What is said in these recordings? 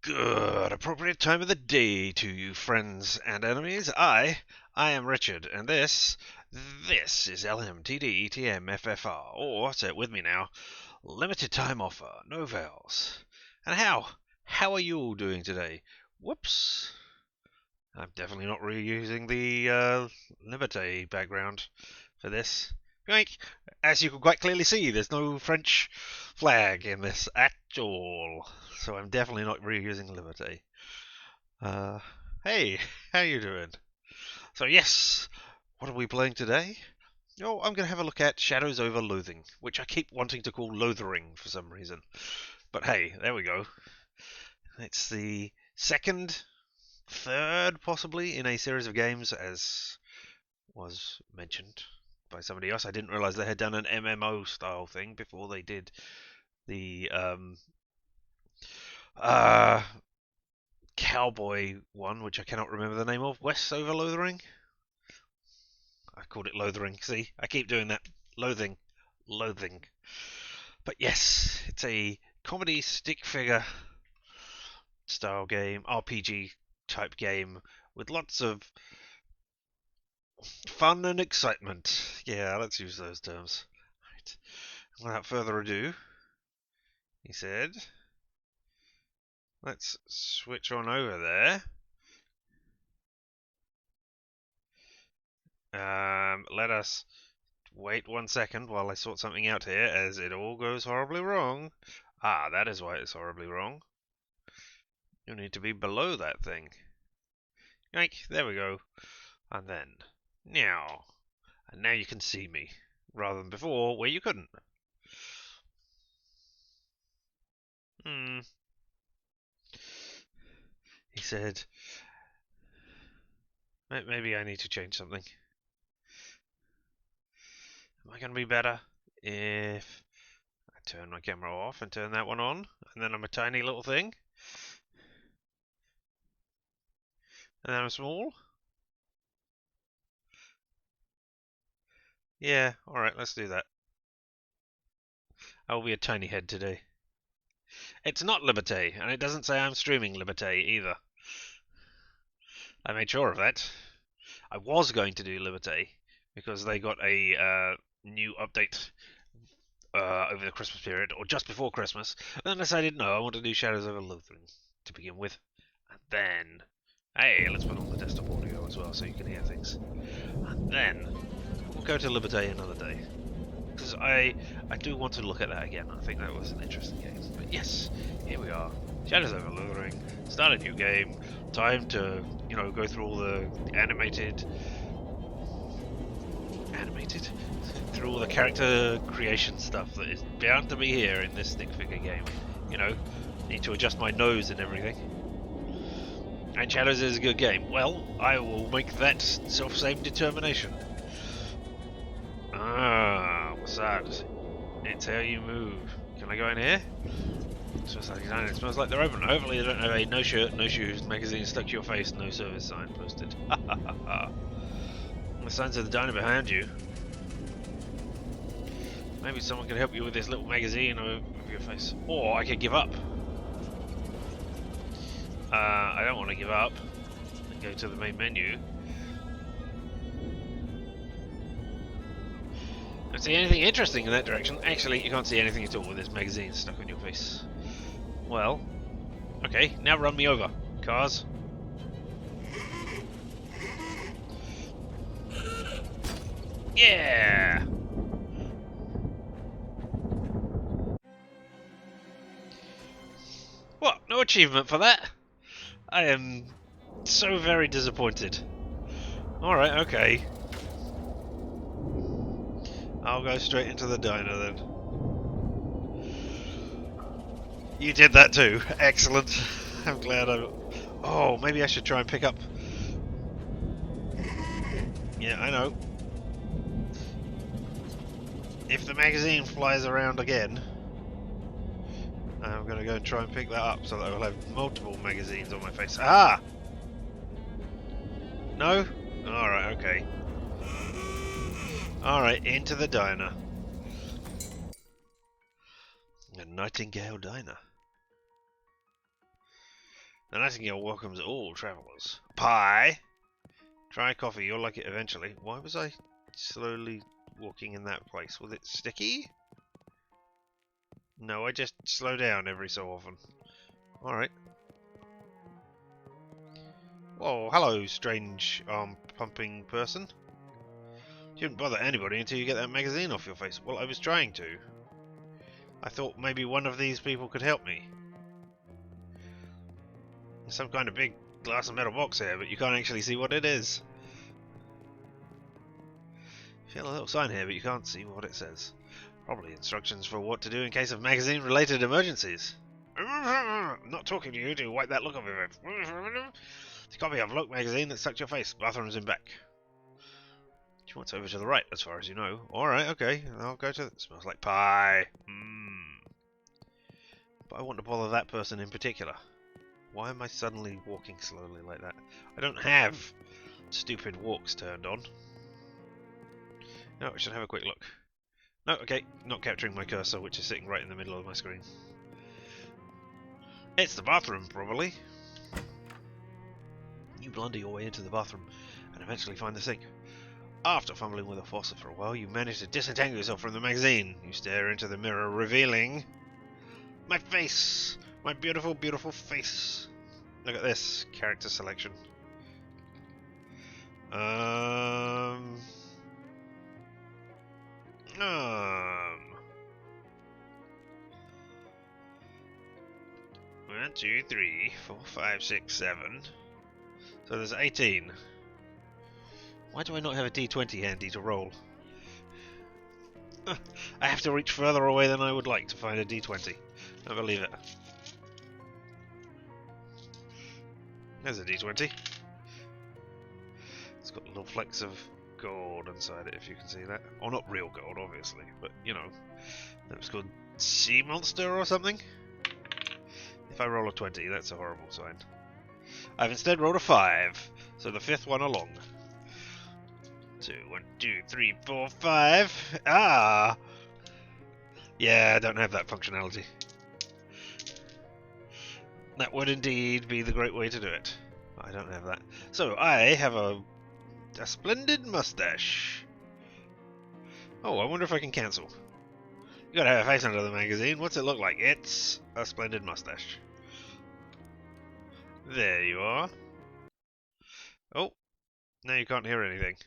Good appropriate time of the day to you friends and enemies. I am Richard, and this is LMTDETMFFR, or say it with me now, limited time offer, no vowels. And how are you all doing today? Whoops. I'm definitely not reusing the Liberté background for this. Yoink. As you can quite clearly see, there's no French flag in this at all. So I'm definitely not reusing Liberté. Hey, how you doing? So yes, what are we playing today? Oh, I'm going to have a look at Shadows over Loathing, which I keep wanting to call Loathering for some reason. But hey, there we go. It's the third possibly in a series of games, as was mentioned by somebody else. I didn't realize they had done an MMO style thing before they did the cowboy one, which I cannot remember the name of. West over Loathing? I called it Loathing. See, I keep doing that. Loathing. But yes, it's a comedy stick figure style game, RPG type game, with lots of fun and excitement. Yeah, let's use those terms. Right. Without further ado, he said, let's switch on over there. Let us wait 1 second while I sort something out here, as it all goes horribly wrong. Ah, that is why it's horribly wrong. You need to be below that thing. Yank, there we go. And then, now. And now you can see me, rather than before, where you couldn't. He said, maybe I need to change something. Am I going to be better if I turn my camera off and turn that one on, and then I'm a tiny little thing, and then I'm small? Yeah, alright, let's do that. I will be a tiny head today. It's not Liberté, and it doesn't say I'm streaming Liberté either. I made sure of that. I was going to do Liberté, because they got a new update over the Christmas period, or just before Christmas, and then I decided, no, I want to do Shadows over Loathing to begin with. And then, hey, let's put on the desktop audio as well so you can hear things. And then, we'll go to Liberté another day. Because I do want to look at that again. I think that was an interesting game. But yes, here we are. Shadows over Loathing. Start a new game. Time to, go through all the animated? Through all the character creation stuff that is bound to be here in this stick figure game. Need to adjust my nose and everything. And Shadows is a good game. Well, I will make that self-same determination. What's that? It's how you move. Can I go in here? It smells like they're open. Hopefully they don't have a no shirt, no shoes magazine stuck to your face, no service sign posted. The signs of the diner behind you. Maybe someone can help you with this little magazine over your face. Or I could give up. I don't want to give up and go to the main menu. Don't see anything interesting in that direction. Actually, you can't see anything at all with this magazine stuck on your face. Well, okay, now run me over, cars. Yeah! What? No achievement for that? I am so very disappointed. Alright, okay. I'll go straight into the diner then. You did that too. Excellent. I'm glad I... Oh, maybe I should try and pick up... Yeah, I know. If the magazine flies around again, I'm going to go and try and pick that up so that I will have multiple magazines on my face. Ah! No? Alright, okay. Alright, into the diner. A Nightingale Diner. The Nightingale welcomes all travellers. Pie! Try coffee, you'll like it eventually. Why was I slowly walking in that place? Was it sticky? No, I just slow down every so often. Alright. Oh, hello, strange arm-pumping person. You shouldn't bother anybody until you get that magazine off your face. Well, I was trying to. I thought maybe one of these people could help me. There's some kind of big glass and metal box here, but you can't actually see what it is. You feel a little sign here, but you can't see what it says. Probably instructions for what to do in case of magazine-related emergencies. I'm not talking to you to wipe that look off your face. It's a copy of Loathing magazine that stuck to your face. Bathroom's in back. She wants over to the right, as far as you know. Alright, okay. I'll go to... It smells like pie. But I want to bother that person in particular. Why am I suddenly walking slowly like that? I don't have stupid walks turned on. No, I should have a quick look. No, okay. Not capturing my cursor, which is sitting right in the middle of my screen. It's the bathroom, probably. You blunder your way into the bathroom and eventually find the sink. After fumbling with a faucet for a while, you manage to disentangle yourself from the magazine. You stare into the mirror, revealing... my face! My beautiful, beautiful face! Look at this. Character selection. 1, 2, 3, 4, 5, 6, 7. So there's 18. Why do I not have a D20 handy to roll? I have to reach further away than I would like to find a D20. I believe it. There's a D20. It's got little flecks of gold inside it, if you can see that. Or not real gold, obviously, but you know. That was called Sea Monster or something? If I roll a 20, that's a horrible sign. I've instead rolled a 5, so the fifth one along. So 1, 2, 3, 4, 5. Ah! Yeah, I don't have that functionality. That would indeed be the great way to do it. I don't have that. So I have a splendid mustache. Oh, I wonder if I can cancel. You gotta have a face under the magazine. What's it look like? It's a splendid mustache. There you are. Oh, now you can't hear anything.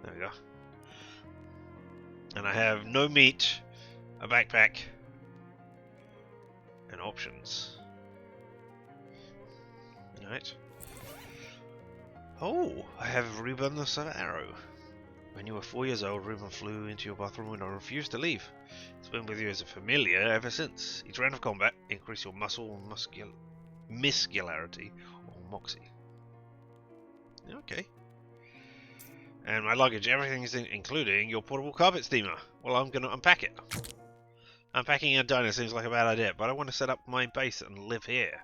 There we go. And I have no meat, a backpack, and options. Alright. Oh, I have Reuben the Silver Arrow. When you were 4 years old, Reuben flew into your bathroom window and refused to leave. It's been with you as a familiar ever since. Each round of combat, increase your muscularity, or moxie. Okay. And my luggage, everything is including your portable carpet steamer. Well, I'm going to unpack it. Unpacking a diner seems like a bad idea, but I want to set up my base and live here.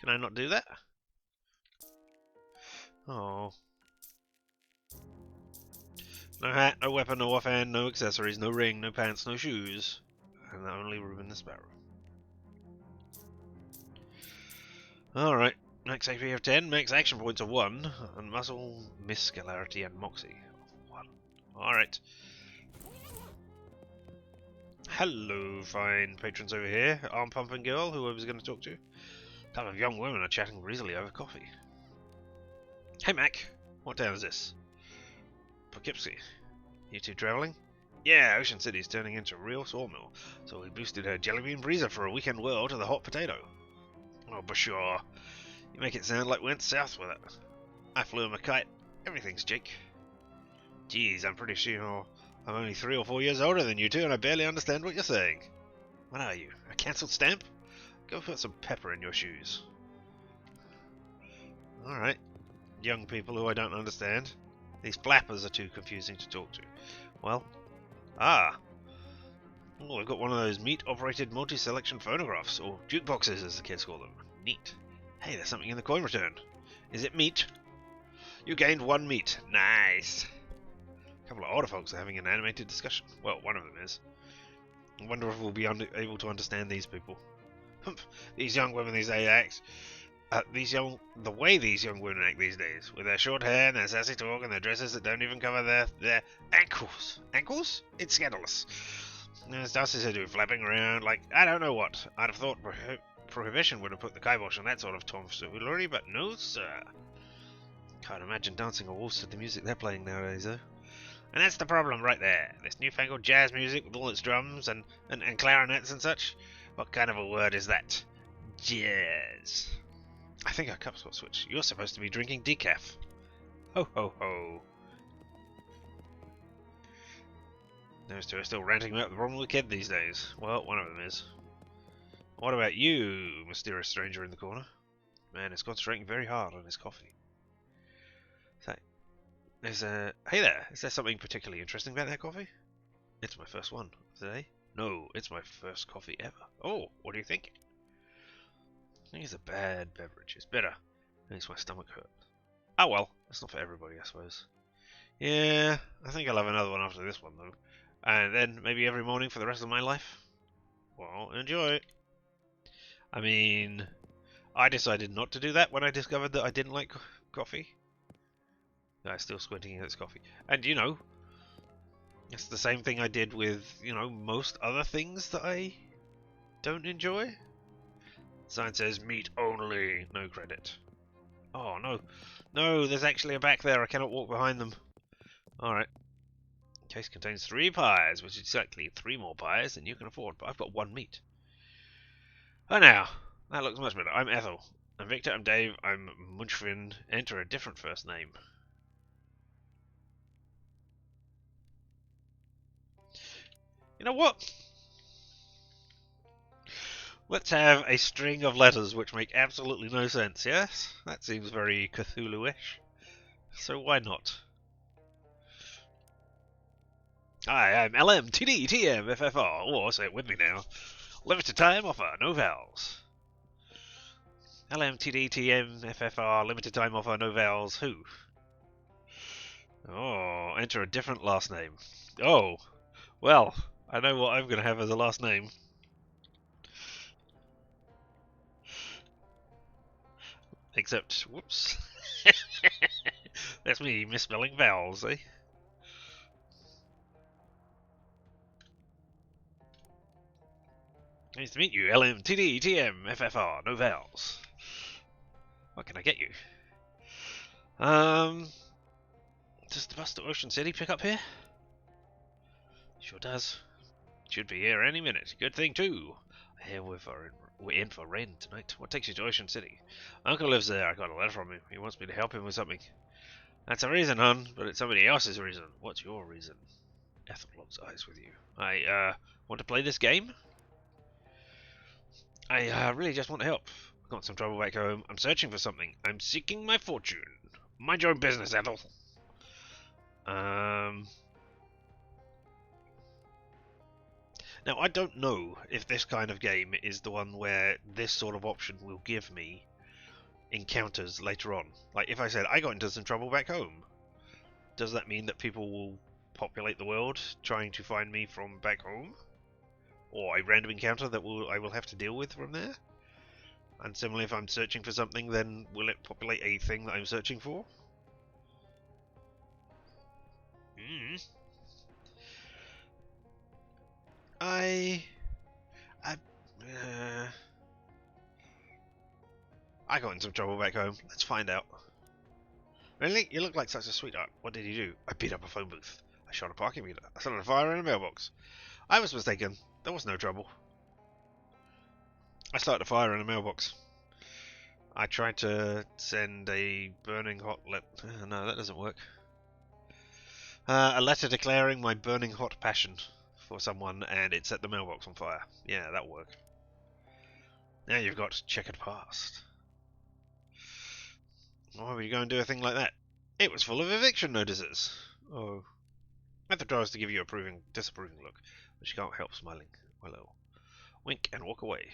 Can I not do that? Oh. No hat, no weapon, no offhand, no accessories, no ring, no pants, no shoes. And only Reuben the Sparrow. Alright. Max HP of 10, max action points of 1, and muscle, muscularity, and moxie of 1. Alright. Hello, fine patrons over here. Arm pumping girl, who I was going to talk to. A couple of young women are chatting breezily over coffee. Hey Mac, what town is this? Poughkeepsie. You two travelling? Yeah, Ocean City's turning into a real sawmill, so we boosted her jellybean breezer for a weekend whirl to the hot potato. Oh, but sure. You make it sound like we went south with it. I flew him a kite. Everything's Jake. Geez, I'm pretty sure I'm only 3 or 4 years older than you two, and I barely understand what you're saying. What are you, a cancelled stamp? Go put some pepper in your shoes. Alright. Young people who I don't understand. These flappers are too confusing to talk to. Well, oh, I've got one of those meat-operated multi-selection phonographs, or jukeboxes as the kids call them. Neat. Hey, there's something in the coin return. Is it meat? You gained 1 meat. Nice. A couple of older folks are having an animated discussion. Well, one of them is. I wonder if we'll be able to understand these people. Humph, these young women these days the way these young women act these days, with their short hair and their sassy talk and their dresses that don't even cover their ankles. Ankles? It's scandalous. There's dusties who do flapping around like I don't know what. I'd have thought prohibition would have put the kibosh on that sort of tomfoolery, but no, sir. Can't imagine dancing a waltz to the music they're playing nowadays, though. And that's the problem right there. This newfangled jazz music with all its drums and clarinets and such. What kind of a word is that? Jazz. I think our cups got switched. You're supposed to be drinking decaf. Ho ho ho. Those two are still ranting about the problem with the kid these days. Well, one of them is. What about you, mysterious stranger in the corner? Man is concentrating very hard on his coffee. Hey there, is there something particularly interesting about that coffee? It's my first one of the day. No, it's my first coffee ever. Oh, what do you think? I think it's a bad beverage. It's bitter. It makes my stomach hurt. Oh well, it's not for everybody, I suppose. Yeah, I think I'll have another one after this one, though. And then maybe every morning for the rest of my life. Well, enjoy. I mean, I decided not to do that when I discovered that I didn't like coffee. I'm still squinting at this coffee. And, you know, it's the same thing I did with, you know, most other things that I don't enjoy. Sign says meat only, no credit. Oh, no. No, there's actually a back there. I cannot walk behind them. Alright. Case contains 3 pies, which is exactly 3 more pies than you can afford, but I've got 1 meat. Oh, now. That looks much better. I'm Ethel. I'm Victor. I'm Dave. I'm Munchkin. Enter a different first name. You know what? Let's have a string of letters which make absolutely no sense, yes? That seems very Cthulhu-ish. So why not? Hi, I'm LMTDTMFFR, or say it with me now. Limited time offer, no vowels. LMTDTMFFR, limited time offer, no vowels, who? Oh, enter a different last name. Oh, well, I know what I'm going to have as a last name. Except, whoops. That's me misspelling vowels, eh? Nice to meet you, LMTDTMFFR, no vowels. What can I get you? Does the bus to Ocean City pick up here? Sure does. Should be here any minute. Good thing too. I hear we're in for rain tonight. What takes you to Ocean City? Uncle lives there. I got a letter from him. He wants me to help him with something. That's a reason, hon, but it's somebody else's reason. What's your reason? Ethel locks eyes with you. I want to play this game? I really just want to help. I've got some trouble back home. I'm searching for something. I'm seeking my fortune. Mind your own business, Ethel. Now, I don't know if this kind of game is the one where this sort of option will give me encounters later on. Like, if I said, I got into some trouble back home, does that mean that people will populate the world trying to find me from back home? Or a random encounter that I will have to deal with from there? And similarly, if I'm searching for something, then will it populate a thing that I'm searching for? I got in some trouble back home. Let's find out. Really? You look like such a sweetheart. What did you do? I beat up a phone booth. I shot a parking meter. I started a fire in a mailbox. I was mistaken. There was no trouble. I started a fire in a mailbox. I tried to send a burning hot no, that doesn't work. A letter declaring my burning hot passion for someone, and it set the mailbox on fire. Yeah, that'll work. Now you've got checkered past. Why would you go and do a thing like that? It was full of eviction notices. Oh. Method tries to give you a disapproving look, but she can't help smiling. Hello. Wink and walk away.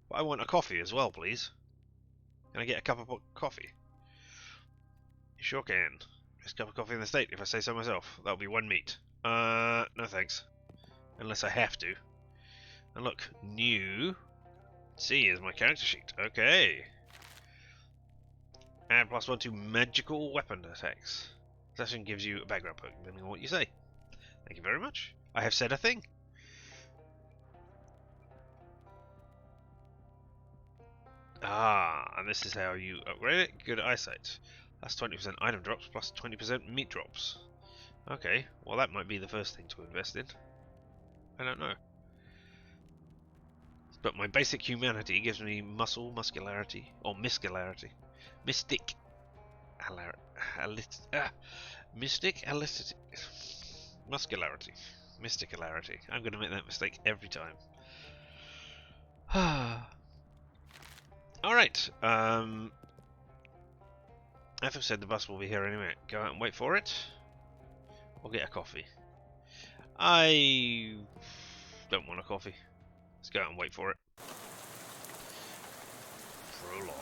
But I want a coffee as well, please. Can I get a cup of coffee? You sure can. Best cup of coffee in the state, if I say so myself. That'll be 1 meat. No thanks. Unless I have to. And look, new. C is my character sheet. Okay. Add +1 to magical weapon attacks. Session gives you a background poke, depending on what you say. Thank you very much. I have said a thing. Ah, and this is how you upgrade it. Good eyesight. That's 20% item drops plus 20% meat drops. Okay, well that might be the first thing to invest in. I don't know. But my basic humanity gives me muscularity, or muscularity. Mystic. Mystic muscularity. Mysticularity. I'm going to make that mistake every time. Alright, Ethel said the bus will be here anyway. Go out and wait for it. Or get a coffee. I don't want a coffee. Let's go out and wait for it. Prologue.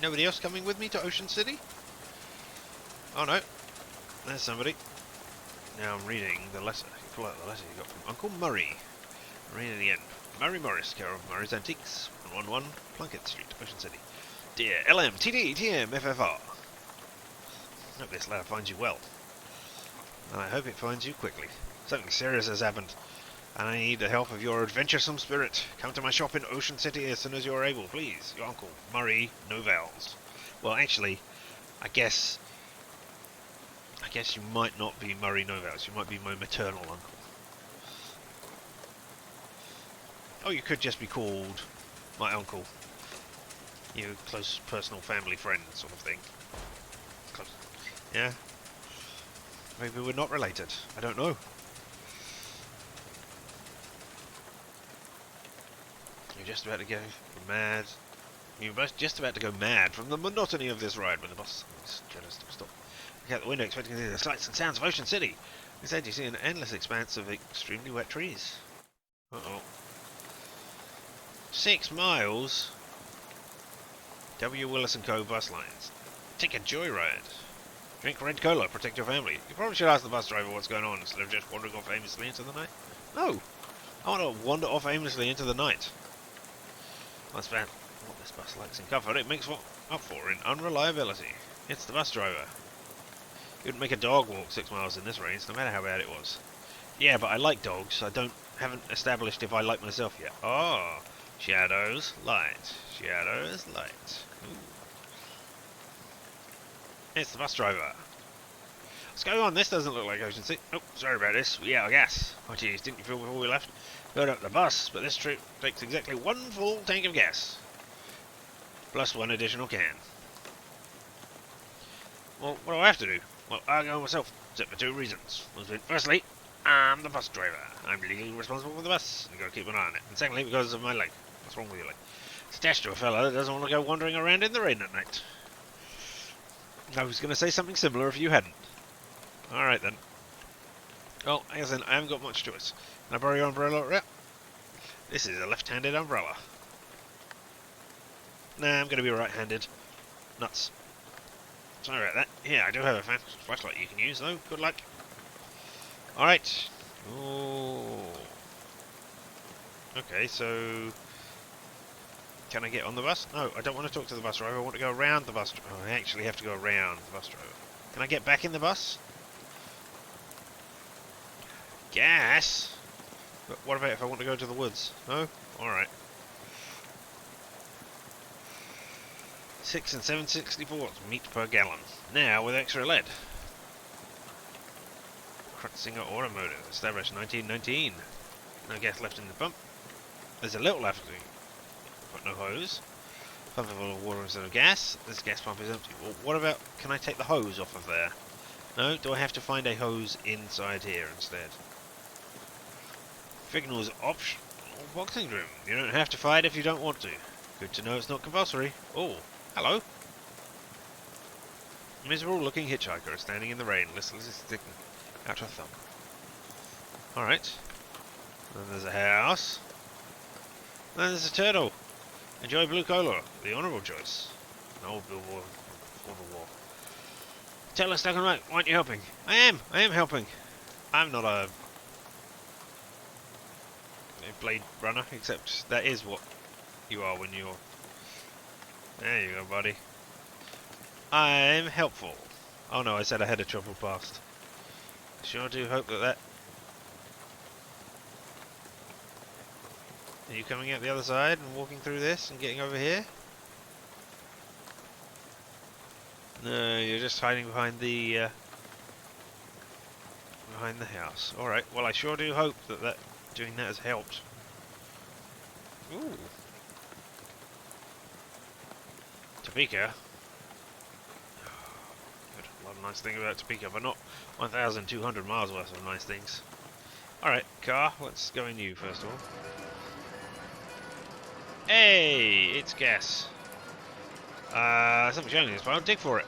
Nobody else coming with me to Ocean City? Oh no, there's somebody. Now I'm reading the letter. You pull out the letter you got from Uncle Murray. Right at the end. Murray Morris, care of Murray's Antiques, 111 Plunkett Street, Ocean City. Dear LM, TD, TM, FFR. I hope this letter finds you well. And I hope it finds you quickly. Something serious has happened, and I need the help of your adventuresome spirit. Come to my shop in Ocean City as soon as you are able, please. Your Uncle Murray, no Vowels. Well, actually, I guess you might not be Murray no Vowels. You might be my maternal uncle. Oh, you could just be called my uncle. You know, close personal family friend sort of thing. Close. Yeah. Maybe we're not related. I don't know. You're just about to go mad. You're just about to go mad from the monotony of this ride when the bus jealous to stop. Look out the window expecting to see the sights and sounds of Ocean City. Instead you see an endless expanse of extremely wet trees. Uh-oh. 6 miles? W. Willis & Co. bus lines. Take a joyride. Drink red cola, protect your family. You probably should ask the bus driver what's going on instead of just wandering off aimlessly into the night. No! I want to wander off aimlessly into the night. That's bad. What this bus lacks in comfort, it makes up for in unreliability. It's the bus driver. You wouldn't make a dog walk 6 miles in this range, no matter how bad it was. Yeah, but I like dogs. Haven't established if I like myself yet. Oh, shadows, light. Shadows, light. Ooh. It's the bus driver. What's going on? This doesn't look like Ocean City. Oh, sorry about this. We out of gas. Oh jeez, didn't you feel before we left? Filled up the bus, but this trip takes exactly 1 full tank of gas. Plus 1 additional can. Well, what do I have to do? Well, I'll go myself, except for 2 reasons. Firstly, I'm the bus driver. I'm legally responsible for the bus, and you've got to keep an eye on it. And secondly, because of my leg. What's wrong with your leg? It's attached to a fella that doesn't want to go wandering around in the rain at night. I was going to say something similar if you hadn't. Alright then. Well, I guess then I haven't got much choice. Can I borrow your umbrella? Yeah. This is a left-handed umbrella. Nah, I'm going to be right-handed. Nuts. Sorry about that. Yeah, I do have a flashlight you can use though. Good luck. Alright. Oh. Okay, so... Can I get on the bus? No, I don't want to talk to the bus driver. I want to go around the bus driver. Oh, I actually have to go around the bus driver. Can I get back in the bus? Gas? But what about if I want to go to the woods? No? Alright. 6 and 7/64 meat per gallon. Now with extra lead. Singer Automotive, established 1919. No gas left in the pump. There's a little left, but no hose. Pump full of water instead of gas. This gas pump is empty. Well, what about, can I take the hose off of there? No? Do I have to find a hose inside here instead? Signals optional boxing room. You don't have to fight if you don't want to. Good to know it's not compulsory. Oh, hello. A miserable looking hitchhiker is standing in the rain, listlessly sticking out her thumb. Alright. Then there's a house. Then there's a turtle. Enjoy blue cola, the honourable choice. An old billboard before the war. Turtle stuck on right. Why aren't you helping? I am helping. I'm not a Blade Runner, except that is what You are when you're... There you go, buddy. I'm helpful. Oh no, I said I had a travel past. Sure do hope that... Are you coming out the other side and walking through this and getting over here? No, you're just hiding behind the house. Alright, well I sure do hope that doing that has helped. Ooh. Topeka. Good. A lot of nice things about Topeka, but not 1,200 miles worth of nice things. Alright, car, let's go in you first of all. Hey, it's gas. Something shiny in this pile. Dig for it.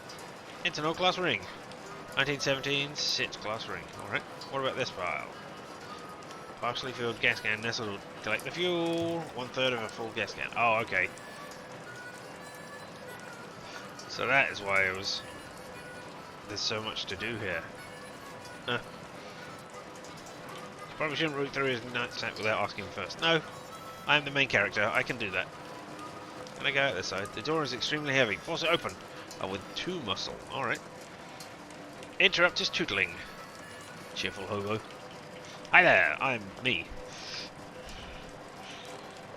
It's an old class ring. 1917 6 class ring. Alright, what about this pile? Partially filled gas can nestled. Collect the fuel. 1/3 of a full gas can. Oh, okay. So that is why there's so much to do here. Probably shouldn't root through his nightstand without asking first. No, I am the main character. I can do that. Can I go out this side? The door is extremely heavy. Force it open. Oh, with 2 muscle. Alright. Interrupt his tootling. Cheerful hobo. Hi there, I'm me.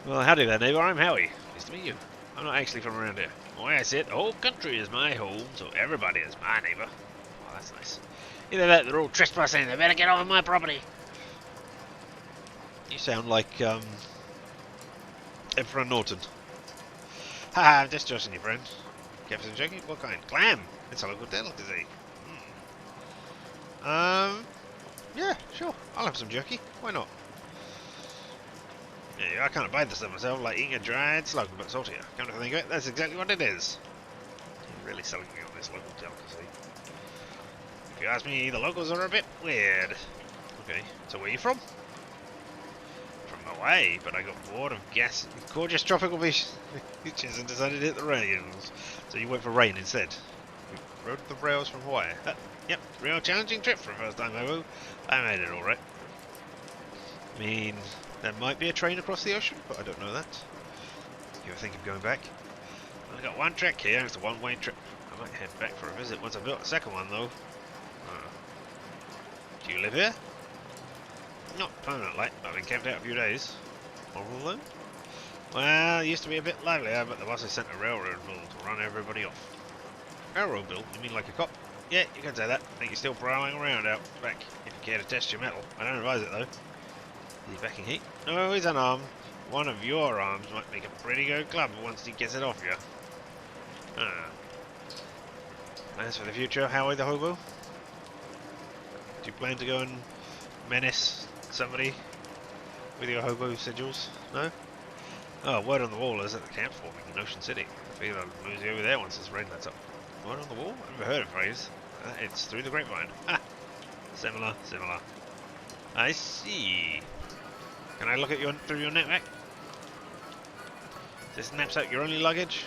Well, howdy there, neighbour. I'm Howie. Nice to meet you. I'm not actually from around here. Where I sit, the whole country is my home, so everybody is my neighbour. Oh, that's nice. Either that, they're all trespassing. They better get off my property. You sound like, Emperor Norton. Haha, I'm just joshing you, friend. Captain Jackie? What kind? Clam! It's a local delicacy. Yeah, sure. I'll have some jerky. Why not? Yeah, I can't abide the stuff myself, like eating a dried slug, but saltier. Come to think of it, that's exactly what it is. You're really selling me on this local delicacy. If you ask me, the locals are a bit weird. Okay, so where are you from? From away, but I got bored of gorgeous tropical beaches and decided to hit the rails. So you went for rain instead. Rode the rails from Hawaii. Yep, real challenging trip for a first time hobo. I made it alright. I mean, there might be a train across the ocean, but I don't know that. You ever think of going back? I got one trek here, it's a one-way trip. I might head back for a visit once I've built a second one though. Do you live here? Not permanently, I've been camped out a few days. Horrible though? Well, it used to be a bit livelier, but the bosses sent a railroad bill to run everybody off. Railroad bill? You mean like a cop? Yeah, you can say that. I think you're still prowling around out back if you care to test your metal. I don't advise it though. Is he backing heat? No, he's unarmed. One of your arms might make a pretty good club once he gets it off you. Plans for the future, Howie the hobo? Do you plan to go and menace somebody with your hobo sigils? No? Oh, word on the wall is at the camp forming in Ocean City. I figure I'll lose you over there once this rain lets up. Word on the wall? I've never heard of the phrase. It's through the grapevine. Ah! Similar. I see. Can I look at through your netpack? Is this knapsack your only luggage?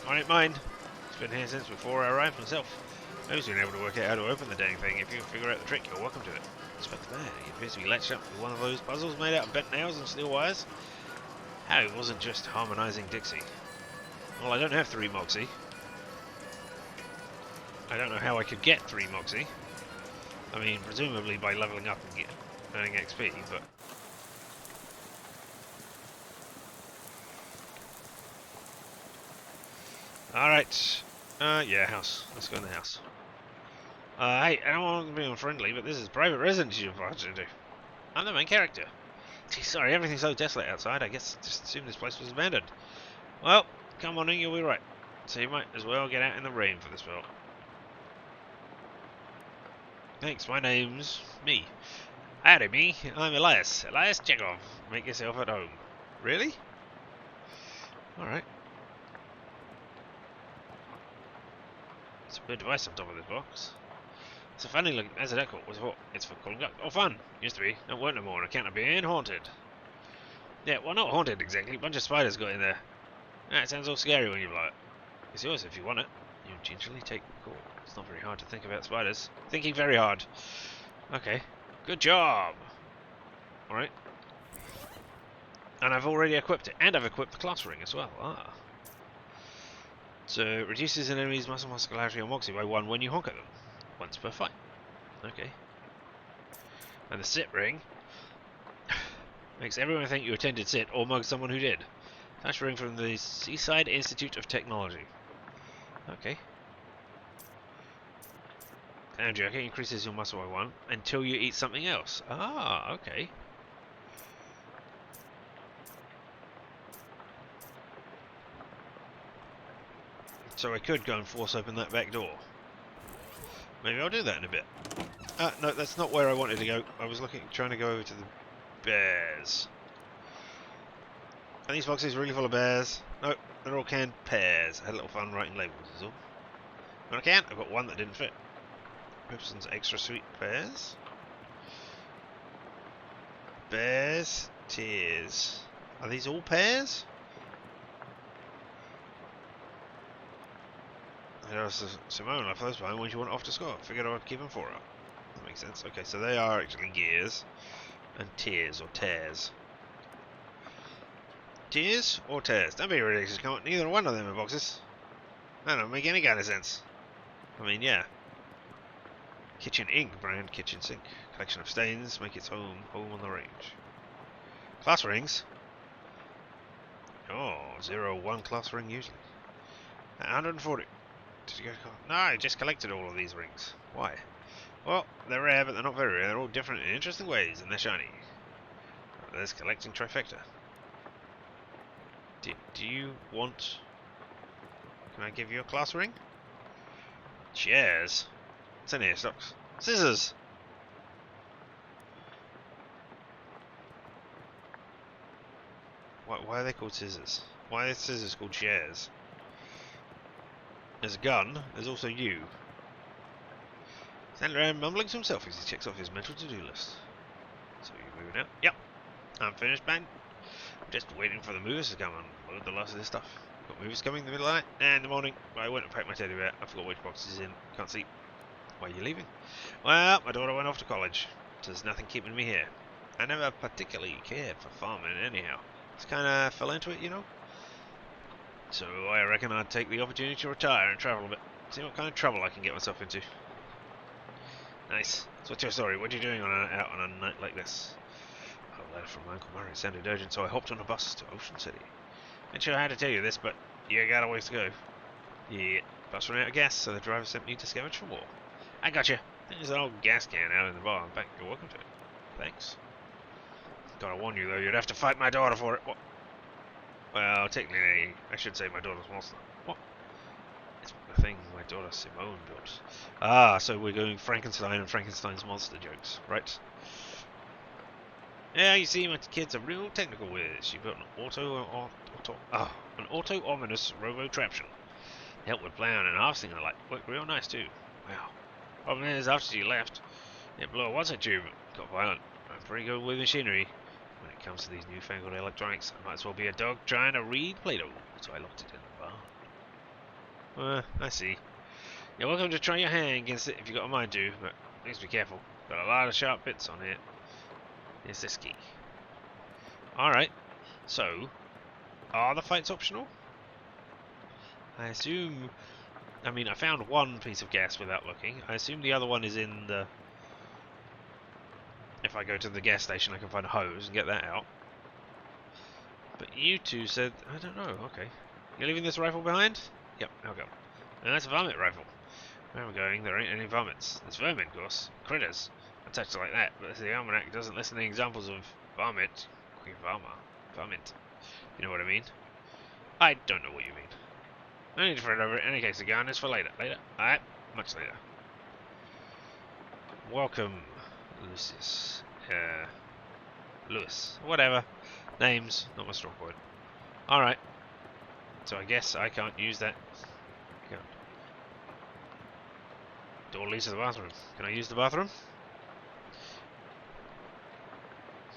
I don't mind. It's been here since before I arrived myself. I've been able to work out how to open the dang thing. If you can figure out the trick, you're welcome to it. Inspector Bad, he appears to be latched up with one of those puzzles made out of bent nails and steel wires. How it wasn't just harmonizing Dixie. Well, I don't have 3 Moxie. I don't know how I could get 3 Moxie. I mean, presumably by leveling up and earning XP, but... Alright. Yeah, house. Let's go in the house. Hey, I don't want to be unfriendly, but this is private residence you've barged into. I'm the main character. Gee, sorry, everything's so desolate outside. I guess just assumed this place was abandoned. Well, come on in, you'll be right. So you might as well get out in the rain for this spell. Thanks, my name's me. Howdy, me. I'm Elias. Elias Chekhov. Make yourself at home. Really? Alright. It's a weird device on top of this box. It's a funny looking. As that called? What? It's for calling up. Oh, fun. Used to be. Don't work no more on account of being haunted. Yeah, well, not haunted exactly. A bunch of spiders got in there. It sounds all scary when you blow it. It's yours if you want it. You gingerly take the call. It's not very hard to think about spiders. Thinking very hard. Okay. Good job. Alright. And I've already equipped it. And I've equipped the class ring as well. Ah. So, it reduces an enemy's muscularity or moxie by 1 when you honk at them. Once per fight. Okay. And the sit ring makes everyone think you attended sit or mug someone who did. That's ring from the Seaside Institute of Technology. Okay. And jerky increases your muscle by 1 until you eat something else. Ah, okay. So I could go and force open that back door. Maybe I'll do that in a bit. No, that's not where I wanted to go. I was trying to go over to the bears. Are these boxes really full of bears? No, they're all canned pears. I had a little fun writing labels is all. When I can, I've got one that didn't fit. Gibson's extra sweet pears. Bears, tears. Are these all pears? Simone left those behind when she went off to school. Figured I would keep them for her. That makes sense. Okay, so they are actually gears and tears or tears. Tears or tears? Don't be ridiculous. Come on, neither one of them are boxes. That don't make any kind of sense. I mean, yeah. Kitchen ink brand kitchen sink. Collection of stains. Make its home on the range. Class rings. Oh, 0-1 class ring usually. 140. Did you go? No, I just collected all of these rings. Why? Well, they're rare, but they're not very rare. They're all different in interesting ways, and they're shiny. There's collecting trifecta. Do you want... Can I give you a class ring? Chairs. What's in here, stocks? Scissors! Why are they called scissors? Why are scissors called chairs? There's a gun. There's also you. Standing around mumbling to himself as he checks off his mental to-do list. So you're moving out? Yep. I'm finished, man. Just waiting for the movers to come and load the last of this stuff. Got movers coming in the middle of the night and in the morning. I went and packed my teddy bear. I forgot which box is in. Can't see. Why are you leaving? Well, my daughter went off to college. There's nothing keeping me here. I never particularly cared for farming anyhow. Just kind of fell into it, you know. So I reckon I'd take the opportunity to retire and travel a bit. See what kind of trouble I can get myself into. Nice. So what's your story? What are you doing out on a night like this? A letter from my Uncle Murray. It sounded urgent, so I hopped on a bus to Ocean City. Not sure how to tell you this, but you got a ways to go. Yeah, bus ran out of gas, so the driver sent me to scavenge for more. I gotcha. There's an old gas can out in the bar. In fact, you're welcome to it. Thanks. Gotta warn you though, you'd have to fight my daughter for it. What? Well, technically, I should say my daughter's monster. What? It's the thing my daughter Simone built. Ah, so we're going Frankenstein and Frankenstein's monster jokes, right? Yeah, you see, my kid's a real technical whiz. She built an auto-ominous robo-traption. Helped with plowing and harvesting and the like. Worked real nice too. Wow. Problem is, after she left, it blew a water tube. Got violent. I'm pretty good with machinery. When it comes to these newfangled electronics, I might as well be a dog trying to read Plato. So I locked it in the barn. I see. You're welcome to try your hand against it if you got a mind to, but please be careful. Got a lot of sharp bits on it. Here's this key. Alright. So, are the fights optional? I assume... I mean, I found one piece of gas without looking. I assume the other one is in the... If I go to the gas station, I can find a hose and get that out. But you two said... I don't know, okay. You're leaving this rifle behind? Yep, I'll go. And that's a varmint rifle. Where am I going? There ain't any varmints. There's vermin, of course. Critters. Attached like that, but the almanac doesn't list any examples of varmint. Varmint. You know what I mean? I don't know what you mean. No need to fret over it. In any case, the gun is for later. Later? Alright, much later. Welcome, Lucius. Lewis. Whatever. Names, not my strong point. Alright. So I guess I can't use that. Door leads to the bathroom. Can I use the bathroom?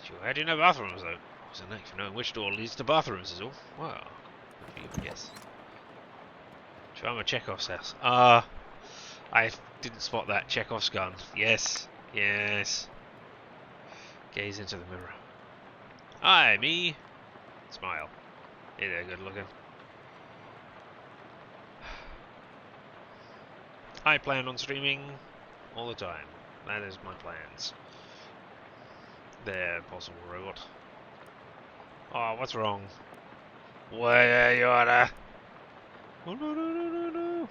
Sure, how do you know bathrooms though? What's a knack for knowing which door leads to bathrooms is all. Wow. Good for you, I guess. Try my Chekhov's house. I didn't spot that. Chekhov's gun. Yes. Yes. Gaze into the mirror. Hi, me. Smile. Yeah, they're good looking. I plan on streaming all the time. That is my plans. There, possible robot. Oh, what's wrong? Where you are? Oh, no, no, no, no, no.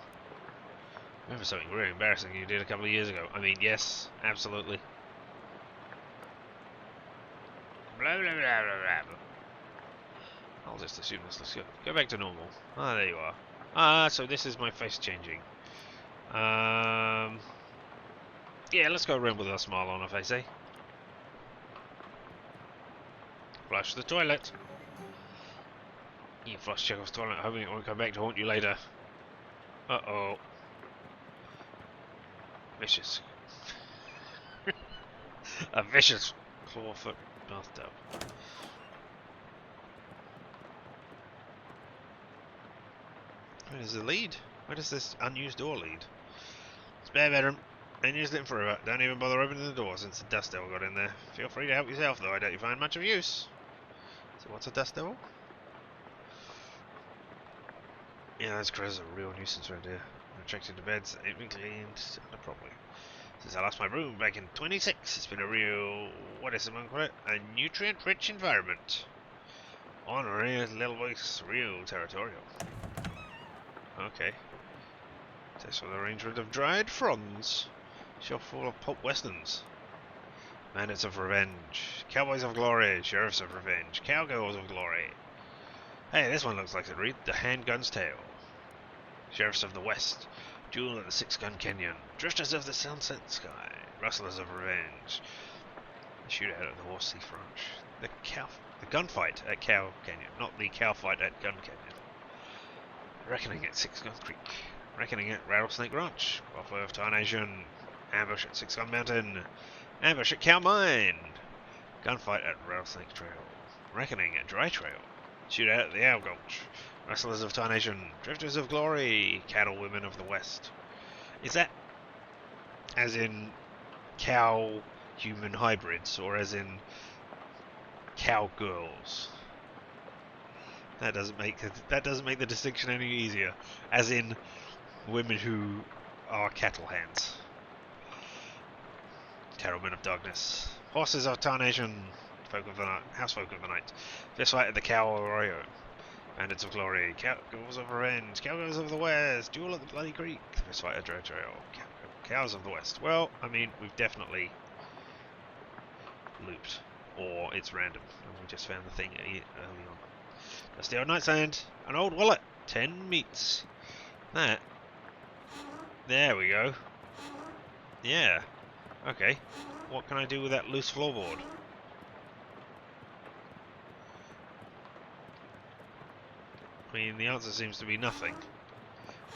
Remember something really embarrassing you did a couple of years ago. I mean, yes, absolutely. Blah, blah, blah, blah, blah. I'll just assume this looks good. Go back to normal. Ah, there you are. Ah, so this is my face changing. Yeah, let's go around with a smile on our face, eh? Flush the toilet. You flush Chekhov's toilet, hoping it won't come back to haunt you later. Uh-oh. Vicious. A vicious clawfoot bathtub. Where does the lead? Where does this unused door lead? Spare bedroom. Ain't used it forever. Don't even bother opening the door since the dust devil got in there. Feel free to help yourself, though. I doubt you find much of use. So what's a dust devil? Yeah, those critters are a real nuisance around here. Attracted to beds, ain't been cleaned properly. Since I lost my broom back in 26, it's been a real, what is someone call it? A nutrient-rich environment. Ornery little voice, real territorial. Okay. Test for the arrangement of dried fronds. Shelf full of pulp westerns. Bandits of revenge. Cowboys of glory. Sheriffs of revenge. Cowgirls of glory. Hey, this one looks like it read The Handgun's Tale. Sheriffs of the West. Duel at the Six-Gun Canyon. Drifters of the Sunset Sky. Rustlers of revenge. The shootout at the Horse Thief Ranch. The gunfight at Cow Canyon. Not the cow fight at Gun Canyon. Reckoning at Six Gun Creek. Reckoning at Rattlesnake Ranch. Buffalo of Tarnation. Ambush at Six Gun Mountain. Ambush at Cow Mine. Gunfight at Rattlesnake Trail. Reckoning at Dry Trail. Shootout at the Owl Gulch. Rustlers of Tarnation. Drifters of Glory. Cattle Women of the West. Is that as in cow-human hybrids, or as in cowgirls? That doesn't make the distinction any easier. As in women who are cattle hands. Cattlemen of Darkness. Horses of Tarnation. Folk of the Night. Housefolk of the Night. Fist fight at the Cow Arroyo. Bandits of Glory. Cowgirls of Revenge. Cowgirls of the West. Duel at the Bloody Creek. Fist fight at Dry Trail. Cows of the West. Well, I mean, we've definitely looped. Or it's random. And we just found the thing early on. Dusty old nightstand. An old wallet. 10 meats. That. There we go. Yeah. Okay. What can I do with that loose floorboard? I mean, the answer seems to be nothing.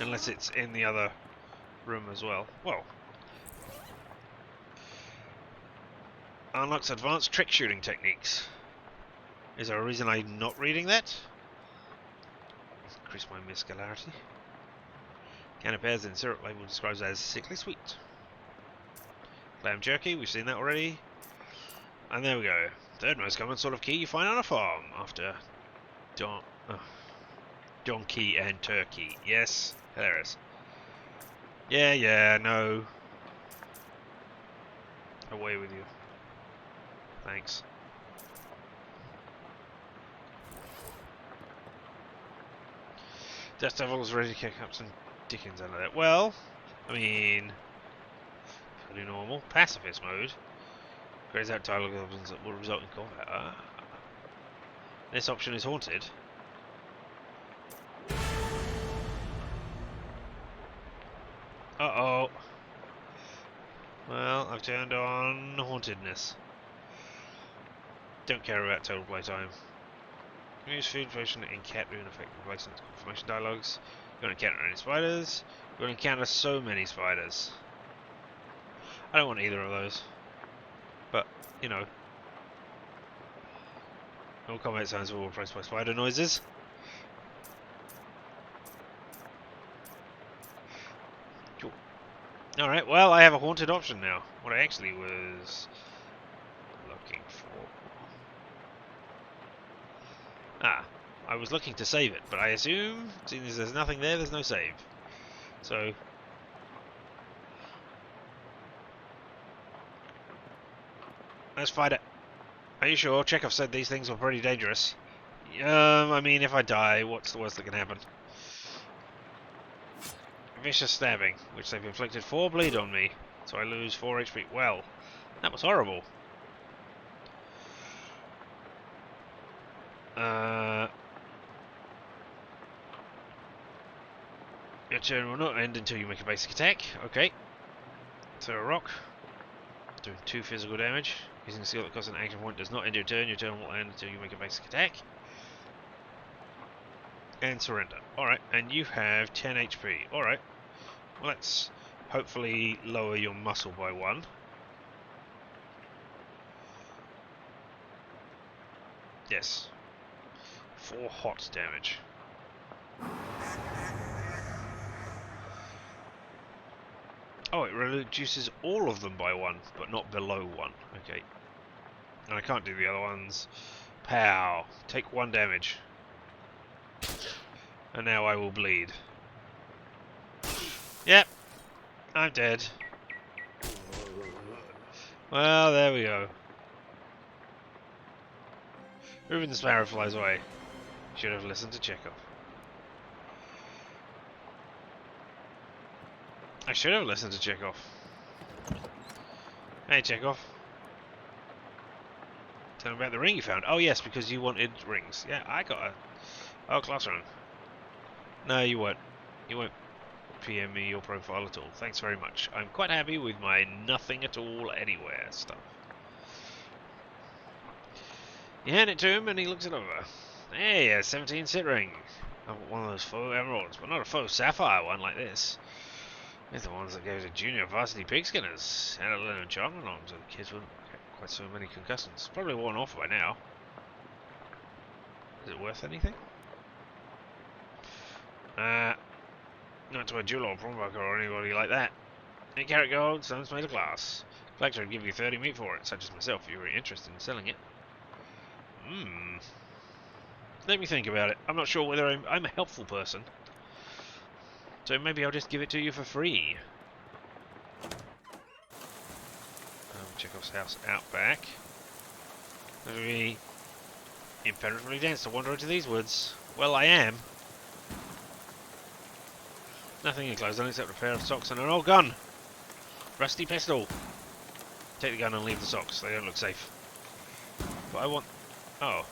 Unless it's in the other room as well. Well. Unlocks advanced trick shooting techniques. Is there a reason I'm not reading that? Increase my muscularity. Can of pears in syrup label describes as sickly sweet. Lamb jerky, we've seen that already. And there we go. Third most common sort of key you find on a farm after donkey and turkey. Yes, hilarious. Yeah, no. Away with you. Thanks. Dust Devil's ready to kick up some dickens out of that. Well, I mean, pretty normal. Pacifist mode. Grays out tile goblins that will result in combat. This option is haunted. Uh-oh. Well, I've turned on hauntedness. Don't care about total playtime. Use food potion in cat rune effect replacement confirmation dialogues. You're gonna encounter any spiders. You're gonna encounter so many spiders. I don't want either of those. But, you know. All combat sounds will be replaced by spider noises. Cool. Alright, well, I have a haunted option now. What I actually was looking for. was looking to save it, but I assume, seeing as there's nothing there, there's no save. So... let's fight it. Are you sure? Chekhov said these things were pretty dangerous. I mean, if I die, what's the worst that can happen? Vicious stabbing, which they've inflicted 4 bleed on me, so I lose 4 HP. Well, that was horrible. Your turn will not end until you make a basic attack. Okay. So a rock. Doing 2 physical damage. Using a skill that costs an action point does not end your turn. Your turn will end until you make a basic attack. And surrender. Alright, and you have 10 HP. Alright. Well, let's hopefully lower your muscle by 1. Yes. 4 hot damage. Oh, it reduces all of them by 1, but not below 1. Okay. And I can't do the other ones. Pow! Take 1 damage. And now I will bleed. Yep. I'm dead. Well, there we go. Reuben the Sparrow flies away. Should have listened to Chekhov. I should have listened to Chekhov. Hey, Chekhov. Tell me about the ring you found. Oh, yes, because you wanted rings. Yeah, I got a... oh, class run. No, you won't. You won't PM me your profile at all. Thanks very much. I'm quite happy with my nothing at all anywhere stuff. You hand it to him and he looks it over. Hey, a 17 sit ring. I want one of those faux emeralds, but not a faux sapphire one like this. They're the ones that go to junior varsity pigskinners. Had a little charming on so the kids wouldn't get quite so many concussions. Probably worn off by now. Is it worth anything? Not to a jeweler or pawnbroker or anybody like that. 8 carat gold, stones made of glass. Collector would give you 30 meat for it, such as myself, if you were interested in selling it. Let me think about it. I'm not sure whether I'm a helpful person. So maybe I'll just give it to you for free. Chekhov's house out back. It would be impenetrably dense to wander into these woods. Well, I am. Nothing enclosed on except a pair of socks and an old gun. Rusty pistol. Take the gun and leave the socks. They don't look safe. But I want... oh.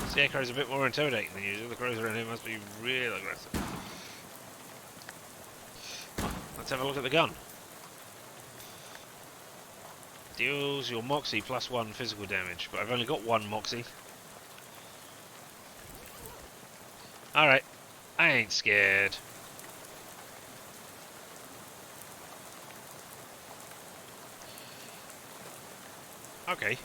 Scarecrow's a bit more intimidating than usual. The crows around here must be real aggressive. Let's have a look at the gun. Deals your moxie plus 1 physical damage, but I've only got 1 moxie. Alright, I ain't scared. Okay.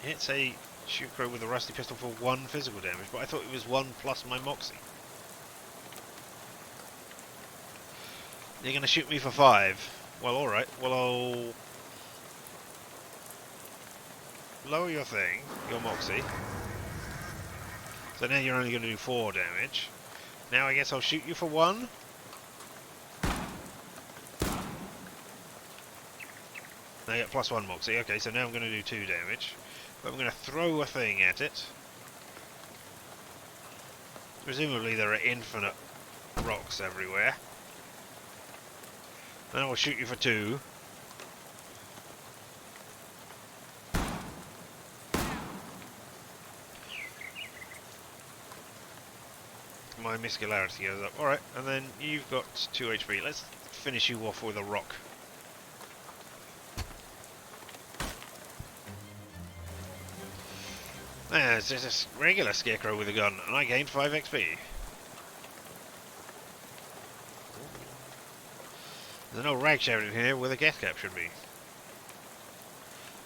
Hits a shoot crow with a rusty pistol for 1 physical damage, but I thought it was 1 plus my moxie. You're going to shoot me for 5. Well, alright. Well, I'll lower your thing, your moxie. So now you're only going to do 4 damage. Now I guess I'll shoot you for 1. Now you get plus 1 moxie. Okay, so now I'm going to do 2 damage. But I'm going to throw a thing at it. Presumably there are infinite rocks everywhere. Then I'll shoot you for 2. My muscularity goes up. Alright, and then you've got 2 HP. Let's finish you off with a rock. It's just a regular scarecrow with a gun, and I gained 5 XP. There's no rag shower in here where the gas cap should be.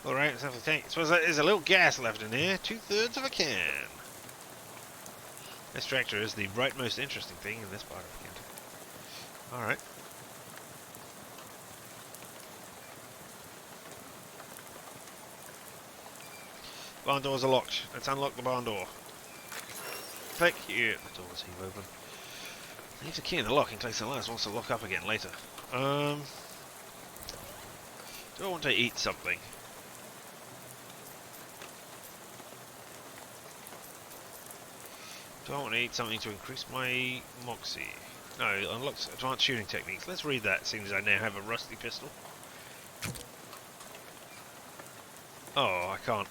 Alright, it's half a tank. So there's a little gas left in here. 2/3 of a can. This tractor is the right most interesting thing in this part of the kit. Alright. Barn doors are locked. Let's unlock the barn door. Pick you. The doors heave open. Leave the key in the lock in case the last wants to lock up again later. Do I want to eat something? Do I want to eat something to increase my moxie? No, it unlocks advanced shooting techniques. Let's read that, seeing as I now have a rusty pistol. Oh, I can't.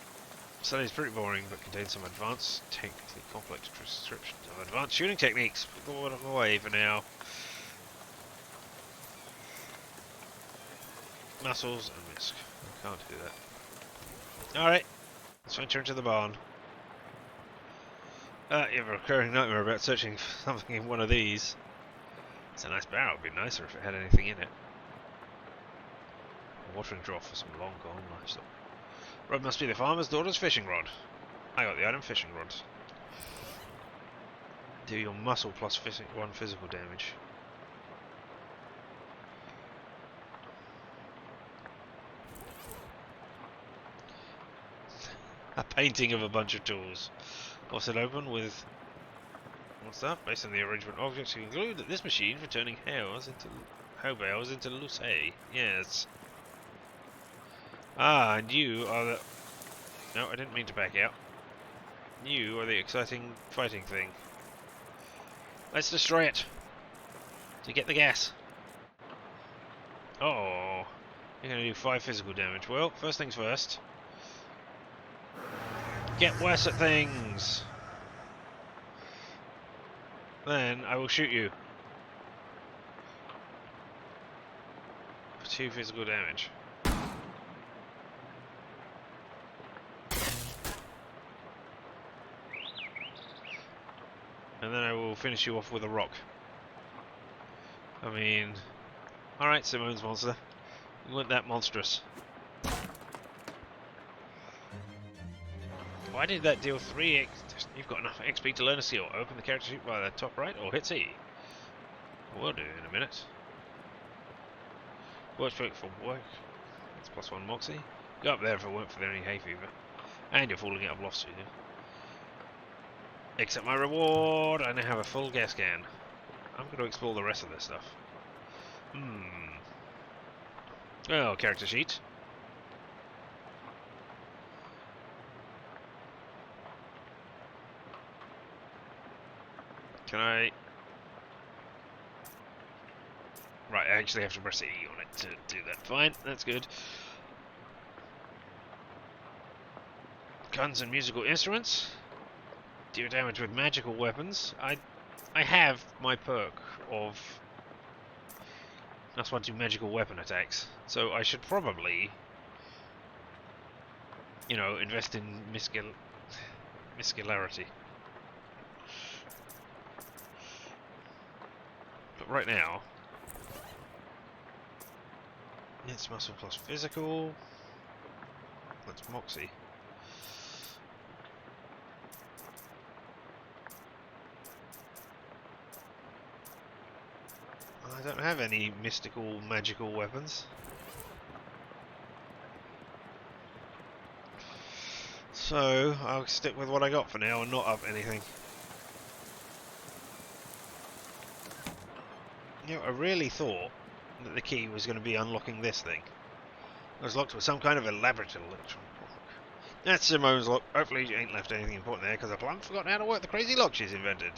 Study is pretty boring, but contains some advanced, technically complex descriptions of advanced shooting techniques. Put them away for now. Muscles and misc. I can't do that. Alright, let's venture into the barn. You have a recurring nightmare about searching for something in one of these. It's a nice barrel. It'd be nicer if it had anything in it. A watering trough for some long gone livestock. Rod must be the farmer's daughter's fishing rod. I got the item fishing rods. Do your muscle plus 1 physical damage. A painting of a bunch of tools. What's it open with? What's that? Based on the arrangement of objects, you conclude that this machine for turning hoe bales into loose hay. Yes. Ah, and you are the... No, I didn't mean to back out. You are the exciting fighting thing. Let's destroy it. To get the gas. Oh, you're going to do 5 physical damage. Well, first things first. Get worse at things. Then I will shoot you. For 2 physical damage. And then I will finish you off with a rock. I mean... Alright, Simone's monster. You weren't that monstrous. Why did that deal 3x? You've got enough XP to learn a skill. Open the character sheet by the top right or hit C. We'll do in a minute. Work for work. That's plus 1 moxie. Go up there if it weren't for any hay fever. And you're falling out of lost, you. Accept my reward. I now have a full gas can. I'm going to explore the rest of this stuff. Well, character sheet. Can I... Right, I actually have to press E on it to do that. Fine, that's good. Guns and musical instruments. Deal damage with magical weapons. I have my perk of +1 to magical weapon attacks, so I should probably, you know, invest in muscularity. But right now, it's muscle plus physical. That's moxie. I don't have any mystical, magical weapons. So, I'll stick with what I got for now and not up anything. You know, I really thought that the key was going to be unlocking this thing. It was locked with some kind of elaborate electronic lock. That's Simone's lock. Hopefully she ain't left anything important there, because I plumb forgotten how to work the crazy lock she's invented.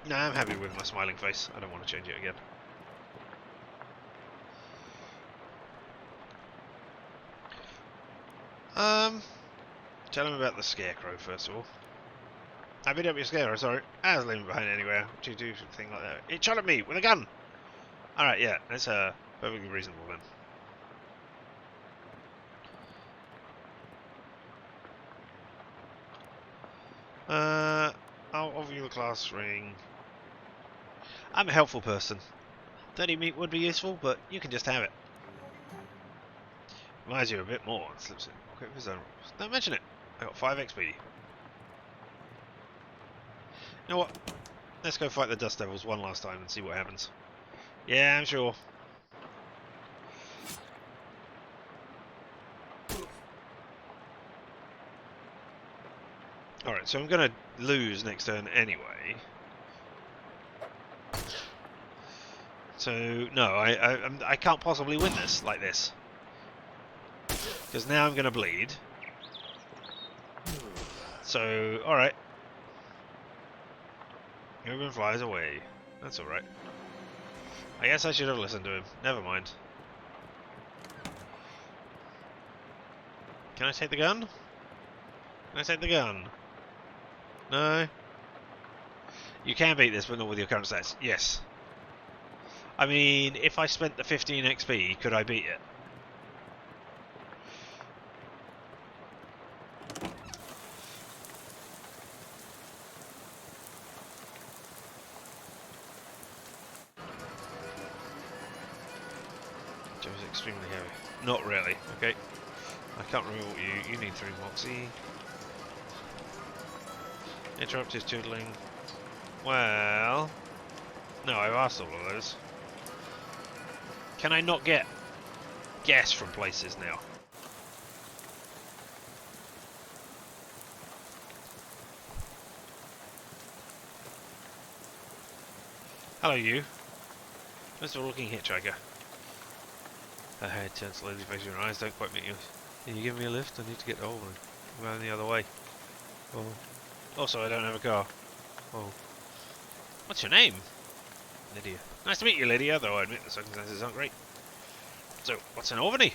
No, I'm happy with my smiling face. I don't want to change it again. Tell him about the scarecrow first of all. I beat up your scarecrow, sorry. I was leaving behind anywhere. What do you do something like that? It shot at me with a gun! Alright, yeah, that's perfectly reasonable then. I'll offer you a class ring. I'm a helpful person. 30 meat would be useful, but you can just have it. Reminds you a bit more. Slips in. Okay, his own rules. Don't mention it. I got 5 XP. You know what? Let's go fight the Dust Devils one last time and see what happens. Yeah, I'm sure. Alright, so I'm going to lose next turn anyway. So, no, I can't possibly win this like this. Because now I'm going to bleed. So, alright. Everyone flies away. That's alright. I guess I should have listened to him. Never mind. Can I take the gun? Can I take the gun? No? You can beat this, but not with your current stats. Yes. I mean, if I spent the 15 XP, could I beat it? It was extremely heavy. Not really, okay. I can't remember what you need 3 moxie. Interrupt his tootling. Well... No, I've asked all of those. Can I not get gas from places now? Hello, you. Mr. Looking Hitchhiker. Her head turns slowly facing your eyes. Don't quite meet you. Can you give me a lift? I need to get to Albany. I'm going the other way. Oh. Also, I don't have a car. Oh. What's your name? Lydia. Nice to meet you, Lydia, though I admit the circumstances aren't great. So, what's in Albany?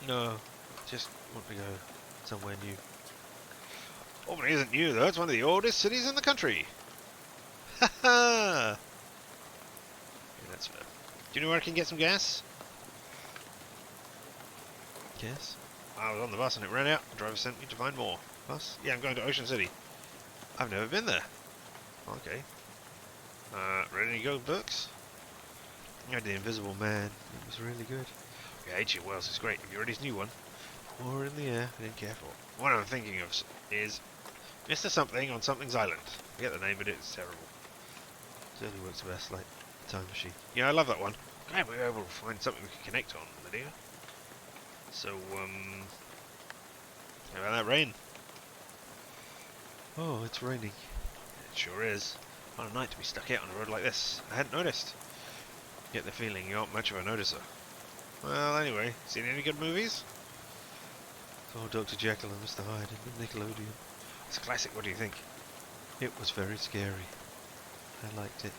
No, just want to go somewhere new. Albany isn't new, though. It's one of the oldest cities in the country. Ha ha! Yeah, that's fair. Do you know where I can get some gas? Gas? I was on the bus and it ran out. The driver sent me to find more. Bus? Yeah, I'm going to Ocean City. I've never been there. Okay. Ready to go, books? I read The Invisible Man. It was really good. Yeah, H.G. Wells is great. Have you read his new one? War in the Air. I didn't care for it. What I'm thinking of is Mr. Something on Something's Island. I forget the name, but it's terrible. It only works best like the Time Machine. Yeah, I love that one. Glad we were able to find something we can connect on, Lydia. So, how about that rain? Oh, it's raining. It sure is. On a night to be stuck out on a road like this. I hadn't noticed. Get the feeling you aren't much of a noticer. Well, anyway, seen any good movies? Oh, Dr. Jekyll and Mr. Hyde in Nickelodeon. It's a classic, what do you think? It was very scary. I liked it.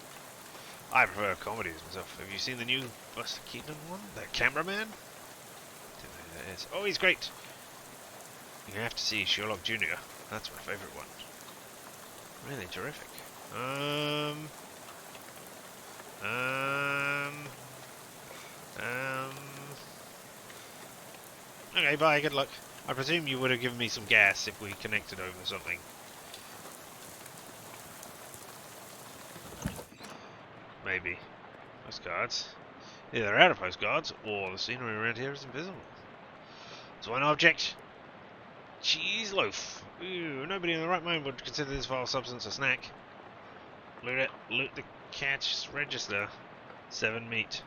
I prefer comedies myself. Have you seen the new Buster Keaton one? The Cameraman? Don't know who that is. Oh, he's great! You have to see Sherlock Jr. That's my favourite one. Really terrific. Okay, bye, good luck. I presume you would have given me some gas if we connected over something. Maybe. Postcards. Either they're out of postcards, or the scenery around here is invisible. It's one object. Cheese loaf. Ooh, nobody in the right mind would consider this vile substance a snack. Loot it. Loot the catch register. 7 meat.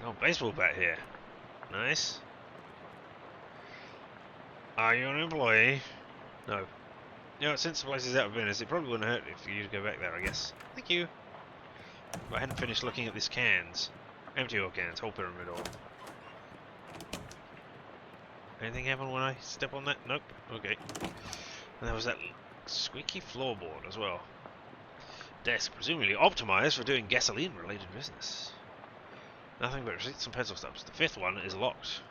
Oh, baseball bat here. Nice. Are you an employee? No. You know, since the place is out of business, it probably wouldn't hurt if you to go back there, I guess. Thank you. But I hadn't finished looking at these cans. Empty oil cans, whole pyramid oil. Anything happen when I step on that? Nope. Okay. And there was that squeaky floorboard as well. Desk, presumably optimized for doing gasoline-related business. Nothing but receipts and pencil stubs. The 5th one is locked.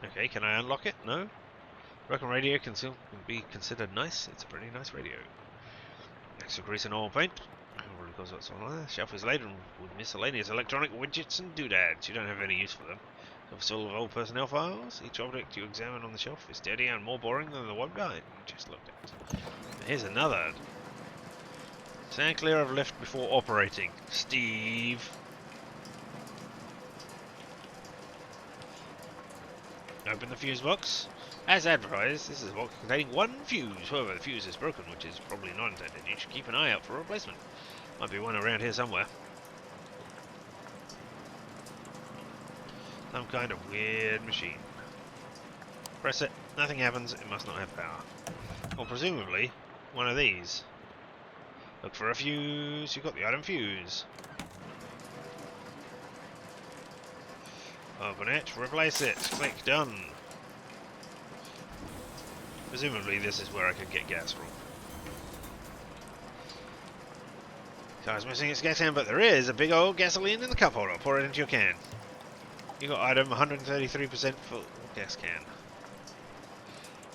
Okay, can I unlock it? No? Broken radio can still be considered nice. It's a pretty nice radio. Extra grease and oil paint. Probably because that's on there. Shelf is laden with miscellaneous electronic widgets and doodads. You don't have any use for them. Full of old personnel files. Each object you examine on the shelf is dirty and more boring than the one behind you just looked at. Here's another. Stand clear of lift before operating. Steve. Open the fuse box. As advertised, this is a box containing 1 fuse. However, the fuse is broken, which is probably not intended. You should keep an eye out for a replacement. Might be one around here somewhere. Some kind of weird machine. Press it, nothing happens, it must not have power. Or presumably, one of these. Look for a fuse, you got the item fuse. Open it, replace it, click, done. Presumably this is where I could get gas from. Car's missing its gas can, but there is a big old gasoline in the cup holder. Pour it into your can. You got item 133% full gas can.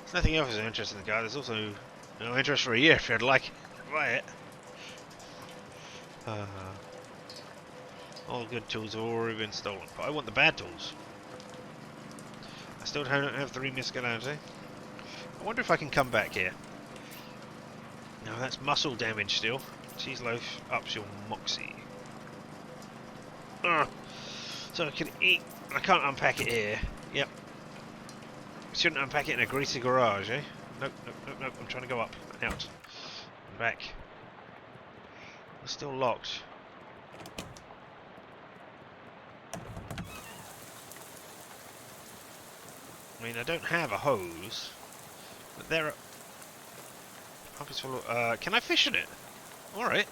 There's nothing else of interest in the car. There's also no interest for a year if you'd like to buy it. All the good tools have already been stolen, but I want the bad tools. I still don't have 3 muscularity. I wonder if I can come back here. No, that's muscle damage still. Cheese loaf ups your moxie. So I can eat. I can't unpack it here. Yep. Shouldn't unpack it in a greasy garage, eh? Nope, nope, nope, nope. I'm trying to go up, out, and back. It's still locked. I mean, I don't have a hose, but there are. Pump is full of, can I fish in it? All right.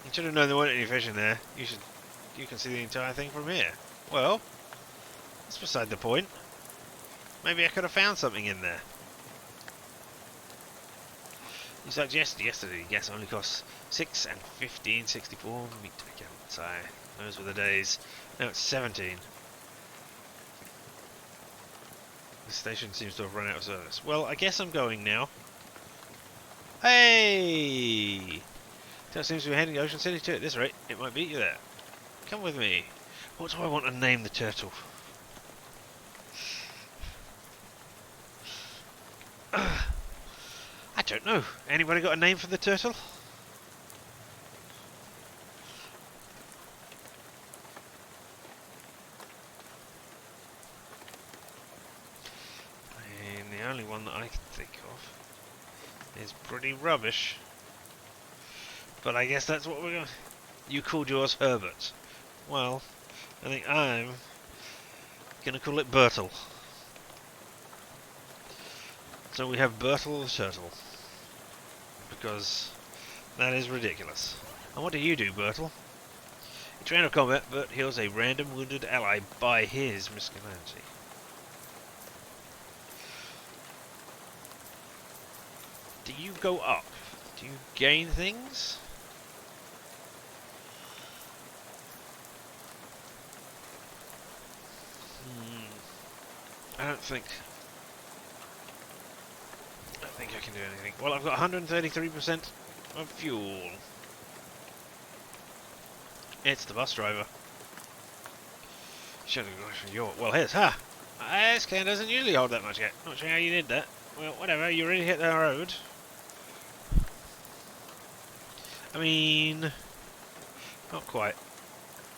You should have known there weren't any fish in there. You can see the entire thing from here. Well, that's beside the point. Maybe I could have found something in there. You suggested yesterday gas only costs 6 and 15.64 meter gallons. Those were the days. Now it's 17. The station seems to have run out of service. Well, I guess I'm going now. Hey! That seems to be heading to Ocean City too. At this rate, it might beat you there. Come with me. What do I want to name the turtle? I don't know. Anybody got a name for the turtle? And the only one that I can think of is pretty rubbish. But I guess that's what we're going to... You called yours Herbert. Well, I think I'm going to call it Bertle. So we have Bertle the Turtle. Because that is ridiculous. And what do you do, Bertle? Each round of combat, Bert heals a random wounded ally by his muscularity. Do you go up? Do you gain things? I don't think I can do anything. Well, I've got 133% of fuel. It's the bus driver. Should have gone for your... Well, here's... Ha! This can doesn't usually hold that much yet. Not sure how you did that. Well, whatever. You really hit the road. I mean... Not quite.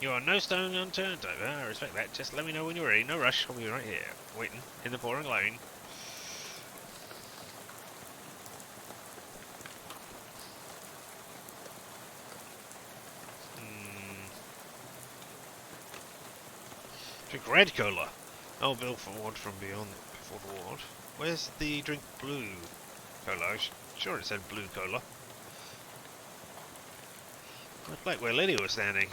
You are no stone unturned over. I respect that. Just let me know when you're ready. No rush. I'll be right here. Waiting in the pouring rain. Drink red cola. Oh, Bill Ford from beyond before the ward. Where's the drink blue cola? I'm sure it said blue cola. Looked like where Lydia was standing.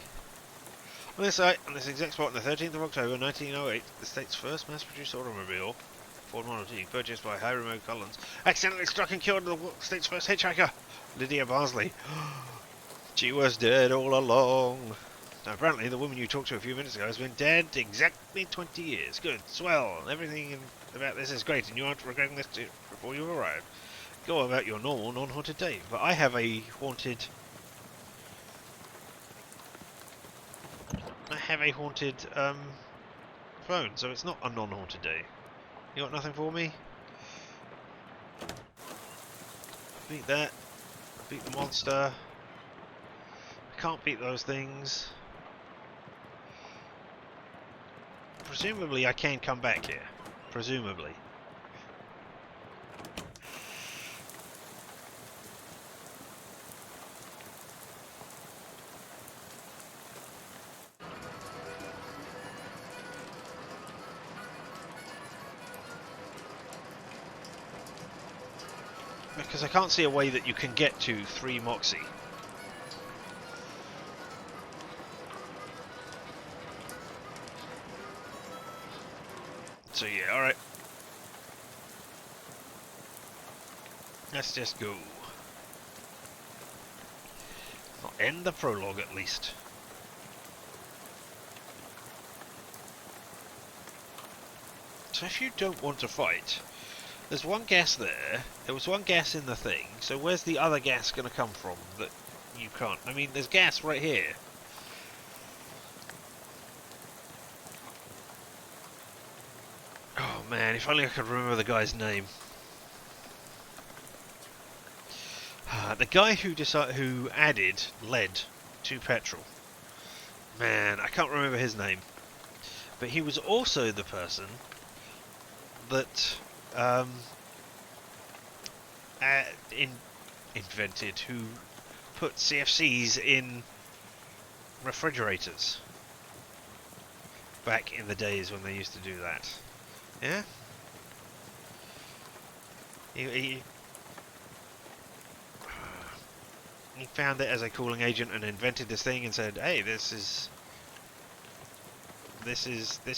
On this site, on this exact spot on the 13th of October 1908, the state's first mass-produced automobile, Ford Model T, purchased by Hiram Collins, accidentally struck and killed the state's first hitchhiker, Lydia Barnsley. She was dead all along. Now, apparently, the woman you talked to a few minutes ago has been dead exactly 20 years. Good, swell. Everything about this is great, and you aren't regretting this before you arrive. Go about your normal, non-haunted day. But I have a haunted... phone, so it's not a non-haunted day. You got nothing for me? Beat that. Beat the monster. I can't beat those things. Presumably I can come back here. Presumably. Because I can't see a way that you can get to 3 Moxie. So yeah, alright. Let's just go. I'll end the prologue at least. So if you don't want to fight, there's one gas there, there was one gas in the thing, so where's the other gas going to come from that you can't? I mean, there's gas right here. Oh man, if only I could remember the guy's name. The guy who added lead to petrol. Man, I can't remember his name. But he was also the person that invented, who put CFCs in refrigerators back in the days when they used to do that. Yeah? He found it as a cooling agent and invented this thing and said, hey, this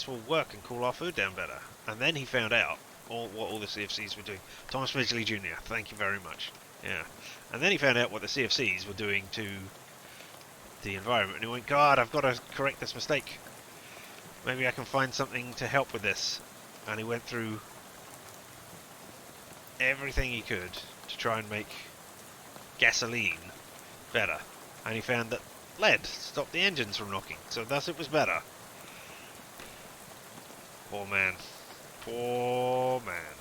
will work and cool our food down better. And then he found out what all the CFCs were doing. Thomas Midgley Jr., thank you very much. Yeah. And then he found out what the CFCs were doing to the environment, and he went, God, I've got to correct this mistake. Maybe I can find something to help with this. And he went through everything he could to try and make gasoline better. And he found that lead stopped the engines from knocking, so thus it was better. Poor man. Poor man.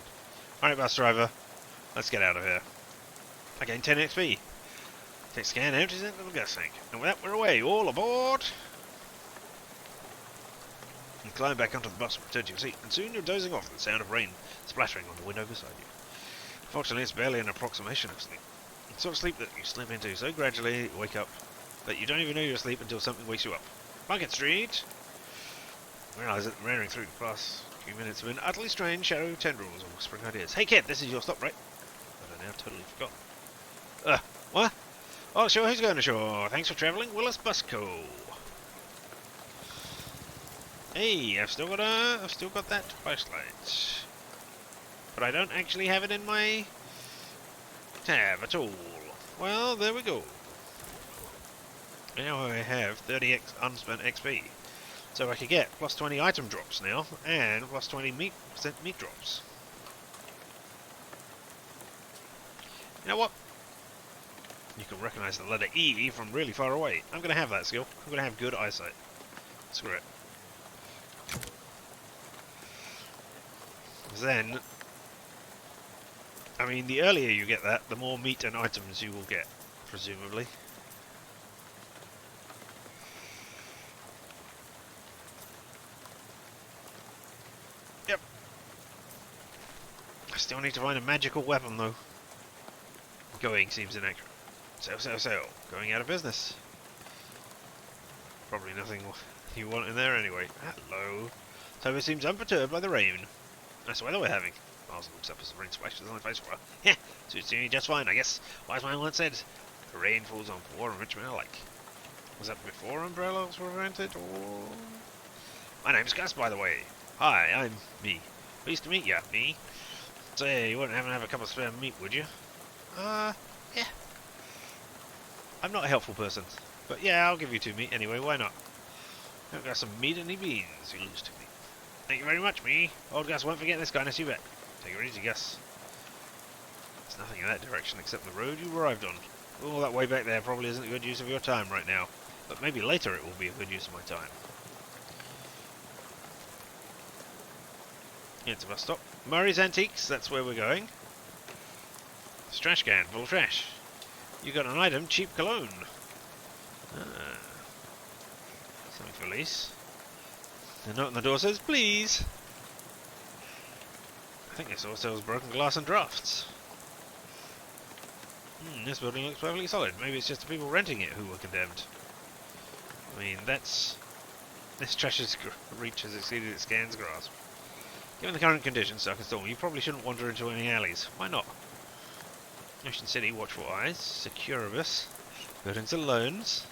Alright, bus driver. Let's get out of here. I gained 10 XP. Take scan, empties into the gas tank. And with that, we're away. All aboard! You climb back onto the bus and return to your seat, and soon you're dozing off with the sound of rain splattering on the window beside you. Fortunately, it's barely an approximation of sleep. It's sort of sleep that you slip into so gradually you wake up that you don't even know you're asleep until something wakes you up. Market Street! Realise that raring through the past few minutes have been utterly strange shadow tendrils or whispering ideas. Hey kid, this is your stop, right? But I now totally forgot. What? Oh, sure, who's going ashore? Thanks for travelling, Willis Busco. Hey, I've still got that flashlight, but I don't actually have it in my tab at all. Well, there we go. Now I have 30 unspent XP, so I could get plus 20 item drops now, and plus 20% meat drops. You know what? You can recognise the letter E from really far away. I'm going to have that skill. I'm going to have good eyesight. Screw it. Then, I mean, the earlier you get that, the more meat and items you will get, presumably. Yep. I still need to find a magical weapon, though. Going seems inaccurate. So. Going out of business. Probably nothing you want in there anyway. Hello. Toby seems unperturbed by the rain. That's the weather we're having. Miles looks up as the rain splashes on my face for a while. Yeah, suits me just fine, I guess. Wise man once said, the rain falls on poor and rich men alike. Was that before umbrellas were invented, or...? My name's Gus, by the way. Hi, I'm me. Pleased to meet ya, me. Say, you wouldn't happen to have a couple of spare meat, would you? Yeah. I'm not a helpful person. But yeah, I'll give you 2 meat anyway, why not? I've got some meat and beans, you lose 2 meat. Thank you very much, me. Old Gus won't forget this kindness, you bet. Take it easy, Gus. There's nothing in that direction except the road you arrived on. All that way back there probably isn't a good use of your time right now. But maybe later it will be a good use of my time. It's a bus stop. Murray's Antiques, that's where we're going. It's a trash can full of trash. You got an item, cheap cologne. Something for lease. The note on the door says, please. I think this also sells broken glass and drafts. This building looks perfectly solid. Maybe it's just the people renting it who were condemned. I mean, this trash's reach has exceeded its scan's grasp. Given the current conditions, Stuck and Storm, you probably shouldn't wander into any alleys. Why not? Ocean City, watchful eyes. Securibus. Buildings and loans.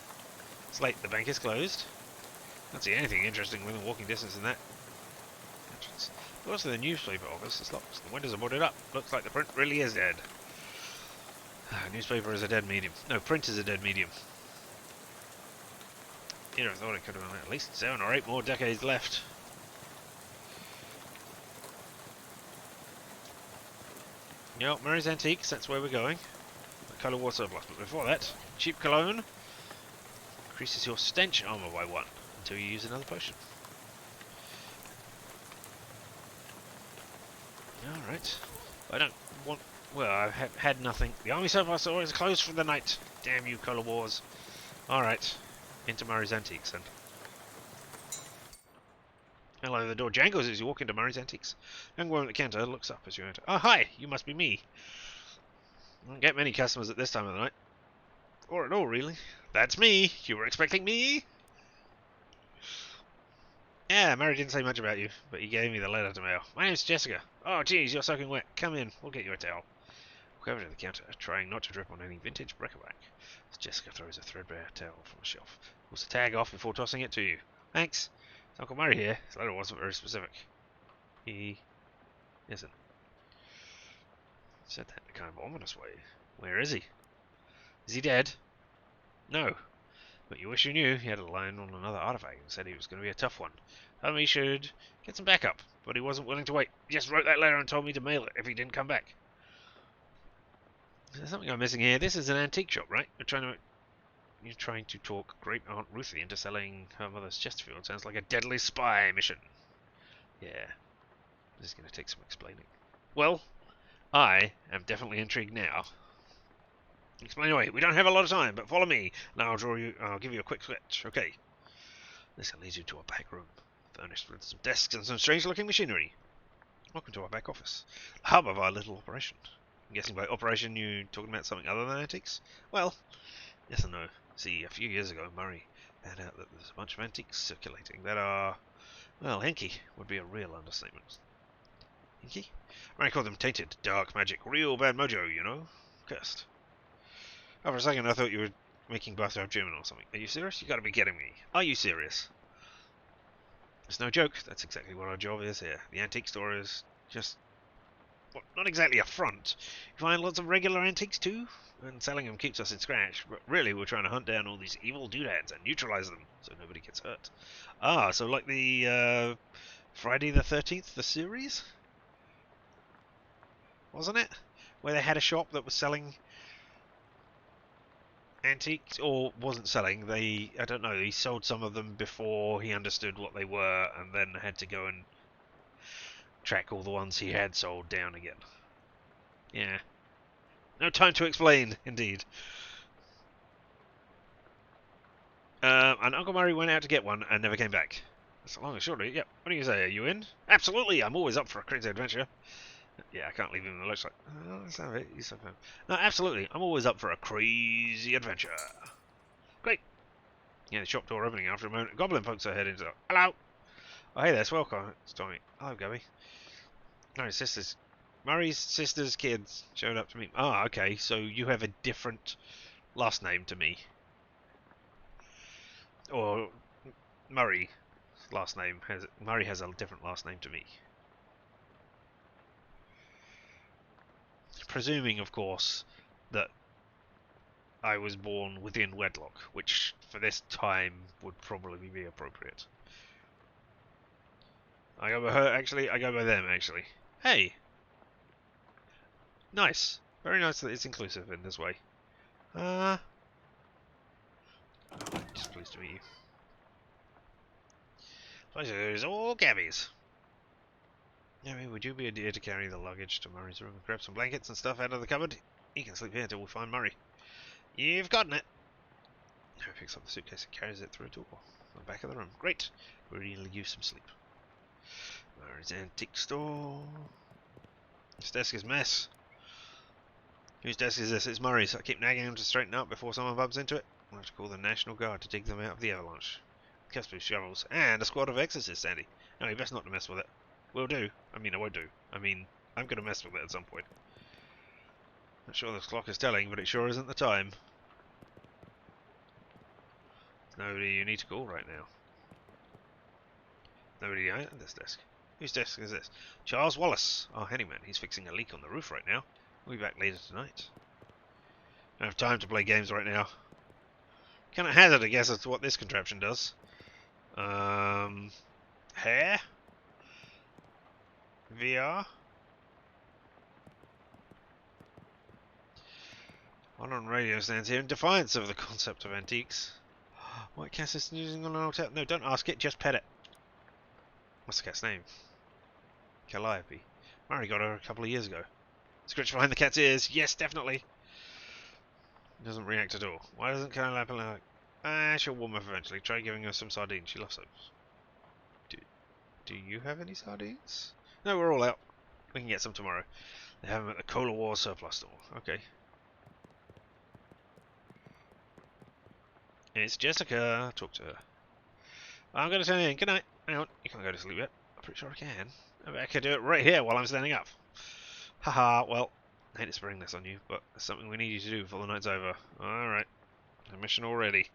It's late, the bank is closed. Can't see anything interesting within walking distance in that entrance. But also the newspaper office is locked. The windows are boarded up. Looks like the print really is dead. Newspaper is a dead medium. No, print is a dead medium. You'd have thought it could have been at least 7 or 8 more decades left. Yep, Murray's Antiques, that's where we're going. The colour water surplus, but before that, cheap cologne increases your stench armor by 1 until you use another potion. Alright. I don't want... Well, I've had nothing. The army surplus always closed for the night. Damn you, colour wars. Alright. Into Murray's Antiques, then. Hello, the door jangles as you walk into Murray's Antiques. Young woman at the counter looks up as you enter. Oh, hi! You must be me. I don't get many customers at this time of the night. Or at all, really. That's me! You were expecting me? Yeah, Murray didn't say much about you, but he gave me the letter to mail. My name's Jessica. Oh, geez, you're soaking wet. Come in, we'll get you a towel. Walk over to the counter, trying not to drip on any vintage bric-a-brac. Jessica throws a threadbare towel from a shelf. Pulls the tag off before tossing it to you. Thanks. It's Uncle Murray here. His letter wasn't very specific. He isn't. Said that in a kind of ominous way. Where is he? Is he dead? No. But you wish you knew. He had a line on another artifact and said he was going to be a tough one. Told me he should get some backup, but he wasn't willing to wait. He just wrote that letter and told me to mail it if he didn't come back. There's something I'm missing here. This is an antique shop, right? You're trying to talk Great Aunt Ruthie into selling her mother's Chesterfield. Sounds like a deadly spy mission. Yeah. This is going to take some explaining. Well, I am definitely intrigued now. Explain away. We don't have a lot of time, but follow me. Now I'll give you a quick sketch. Okay. This leads you to a back room, furnished with some desks and some strange-looking machinery. Welcome to our back office, the hub of our little operation. I'm guessing by operation you're talking about something other than antiques? Well, yes and no. See, a few years ago, Murray found out that there's a bunch of antiques circulating that are, well, hinky would be a real understatement. Hinky? Murray called them tainted, dark magic, real bad mojo, you know? Cursed. Oh, for a second I thought you were making bathtub German or something. Are you serious? You gotta be kidding me. Are you serious? It's no joke. That's exactly what our job is here. The antique store is just, well, not exactly a front. You find lots of regular antiques too, and selling them keeps us in scratch. But really, we're trying to hunt down all these evil doodads and neutralize them so nobody gets hurt. Ah, so like the Friday the 13th, the series, wasn't it? Where they had a shop that was selling antiques, or wasn't selling. I don't know, he sold some of them before he understood what they were, and then had to go and track all the ones he had sold down again. Yeah. No time to explain, indeed. And Uncle Murray went out to get one and never came back. That's long and short of it. Yep. What do you say? Are you in? Absolutely. I'm always up for a crazy adventure. Yeah, I can't leave him in the lurch like... Oh, that's not it. He's so fun. No, absolutely. I'm always up for a crazy adventure. Great. Yeah, the shop door opening after a moment. Goblin pokes her head into it. Hello. Oh, hey there. Swellcock. It's Tommy. Hello, Gubby. Murray's sister's kids showed up to meet... Ah, okay. So you have a different last name to me. Or Murray's last name has... Murray has a different last name to me. Presuming, of course, that I was born within wedlock, which for this time would probably be appropriate. I go by her, actually. I go by them, actually. Hey! Nice. Very nice that it's inclusive in this way. Just pleased to meet you. Pleasure's all Gabby's. Gabby, would you be a dear to carry the luggage to Murray's room and grab some blankets and stuff out of the cupboard? He can sleep here until we find Murray. You've gotten it. Harry picks up the suitcase and carries it through a door on the back of the room. Great. We really use some sleep. Murray's antique store. This desk is a mess. Whose desk is this? It's Murray's. I keep nagging him to straighten up before someone bumps into it. We'll have to call the National Guard to dig them out of the avalanche. Cuspy shovels and a squad of exorcists, Sandy. No, you best not to mess with it. Will do. I mean, I won't do. I mean, I'm going to mess with it at some point. Not sure this clock is telling, but it sure isn't the time. There's nobody you need to call right now. Nobody at this desk. Whose desk is this? Charles Wallace, our handyman. He's fixing a leak on the roof right now. We'll be back later tonight. Don't have time to play games right now. Can I hazard a guess as to what this contraption does? Hair? VR? On radio stands here in defiance of the concept of antiques. What cat is using on an hotel? No, don't ask it, just pet it. What's the cat's name? Calliope. Murray got her a couple of years ago. Scratch behind the cat's ears. Yes, definitely. Doesn't react at all. Why doesn't Calliope like... she'll warm up eventually. Try giving her some sardines. She loves those. Do you have any sardines? No, we're all out. We can get some tomorrow. They have them at the Cola War surplus store. Okay. It's Jessica. Talk to her. I'm going to turn in. Good night. Hang on. You can't go to sleep yet. I'm pretty sure I can. I bet I could do it right here while I'm standing up. Haha, well, I hate to spring this on you, but it's something we need you to do before the night's over. Alright. A mission already.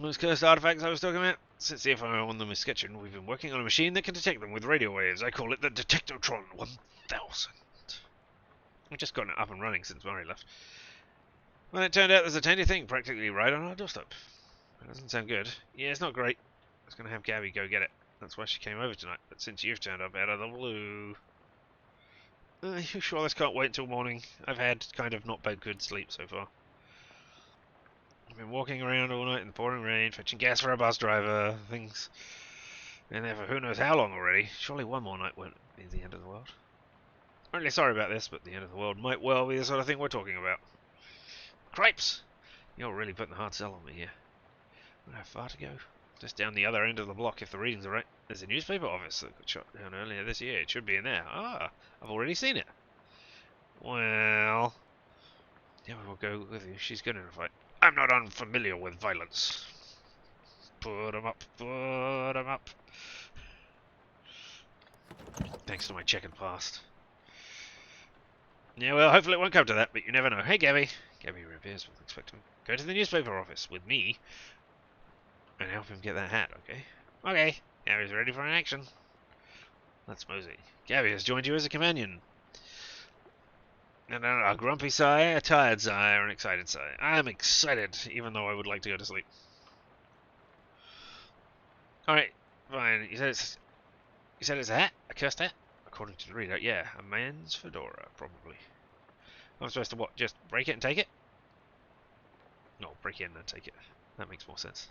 Those cursed artifacts I was talking about? Since the FOI on them is sketching, we've been working on a machine that can detect them with radio waves. I call it the Detectotron 1000. We've just gotten it up and running since Murray left. Well, it turned out there's a tiny thing practically right on our doorstep. That doesn't sound good. Yeah, it's not great. I was going to have Gabby go get it. That's why she came over tonight. But since you've turned up out of the blue... Are you sure this can't wait until morning? I've had kind of not bad good sleep so far. I've been walking around all night in the pouring rain, fetching gas for a bus driver, things... Been there for who knows how long already. Surely one more night won't be the end of the world. I'm really sorry about this, but the end of the world might well be the sort of thing we're talking about. Cripes! You're really putting the hard sell on me here. I don't have far to go. Just down the other end of the block if the readings are right. There's a newspaper office that got shut down earlier this year. It should be in there. Ah, I've already seen it. Well... Yeah, we'll go with you. She's good in a fight. I'm not unfamiliar with violence. Put 'em up, put 'em up. Thanks to my checkered past. Yeah, well, hopefully it won't come to that, but you never know. Hey, Gabby. Gabby reappears with expecting. Go to the newspaper office with me and help him get that hat, okay? Okay. Gabby's ready for an action. Let's mosey. Gabby has joined you as a companion. And a grumpy sigh, a tired sigh, or an excited sigh. I'm excited, even though I would like to go to sleep. Alright, fine. You said it's a hat? A cursed hat? According to the reader, yeah. A man's fedora, probably. I'm supposed to what? Just break it and take it? No, break it in and take it. That makes more sense.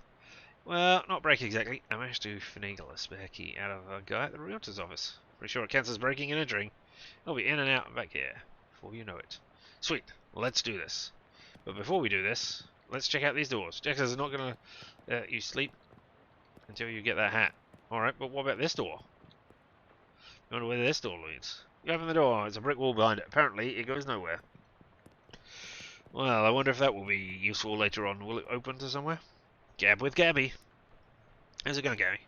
Well, not break exactly. I managed to finagle a spare key out of a guy at the realtor's office. Pretty sure it counts as breaking and entering. I'll be in and out and back here before you know it. Sweet, let's do this. But before we do this, let's check out these doors. Jackson's not gonna let you sleep until you get that hat. Alright, but what about this door? I wonder where this door leads. You open the door, there's a brick wall behind it. Apparently, it goes nowhere. Well, I wonder if that will be useful later on. Will it open to somewhere? Gab with Gabby. How's it going, Gabby?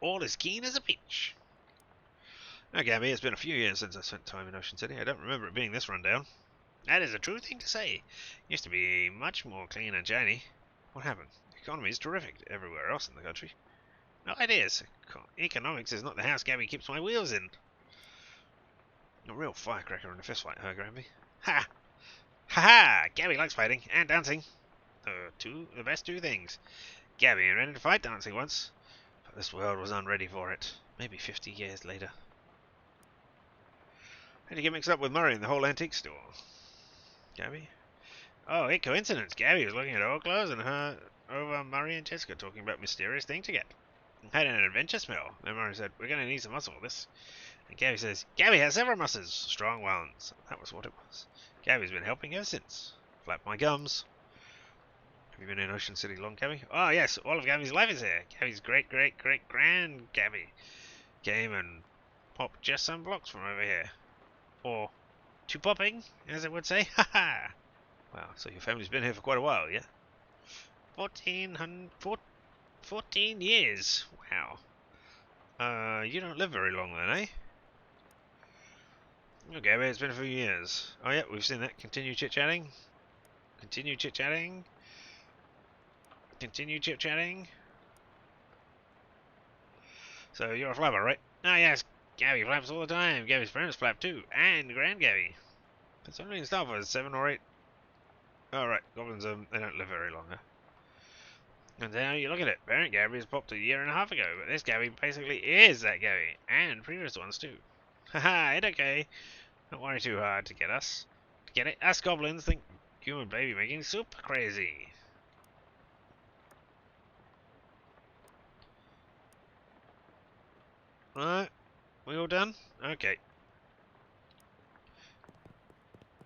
All as keen as a peach. Now, Gabby, it's been a few years since I spent time in Ocean City. I don't remember it being this rundown. That is a true thing to say. Used to be much more clean and shiny. What happened? The economy is terrific everywhere else in the country. No ideas. Economics is not the house Gabby keeps my wheels in. A real firecracker in a fistfight, huh, Granby? Ha! Ha ha! Gabby likes fighting and dancing. The best two things. Gabby invented fight dancing once, but this world was unready for it. Maybe 50 years later. How'd you get mixed up with Murray in the whole antique store? Gabby? Oh, a coincidence. Gabby was looking at old clothes and her over Murray and Jessica talking about mysterious thing to get. Had an adventure smell. Then Murray said, we're going to need some muscle for this. And Gabby says, Gabby has several muscles, strong ones. That was what it was. Gabby's been helping ever since. Flap my gums. Have you been in Ocean City long, Gabby? Oh, yes, all of Gabby's life is here. Gabby's great-great-great-grand Gabby came and popped just some blocks from over here. Or, to popping, as it would say. Ha ha! Wow, so your family's been here for quite a while, yeah? 14 years. Wow. You don't live very long then, eh? Okay, well, it's been a few years. Oh yeah, we've seen that. Continue chit-chatting. Continue chit-chatting. Continue chit-chatting. So you're a flapper, right? Oh yes, Gabby flaps all the time. Gabby's friends flap too. And Grand Gabby. It's only in Star Wars 7 or 8. Alright, goblins, they don't live very long, huh? And now you look at it. Parent Gabby has popped a year and a half ago, but this Gabby basically is that Gabby. And previous ones too. Haha, it's okay. Don't worry too hard to get us. To get it, us goblins think human baby making super crazy. Alright, we all done? Okay.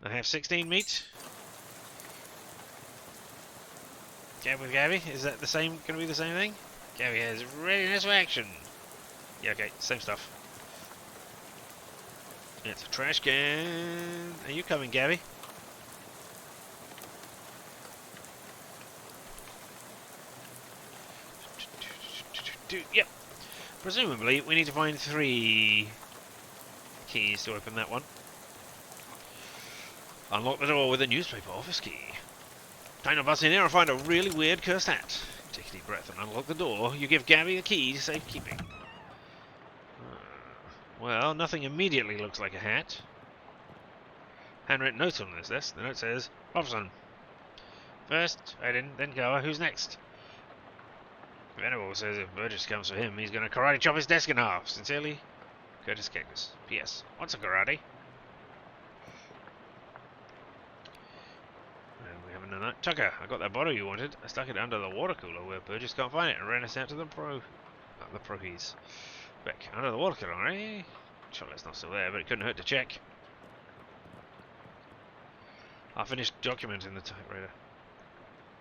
I have 16 meat. Gab with Gabby, is that the same? Gonna be the same thing? Gabby has readiness for action. Yeah, okay, same stuff. It's a trash can. Are you coming, Gabby? Yep. Presumably, we need to find 3 keys to open that one. Unlock the door with a newspaper office key. Time to bust in here and find a really weird cursed hat. Take a deep breath and unlock the door. You give Gabby the key to safekeeping. Well, nothing immediately looks like a hat. Handwritten note on this desk. The note says, Robson. First, Aiden, then Goa. Who's next? Venable says if Burgess comes for him, he's going to karate chop his desk in half. Sincerely, Curtis Cactus. P.S. What's a karate? And we haven't done that. Tucker, I got that bottle you wanted. I stuck it under the water cooler where Burgess can't find it and ran us out to the prohees. Back under the water cooler, eh? Chocolate's not still there, but it couldn't hurt to check. I finished documenting the typewriter.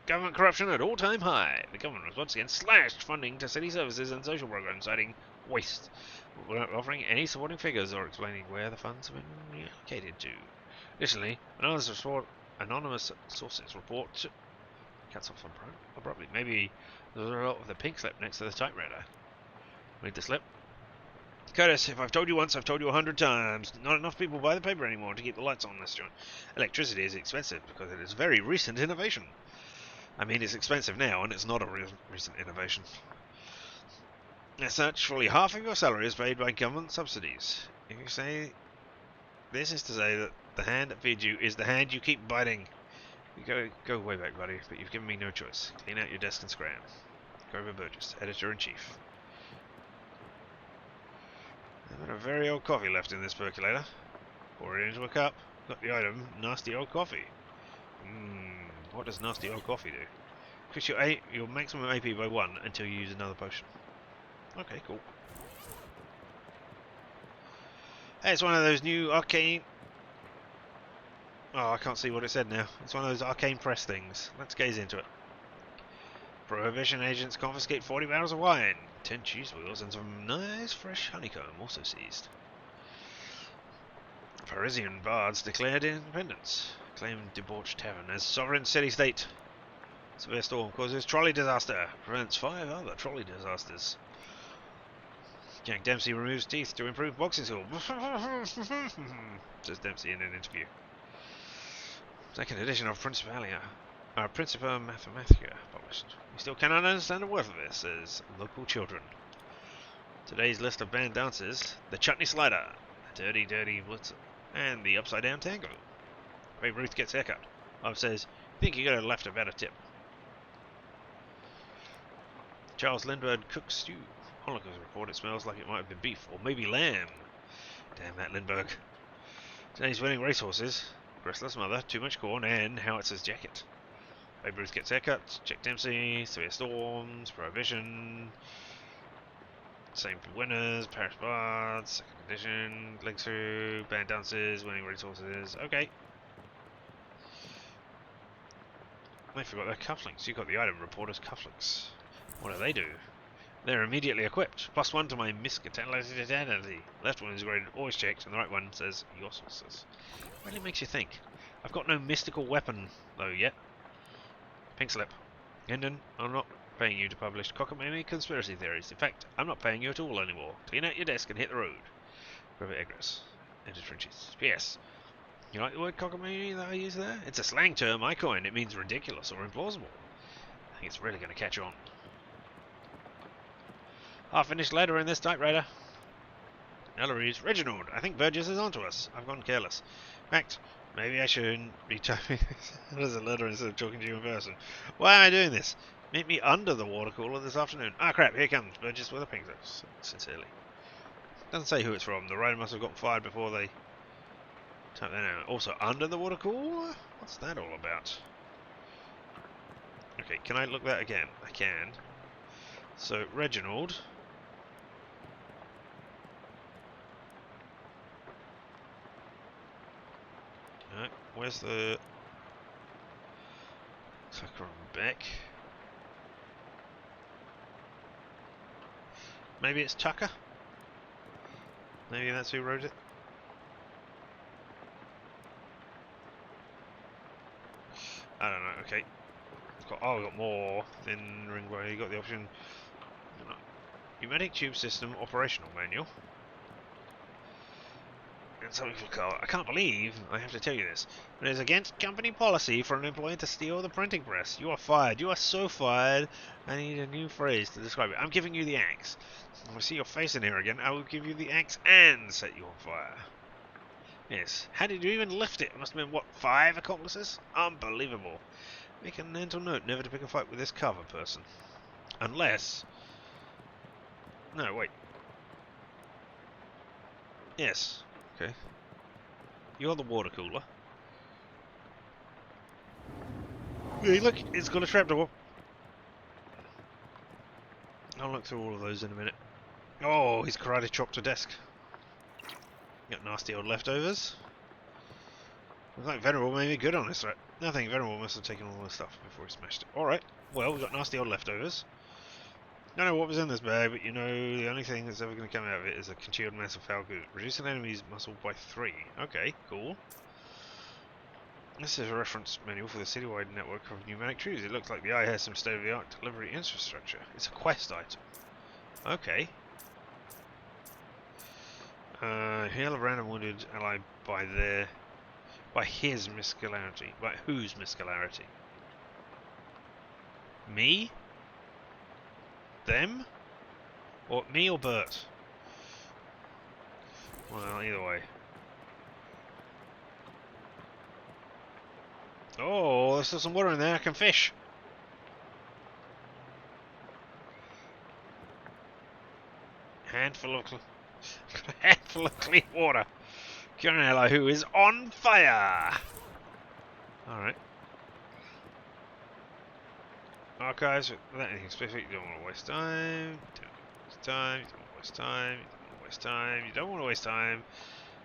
Government corruption at all-time high. The government has once again slashed funding to city services and social programs, citing waste, without offering any supporting figures or explaining where the funds have been reallocated to. Additionally, anonymous sources report cuts off abruptly. Maybe as a result of the pink slip next to the typewriter. Read the slip. Curtis, if I've told you once, I've told you 100 times. Not enough people buy the paper anymore to keep the lights on this joint. Electricity is expensive because it is a very recent innovation. I mean, it's expensive now, and it's not a recent innovation. As such, fully half of your salary is paid by government subsidies. If you say this is to say that the hand that feeds you is the hand you keep biting. You go way back, buddy, but you've given me no choice. Clean out your desk and scram. Grover Burgess, Editor-in-Chief. I've got a very old coffee left in this percolator. Pour it into a cup. Got the item, nasty old coffee. What does nasty old coffee do? Increase your maximum AP by 1 until you use another potion. Okay, cool. Hey, it's one of those new arcane... Oh, I can't see what it said now. It's one of those arcane press things. Let's gaze into it. Prohibition agents confiscate 40 barrels of wine, 10 cheese wheels, and some nice fresh honeycomb also seized. Parisian bards declared independence. Claimed debauched tavern as sovereign city-state. Severe storm causes trolley disaster. Prevents 5 other trolley disasters. Jack Dempsey removes teeth to improve boxing skill. Says Dempsey in an interview. Second edition of Principia Mathematica published. We still cannot understand a word of this, says local children. Today's list of banned dances: the chutney slider, the dirty blitzer, and the upside down tango. Babe Ruth gets haircut. Bob says, think you could have left a better tip. Charles Lindbergh cooks stew. Onlookers report it smells like it might have been beef, or maybe lamb. Damn that Lindbergh. Today's winning racehorses: Gressler's mother, Too Much Corn, and Howitzer's jacket. Babe Ruth gets haircut. Jack Dempsey, Severe Storms, Prohibition. Same for winners, Paris Bards, second edition, links through, band dances, winning racehorses. Okay. They forgot their cufflinks. You got the item reporter's cufflinks. What do they do? They're immediately equipped. +1 to my miscatality. Left one is graded always checked, and the right one says your sources. Really makes you think. I've got no mystical weapon though yet. Pink slip. Hendon, I'm not paying you to publish cockamamie conspiracy theories. In fact, I'm not paying you at all anymore. Clean out your desk and hit the road. Grover Egress. Enter trenches. Yes. You like the word cockamamie that I use there? It's a slang term I coined. It means ridiculous or implausible. I think it's really going to catch on. I'll finish later in this typewriter. Ella reads, Reginald, I think Burgess is onto us. I've gone careless. In fact, maybe I shouldn't be typing this as a letter instead of talking to you in person. Why am I doing this? Meet me under the water cooler this afternoon. Ah, crap, here comes Burgess with a picture. Sincerely. Doesn't say who it's from. The writer must have gotten fired before they typed that out. Also, under the water cooler? What's that all about? Okay, can I look that again? I can. So, Reginald. Alright, where's the... Tucker on back. Maybe it's Tucker? Maybe that's who wrote it? I don't know, okay. I've got more. Then Ringway, you got the option. Pneumatic tube system operational manual. And something for car. I can't believe I have to tell you this, but it is against company policy for an employee to steal the printing press. You are fired. You are so fired. I need a new phrase to describe it. I'm giving you the axe. If I see your face in here again, I will give you the axe and set you on fire. Yes. How did you even lift it? It must have been, what, 5 accomplices? Unbelievable. Make a mental note never to pick a fight with this cover person. Unless... No, wait. Yes. Okay. You're the water cooler. Hey, look, it's got a trapdoor. I'll look through all of those in a minute. Oh, he's karate chopped a desk. Got nasty old leftovers. Looks like Venerable made me good on this, right? Nothing, Venerable must have taken all the stuff before he smashed it. Alright, well, we've got nasty old leftovers. I don't know what was in this bag, but you know, the only thing that's ever going to come out of it is a congealed mass of foul goo. Reduce an enemy's muscle by 3. Okay, cool. This is a reference manual for the citywide network of pneumatic tubes. It looks like the eye has some state-of-the-art delivery infrastructure. It's a quest item. Okay. Heal a random wounded ally by his muscularity. By whose muscularity? Me? Them? Or me or Bert? Well, either way. Oh, there's still some water in there. I can fish. Handful of clean water. Cure an ally who is on fire. All right. Archives without anything specific. You don't want to waste time. You don't want to waste time. You don't want to waste time. You don't want to waste time.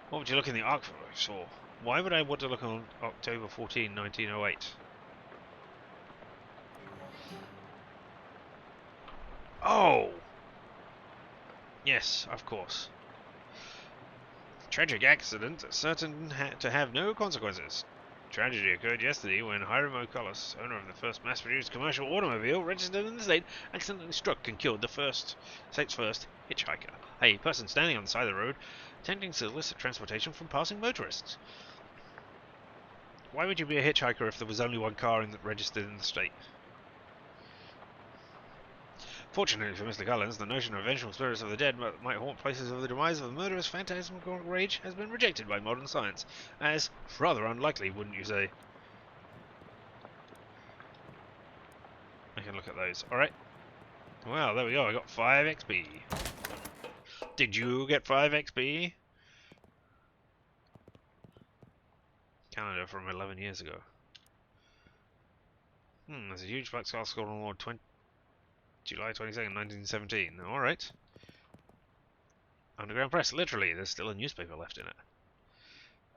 What would you look in the archives for? Why would I want to look on October 14, 1908? Oh! Yes, of course. Tragic accident certain to have no consequences. Tragedy occurred yesterday when Hiram O'Cullis, owner of the first mass-produced commercial automobile registered in the state, accidentally struck and killed the state's first hitchhiker, a person standing on the side of the road attempting to solicit transportation from passing motorists. Why would you be a hitchhiker if there was only one car registered in the state? Fortunately for Mr. Collins, the notion of vengeful spirits of the dead might haunt places of the demise of a murderous phantasmagoric rage has been rejected by modern science, as rather unlikely, wouldn't you say? I can look at those. Alright. Well, there we go. I got 5 XP. Did you get 5 XP? Calendar from 11 years ago. There's a huge black skull scored on July 22nd, 1917. Alright. Underground Press, literally. There's still a newspaper left in it.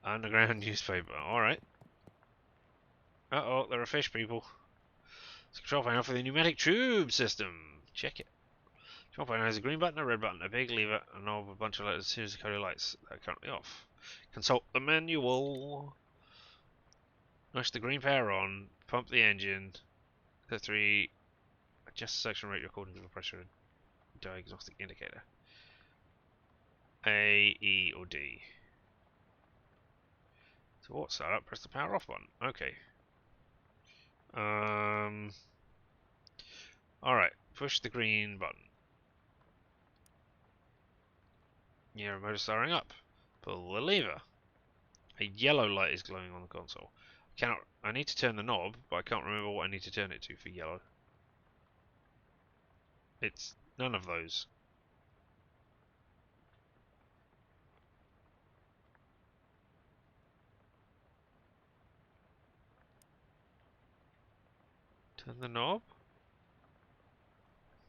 Underground newspaper. Alright. Uh-oh, there are fish people. It's a control panel for the pneumatic tube system. Check it. Control panel has a green button, a red button, a big lever, a knob, a bunch of letters, a series of coded lights that are currently off. Consult the manual. Push the green power on. Pump the engine. The 3. Adjust suction rate according to the pressure diagnostic indicator. A, E, or D. To what startup? Press the power off button. Okay. Alright, push the green button. Yeah, motor starting up. Pull the lever. A yellow light is glowing on the console. I need to turn the knob, but I can't remember what I need to turn it to for yellow. It's none of those. Turn the knob?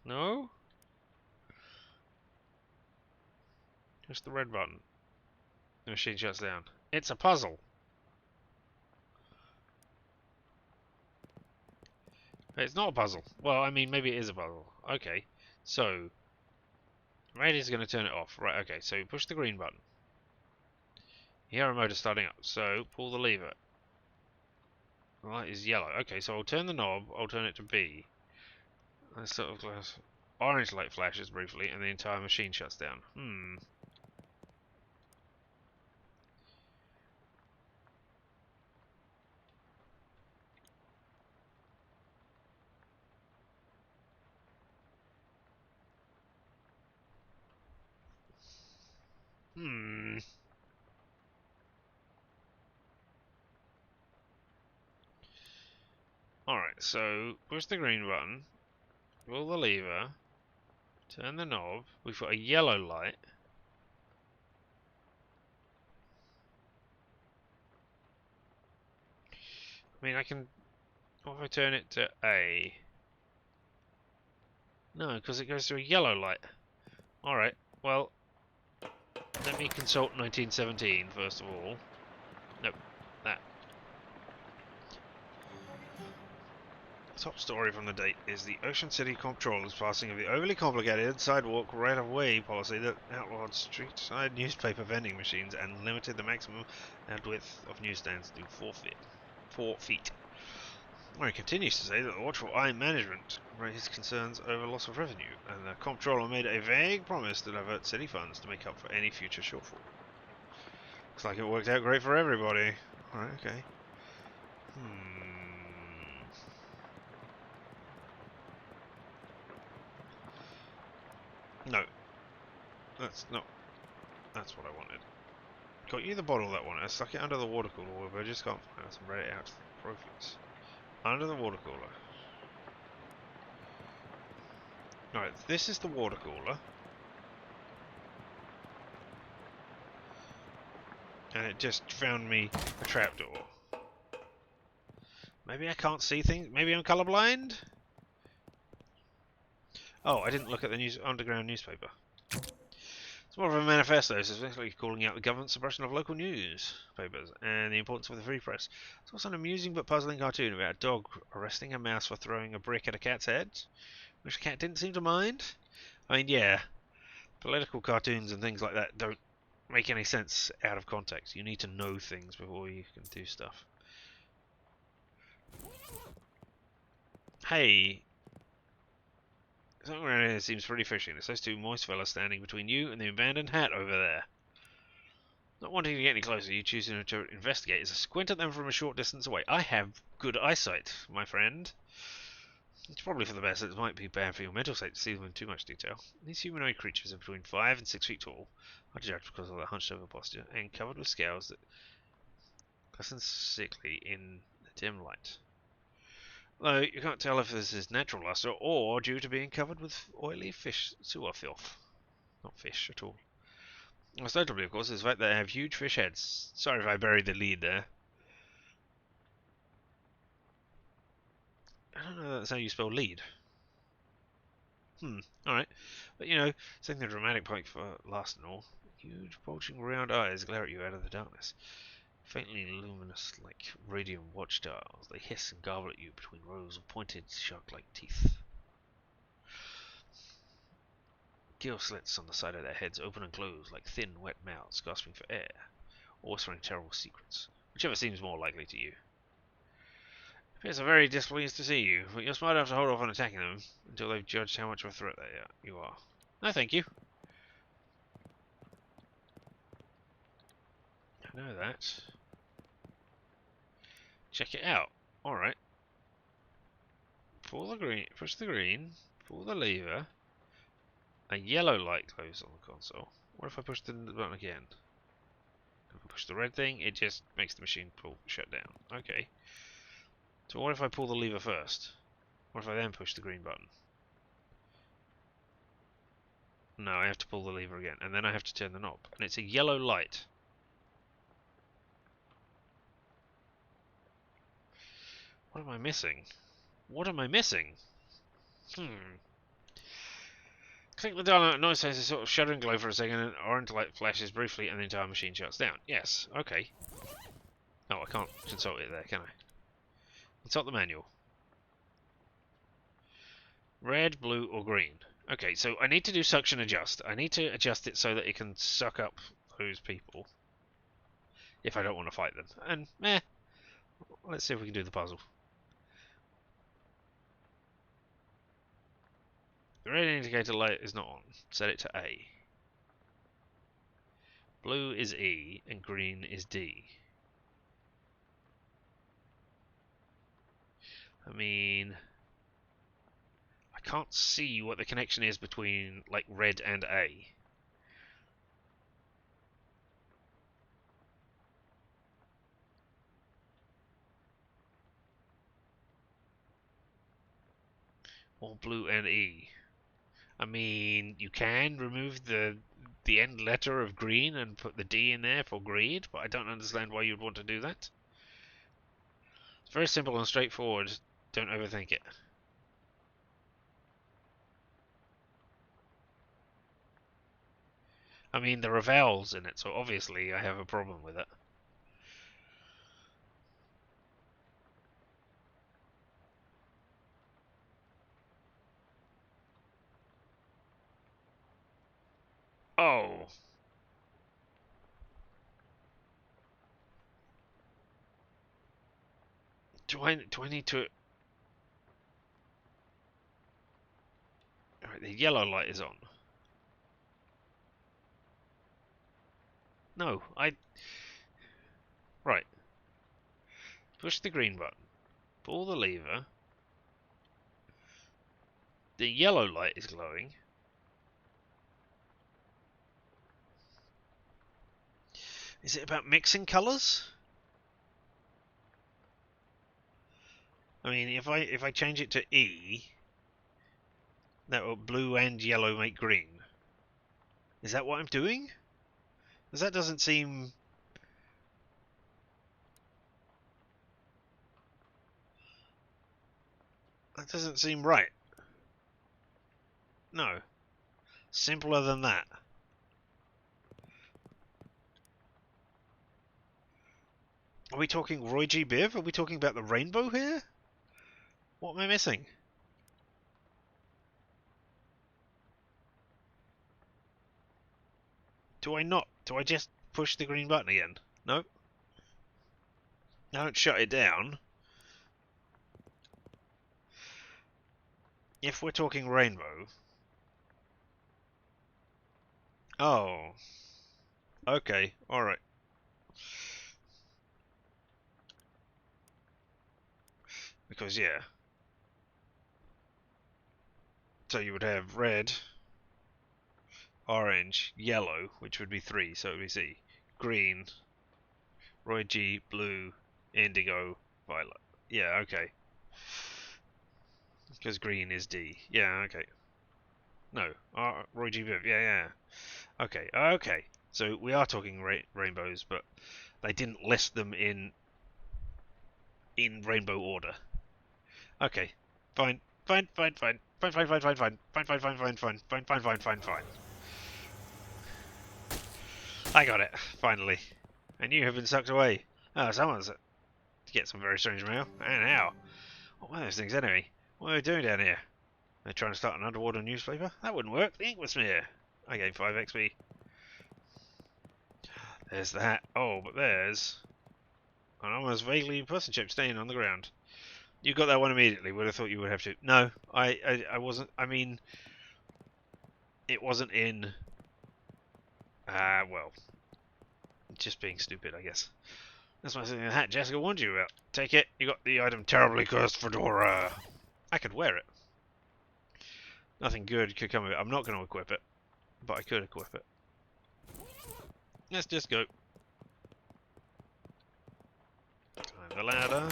No? Just the red button. The machine shuts down. It's a puzzle. It's not a puzzle. Well, I mean, maybe it is a puzzle. Okay. So, red is going to turn it off. Right, okay. So, push the green button. You hear a motor starting up. So, pull the lever. The light is yellow. Okay, so I'll turn the knob. I'll turn it to B. That sort of glass. Orange light flashes briefly, and the entire machine shuts down. Alright, so push the green button, pull the lever, turn the knob. We've got a yellow light. I mean, I can... What if I turn it to A? No, because it goes to a yellow light. Alright, well, let me consult 1917 first of all. Nope, that. Top story from the date is the Ocean City Comptroller's passing of the overly complicated sidewalk right-of-way policy that outlawed street-side newspaper vending machines and limited the maximum width of newsstands to 4 feet. He continues to say that the watchful eye management raised concerns over loss of revenue, and the comptroller made a vague promise to divert city funds to make up for any future shortfall. Looks like it worked out great for everybody. Alright, okay. No. That's not... That's what I wanted. Got you the bottle that one. I stuck it under the water cooler, but I just can't find it, so read it out to the profits. Under the water cooler. Alright, this is the water cooler. And it just found me a trapdoor. Maybe I can't see things. Maybe I'm colorblind? Oh, I didn't look at the underground newspaper. It's more of a manifesto, especially calling out the government's suppression of local newspapers and the importance of the free press. It's also an amusing but puzzling cartoon about a dog arresting a mouse for throwing a brick at a cat's head, which the cat didn't seem to mind. I mean, yeah, political cartoons and things like that don't make any sense out of context. You need to know things before you can do stuff. Hey, something around here seems pretty fishy. It's those two moist fellas standing between you and the abandoned hat over there. Not wanting to get any closer, you choose to investigate as I squint at them from a short distance away. I have good eyesight, my friend. It's probably for the best. It might be bad for your mental state to see them in too much detail. These humanoid creatures are between 5 and 6 feet tall, hard to judge because of their hunched over posture, and covered with scales that glisten sickly in the dim light. Though you can't tell if this is natural luster or due to being covered with oily fish sewer filth. Not fish at all. Most notably, of course, is the fact that they have huge fish heads. Sorry if I buried the lead there. I don't know that's how you spell lead. Alright. But you know, setting the dramatic point for last and all, huge bulging round eyes glare at you out of the darkness. Faintly luminous like radium watchstars, they hiss and garble at you between rows of pointed shark-like teeth. Gill slits on the side of their heads open and close like thin, wet mouths gasping for air, or whispering terrible secrets, whichever seems more likely to you. Appears very displeased to see you, but you're smart enough to hold off on attacking them until they've judged how much of a threat you are. No, thank you. I know that. Check it out. Alright. Pull the green, push the green, pull the lever. A yellow light glows on the console. What if I push the button again? If I push the red thing, it just makes the machine shut down. Okay. So what if I pull the lever first? What if I then push the green button? No, I have to pull the lever again, and then I have to turn the knob. And it's a yellow light. What am I missing? What am I missing? Click the dial and noise sensor sort of shudder and glow for a second, and orange light flashes briefly, and the entire machine shuts down. Yes, okay. Oh, I can't consult it there, can I? Consult the manual. Red, blue, or green. Okay, so I need to do suction adjust. I need to adjust it so that it can suck up those people. If I don't want to fight them. And, let's see if we can do the puzzle. The red indicator light is not on. Set it to A. Blue is E, and green is D. I mean, I can't see what the connection is between, like, red and A. Or blue and E. I mean, you can remove the end letter of green and put the D in there for greed, but I don't understand why you'd want to do that. It's very simple and straightforward. Don't overthink it. I mean, there are vowels in it, so obviously I have a problem with it. Oh. Do I need to... Alright, the yellow light is on. No, Right. Push the green button. Pull the lever. The yellow light is glowing. Is it about mixing colours? I mean, if I change it to E, that will blue and yellow make green. Is that what I'm doing? Because that doesn't seem... That doesn't seem right. No. Simpler than that. Are we talking Roy G. Biv? Are we talking about the rainbow here? What am I missing? Do I not? Do I just push the green button again? No. I don't shut it down. If we're talking rainbow... Oh. Okay, alright. Because, yeah. So you would have red, orange, yellow, which would be 3, so it would be C. Green, Roy G, blue, indigo, violet. Yeah, okay. Because green is D. Yeah, okay. No, Roy G. Biv. Yeah, yeah. Okay, okay. So we are talking rainbows, but they didn't list them in rainbow order. Okay, fine, fine, fine, fine, fine, fine, fine, fine, fine, fine, fine, fine, fine, fine, fine, fine, fine, fine, fine. I got it, finally. And you have been sucked away. Oh, someone's to get some very strange mail. And how? What were those things anyway? What are they doing down here? They're trying to start an underwater newspaper? That wouldn't work. The ink would smear. I gained 5 XP. There's that. Oh, but there's an almost vaguely person chip stain on the ground. You got that one immediately. Would have thought you would have to. No, I wasn't. I mean, it wasn't in. Well, just being stupid, I guess. That's why I said the hat Jessica warned you about. Take it. You got the item terribly cursed fedora. I could wear it. Nothing good could come of it. I'm not going to equip it, but I could equip it. Let's just go. Climb the ladder.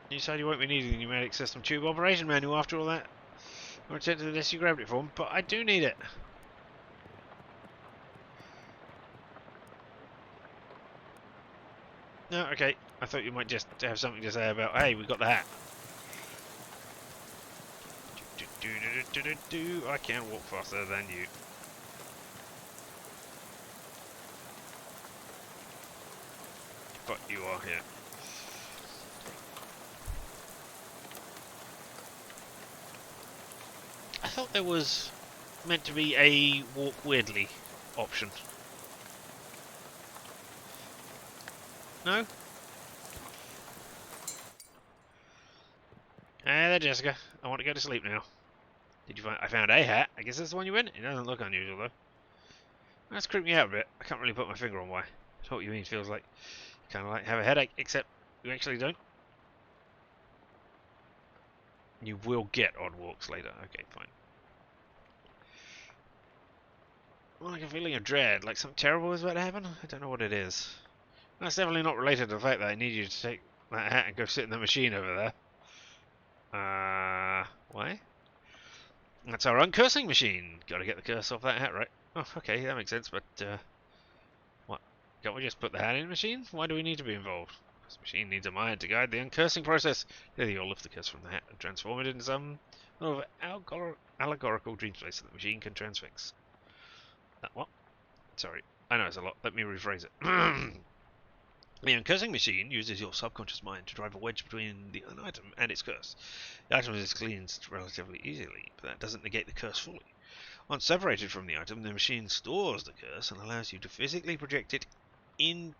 You said you won't be needing the pneumatic system tube operation manual after all that. I returned to the desk you grabbed it from, but I do need it. No, okay. I thought you might just have something to say about, hey, we got the hat. I can't walk faster than you. But you are here. I thought there was meant to be a walk weirdly option. No? Hey there, Jessica. I want to go to sleep now. Did you find? I found a hat. I guess that's the one you went. It doesn't look unusual though. That's creeped me out a bit. I can't really put my finger on why. That's what you mean. Feels like you kind of like have a headache, except you actually don't. You will get odd walks later. Okay, fine. Well, like a feeling of dread, like something terrible is about to happen. I don't know what it is. That's definitely not related to the fact that I need you to take that hat and go sit in the machine over there. Why? That's our uncursing machine. Gotta get the curse off that hat, right? Oh, okay, that makes sense, but, what? Can't we just put the hat in the machine? Why do we need to be involved? This machine needs a mind to guide the uncursing process. There you'll lift the curse from the hat and transform it into some sort of allegorical dream space that the machine can transfix. What? Sorry, I know it's a lot. Let me rephrase it. The uncursing machine uses your subconscious mind to drive a wedge between the item and its curse. The item is cleansed relatively easily, but that doesn't negate the curse fully. Once separated from the item, the machine stores the curse and allows you to physically project into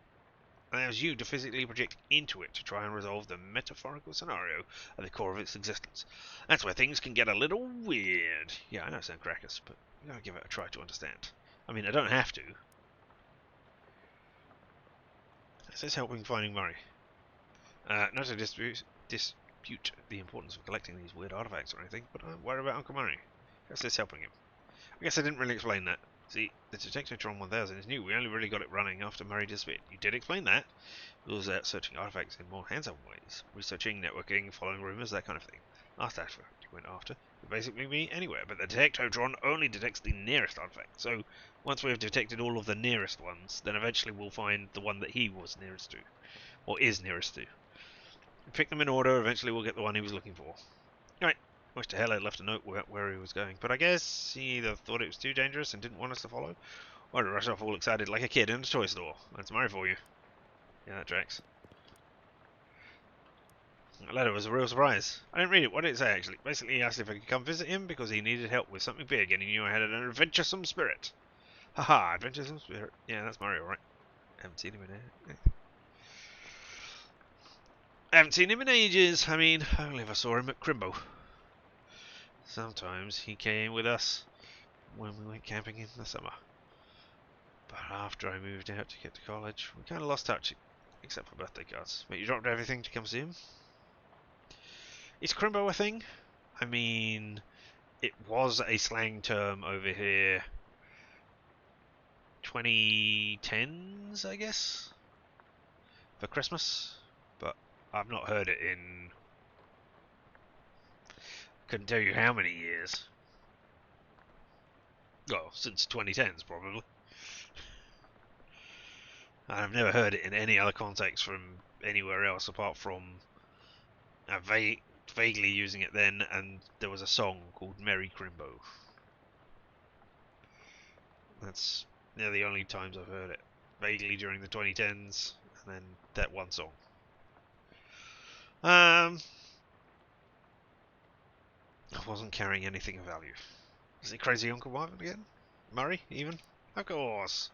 it to try and resolve the metaphorical scenario at the core of its existence. That's where things can get a little weird. Yeah, I know I sound crackers, but you gotta give it a try to understand. I mean, I don't have to. This is helping finding Murray. Not to dispute the importance of collecting these weird artifacts or anything, but I'm worried about Uncle Murray. How's this helping him? I guess I didn't really explain that. See, the Detectotron 1000 is new. We only really got it running after Murray disappeared. You did explain that. We was out searching artifacts in more hands-on ways. Researching, networking, following rumors, that kind of thing. Last artifact you went after could basically be anywhere, but the Detectotron only detects the nearest artifact. So, once we've detected all of the nearest ones, then eventually we'll find the one that he was nearest to. Or is nearest to. Pick them in order, eventually we'll get the one he was looking for. Right, wish to hell I'd left a note where he was going, but I guess he either thought it was too dangerous and didn't want us to follow, or to rush off all excited like a kid in a toy store. That's Murray for you. Yeah, that tracks. That letter was a real surprise. I didn't read it. What did it say, actually? Basically, he asked if I could come visit him because he needed help with something big and he knew I had an adventuresome spirit. Haha, adventuresome spirit. Yeah, that's Murray, alright. Haven't seen him in ages. I mean, I only ever saw him at Crimbo. Sometimes he came with us when we went camping in the summer. But after I moved out to get to college, we kind of lost touch, except for birthday cards. But you dropped everything to come see him? Is Crimbo a thing? I mean, it was a slang term over here. 2010s, I guess? For Christmas? But I've not heard it in... couldn't tell you how many years. Well, since 2010s, probably. I've never heard it in any other context from anywhere else apart from vaguely using it then, and there was a song called Merry Crimbo. That's the only times I've heard it. Vaguely during the 2010s, and then that one song. I wasn't carrying anything of value. Is it Crazy Uncle Marvin again? Murray, even? Of course.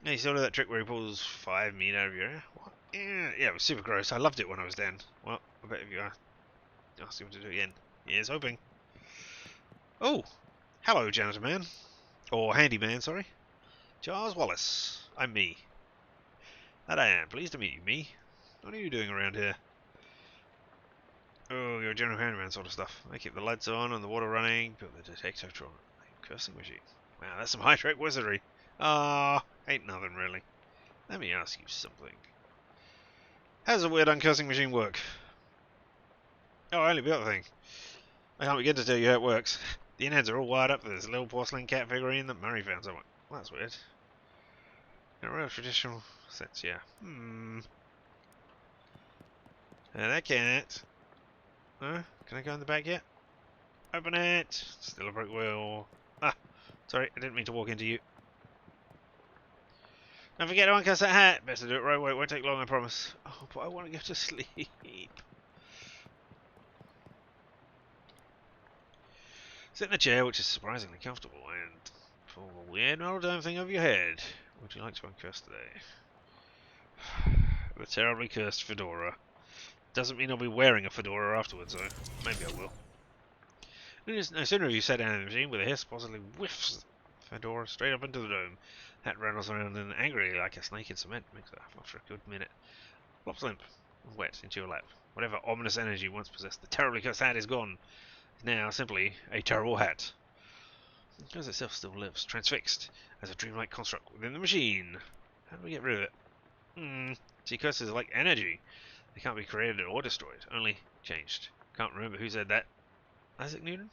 Yeah, you saw that trick where he pulls 5 meat out of your ear? What? Yeah, it was super gross. I loved it when I was 10. Well, I bet if you ask him to do it again. Here's hoping. Oh! Hello, janitor man. Or handyman, sorry. Charles Wallace. I'm me. That I am. Pleased to meet you, me. What are you doing around here? Oh, you're a general handyman sort of stuff. I keep the lights on and the water running, build the detectotron. Cursing machine. Wow, that's some high-tech wizardry. Ah, ain't nothing really. Let me ask you something. How does a weird uncursing machine work? Oh, I only built the thing. I can't begin to tell you how it works. The innards are all wired up to this little porcelain cat figurine that Murray found somewhere. Well, that's weird. In a real traditional sense, yeah. That cat. Huh? Can I go in the back yet? Open it! Still a brick wheel. Ah, sorry, I didn't mean to walk into you. Don't forget to uncurse that hat! Better do it right away, it won't take long, I promise. Oh, but I want to go to sleep. Sit in a chair, which is surprisingly comfortable, and pull the weird metal dome thing over your head. Would you like to uncurse today? The terribly cursed fedora. Doesn't mean I'll be wearing a fedora afterwards, though. Maybe I will. No sooner have you sat down in the machine with a hiss, possibly whiffs the fedora straight up into the dome. Hat rattles around and angrily like a snake in cement. Makes it after a good minute. Flops limp and wet into your lap. Whatever ominous energy once possessed the terribly cursed hat is gone. It's now simply a terrible hat. The curse itself still lives, transfixed as a dreamlike construct within the machine. How do we get rid of it? See, curses are like energy. They can't be created or destroyed, only changed. Can't remember who said that. Isaac Newton?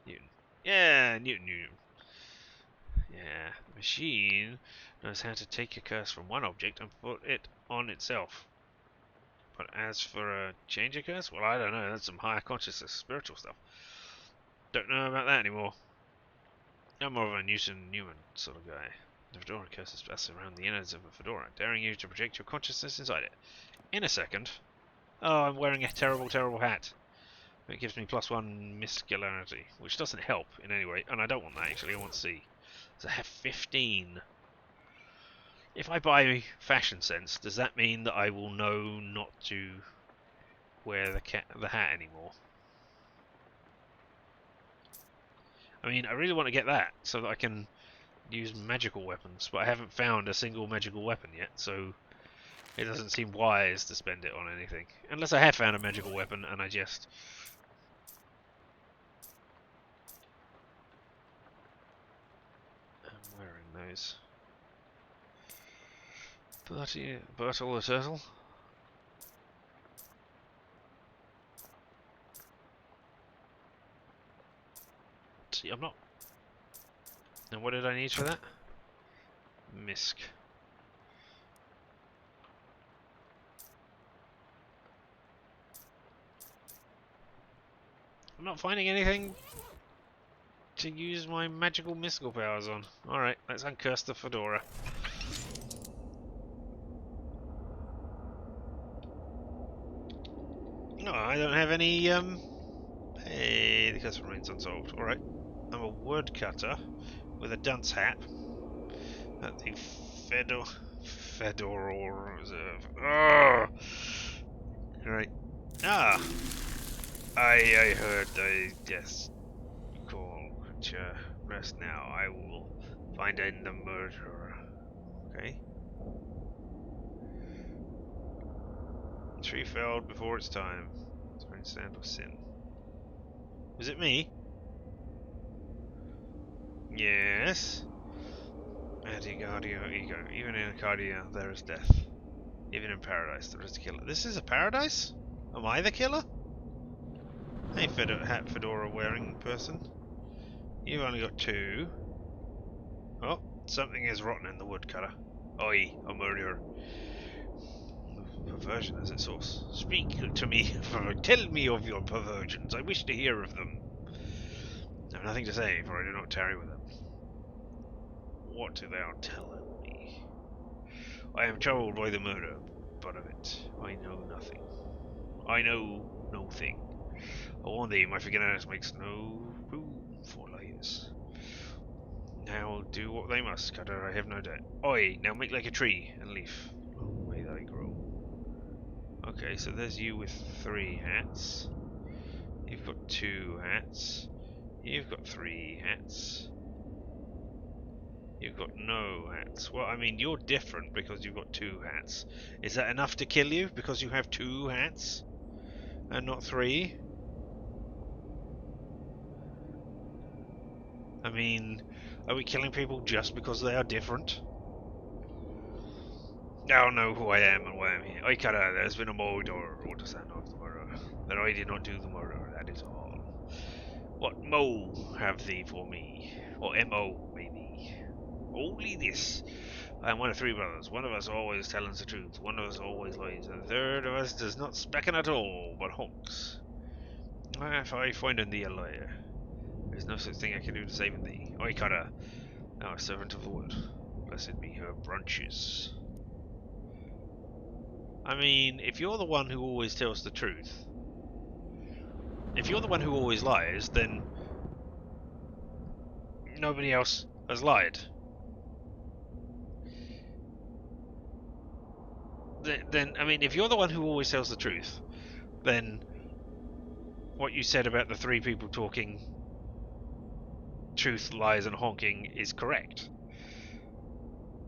Newton. Yeah, Newton. Yeah, the machine knows how to take a curse from one object and put it on itself. But as for a change a curse, well, I don't know. That's some higher consciousness, spiritual stuff. Don't know about that anymore. I'm more of a Newton sort of guy. The fedora curses pass around the innards of a fedora, daring you to project your consciousness inside it. In a second. Oh, I'm wearing a terrible, terrible hat. It gives me +1 muscularity, which doesn't help in any way. And I don't want that, actually. I want C. So I have 15. If I buy fashion sense, does that mean that I will know not to wear the hat anymore? I mean, I really want to get that so that I can use magical weapons, but I haven't found a single magical weapon yet, so it doesn't seem wise to spend it on anything. Unless I have found a magical weapon and I just... I'm wearing those. Bertle the turtle. See, I'm not... And what did I need for that? Misk. I'm not finding anything to use my magical mystical powers on. Alright, let's uncurse the fedora. No, I don't have any, Hey, the curse remains unsolved. Alright. I'm a woodcutter with a dunce hat at the Fedora Reserve. Oh! Right. Ah! I heard the death call. Rest now. I will find the murderer. Okay. Tree felled before its time. Turn sand of sin. Was it me? Yes. Adigardio ego. Even in Arcadia there is death. Even in paradise there is a killer. This is a paradise? Am I the killer? Hey, hat fedora wearing person. You've only got 2. Oh, something is rotten in the woodcutter. Oi, a murderer. Perversion as its source. Speak to me, tell me of your perversions. I wish to hear of them. I have nothing to say, for I do not tarry with them. What do thou tell me? I am troubled by the murder, but of it I know nothing. I know no thing. I warn thee, my forgetfulness makes no room for liars. Now do what they must, Cutter, I have no doubt. Oi, now make like a tree and leaf. Long may they grow. Okay, so there's you with 3 hats. You've got 2 hats. You've got 3 hats. You've got no hats. Well, I mean, you're different because you've got 2 hats. Is that enough to kill you because you have 2 hats and not 3? I mean, are we killing people just because they are different? I'll know who I am and why I'm here. Oikara, there's been a murder, or the sound of the murder. That I did not do the murder, that is all. What mo have thee for me? Or M.O. maybe. Only this. I am one of 3 brothers. One of us always telling the truth. One of us always lies. And the third of us does not specken at all, but honks. If I find in thee a liar, there is no such thing I can do to save thee. Oikara, thou art servant of the wood. Blessed be her branches. I mean, if you're the one who always tells the truth, if you're the one who always lies, then nobody else has lied. Then, I mean, if you're the one who always tells the truth, then what you said about the 3 people talking truth, lies, and honking is correct.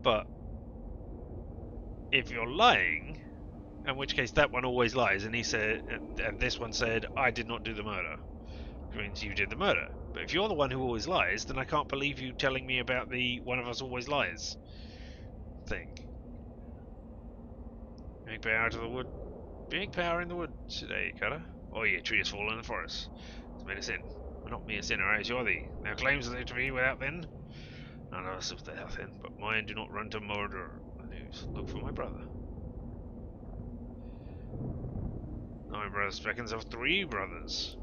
But if you're lying, in which case that one always lies, and he said, and this one said, I did not do the murder, which means you did the murder. But if you're the one who always lies, then I can't believe you telling me about the one of us always lies thing. Big power to the wood. Big power in the wood today, Cutter. Oh, yeah, tree has fallen in the forest. It's made a sin. Well, not me a sinner, I assure thee. Now claims there to be without then. None of us without then, but mine do not run to murder. The news. Look for my brother. My brother beckons of 3 brothers.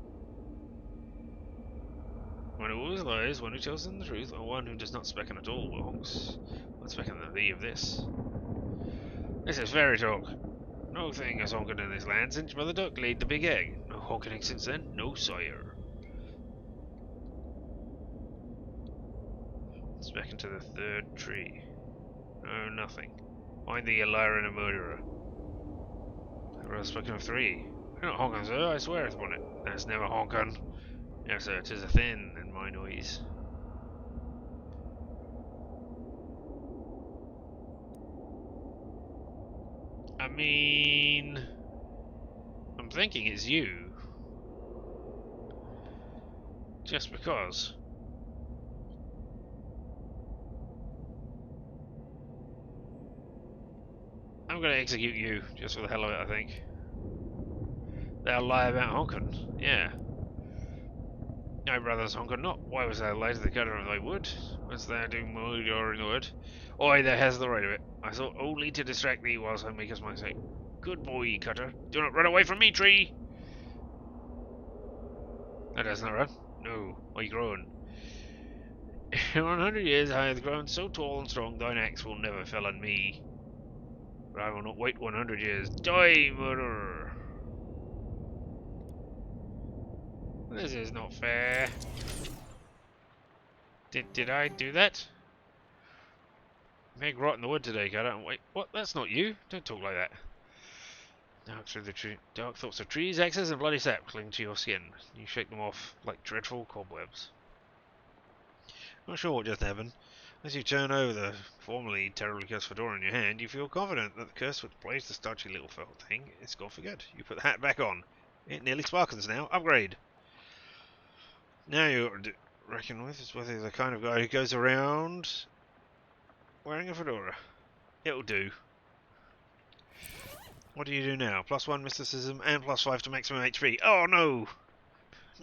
One who always lies, one who tells them the truth, and one who does not specken at all, honks. What specken than thee of this? This is fairy talk. No thing has honkered in this land since Mother Duck laid the big egg. No honking since then, no sire. Specken to the 3rd tree. No, nothing. Find thee a liar and a murderer. I've rather spoken of 3. You're not honking, sir, I swear upon it. That's never honking. No, sir, 'tis a thin and my noise. I mean, I'm thinking it's you. Just because. I'm gonna execute you, just for the hell of it, I think. They'll lie about honking. Yeah. No, brothers honking not. Why was thou late to the cutter of thy wood? Was thou doing murder in the wood? Oi, thou hast the right of it. I thought only to distract thee whilst I make us my sake. Good boy, cutter. Do not run away from me, tree! That does not run. No, why grown? In 100 years I have grown so tall and strong, thine axe will never fell on me. But I will not wait 100 years. Die, murderer! This is not fair. Did I do that? Meg rot in the wood today, cutter. Wait, what? That's not you. Don't talk like that. Dark through the tree, dark thoughts of trees, axes, and bloody sap cling to your skin. You shake them off like dreadful cobwebs. Not sure what just happened. As you turn over the formerly terribly cursed fedora in your hand, you feel confident that the curse which plays the starchy little felt thing is gone for good. You put the hat back on. It nearly sparkles now. Upgrade. Now you reckon with is whether the kind of guy who goes around wearing a fedora. It'll do. What do you do now? +1 mysticism and +5 to maximum HP. Oh no!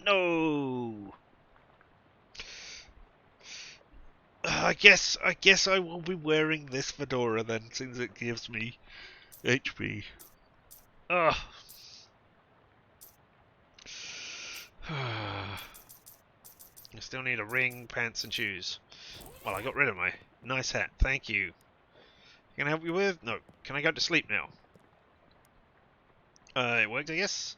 No! I guess I will be wearing this fedora then, since it gives me HP. Ugh. I still need a ring, pants, and shoes. Well, I got rid of my nice hat. Thank you. Can I help you with? No. Can I go to sleep now? It worked, I guess.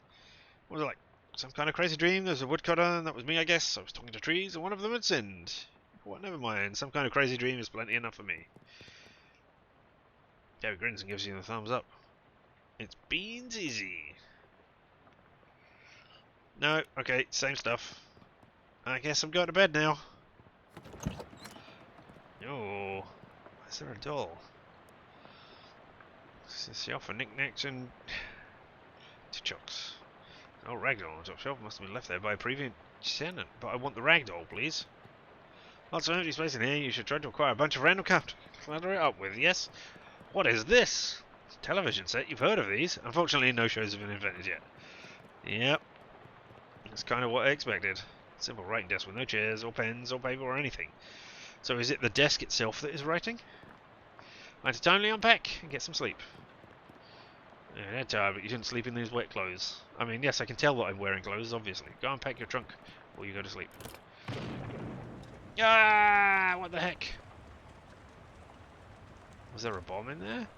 What was it like? Some kind of crazy dream? There's a woodcutter, and that was me, I guess. I was talking to trees, and one of them had sinned. What? Never mind. Some kind of crazy dream is plenty enough for me. Gary grins and gives you the thumbs up. It's beans easy. No, okay, same stuff. I guess I'm going to bed now. Oh, is there a doll? This is shelf for knickknacks and tchocks. Oh, ragdoll on the top shelf must have been left there by a previous tenant. But I want the ragdoll, please. Lots of empty space in here. You should try to acquire a bunch of random crap to clutter it up with. Yes. What is this? Television set. You've heard of these? Unfortunately, no shows have been invented yet. Yep. That's kind of what I expected. Simple writing desk with no chairs or pens or paper or anything. So is it the desk itself that is writing? I had to timely unpack and get some sleep. Yeah, you're tired, but you didn't sleep in these wet clothes. I mean, yes, I can tell that I'm wearing clothes, obviously. Go and pack your trunk before you go to sleep. Ah! What the heck? Was there a bomb in there?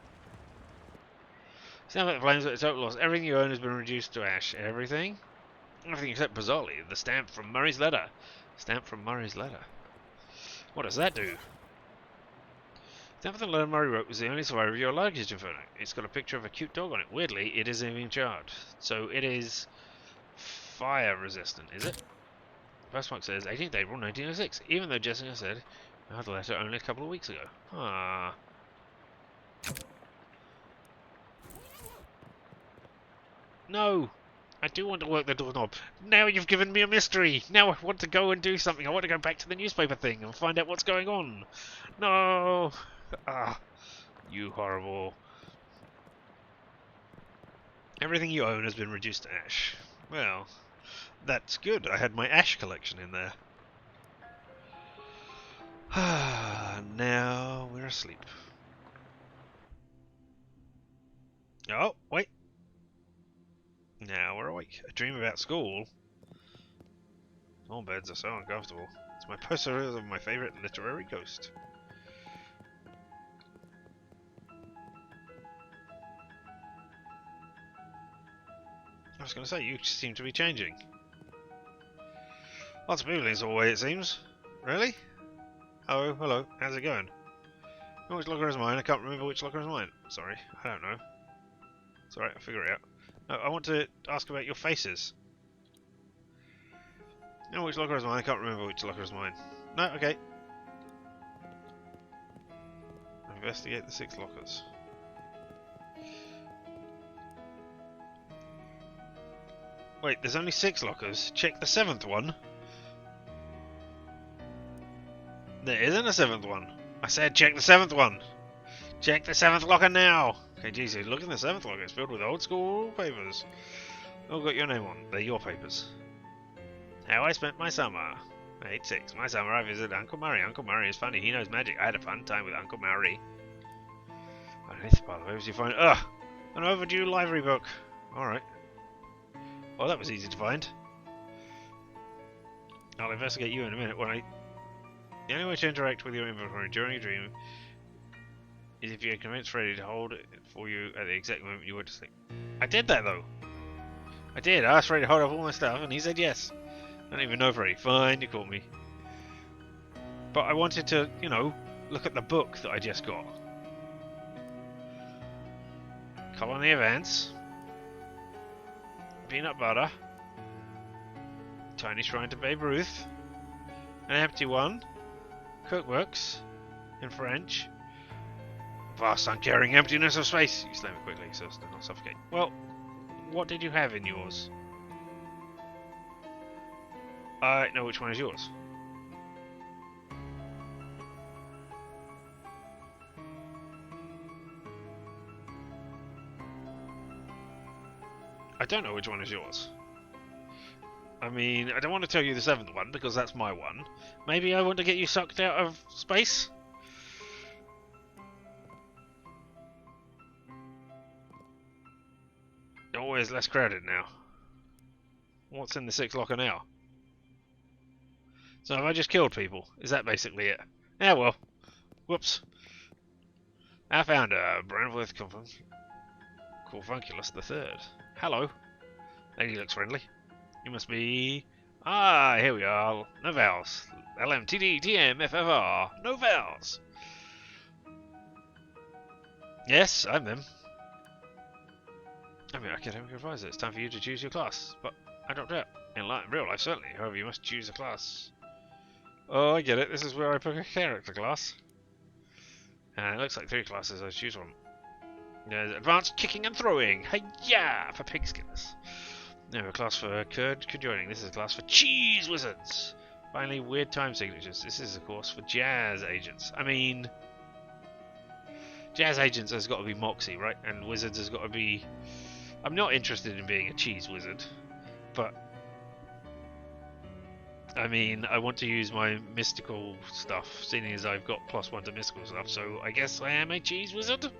Stand back the flames at a total loss. Everything you own has been reduced to ash. Everything? Everything except, bizarrely, the stamp from Murray's letter. Stamp from Murray's letter. What does that do? Stamp from the letter Murray wrote was the only survivor of your luggage inferno. It's got a picture of a cute dog on it. Weirdly, it isn't even charged. So it is fire resistant, is it? The postmark says 18th April 1906, even though Jessica said I had the letter only a couple of weeks ago. Ah. No! I do want to work the doorknob. Now you've given me a mystery. Now I want to go and do something. I want to go back to the newspaper thing and find out what's going on. No! Ah, you horrible. Everything you own has been reduced to ash. Well, that's good. I had my ash collection in there. Now we're asleep. Oh, wait. Now we're awake. A dream about school. All beds are so uncomfortable. It's my poster of my favourite literary ghost. I was going to say, you seem to be changing. Lots of people in the way, it seems. Really? Oh, hello. How's it going? Which locker is mine? I can't remember which locker is mine. Sorry, I don't know. It's alright, I'll figure it out. No, I want to ask about your faces. No, which locker is mine? I can't remember which locker is mine. No, okay. Investigate the 6 lockers. Wait, there's only 6 lockers. Check the 7th one. There isn't a 7th one. I said check the 7th one. Check the 7th locker now. Okay, geez, look in the 7th locker. It's filled with old school papers. All got your name on. They're your papers. How I spent my summer. 8-6. My summer I visited Uncle Murray. Uncle Murray is funny. He knows magic. I had a fun time with Uncle Murray. Underneath the pile of papers you find... Ugh! An overdue library book. Alright. Well, that was easy to find. I'll investigate you in a minute. The only way to interact with your inventory during a dream is if you're convinced ready to hold it for you at the exact moment you went to sleep. I did that though. I did. I asked Freddy to hold up all my stuff and he said yes. I don't even know Freddy. Fine, you caught me. But I wanted to, you know, look at the book that I just got. Colony of Ants. Peanut butter. Tiny shrine to Babe Ruth. An empty one. Cookbooks. In French. Vast uncaring emptiness of space. You slam it quickly so as to not suffocate. Well, what did you have in yours? I know which one is yours. I don't know which one is yours. I mean, I don't want to tell you the 7th one because that's my one. Maybe I want to get you sucked out of space? Always less crowded now. What's in the 6th locker now? So have I just killed people? Is that basically it? Yeah, well. Whoops. I found a Brandworth Corvunculus the Third. Hello. Lady looks friendly. You must be... Ah, here we are. No vowels. LMTD, No vowels. Yes, I'm them. I mean, academic advisor. It's time for you to choose your class. But I don't doubt. In real life, certainly. However, you must choose a class. Oh, I get it. This is where I pick a character class. It looks like 3 classes I choose from. There's advanced kicking and throwing. Hey-ya! For pig skinners. No, a class for conjuring. This is a class for cheese wizards. Finally, weird time signatures. This is a course for jazz agents. I mean, jazz agents has got to be Moxie, right? And wizards has got to be... I'm not interested in being a cheese wizard, but I mean, I want to use my mystical stuff, seeing as I've got +1 to mystical stuff, so I guess I am a cheese wizard?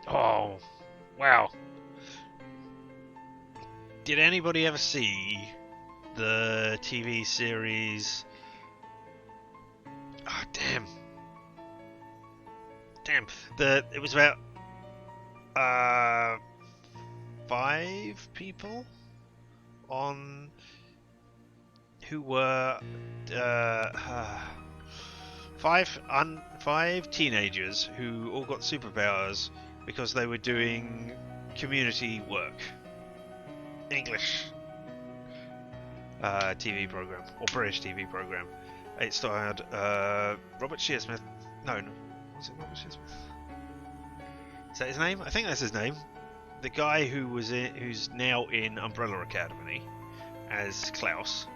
Oh, wow. Did anybody ever see the TV series... Oh, damn. It was about 5 people on who were 5 teenagers who all got superpowers because they were doing community work. English TV program, or British TV program. It starred Robert Shearsmith. No, was it Robert Shearsmith? Is that his name? I think that's his name. The guy who's now in Umbrella Academy as Klaus.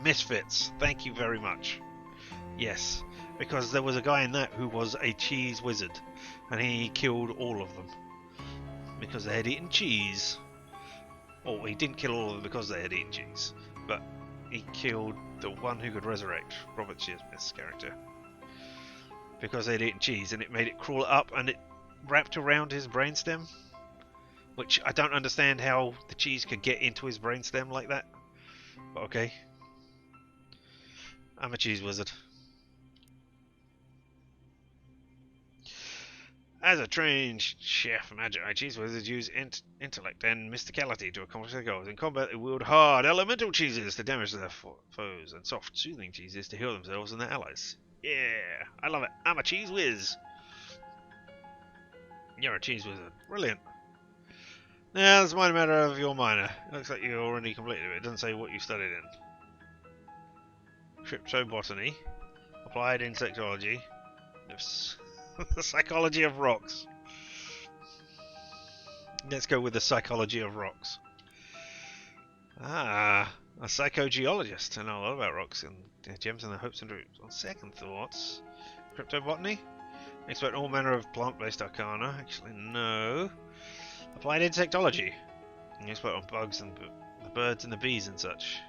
Misfits. Thank you very much. Yes, because there was a guy in that who was a cheese wizard, and he killed all of them because they had eaten cheese. Or he didn't kill all of them because they had eaten cheese, but he killed the one who could resurrect, Robert Shearsmith's character, because they'd eaten cheese, and it made it crawl up and it wrapped around his brainstem, which I don't understand how the cheese could get into his brainstem like that, but okay. I'm a cheese wizard. As a trained chef magi, cheese wizards use intellect and mysticality to accomplish their goals. In combat, they wield hard elemental cheeses to damage their foes, and soft, soothing cheeses to heal themselves and their allies. Yeah, I love it. I'm a cheese whiz. You're a cheese wizard. Brilliant. Now, that's my matter of your minor. It looks like you already completed it. It doesn't say what you studied in. Cryptobotany, applied insectology, the psychology of rocks. Let's go with the psychology of rocks. Ah, a psychogeologist. I know a lot about rocks and gems and their hopes and dreams. On second thoughts, cryptobotany, expert in all manner of plant-based arcana. Actually, no. Applied insectology, expert on bugs and the birds and the bees and such.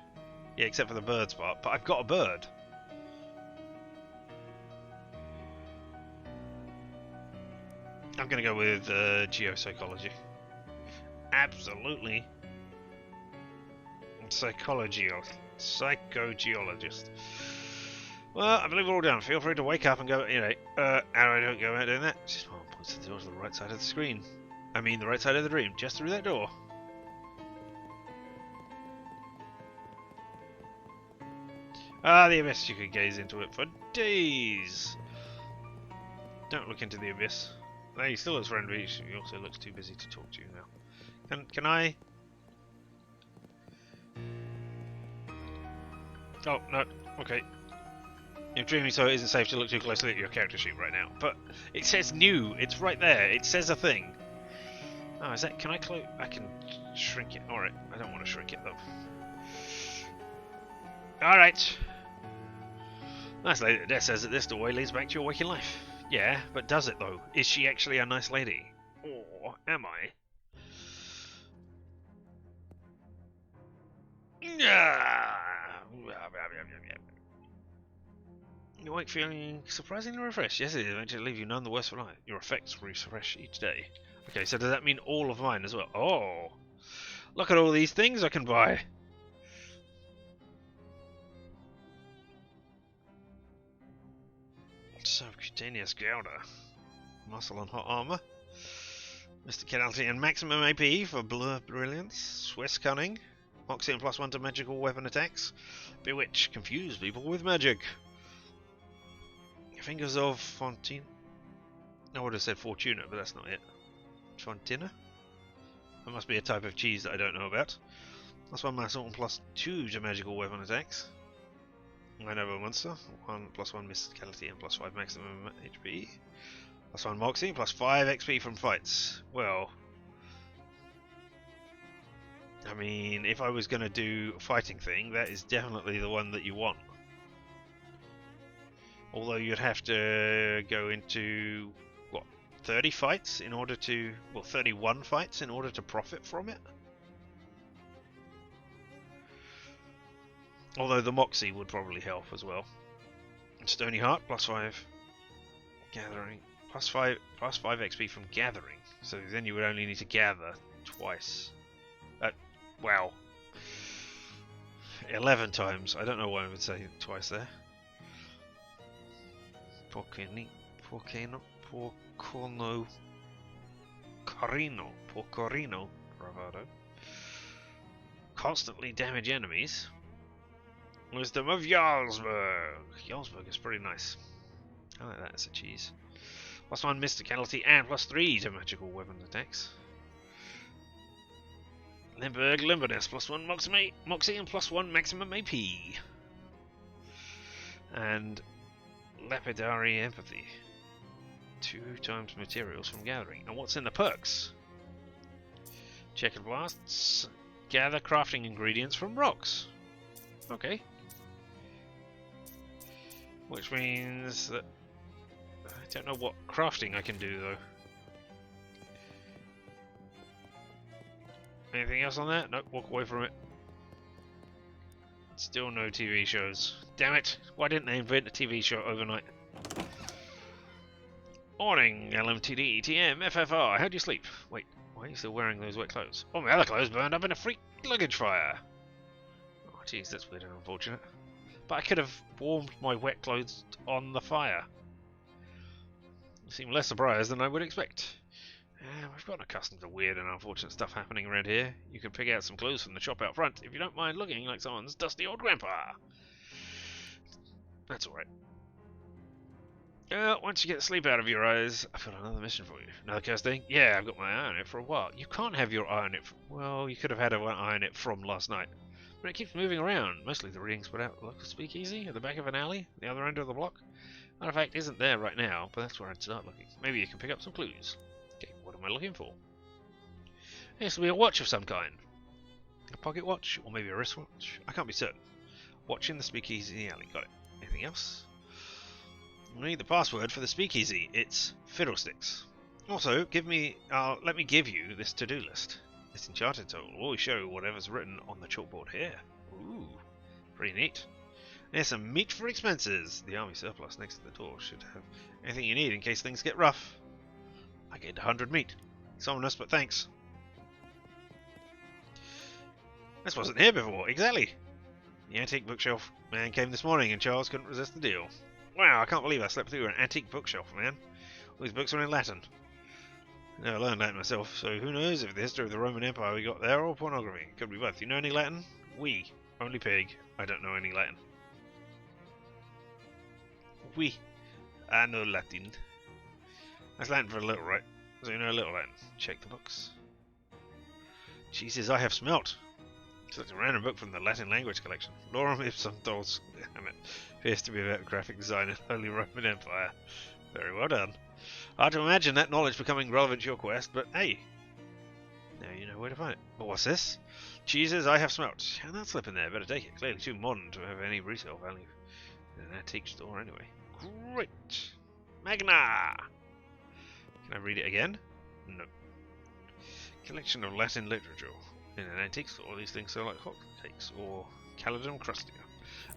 Yeah, except for the birds part. But I've got a bird. I'm going to go with geopsychology. Absolutely. Psychogeologist. Well, I believe we're all done. Feel free to wake up and go, and I don't go out doing that. Just points the door to the right side of the screen. I mean, the right side of the dream, just through that door. Ah, the abyss. You could gaze into it for days. Don't look into the abyss. No, he still looks friendly. He also looks too busy to talk to you now. Can I? Oh, no. Okay. You're dreaming, so it isn't safe to look too closely at your character sheet right now. But it says new. It's right there. It says a thing. Oh, is that? Can I close? I can shrink it. Alright. I don't want to shrink it, though. Alright. Nice lady. That says that this doorway leads back to your waking life. Yeah, but does it though? Is she actually a nice lady? Or am I? You wake feeling surprisingly refreshed. Yes, it is. Eventually leave you none the worse for life. Your effects refresh each day. Okay, so does that mean all of mine as well? Oh! Look at all these things I can buy! Subcutaneous Gouda. Muscle and hot armor. Mysticality and maximum AP for brilliance. Swiss cunning. Moxie and +1 to magical weapon attacks. Bewitch. Confuse people with magic. Fingers of Fontina. I would have said Fortuna, but that's not it. Fontina? That must be a type of cheese that I don't know about. +1 muscle and +2 to magical weapon attacks. I know a monster. 1 + 1 mysticality and +5 maximum HP. +1 moxie, +5 XP from fights. Well, I mean, if I was going to do a fighting thing, that is definitely the one that you want. Although you'd have to go into, what, 30 fights in order to, well, 31 fights in order to profit from it? Although the moxie would probably help as well. Stony Heart, +5. Gathering, +5 XP from gathering. So then you would only need to gather twice. Wow. 11 times. I don't know why I would say twice there. Porcono, Porcorino, bravado. Constantly damage enemies. Wisdom of Jarlsberg. Jarlsberg is pretty nice. I like that as a cheese. +1 mysticality and +3 to magical weapon attacks. Limburg Limberness, +1 moxie and +1 maximum AP. And Lapidary Empathy. 2 times materials from gathering. And what's in the perks? Checkered blasts. Gather crafting ingredients from rocks. Okay. Which means that I don't know what crafting I can do though. Anything else on that? Nope, walk away from it. Still no TV shows. Damn it! Why didn't they invent a TV show overnight? Morning, LMTD, TM, FFR. How do you sleep? Wait, why are you still wearing those wet clothes? Oh, my other clothes burned up in a freak luggage fire. Oh, jeez, that's weird and unfortunate. But I could have warmed my wet clothes on the fire. You seem less surprised than I would expect. We've gotten accustomed to weird and unfortunate stuff happening around here. You can pick out some clothes from the shop out front if you don't mind looking like someone's dusty old grandpa. That's alright. Once you get sleep out of your eyes, I've got another mission for you. Another cursed thing? Yeah, I've got my eye on it for a while. You can't have your eye on it. Well, you could have had an eye on it from last night. But it keeps moving around. Mostly the readings put out like a speakeasy at the back of an alley, the other end of the block. Artifact isn't there right now, but that's where I'd start looking. Maybe you can pick up some clues. Okay, what am I looking for? This will be a watch of some kind. A pocket watch, or maybe a wristwatch. I can't be certain. Watch in the speakeasy in the alley. Got it. Anything else? I need the password for the speakeasy. It's fiddlesticks. Also, let me give you this to-do list. This enchanted tool will always show whatever's written on the chalkboard here. Ooh, pretty neat. There's some meat for expenses. The army surplus next to the door should have anything you need in case things get rough. I gained 100 meat. It's ominous, but thanks. This wasn't here before. Exactly. The antique bookshelf man came this morning and Charles couldn't resist the deal. Wow, I can't believe I slept through an antique bookshelf, man. All these books are in Latin. I never learned Latin myself, so who knows if the history of the Roman Empire we got there or pornography. Could be both. You know any Latin? Oui. Only pig. I don't know any Latin. Oui. I know Latin. That's Latin for a little, right? So you know a little Latin. Check the books. Jesus, I have smelt. It's a random book from the Latin language collection. Lorem ipsum dos. Damn it. Appears to be about graphic design in the Holy Roman Empire. Very well done. Hard to imagine that knowledge becoming relevant to your quest, but hey. Now you know where to find it. But what's this? Jesus, I have smelt. And that slip in there. Better take it. Clearly too modern to have any resale value in an antique store anyway. Great. Magna! Can I read it again? No. Collection of Latin literature. In an antique store, these things are like hotcakes or Calidum crustia.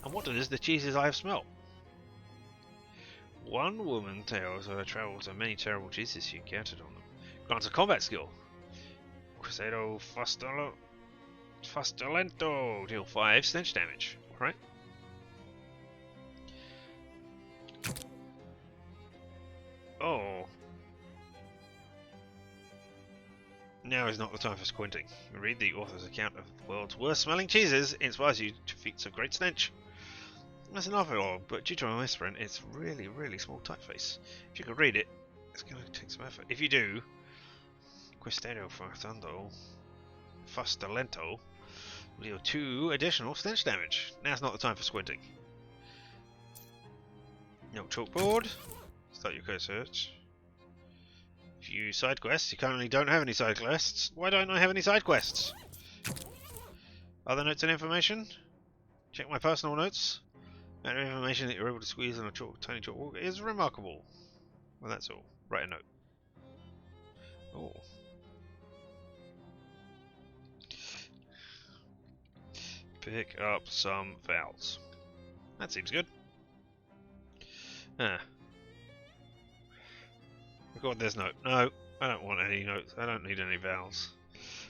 And what is the cheeses I have smelt? One woman tells of her travels and many terrible cheeses she encountered on them. Grants a combat skill. Crusader Fastolento. Deal 5 stench damage. Alright. Oh. Now is not the time for squinting. Read the author's account of the world's worst smelling cheeses. It inspires you to feats of great stench. That's an awful lot, but due to my misprint, it's really, really small typeface. If you could read it, it's going to take some effort. If you do, Quistero Fastolento will deal 2 additional stench damage. Now's not the time for squinting. No chalkboard. Start your code search. View side quests. You currently don't have any side quests. Why don't I have any side quests? Other notes and information? Check my personal notes. The information that you're able to squeeze on a tiny chalkboard is remarkable. Well, that's all. Write a note. Oh. Pick up some vowels. That seems good. Record this note. No, I don't want any notes. I don't need any vowels.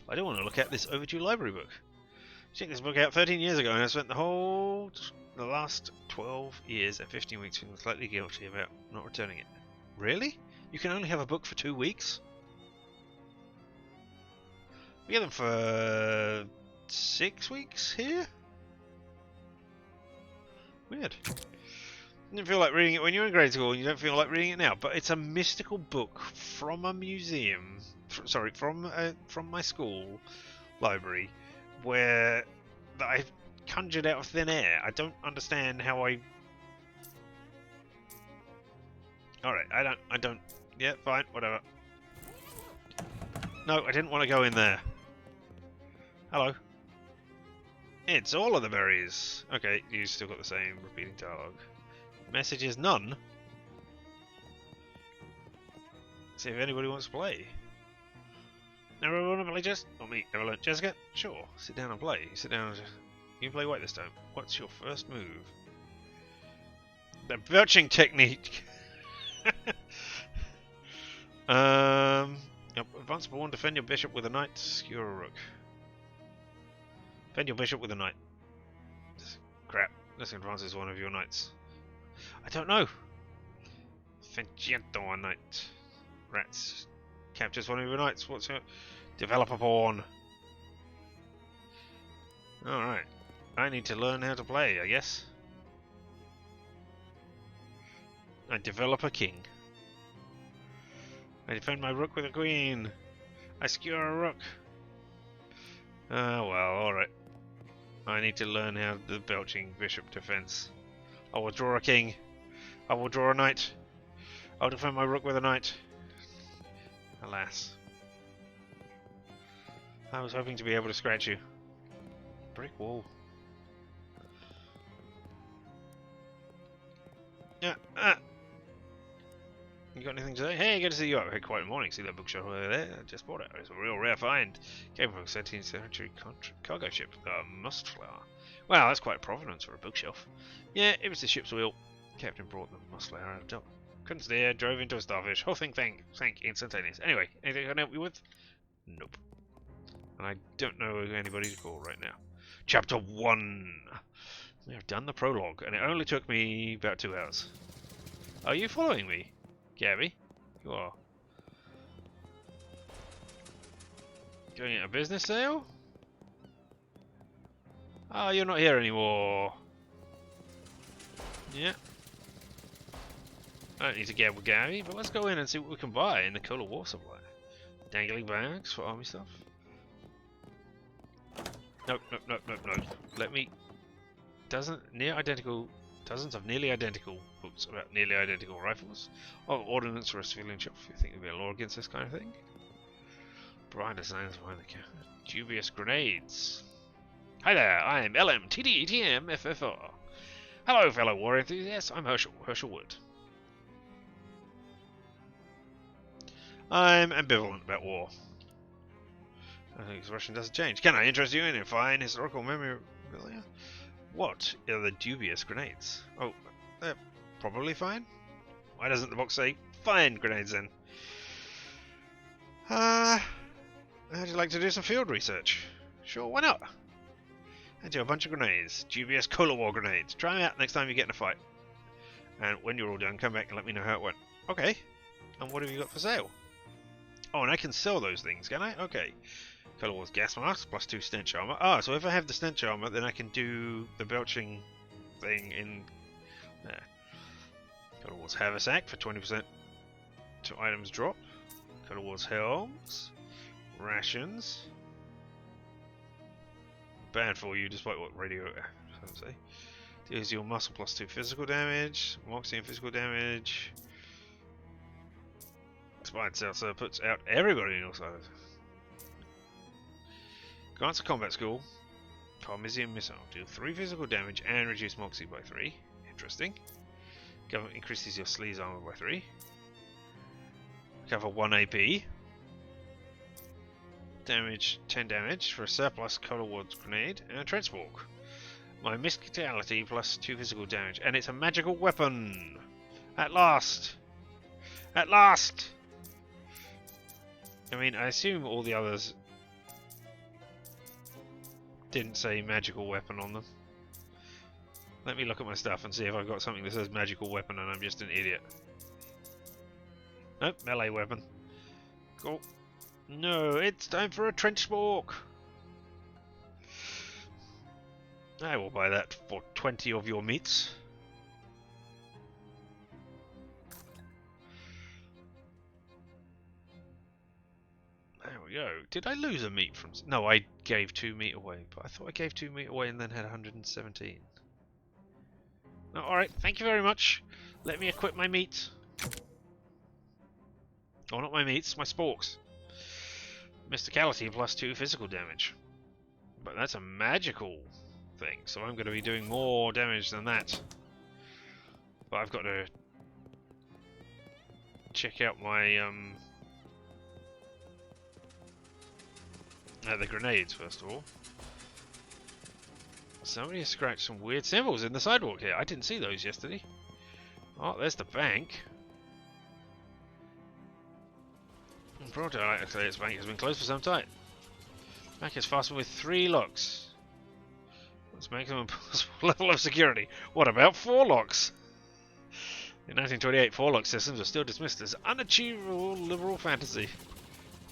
I do want to look at this overdue library book. Checked this book out 13 years ago, and I spent the last 12 years and 15 weeks feeling slightly guilty about not returning it. Really? You can only have a book for 2 weeks? We get them for 6 weeks here? Weird. Didn't feel like reading it when you were in grade school, and you don't feel like reading it now. But it's a mystical book from a museum. From my school library, where that I've conjured out of thin air. I don't understand how I. All right, I don't. Yeah, fine, whatever. No, I didn't want to go in there. Hello. It's all of the berries. Okay, you still got the same repeating dialogue. Message is none. See if anybody wants to play. Everyone want to play Jess? Not me. Ever learnt Jessica? Sure. Sit down and play. Sit down and you can play white this time. What's your first move? The belching technique. Advance pawn, defend your bishop with a knight, skewer a rook. Defend your bishop with a knight. Crap. This advances one of your knights. I don't know. Fengiento one knight. Rats. Captures one of your knights. What's your... Develop a pawn. Alright. I need to learn how to play, I guess. I develop a king. I defend my rook with a queen. I skewer a rook. Oh well, alright. I need to learn how the belching bishop defense. I will draw a king. I will draw a knight. I'll defend my rook with a knight. Alas. I was hoping to be able to scratch you. Brick wall. Yeah. You got anything to say? Hey, good to see you up. Had quite a morning. See that bookshelf over there? I just bought it. It's a real rare find. Came from a 17th century cargo ship. Mustflower. Wow, that's quite a provenance for a bookshelf. Yeah, it was the ship's wheel. Captain brought the Mustflower out of dock. Couldn't steer, drove into a starfish. Whole thing sank instantaneous. Anyway, anything I can help you with? Nope. And I don't know anybody to call right now. Chapter 1. We have done the prologue, and it only took me about 2 hours. Are you following me, Gabby? You are. Going at a business sale? Oh, you're not here anymore. Yeah. I don't need to get with Gabby, but let's go in and see what we can buy in the Cola War supply. Dangling bags for army stuff. Nope. Let me... Dozens of nearly identical books about nearly identical rifles. Oh, ordnance for a civilian shop if you think there'd be a law against this kind of thing. Brian designs behind the counter. Dubious grenades. Hi there, I'm LMTDETMFFR. Hello, fellow war enthusiasts. I'm Herschel Wood. I'm ambivalent about war. I think expression doesn't change. Can I interest you in a fine historical memorabilia? What are the dubious grenades? Oh, they're probably fine. Why doesn't the box say fine grenades then? How'd you like to do some field research? Sure, why not? Hand you a bunch of grenades. Dubious Cola War grenades. Try them out next time you get in a fight. And when you're all done, come back and let me know how it went. Okay. And what have you got for sale? Oh, and I can sell those things, can I? Okay. Cola War's gas mask, plus 2 stench armor. Ah, so if I have the stench armor, then I can do the belching thing in there. Cola War's haversack for 20% to items drop. Cola War's helms. Rations. Bad for you, despite what radio say. Deals your muscle plus 2 physical damage. Moxie and physical damage. Spine Seltzer puts out everybody in your side. Grants a combat skill. Parmesan Missile. Deal 3 physical damage and reduce Moxie by 3. Interesting. Government increases your sleeves armor by 3. Cover 1 AP. Damage 10 damage for a surplus Color Ward's grenade and a trench walk. My Mistality plus 2 physical damage, and it's a magical weapon! At last! At last! I mean, I assume all the others didn't say magical weapon on them. Let me look at my stuff and see if I've got something that says magical weapon and I'm just an idiot. Nope, melee weapon. Cool. No, it's time for a trench walk! I will buy that for 20 of your meats. There we go. Did I lose a meat from... No, I gave 2 meat away, but I thought I gave 2 meat away and then had 117. No, alright, thank you very much. Let me equip my meat. Oh, not my meats, my sporks. Mysticality plus 2 physical damage. But that's a magical thing, so I'm going to be doing more damage than that. But I've got to check out my the grenades first of all. Somebody has scratched some weird symbols in the sidewalk here. I didn't see those yesterday. Oh, there's the bank. Actually, its bank has been closed for some time. Bank is fastened with 3 locks. That's maximum possible level of security. What about 4 locks? In 1928, 4 lock systems are still dismissed as unachievable liberal fantasy.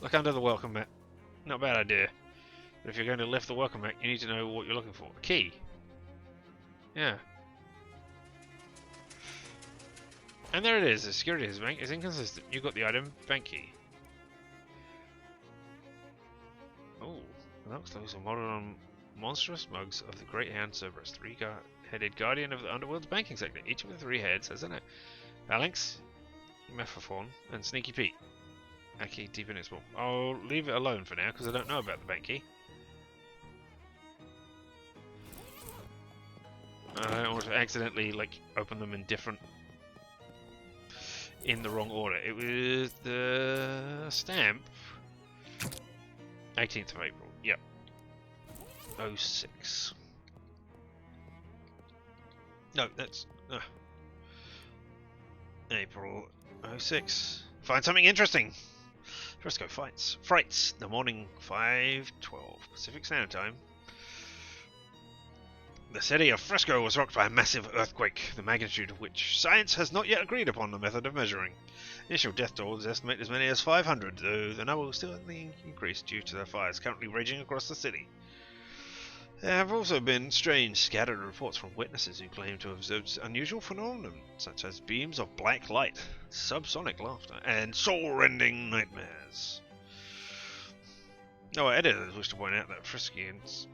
Look under the welcome mat. Not a bad idea. But if you're going to lift the welcome mat, you need to know what you're looking for. A key. Yeah. And there it is. The security of this bank is inconsistent. You got the item, bank key. Oh, looks like a model on monstrous mugs of the Great Hound Cerberus, 3-headed guardian of the underworld's banking sector. Each of the 3 heads has a phalanx, Mephiphon, and Sneaky Pete. A key deep in its wall. I'll leave it alone for now because I don't know about the bank key. I don't want to accidentally open them in the wrong order. It was the stamp. 18th of April. Yep. 06. No, that's April 06. Find something interesting. Frisco Frights. The morning 5:12 Pacific Standard Time. The city of Frisco was rocked by a massive earthquake, the magnitude of which science has not yet agreed upon the method of measuring. Initial death tolls estimate as many as 500, though the number will still increase due to the fires currently raging across the city. There have also been strange, scattered reports from witnesses who claim to have observed unusual phenomena, such as beams of black light, subsonic laughter, and soul-rending nightmares. Our editors wish to point out that Frisconians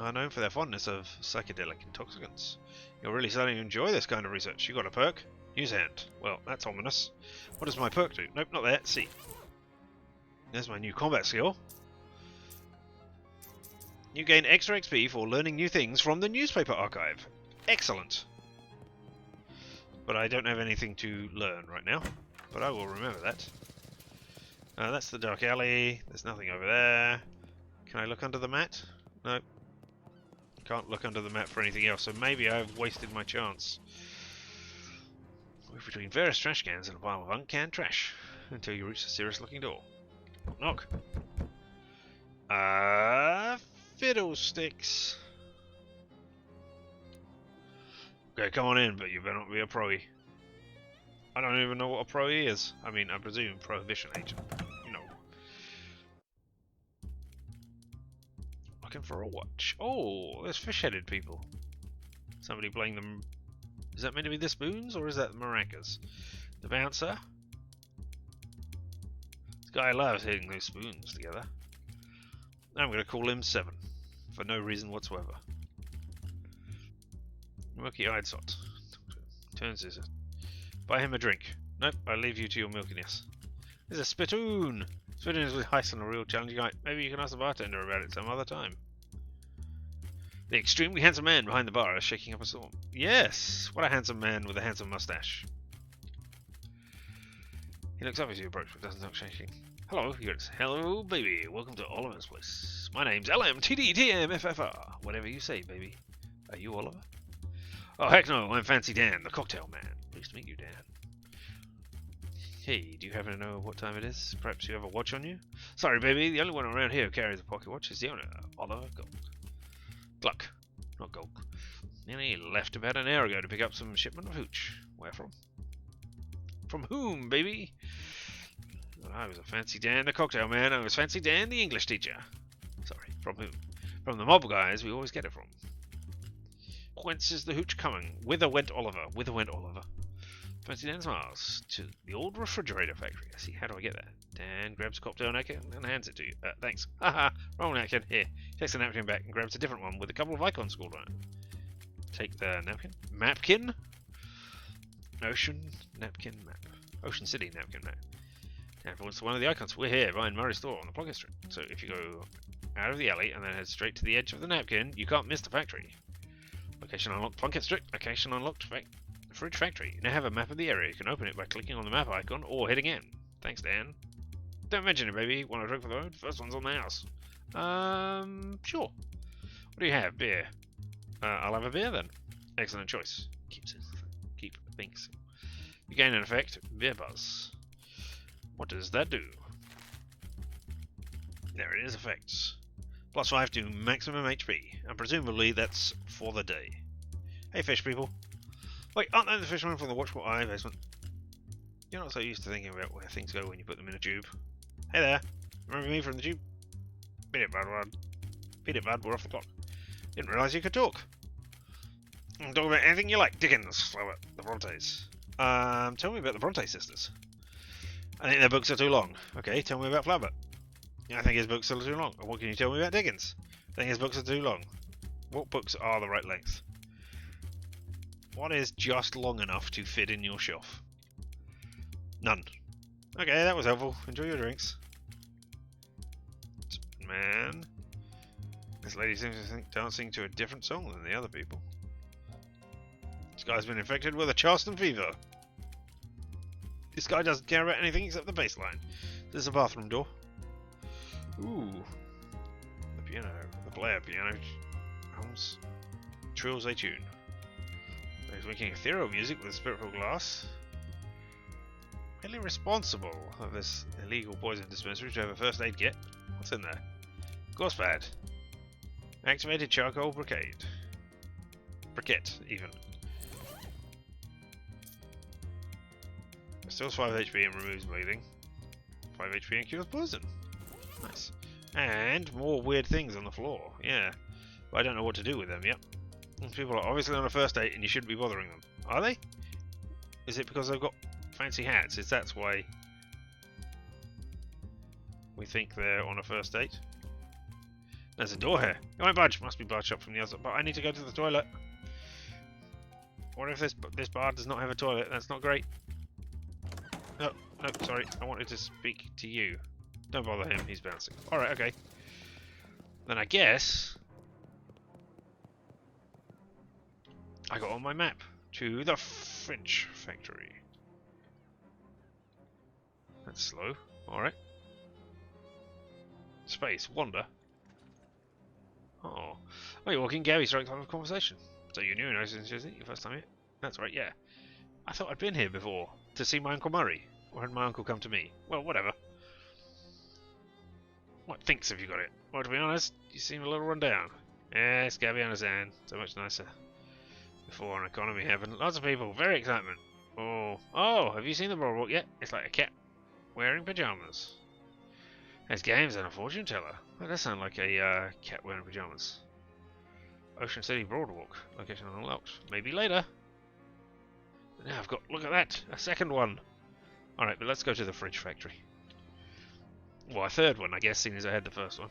are known for their fondness of psychedelic intoxicants. You're really starting to enjoy this kind of research. You got a perk? Use hand. Well, that's ominous. What does my perk do? Nope, not there. C. There's my new combat skill. You gain extra XP for learning new things from the newspaper archive. Excellent. But I don't have anything to learn right now. But I will remember that. That's the dark alley. There's nothing over there. Can I look under the mat? Nope. Can't look under the mat for anything else, so maybe I've wasted my chance. Move between various trash cans and a pile of uncanned trash until you reach the serious looking door. Knock. Fiddlesticks. Okay, come on in, but you better not be a pro-y. I don't even know what a pro-y is. I mean, I presume prohibition agent. You know. Looking for a watch. Oh, there's fish-headed people. Somebody playing them. Is that meant to be the spoons, or is that the maracas? The bouncer. This guy loves hitting those spoons together. I'm going to call him 7. For no reason whatsoever. Milky-eyed sot. Turns his. Buy him a drink. Nope, I leave you to your milkiness. There's a spittoon! Spittoon is with heist on a real challenging night. Maybe you can ask the bartender about it some other time. The extremely handsome man behind the bar is shaking up a storm. Yes! What a handsome man with a handsome mustache. He looks up as you approach, but doesn't look shaking. Hello, he goes, hello, baby. Welcome to Oliver's place. My name's LMTDTMFFR. Whatever you say, baby. Are you Oliver? Oh, heck no, I'm Fancy Dan, the cocktail man. Pleased to meet you, Dan. Hey, do you happen to know what time it is? Perhaps you have a watch on you? Sorry, baby, the only one around here who carries a pocket watch is the owner, Oliver Gluck. Not Gulk. And he left about an hour ago to pick up some shipment of hooch. Where from? From whom, baby? Well, I was a Fancy Dan, the cocktail man. I was Fancy Dan, the English teacher. Sorry, from whom? From the mob guys we always get it from. Whence is the hooch coming? Whither went Oliver? Whither went Oliver? Fancy Dan smiles. To the old refrigerator factory. I see. How do I get there? Dan grabs a cocktail napkin and hands it to you. Thanks. Haha. Wrong napkin. Here. Takes the napkin back and grabs a different one with a couple of icons scrawled on it. Take the napkin. Mapkin? Ocean napkin map. Ocean City napkin map. Now, if it wants one of the icons, we're here behind Murray's store on the Pocket Street. So if you go out of the alley and then head straight to the edge of the napkin, you can't miss the factory. Location unlocked, Plunkett Street. Location unlocked, Fridge Factory. You now have a map of the area. You can open it by clicking on the map icon or hitting N. Thanks, Dan. Don't mention it, baby. Want a drink for the road? First one's on the house. Sure. What do you have? Beer. I'll have a beer then. Excellent choice. Keep things. You gain an effect, beer buzz. What does that do? There it is, effects. +5 to maximum HP, and presumably that's for the day. Hey fish people. Wait, aren't they the fishermen from the Watchful Eye basement? You're not so used to thinking about where things go when you put them in a tube. Hey there, remember me from the tube? Beat it, bud. Beat it, bud, we're off the clock. Didn't realise you could talk. Talk about anything you like. Dickens, Flower, the Brontes. Tell me about the Bronte sisters. I think their books are too long. Okay, tell me about Flaubert. I think his books are too long. What can you tell me about Dickens? I think his books are too long. What books are the right length? What is just long enough to fit in your shelf? None. Okay, that was helpful. Enjoy your drinks. Man. This lady seems to think dancing to a different song than the other people. This guy's been infected with a Charleston fever. This guy doesn't care about anything except the baseline. There's a bathroom door. Ooh. The piano. The player piano hums, trills a tune. He's making ethereal music with spiritual glass. Really responsible of this illegal poison dispensary to have a first aid kit. What's in there? Gorse pad. Activated charcoal brigade. Briquette, even. Restores 5 HP and removes bleeding. 5 HP and cures poison. Nice. And more weird things on the floor. Yeah. But I don't know what to do with them yet. These people are obviously on a first date and you shouldn't be bothering them. Are they? Is it because they've got fancy hats? Is that why we think they're on a first date? There's a door here. It won't budge. Must be barged up from the other. But I need to go to the toilet. What if this bar does not have a toilet? That's not great. No, no, sorry. I wanted to speak to you. Don't bother him. He's bouncing. Alright, okay. Then I guess I got on my map to the Fridge Factory. That's slow. Alright. Space. Wander. Oh, you're walking. Gabby strikes up a conversation. So you knew nice and Jersey your first time here? That's right, yeah. I thought I'd been here before to see my Uncle Murray. Or had my uncle come to me? Well, whatever. What thinks have you got it? Well, to be honest, you seem a little run down. Yes, Gabby, I understand. So much nicer before an economy happened. Lots of people, very excitement. Oh, have you seen the boardwalk yet? It's like a cat wearing pajamas. There's games and a fortune teller. That does sound like a cat wearing pajamas. Ocean City Broadwalk. Location unlocked. Maybe later. Now I've got, look at that, a second one. Alright, but let's go to the Fridge Factory. Well, a third one, I guess, seeing as I had the first one.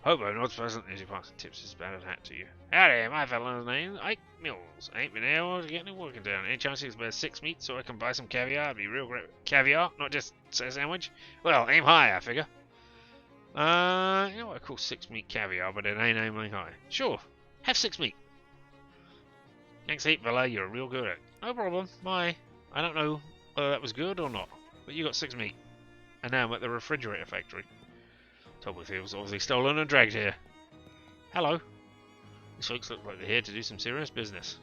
Hobo nods pleasantly as he passes and tips his battered hat to you. Howdy, my fellow's name's Ike Mills. Ain't been able to get any work in town. Any chance you can spare 6 meat so I can buy some caviar? It'd be real great. Caviar, not just a sandwich? Well, aim high, I figure. You know what I call 6 meat caviar, but it ain't aiming high. Sure, have 6 meat. Thanks heap, fella, you're real good at it. No problem, I don't know whether that was good or not, but you got 6 meat. And now I'm at the refrigerator factory. Topplefield was obviously stolen and dragged here. Hello. These folks look like they're here to do some serious business.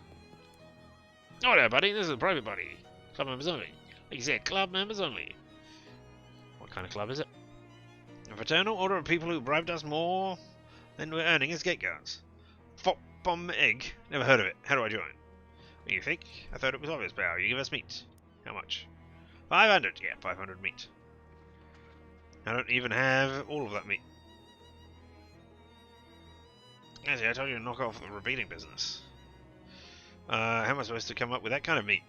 Oh there, buddy, this is a private buddy. Club members only. Like you said, club members only. What kind of club is it? A fraternal order of people who bribed us more than we're earning as gate guards. Fop bomb egg? Never heard of it. How do I join? What do you think? I thought it was obvious, pal. You give us meat. How much? 500. Yeah, 500 meat. I don't even have all of that meat. Actually, I told you to knock off the repeating business. How am I supposed to come up with that kind of meat?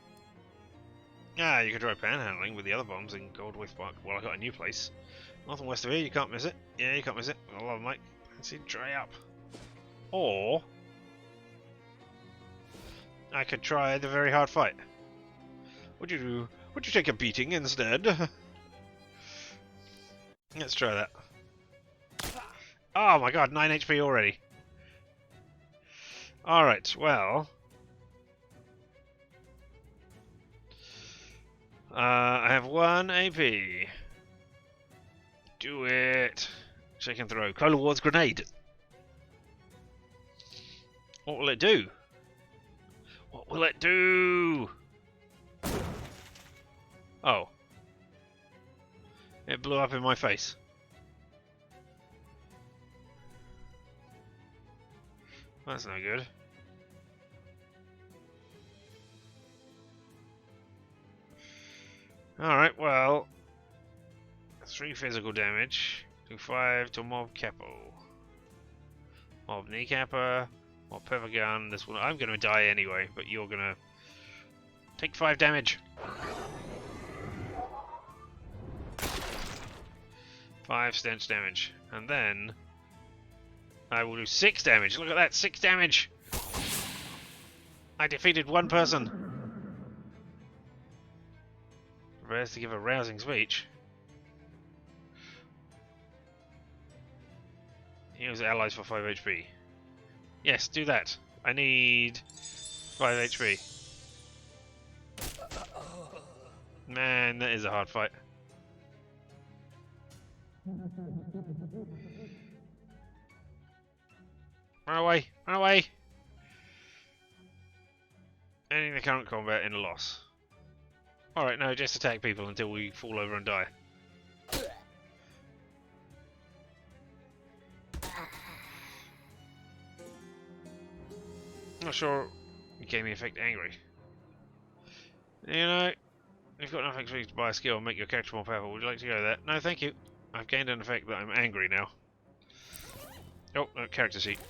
Ah, you could try panhandling with the other bombs in Goldwith Park. Well, I got a new place. North and west of here, you can't miss it. Yeah, you can't miss it. I love Mike. Let's see, try up. Or I could try the very hard fight. Would you take a beating instead? Let's try that. Oh my god, 9 HP already. Alright, well. I have 1 AP. Do it. Shake and throw. Cola Ward's grenade. What will it do? What will it do? Oh. It blew up in my face. That's no good. Alright, well. 3 physical damage. Do 5 to mob capo. Mob kneecapper. Mob pepper gun. This one. I'm gonna die anyway, but you're gonna take 5 damage. 5 stench damage. And then I will do 6 damage. Look at that, 6 damage! I defeated 1 person. Prepares to give a rousing speech. Heals allies for 5 HP. Yes, do that. I need 5 HP. Man, that is a hard fight. Run away! Run away! Ending the current combat in a loss. Alright, no, just attack people until we fall over and die. Not sure it gave me effect angry. You know, you've got enough XP to buy a skill and make your character more powerful. Would you like to go there? No, thank you. I've gained an effect that I'm angry now. Oh, no, character sheet.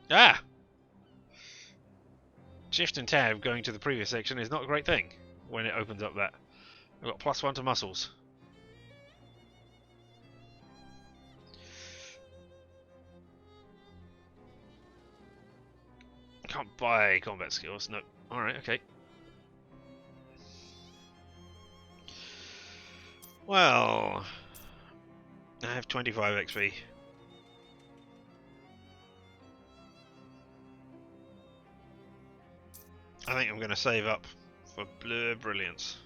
Ah! Shift and tab going to the previous section is not a great thing when it opens up that. I've got +1 to muscles. Can't buy combat skills, no. Alright, okay. Well, I have 25 XP. I think I'm going to save up for Blur Brilliance.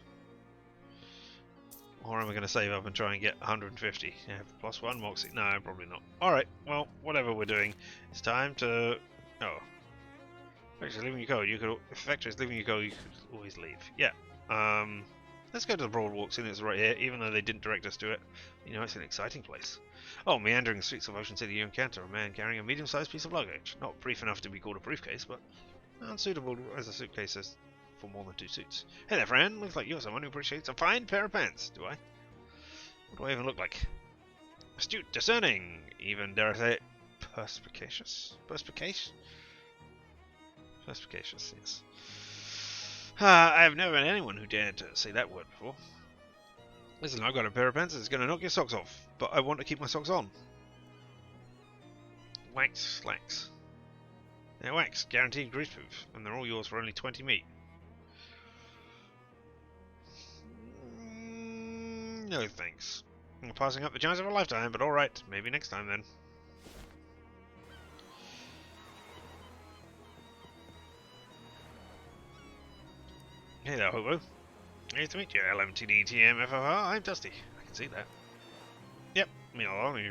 Or am I going to save up and try and get 150? Yeah, +1 Moxie. No, probably not. Alright, well, whatever we're doing, it's time to... Oh. Factory's leaving you cold. You could... If Factory's leaving you cold, you could always leave. Yeah. Let's go to the Broad Walks Inn. It's right here, even though they didn't direct us to it. You know, it's an exciting place. Oh, meandering the streets of Ocean City, you encounter a man carrying a medium-sized piece of luggage. Not brief enough to be called a briefcase, but unsuitable as a suitcase for more than 2 suits. Hey there, friend. Looks like you're someone who appreciates a fine pair of pants. Do I? What do I even look like? Astute, discerning, even dare I say, perspicacious. Perspicacious? Perspicacious, yes. I have never met anyone who dared to say that word before. Listen, I've got a pair of pants that's going to knock your socks off, but I want to keep my socks on. wax slacks. They're wax, guaranteed greaseproof, and they're all yours for only 20 meat. No thanks. I'm passing up the chance of a lifetime, but alright, maybe next time then. Hey there, hobo. Nice to meet you, LMTDTMFFR. I'm Dusty. I can see that. Yep, me along.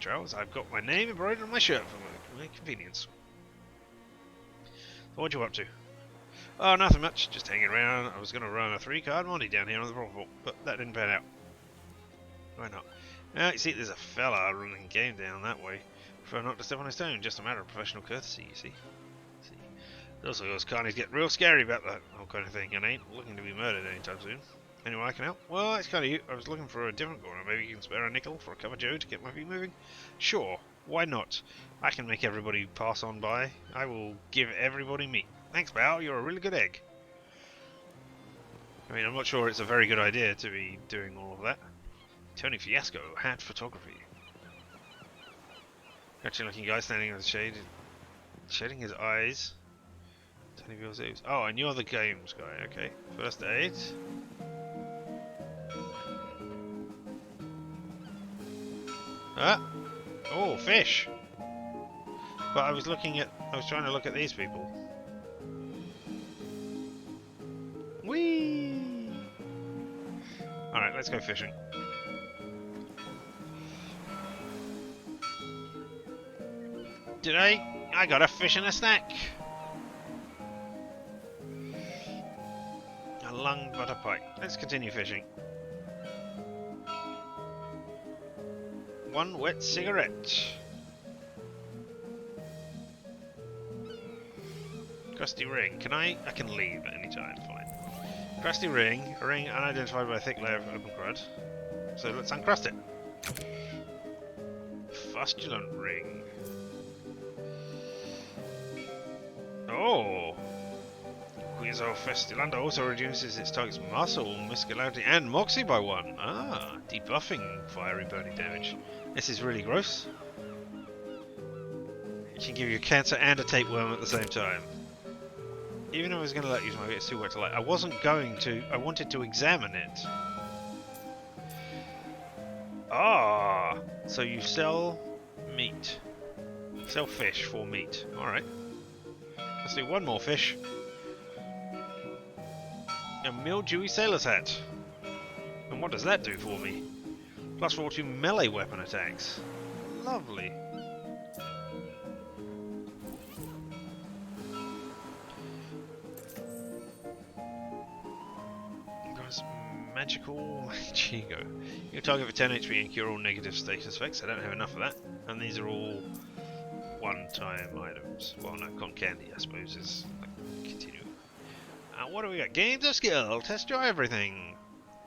Charles, I've got my name embroidered on my shirt for my convenience. So what you up to? Oh, nothing much. Just hanging around. I was going to run a 3-card Monty down here on the Broadwalk, but that didn't pan out. Why not? You see, there's a fella running a game down that way. Prefer not to step on his toe. Just a matter of professional courtesy, you see. It also goes carnies get real scary about that whole kind of thing, and ain't looking to be murdered anytime soon. Anyway, I can help. Well, it's kind of you. I was looking for a different corner. Maybe you can spare a nickel for a cup of joe to get my feet moving? Sure, why not? I can make everybody pass on by. I will give everybody meat. Thanks, pal. You're a really good egg. I mean, I'm not sure it's a very good idea to be doing all of that. Tony Fiasco, hat photography. Catchy looking guy standing in the shade, shading his eyes. Tony Fiasco. Oh, and you're the games guy. Okay. First aid. Ah! Oh, fish! But I was trying to look at these people. Whee! Alright, let's go fishing. Did I? I got a fish and a snack! A lung butter pike. Let's continue fishing. One wet cigarette. Crusty ring. I can leave at any time, fine. Crusty ring. A ring unidentified by a thick layer of open crud. So let's uncrust it. Fustulent ring. Oh! Quizo Festulanda also reduces its target's muscle, muscularity, and moxie by 1. Ah, debuffing fiery burning damage. This is really gross. It can give you cancer and a tapeworm at the same time. Even if I was going to let you use my bit, it's too wet to light. I wasn't going to. I wanted to examine it. Ah, so you sell meat. Sell fish for meat. Alright. Let's do one more fish. A mildewy sailor's hat. And what does that do for me? Plus 4 to melee weapon attacks. Lovely. Guys, magical Chigo. You target for 10 HP and cure all negative status effects. I don't have enough of that. And these are all one-time items. Well, no, contend, I suppose, is like, continue. What do we got? Gains of skill. Test your everything.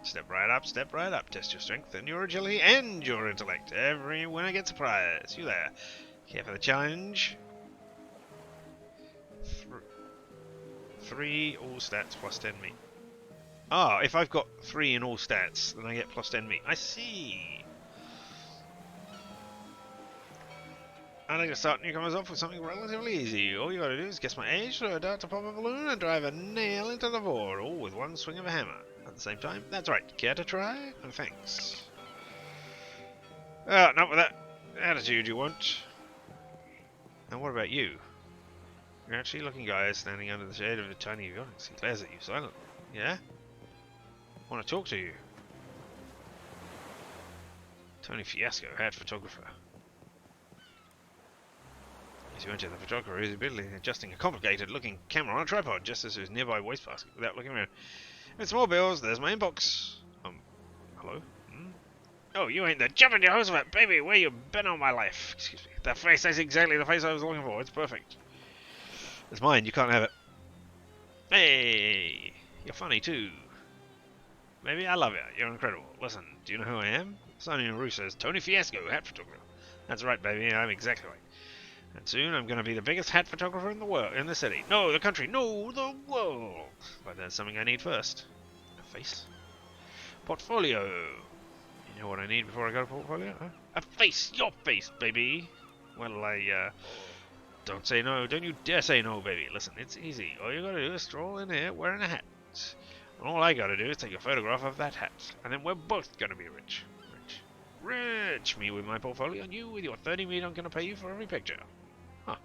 Step right up. Test your strength and your agility and your intellect. Every winner gets a prize. You there. Care for the challenge? 3 all stats plus 10 meat. Ah, if I've got 3 in all stats, then I get plus 10 meat. I see. And I can start newcomers off with something relatively easy. All you gotta do is guess my age, throw a dart to pop a balloon, and drive a nail into the board, all with one swing of a hammer. At the same time, that's right. Care to try? Oh, thanks. Not with that attitude you want. And what about you? You're actually looking guy standing under the shade of a tiny buildings. He glares at you silently. Yeah? Want to talk to you? Tony Fiasco, hat photographer. As you enter, the photographer is busily adjusting a complicated-looking camera on a tripod, just as his nearby wastebasket, without looking around. With small bills, there's my inbox. Hello? Oh, you ain't the jumping Jehoshaphat, baby! Where you been all my life? Excuse me. That face is exactly the face I was looking for. It's perfect. It's mine. You can't have it. Hey! You're funny, too. Maybe I love you. You're incredible. Listen, do you know who I am? Sonny and Roo says, Tony Fiasco, hat photographer. That's right, baby. I'm exactly right. And soon I'm going to be the biggest hat photographer in the world, in the city. No, the country. No, the world. But there's something I need first. A face. Portfolio. You know what I need before I go to portfolio? Huh? A face. Your face, baby. Well, don't say no. Don't you dare say no, baby. Listen, it's easy. All you gotta do is stroll in here wearing a hat. And all I gotta do is take a photograph of that hat. And then we're both gonna be rich. Rich. Rich! Me with my portfolio and you with your 30 million I'm gonna pay you for every picture. Huh.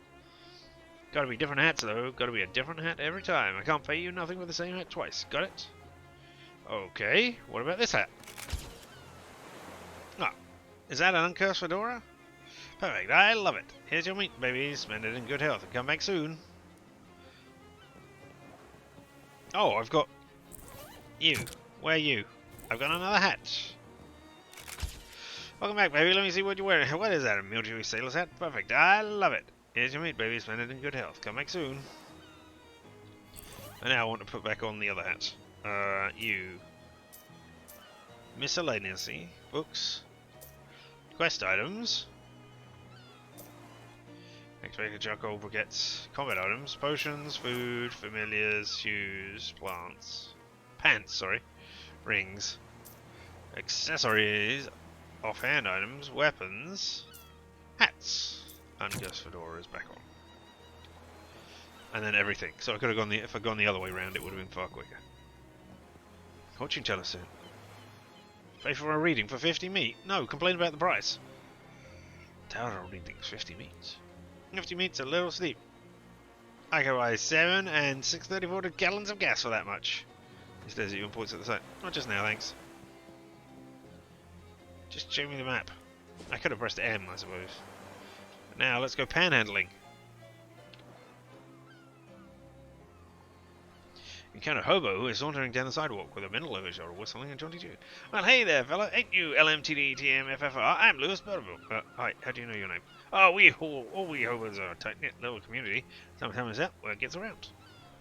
Gotta be different hats, though. Gotta be a different hat every time. I can't pay you nothing with the same hat twice. Got it? Okay. What about this hat? Ah. Is that an uncursed fedora? Perfect, I love it. Here's your meat, baby. Spend it in good health and come back soon. Oh, I've got you. Where are you? I've got another hat. Welcome back, baby. Let me see what you're wearing. What is that, a military sailor's hat? Perfect, I love it. Here's your meat, baby. Spend it in good health. Come back soon. And now I want to put back on the other hat. You. Miscellaneous books. Quest items. Expected charcoal briquettes, combat items, potions, food, familiars, shoes, plants, pants, sorry, rings, accessories, offhand items, weapons, hats, and Ghost Fedora is back on. And then everything. So I could have gone if I'd gone the other way round, it would have been far quicker. Fortune teller soon. Pay for a reading for 50 meat? No, complain about the price. Tower readings, 50 meat. 50 meat's a little steep. I can buy 7 and 634 gallons of gas for that much. He stares at you and points at the site. Not just now, thanks. Just show me the map. I could have pressed M, I suppose. But now, let's go panhandling. You encounter a hobo who is sauntering down the sidewalk with a bindle over his shoulder, whistling and jaunty tune. Well, hey there, fella. Ain't you LMTDTMFFR? I'm Lewis Butterbill. Hi, how do you know your name? Oh, all we hobos are a tight-knit little community. Sometimes out where it gets around.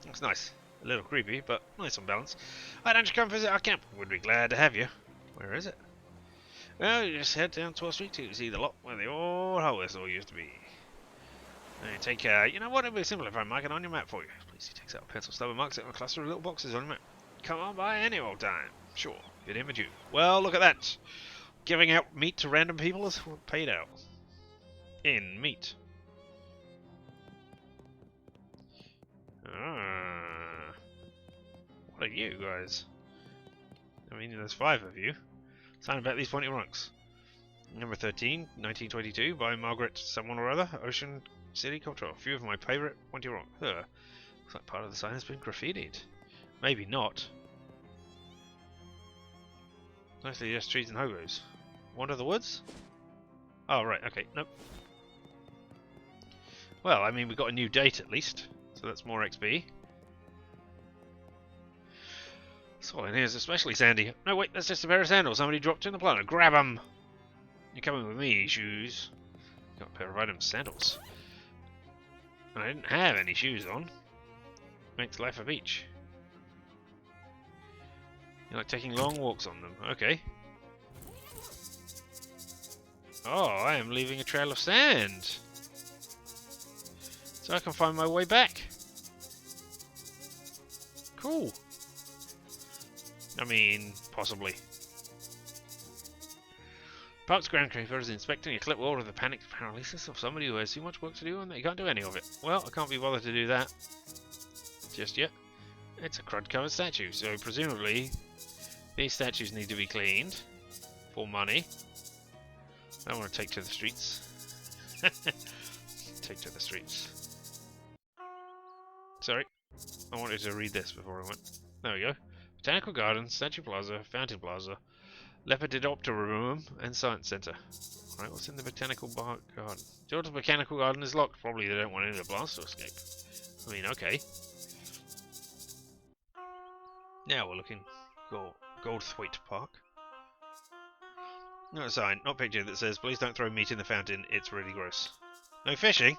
Looks nice. A little creepy, but nice on balance. Why don't you come visit our camp? We'd be glad to have you. Where is it? Well, you just head down 12th Street to see the lot where the old hole all used to be. And take you know what, it'd be simple if I mark it on your map for you. Please, he takes out a pencil stub and marks it on a cluster of little boxes on your map. Come on by any old time. Sure, get in with you. Well, look at that. Giving out meat to random people is paid out. In meat. What are you guys? I mean, there's 5 of you. Sign about these pointy rocks. Number 13, 1922, by Margaret someone or other, Ocean City Control. A few of my favourite pointy rocks. Looks like part of the sign has been graffitied. Maybe not. Mostly just trees and hobos. Wander the woods? Oh, right, okay, nope. Well, I mean, we got a new date at least, so that's more XP. Soil in here is especially sandy. No, wait, that's just a pair of sandals. Somebody dropped in the planet. Grab them! You're coming with me, shoes. Got a pair of items, sandals. And I didn't have any shoes on. Makes life a beach. You like taking long walks on them. Okay. Oh, I am leaving a trail of sand. So I can find my way back. Cool. I mean, possibly. Park's groundkeeper is inspecting a clipboard with the panicked paralysis of somebody who has too much work to do and they can't do any of it. Well, I can't be bothered to do that just yet. It's a crud-covered statue, so presumably these statues need to be cleaned for money. I don't want to take to the streets. Take to the streets. Sorry, I wanted to read this before I went. There we go. Botanical Gardens, Statue Plaza, Fountain Plaza, Lepidopterarium, and Science Centre. Alright, what's in the Botanical Garden? Georgia's Botanical Garden is locked. Probably they don't want any of the blast to escape. I mean, okay. Now we're looking for Goldthwaite Park. No sign, not picture, that says, please don't throw meat in the fountain, it's really gross. No fishing?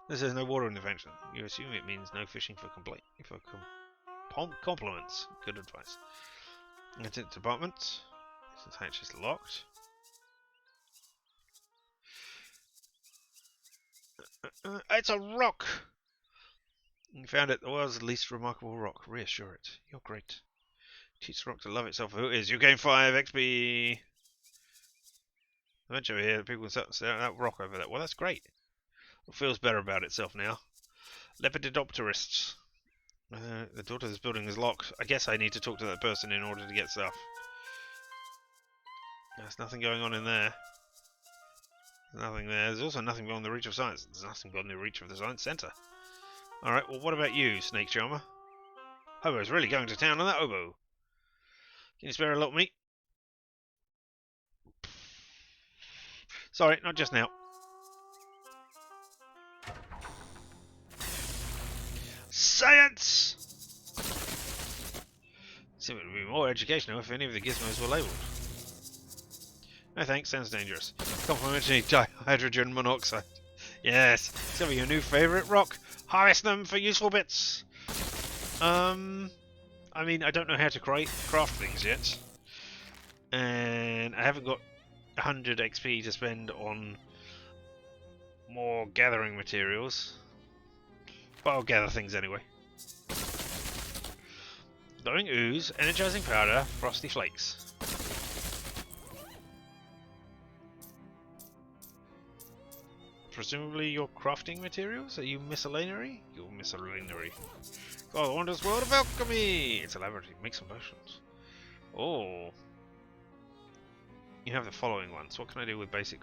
This says no water in the fountain. You assume it means no fishing for compliments. Good advice. Entertainment department. This hatch is locked. It's a rock! You found it, the world's least remarkable rock. Reassure it. You're great. Teach the rock to love itself for who it is. You gain 5 XP. Eventually here, people can stare at that rock over there. Well, that's great. It feels better about itself now. Lepidopterists. The door to this building is locked. I guess I need to talk to that person in order to get stuff. There's nothing going on in there. There's nothing there. There's also nothing beyond the reach of science. There's nothing beyond the reach of the science centre. Alright, well what about you, Snake Charmer? Hobo's really going to town on that hobo. Can you spare a lot of meat? Sorry, not just now. Science! Seems it would be more educational if any of the gizmos were labelled. No thanks, sounds dangerous. Complimentary dihydrogen monoxide. Yes, discover your new favourite rock. Harvest them for useful bits. I mean, I don't know how to craft things yet. And I haven't got 100 XP to spend on more gathering materials. But I'll gather things anyway. Glowing ooze, energizing powder, frosty flakes. Presumably your crafting materials? Are you miscellaneary? You're miscellaneary. Oh, the wondrous world of alchemy! It's a laboratory. Make some potions. Oh. You have the following ones. What can I do with basic?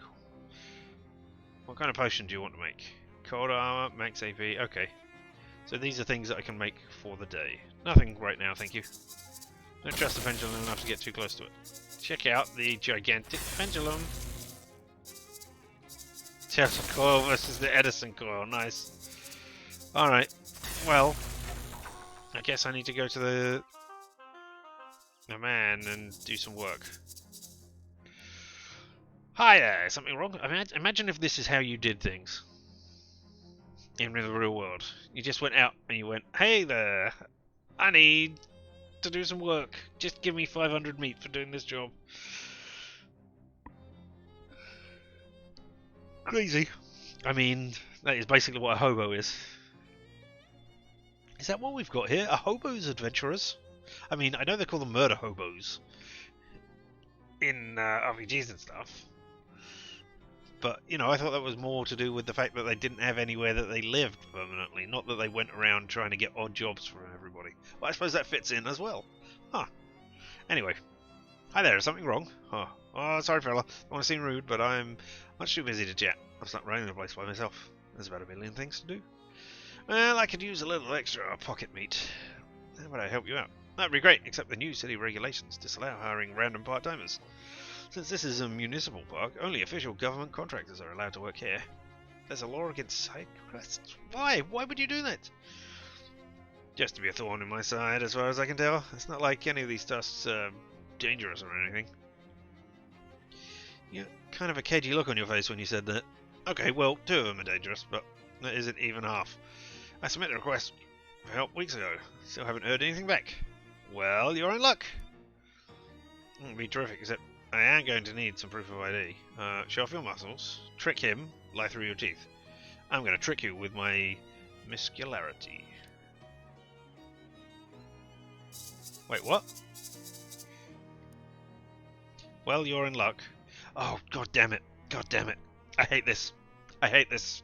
What kind of potion do you want to make? Cold armor, max AP. Okay. So these are things that I can make for the day. Nothing right now, thank you. Don't trust the pendulum enough to get too close to it. Check out the gigantic pendulum. Tesla coil versus the Edison coil. Nice. Alright. Well, I guess I need to go to the man and do some work. Hi there. Something wrong? I mean, imagine if this is how you did things. In the real world. You just went out and you went, hey there. I need to do some work. Just give me 500 meat for doing this job. Crazy. I mean, that is basically what a hobo is. Is that what we've got here? Are hobos adventurers? I mean, I know they call them murder hobos in RPGs and stuff. But, you know, I thought that was more to do with the fact that they didn't have anywhere that they lived permanently. Not that they went around trying to get odd jobs for everybody. Well, I suppose that fits in as well. Huh. Anyway. Hi there, is something wrong? Oh, sorry fella. I want to seem rude, but I'm much too busy to chat. I'm stuck running the place by myself. There's about a million things to do. Well, I could use a little extra pocket meat. How about I help you out? That'd be great, except the new city regulations disallow hiring random part-timers. Since this is a municipal park, only official government contractors are allowed to work here. There's a law against side quests. Why? Why would you do that? Just to be a thorn in my side, as far as I can tell. It's not like any of these stuff's dangerous or anything. Yeah, kind of a cagey look on your face when you said that. Okay, well, 2 of them are dangerous, but that isn't even half. I submitted a request for help weeks ago. Still haven't heard anything back. Well, you're in luck. It'd be terrific, except I am going to need some proof of ID. Show off your muscles, trick him, lie through your teeth. I'm going to trick you with my muscularity. Wait, what? Well, you're in luck. Oh, god damn it. God damn it. I hate this. I hate this.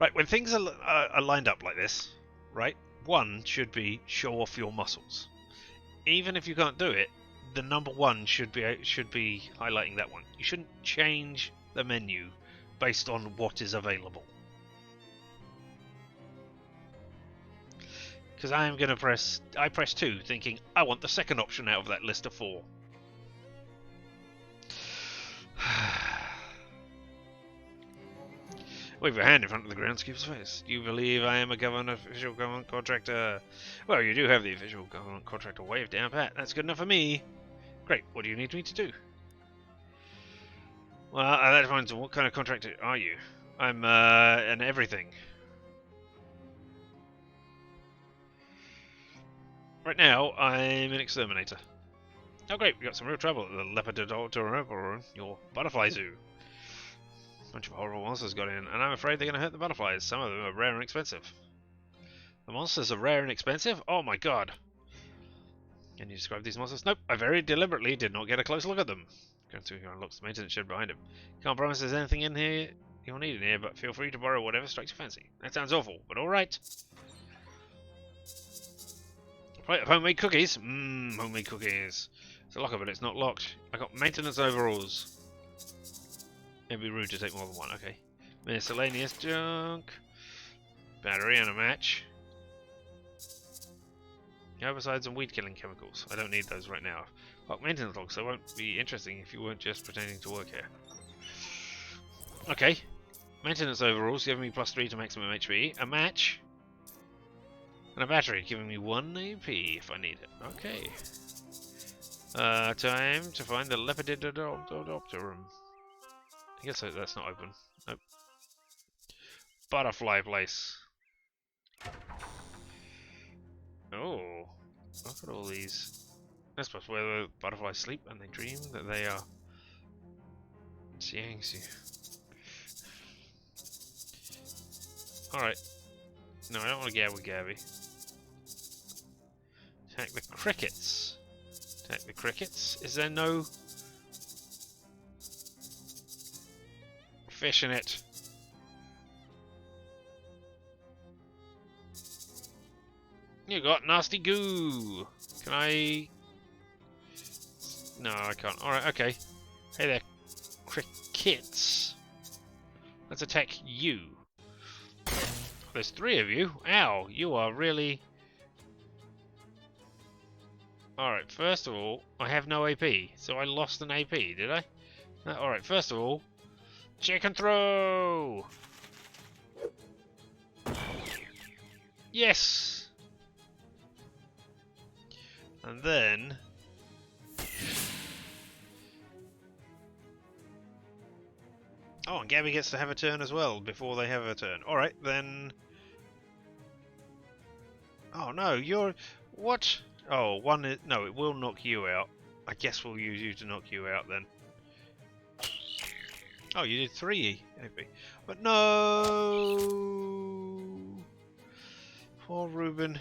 Right, when things are lined up like this, right, one should be show off your muscles. Even if you can't do it, the number 1 should be highlighting that one. You shouldn't change the menu based on what is available. Because I press 2 thinking I want the second option out of that list of 4. Wave your hand in front of the groundskeeper's face. Do you believe I am a official government contractor? Well, you do have the official government contractor wave down pat. That's good enough for me. Great. What do you need me to do? Well, that depends on what kind of contractor are you. I'm an everything. Right now, I'm an exterminator. Oh great, we got some real trouble at the Lepidopterium, your butterfly zoo. A bunch of horrible monsters got in, and I'm afraid they're going to hurt the butterflies. Some of them are rare and expensive. The monsters are rare and expensive? Oh my god. Can you describe these monsters? Nope, I very deliberately did not get a close look at them. Going to unlock the maintenance shed behind him. Can't promise there's anything in here you'll need in here, but feel free to borrow whatever strikes your fancy. That sounds awful, but alright. Plate of homemade cookies. Homemade cookies. It's a locker, but it's not locked. I got maintenance overalls. It'd be rude to take more than one, okay. Miscellaneous junk. Battery and a match. Herbicides and weed killing chemicals. I don't need those right now. Well, maintenance logs, so it won't be interesting if you weren't just pretending to work here. Okay. Maintenance overalls giving me +3 to maximum HP. A match. And a battery giving me 1 AP if I need it. Okay. Time to find the Lepidopter room. I guess that's not open. Nope. Butterfly place. Oh, look at all these. That's perhaps where the butterflies sleep and they dream that they are seeing you. Alright. No, I don't want to gab with Gabby. Attack the crickets. Attack the crickets. Is there no fish in it? You got nasty goo. Can I? No, I can't. Alright, okay. Hey there, crickets. Let's attack you. There's 3 of you. Ow, you are really... Alright, first of all, I have no AP, so I lost an AP, did I? Alright, first of all, chicken throw! Yes! And then... Oh, and Gabby gets to have a turn as well before they have a turn. Alright, then... Oh no, you're... What? Oh, one is... No, it will knock you out. I guess we'll use you to knock you out then. Oh, you did 3 AP. But no! Poor Ruben.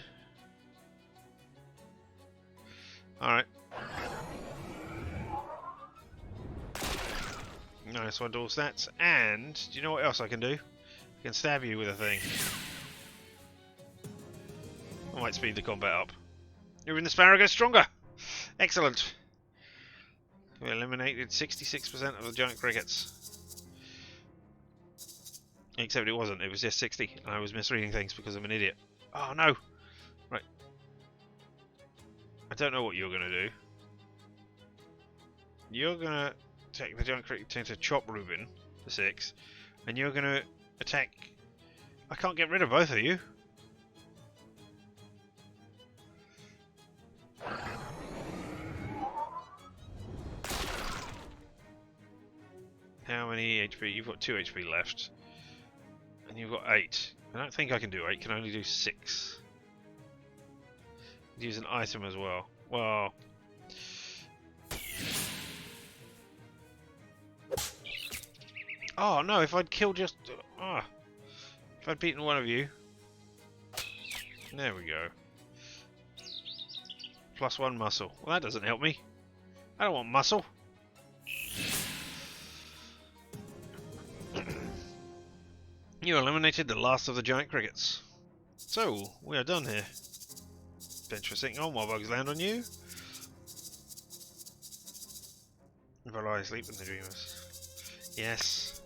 Alright. Nice one, dual stats. And, do you know what else I can do? I can stab you with a thing. I might speed the combat up. Even the sparrow gets stronger! Excellent! We eliminated 66% of the giant crickets. Except it wasn't, it was just 60. And I was misreading things because I'm an idiot. Oh no! Right. I don't know what you're going to do. You're going to attack the giant cricket to chop Ruben for 6. And you're going to attack... I can't get rid of both of you. How many HP? You've got 2 HP left. And you've got 8. I don't think I can do 8, can only do 6. Use an item as well. Well... Oh no, if I'd killed just... if I'd beaten one of you... There we go. +1 muscle. Well, that doesn't help me. I don't want muscle. You eliminated the last of the giant crickets. So, we are done here. Interesting. Oh, more bugs land on you. If I lie asleep in the dreamers. Yes.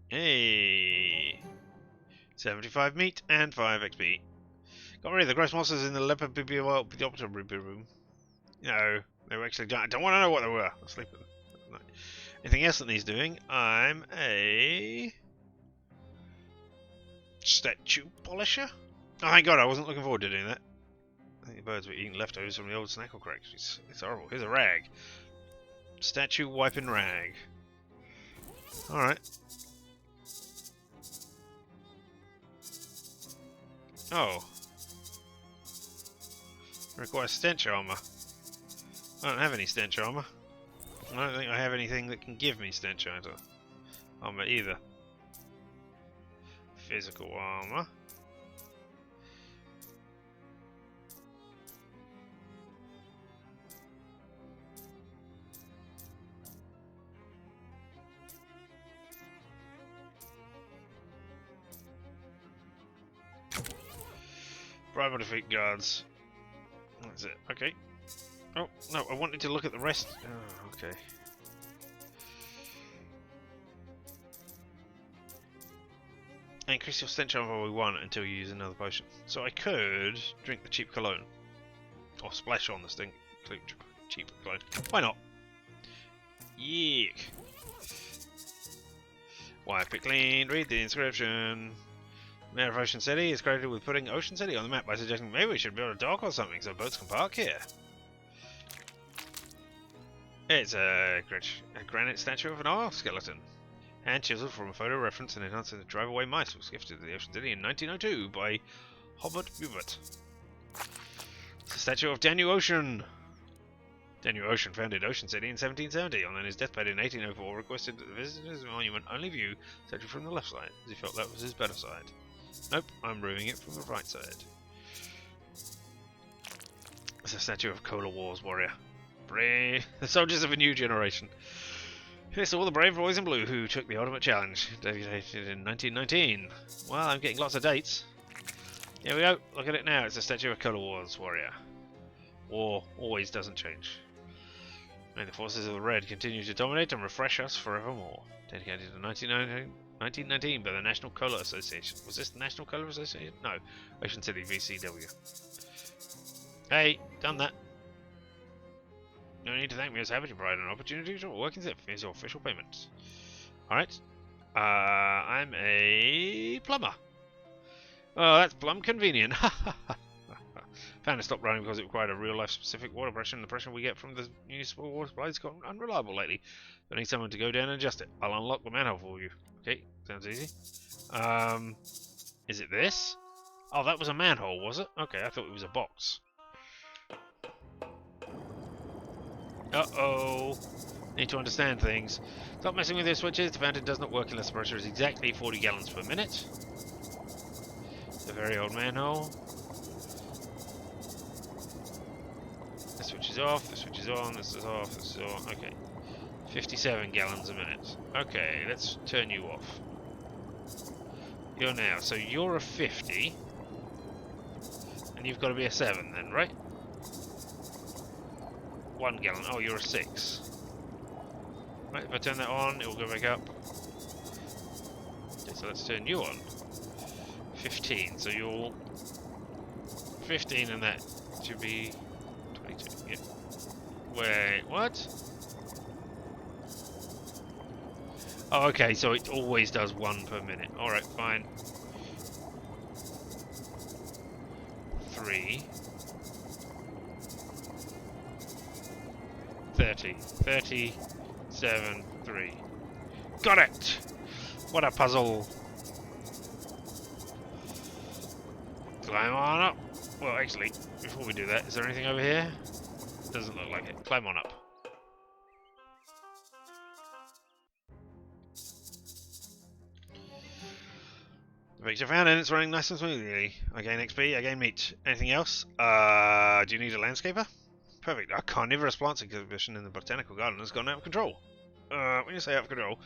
Hey! 75 meat and 5 XP. Got rid of the gross monsters in the Lepidopter room. No, they were actually giant. I don't want to know what they were. I'm sleeping. No. Anything else that needs doing? I'm a statue polisher. Oh, thank God, I wasn't looking forward to doing that. I think the birds were eating leftovers from the old snackle cracks. It's horrible. Here's a rag. Statue wiping rag. Alright. Oh. Requires stench armor. I don't have any stench armor. I don't think I have anything that can give me stench armor either. Physical armor. Rival defeat guards. That's it. Okay. Oh, no, I wanted to look at the rest. Oh, okay. Increase your stench level by 1 until you use another potion. So I could drink the cheap cologne. Or splash on the cheap cologne. Why not? Yeek. Wipe it clean. Read the inscription. Mayor of Ocean City is credited with putting Ocean City on the map by suggesting maybe we should build a dock or something so boats can park here. It's a granite statue of an oil skeleton. Hand chiseled from a photo reference and enhanced to drive away mice was gifted to the Ocean City in 1902 by Hobart Bubert. It's a statue of Daniel Ocean. Daniel Ocean founded Ocean City in 1770 and on his deathbed in 1804 requested that the visitor's monument only view the statue from the left side, as he felt that was his better side. Nope, I'm removing it from the right side. It's a statue of Cola Wars warrior. Brave, the soldiers of a new generation. Here's all the brave boys in blue who took the ultimate challenge, dated in 1919. Well, I'm getting lots of dates. Here we go, look at it now, it's a statue of Cola Wars warrior. War always doesn't change. May the forces of the Red continue to dominate and refresh us forevermore. Dedicated to 1919 by the National Cola Association. Was this the National Cola Association? No. Ocean City VCW. Hey, done that. No need to thank me, as happy to provide an opportunity to work in Zip. Here's your official payment. Alright. I'm a plumber. Oh, that's plumb convenient. Found to stop running because it required a real-life specific water pressure, and the pressure we get from the municipal water supply has gotten unreliable lately. I need someone to go down and adjust it. I'll unlock the manhole for you. Okay, sounds easy. Is it this? Oh, that was a manhole, was it? Okay, I thought it was a box. Uh-oh. Need to understand things. Stop messing with your switches. The fountain does not work unless the pressure is exactly 40 gallons per minute. It's a very old manhole. The switch is off, the switch is on, this is off, this is on. Okay. 57 gallons a minute. Okay, let's turn you off. You're now, so you're a 50. And you've got to be a 7 then, right? 1 gallon. Oh, you're a 6. Right, if I turn that on, it will go back up. Okay, so let's turn you on. 15, so you're 15 and that should be 22. Yeah. Wait, what? Oh, okay, so it always does 1 per minute. Alright, fine. 3. 30. 37. 3. Got it! What a puzzle. Climb on up. Well, actually, before we do that, is there anything over here? Doesn't look like it. Climb on up. The picture found and it's running nice and smoothly. I gain XP, I gain meat. Anything else? Do you need a landscaper? Perfect. Our carnivorous plants exhibition in the botanical garden has gone out of control. When you say out of control,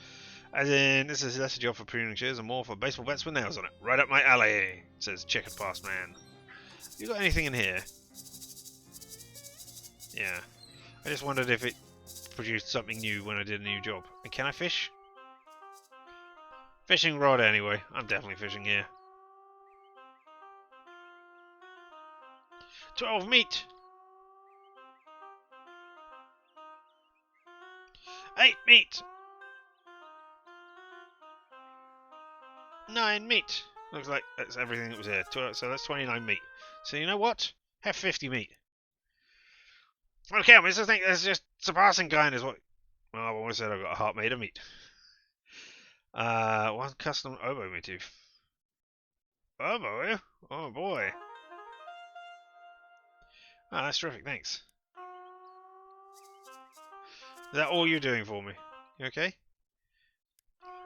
as in this is less a job for pruning shears and more for baseball bats with nails on it. Right up my alley, says Checkered Past Man. You got anything in here? Yeah. I just wondered if it produced something new when I did a new job. And can I fish? Fishing rod anyway. I'm definitely fishing here. 12 meat! 8 meat! 9 meat! Looks like that's everything that was here. So that's 29 meat. So you know what? Have 50 meat. Okay, I just think that's just surpassing kind is what... Well, I've always said I've got a heart made of meat. One custom oboe motif. Oboe? Oh boy. Ah, that's terrific, thanks. Is that all you're doing for me? You okay?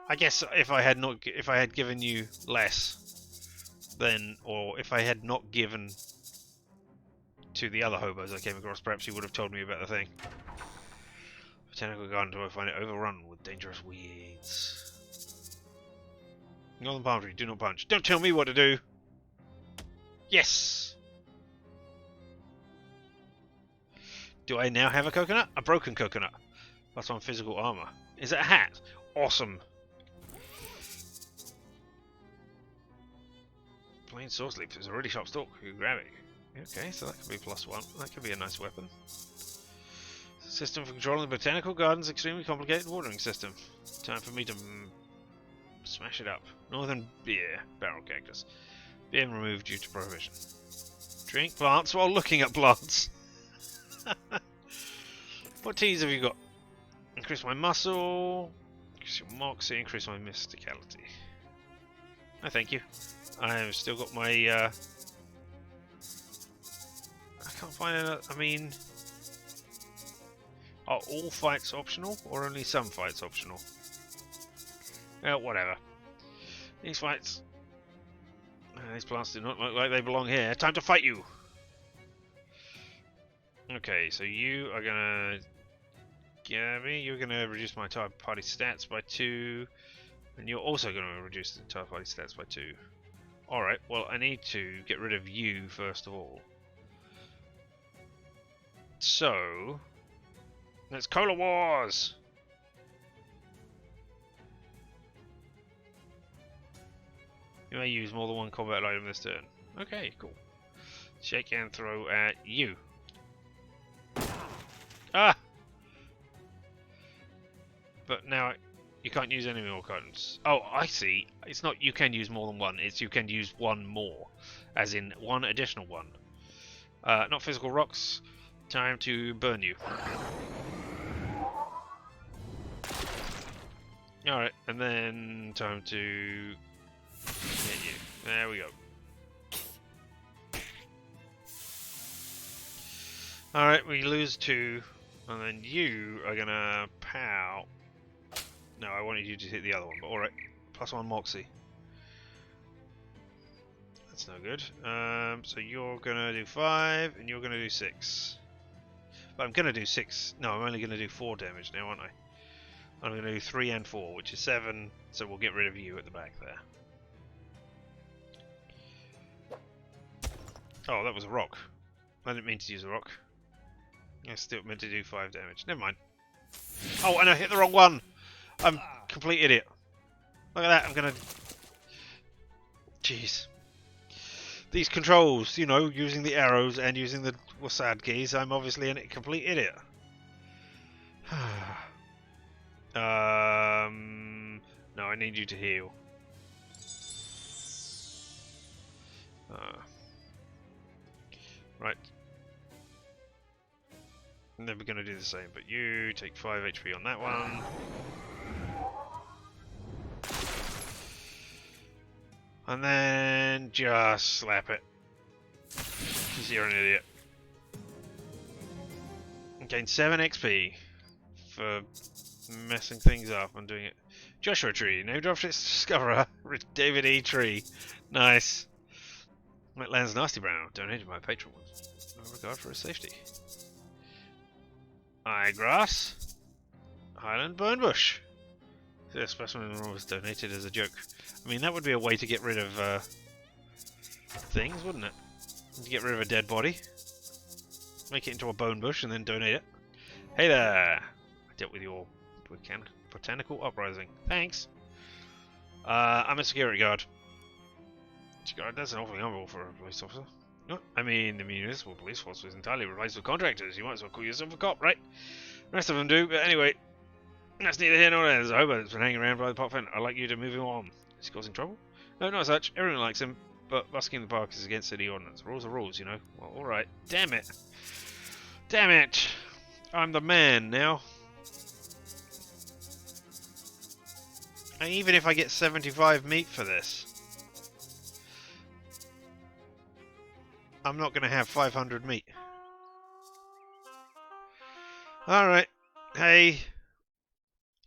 I guess if I had given you less, then, or if I had not given to the other hobos I came across, perhaps you would have told me about the thing. Botanical garden, do I find it overrun with dangerous weeds? Northern palm tree, do not punch. Don't tell me what to do! Yes! Do I now have a coconut? A broken coconut. Plus 1 physical armor. Is it a hat? Awesome! Plain source leaf is a really sharp stalk. You can grab it. Okay, so that could be +1. That could be a nice weapon. System for controlling the botanical garden's extremely complicated watering system. Time for me to smash it up. Northern beer. Barrel cactus. Being removed due to prohibition. Drink plants while looking at plants. What teas have you got? Increase my muscle. Increase your moxie. Increase my mysticality. No, thank you. I've still got my. I can't find it. I mean, are all fights optional, or only some fights optional? Well, whatever. These fights. These plants do not look like they belong here. Time to fight you! Okay, so you are gonna... Yeah, you're gonna reduce my entire party stats by 2. And you're also gonna reduce the entire party stats by 2. Alright, well I need to get rid of you first of all. So... Let's Cola Wars! You may use more than one combat item this turn. Okay, cool. Shake and throw at you. Ah! But now you can't use any more cards. Oh, I see. It's not you can use more than one. It's you can use one more. As in one additional one. Not physical rocks. Time to burn you. Alright, and then time to hit you. There we go. Alright, we lose 2, and then you are gonna pow. No, I wanted you to hit the other one, but alright. +1 moxie. That's no good. So you're gonna do 5, and you're gonna do 6. But I'm gonna do 6. No, I'm only gonna do 4 damage now, aren't I? I'm going to do 3 and 4, which is 7, so we'll get rid of you at the back there. Oh, that was a rock. I didn't mean to use a rock. I still meant to do 5 damage. Never mind. Oh, and I hit the wrong one! I'm a complete idiot. Look at that, I'm going to... Jeez. These controls, you know, using the arrows and using the WASD keys, I'm obviously a complete idiot. No, I need you to heal. Right. And then we're going to do the same, but you take 5 HP on that one. And then just slap it. Because you're an idiot. And gain 7 XP for messing things up and doing it. Joshua Tree, named after its discoverer, David E. Tree. Nice. Wetlands Nasty Brown, donated by patron ones. No regard for his safety. Eyegrass. Highland Burnbush. This specimen was donated as a joke. I mean, that would be a way to get rid of things, wouldn't it? To get rid of a dead body. Make it into a bone bush and then donate it. Hey there! I dealt with your botanical uprising. Thanks. I'm a security guard. That's an awfully humble for a police officer. No, I mean, the municipal police force was entirely replaced with contractors. You might as well call yourself a cop, right? The rest of them do, but anyway. That's neither here nor there. There's a hobo that's been hanging around by the park fence. I'd like you to move him on. Is he causing trouble? No, not as such. Everyone likes him, but busking the park is against city ordinance. Rules are rules, you know. Well, alright. Damn it. Damn it. I'm the man now. And even if I get 75 meat for this, I'm not going to have 500 meat. Alright. Hey.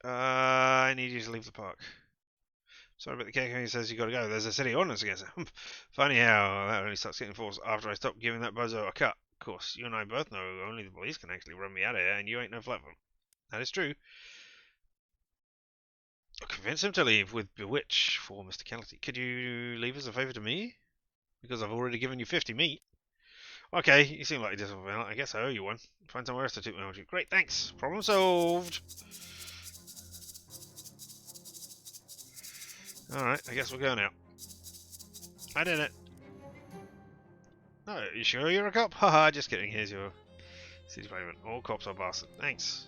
I need you to leave the park. Sorry, but the KK says you gotta go. There's a city ordinance against it. Funny how that only starts getting enforced after I stop giving that bozo a cut. Of course, you and I both know only the police can actually run me out of here, and you ain't no flatphone. That is true. I'll convince him to leave with Bewitch for Mr. Callity. Could you leave as a favour to me? Because I've already given you 50 meat. Okay, you seem like a disciplined man. I guess I owe you one. Find somewhere else to toot me on you. Great, thanks. Problem solved. Alright, I guess we're going out. I did it. No, you sure you're a cop? Haha, just kidding. Here's your city payment. All cops are bastards. Thanks.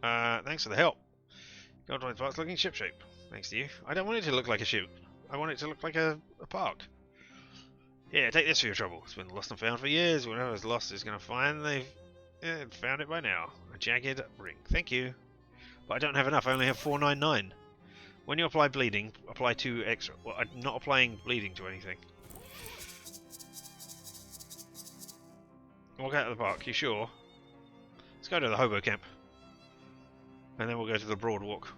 Thanks for the help. Goldwine's park's looking shipshape. Thanks to you. I don't want it to look like a ship. I want it to look like a park. Yeah, take this for your trouble. It's been lost and found for years. Whoever's lost is going to find they've found it by now. A jagged ring. Thank you. But I don't have enough. I only have 499. When you apply bleeding, apply 2 extra. Well, I'm not applying bleeding to anything. Walk out of the park. You sure? Let's go to the hobo camp. And then we'll go to the broad walk.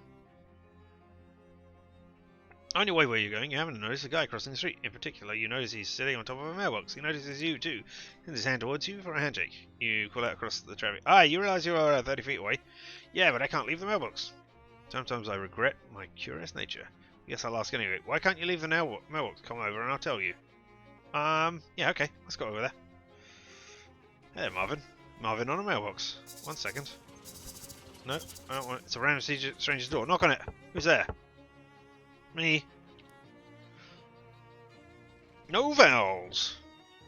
On your way where you're going, you haven't noticed a guy crossing the street. In particular, you notice he's sitting on top of a mailbox. He notices you too. Sends his hand towards you for a handshake. You call out across the traffic. Ah, you realise you are 30 feet away? Yeah, but I can't leave the mailbox. Sometimes I regret my curious nature. Guess I'll ask anyway. Why can't you leave the mailbox? Come over and I'll tell you. Yeah, okay. Let's go over there. Hey, Marvin. Marvin on a mailbox. 1 second. No, I don't want it. It's a random stranger's door. Knock on it. Who's there? Me. No vowels.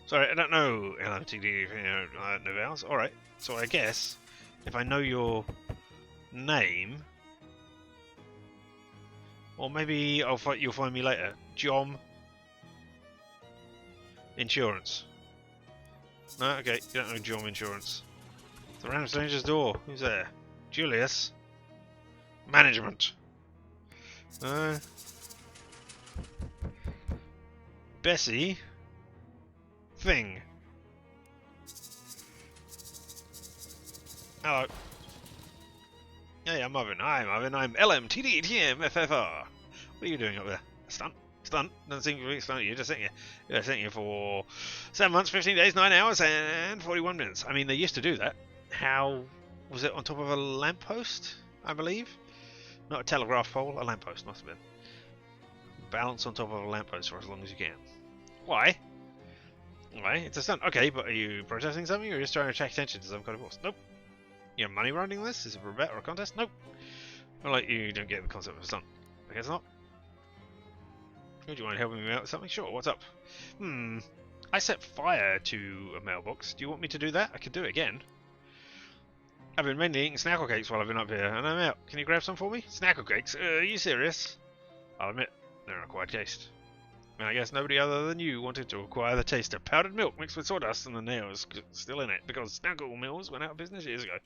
Sorry, I don't know LMTD, no vowels. Alright, so I guess if I know your name, or maybe you'll find me later. John. Insurance. No, okay, you don't know John Insurance. It's a random stranger's door. Who's there? Julius. Management. Bessie. Thing. Hello. Hey, I'm Marvin. Hi, Marvin. I'm LMTDTMFFR. What are you doing up there? Stunt? Stunt? Doesn't seem to be stunt. You're just sitting here. You're sitting here for 7 months, 15 days, 9 hours, and 41 minutes. I mean, they used to do that. How was it on top of a lamppost? I believe. Not a telegraph pole, a lamppost must have been. Balance on top of a lamppost for as long as you can. Why? Why? It's a stunt. Okay, but are you protesting something or are you just trying to attract attention to some kind of force? Nope. You have money running this? Is it for a bet or a contest? Nope. Well, like you don't get the concept of a stunt. I guess not. Would you mind helping me out with something? Sure, what's up? I set fire to a mailbox. Do you want me to do that? I could do it again. I've been mainly eating snackle cakes while I've been up here, and I'm out. Can you grab some for me? Snackle cakes? Are you serious? I'll admit, they're an acquired taste. And I guess nobody other than you wanted to acquire the taste of powdered milk mixed with sawdust and the nails still in it, because Snackle Mills went out of business years ago.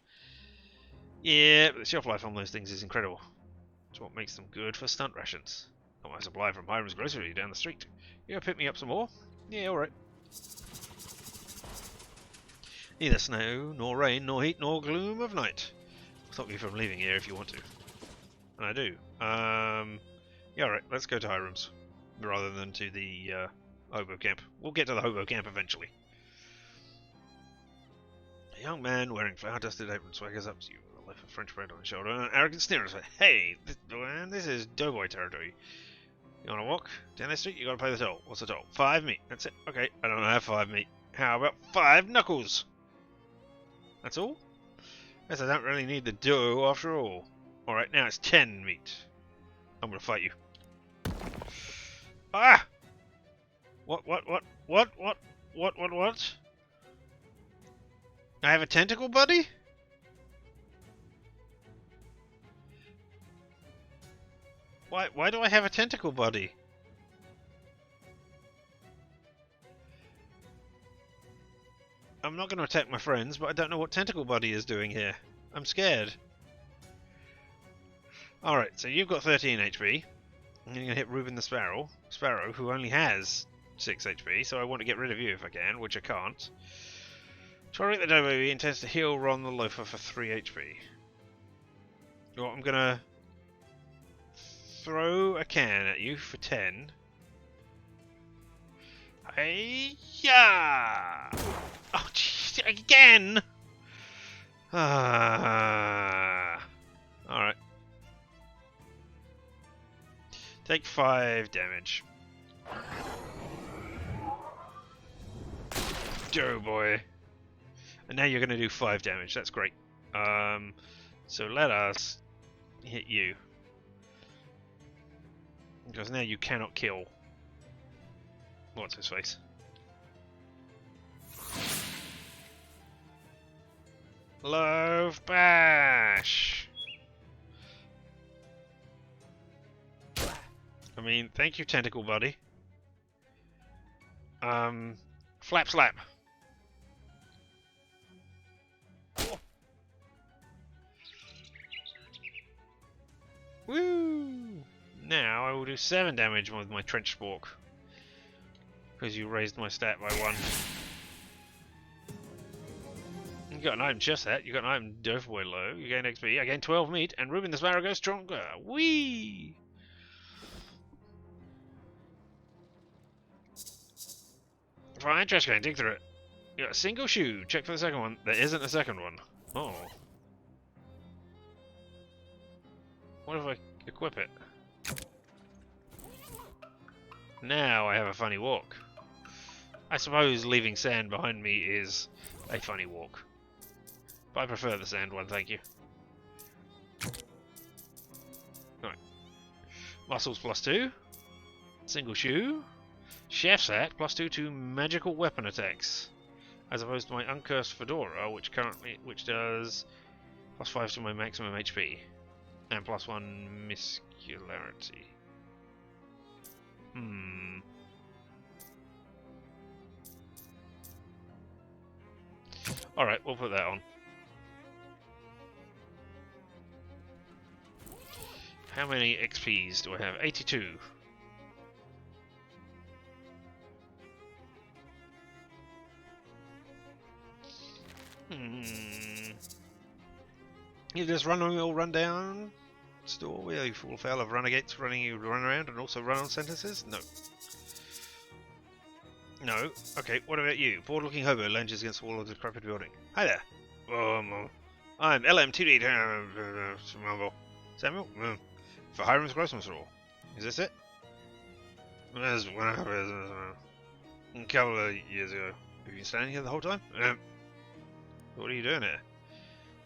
Yeah, but the shelf life on those things is incredible. It's what makes them good for stunt rations. Got my supply from Hiram's grocery down the street. You gonna pick me up some more? Yeah, alright. Neither snow, nor rain, nor heat, nor gloom of night will stop you from leaving here if you want to. And I do. Yeah, alright, let's go to Hiram's. Rather than to the hobo camp. We'll get to the hobo camp eventually. A young man wearing flour-dusted apron swaggers up to you with a loaf of French bread on his shoulder and an arrogant sneer on his face. Hey, this is doughboy territory. You wanna walk down this street? You gotta pay the toll. What's the toll? 5 meat. That's it. Okay, I don't have 5 meat. How about 5 knuckles? That's all? Guess I don't really need the dough after all. Alright, now it's 10 meat. I'm gonna fight you. Ah! What? I have a tentacle buddy? Why do I have a tentacle buddy? I'm not going to attack my friends, but I don't know what tentacle buddy is doing here. I'm scared. Alright, so you've got 13 HP. I'm going to hit Reuben the Sparrow, who only has 6 HP, so I want to get rid of you if I can, which I can't. Torrik the Dobo intends to heal Ron the Loafer for 3 HP. Well, I'm going to throw a can at you for 10. Hey, yeah! Oh, jeez, again! Alright. Take 5 damage. Oh boy. And now you're going to do 5 damage. That's great. So let us hit you. Because now you cannot kill. What's his face? Love bash. I mean, thank you, tentacle buddy. Flap slap. Woo! Now I will do 7 damage with my trench spork. Because you raised my stat by 1. You got an item chest set, you got an item Doverboy low, you gain XP, I gain 12 meat, and Ruben the Sparrow goes stronger. Whee! Fine, trash can, dig through it. You got a single shoe, check for the second one. There isn't a second one. Oh. What if I equip it? Now I have a funny walk. I suppose leaving sand behind me is a funny walk. But I prefer the sand one, thank you. Right. Muscles +2. Single shoe. Chef's hat +2 to magical weapon attacks. As opposed to my uncursed fedora, which does +5 to my maximum HP. And +1 muscularity. Alright, we'll put that on. How many XPs do I have? 82. You just run down store where you fall foul of renegades running you run around and also run on sentences? No. No. Okay, what about you? Bored-looking hobo lunges against the wall of the decrepit building. Hi there. I'm LM2D. Samuel? For Hiram's grocery store. Is this it? As when I was a couple of years ago. Have you been standing here the whole time? What are you doing here?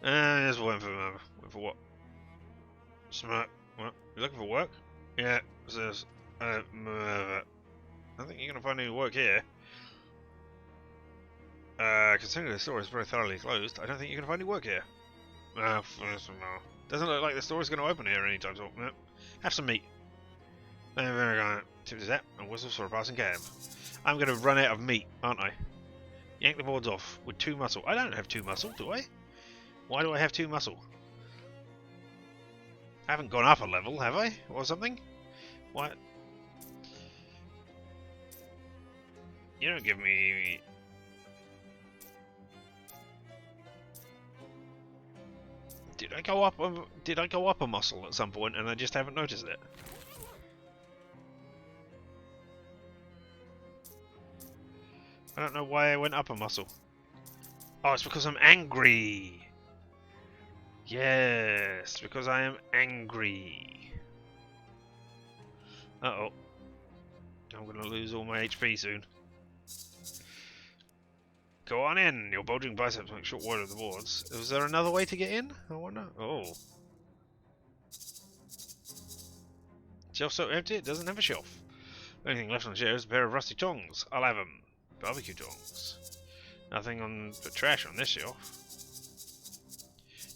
Just waiting for what? Smart. What? You looking for work? Yeah. Says. I don't think you're gonna find any work here. Considering the store is very thoroughly closed, I don't think you're gonna find any work here. Doesn't look like the store is gonna open here anytime soon. Have some meat. Then we're gonna tip his hat and whistles for a passing cab. I'm gonna run out of meat, aren't I? Yank the boards off with 2 muscle. I don't have 2 muscle, do I? Why do I have 2 muscle? I haven't gone up a level, have I? Or something? What? You don't give me... Did I go up a muscle at some point and I just haven't noticed it? I don't know why I went up a muscle. Oh, it's because I'm angry. Yes, because I am angry. Uh-oh. I'm going to lose all my HP soon. Go on in. Your bulging biceps make short work of the boards. Is there another way to get in? I wonder. Oh. Shelf so empty it doesn't have a shelf. The only thing left on the shelf is a pair of rusty tongs. I'll have them. Barbecue tongs. Nothing on the trash on this shelf.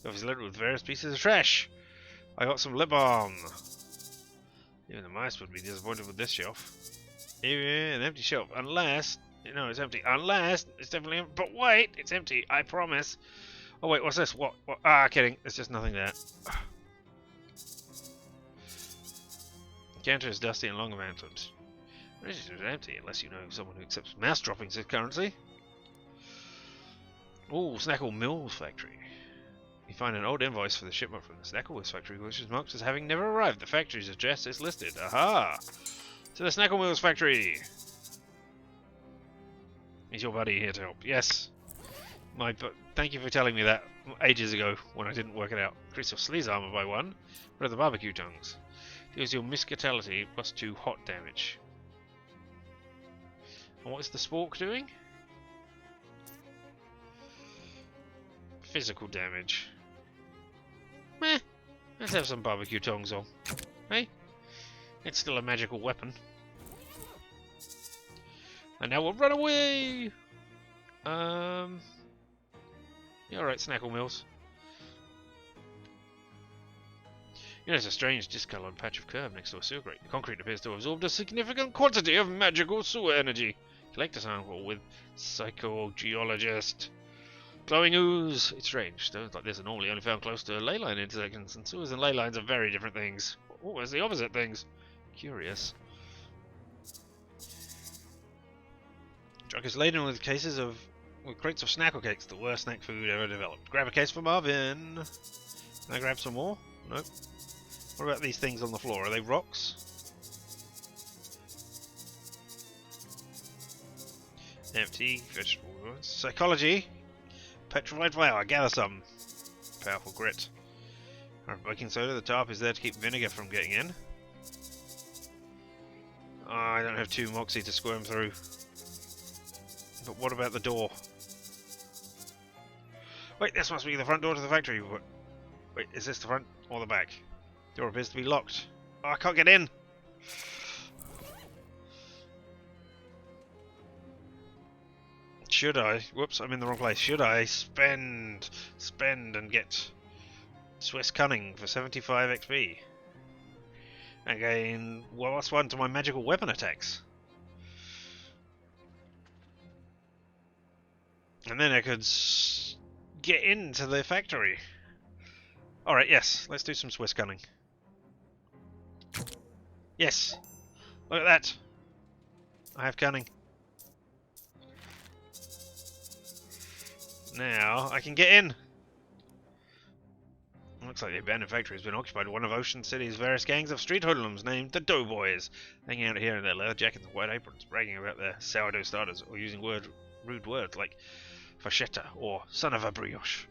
The office is littered with various pieces of trash. I got some lip balm. Even the mice would be disappointed with this shelf. Even an empty shelf, unless... No, it's empty. Unless it's definitely empty. But wait, it's empty. I promise. Oh wait, what's this? What? Ah, kidding. There's just nothing there. The counter is dusty and long abandoned. The register is empty unless you know someone who accepts mouse droppings as currency. Oh, Snackle Mills factory. You find an old invoice for the shipment from the Snackleworks factory, which is marked as having never arrived. The factory's address is listed. Aha! To the Snackleworks factory! Is your buddy here to help? Yes. Thank you for telling me that ages ago when I didn't work it out. Increase your sleaze armor by 1. What are the barbecue tongues? Deals your miscatality plus 2 hot damage. And what is the spork doing? Physical damage. Meh. Let's have some barbecue tongs on. Hey? It's still a magical weapon. And now we'll run away! Yeah, alright, Snackle Mills. You notice a strange discoloured patch of curb next to a sewer grate. The concrete appears to have absorbed a significant quantity of magical sewer energy. Collect a sample with psychogeologist. Glowing ooze. It's strange. Stones like this are normally only found close to ley line intersections, and sewers and ley lines are very different things. Almost the opposite things. Curious. Truck is laden with crates of snackle cakes, the worst snack food ever developed. Grab a case for Marvin. Can I grab some more? Nope. What about these things on the floor? Are they rocks? Empty vegetable. Psychology. Petrified flour. Gather some. Powerful grit. Baking soda. The tarp is there to keep vinegar from getting in. Oh, I don't have 2 moxie to squirm through. But what about the door? Wait, this must be the front door to the factory. Wait, is this the front or the back? Door appears to be locked. Oh, I can't get in! Should I? Whoops, I'm in the wrong place. Should I spend and get Swiss Cunning for 75 XP? And gain +1 to my magical weapon attacks. And then I could get into the factory. Alright, yes, let's do some Swiss Cunning. Yes! Look at that! I have cunning. Now I can get in! Looks like the abandoned factory has been occupied by one of Ocean City's various gangs of street hoodlums named the Doughboys, hanging out here in their leather jackets and white aprons, bragging about their sourdough starters, or using rude words like fachetta or son of a brioche.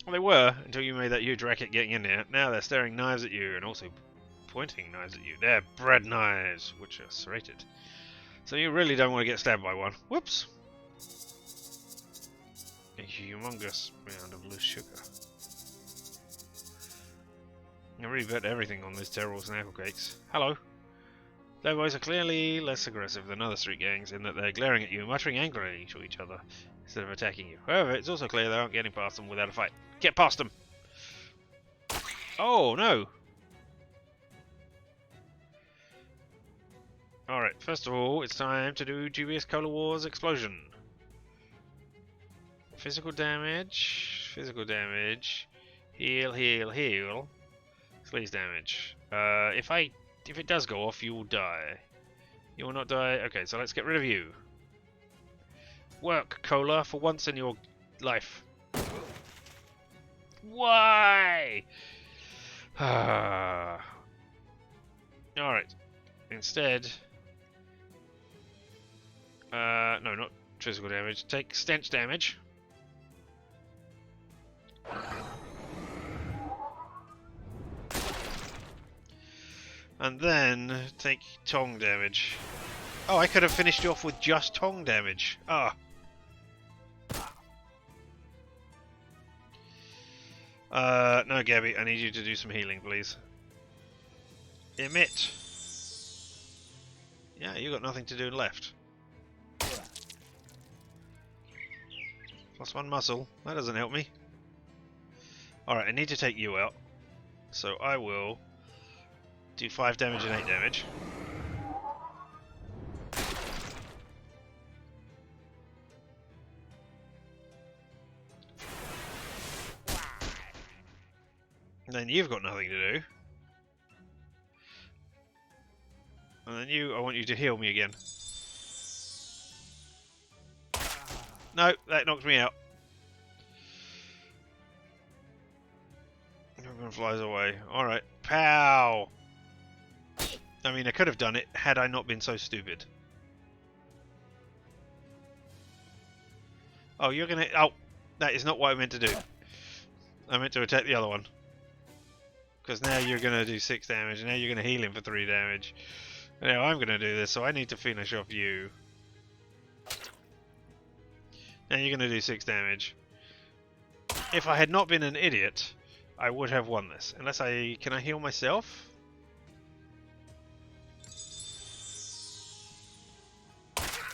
Well, they were, until you made that huge racket getting in there. Now they're staring knives at you, and also pointing knives at you. They're bread knives, which are serrated. So you really don't want to get stabbed by one. Whoops! A humongous mound of loose sugar. I really bet everything on these terrible snackle cakes. Hello. Their boys are clearly less aggressive than other street gangs in that they're glaring at you, muttering angrily to each other instead of attacking you. However, it's also clear they aren't getting past them without a fight. Get past them! Oh, no! Alright, first of all, it's time to do Dubious Cola Wars Explosion. Physical damage, heal, heal, heal. Sleaze damage. If it does go off, you will die. You will not die. Okay, so let's get rid of you. Work, Cola, for once in your life. Why? Alright. Instead... no, not physical damage. Take stench damage. And then take tongue damage. Oh, I could have finished you off with just tongue damage. Ah. No, Gabby, I need you to do some healing, please. Emit. Yeah, you got nothing to do left. +1 muscle. That doesn't help me. Alright, I need to take you out. So I will do 5 damage and 8 damage. And then you've got nothing to do. And then I want you to heal me again. No, that knocked me out. Everyone flies away. Alright. Pow! I mean, I could have done it had I not been so stupid. Oh, you're gonna... Oh! That is not what I meant to do. I meant to attack the other one. Because now you're gonna do 6 damage, and now you're gonna heal him for 3 damage. Now I'm gonna do this, so I need to finish off you. Now you're gonna do 6 damage. If I had not been an idiot, I would have won this. Unless I... Can I heal myself?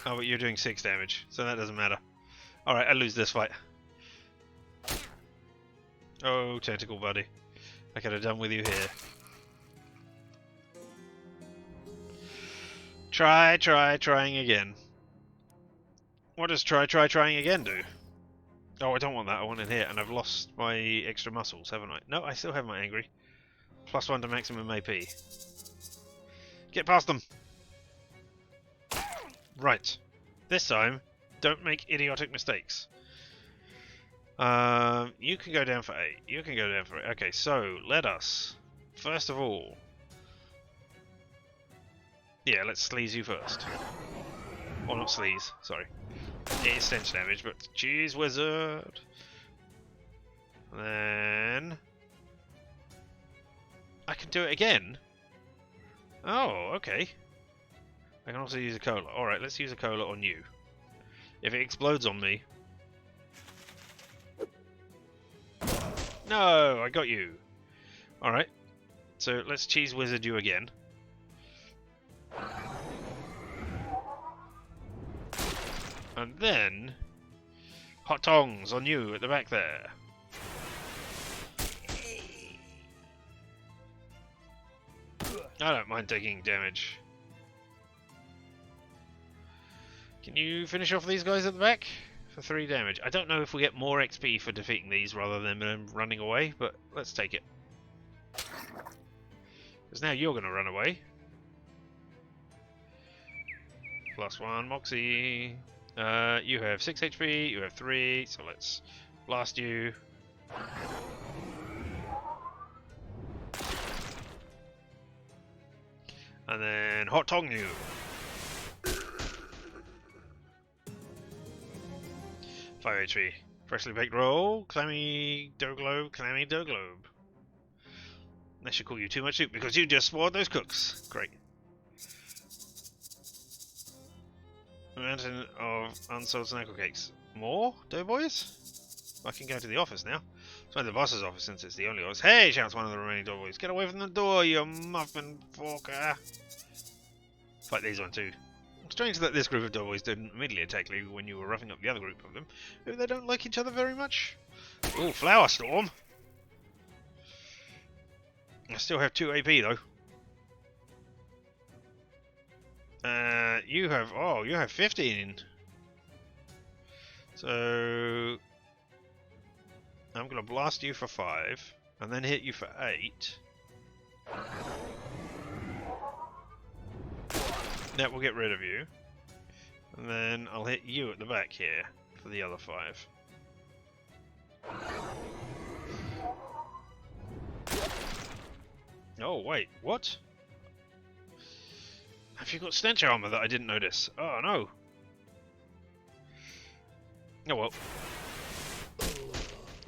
Oh, but you're doing 6 damage, so that doesn't matter. Alright, I lose this fight. Oh, tentacle buddy. I could have done with you here. Trying again. What does trying again do? Oh, I don't want that. I want it here, and I've lost my extra muscles, haven't I? No, I still have my angry. +1 to maximum AP. Get past them! Right. This time, don't make idiotic mistakes. You can go down for 8. You can go down for 8. Okay, so let us, first of all... Yeah, let's sleaze you first. Or not sleaze, sorry. It is stench damage, but cheese wizard. Then... I can do it again? Oh, okay. I can also use a cola. Alright, let's use a cola on you. If it explodes on me... No, I got you. Alright. So let's cheese wizard you again. And then... Hot tongs on you at the back there. I don't mind taking damage. Can you finish off these guys at the back? For 3 damage. I don't know if we get more XP for defeating these rather than them running away, but let's take it. Because now you're going to run away. +1 Moxie. You have 6 HP, you have 3, so let's blast you. And then hot tongue you. Fire HP. Freshly baked roll. Clammy dough globe. Clammy dough globe. They should call you too much soup because you just spoiled those cooks. Great. A mountain of unsold snackle cakes. More doughboys? I can go to the office now. It's the boss's office since it's the only office. Hey! Shouts one of the remaining doughboys. Get away from the door, you muffin forker. Fight these one too. Strange that this group of doughboys didn't immediately attack you when you were roughing up the other group of them. Maybe they don't like each other very much? Ooh, flower storm! I still have 2 AP though. You have... Oh, you have 15. So... I'm going to blast you for 5, and then hit you for 8. That will get rid of you. And then I'll hit you at the back here for the other 5. Oh, wait, what? Have you got stench armor that I didn't notice? Oh, no. Oh, well.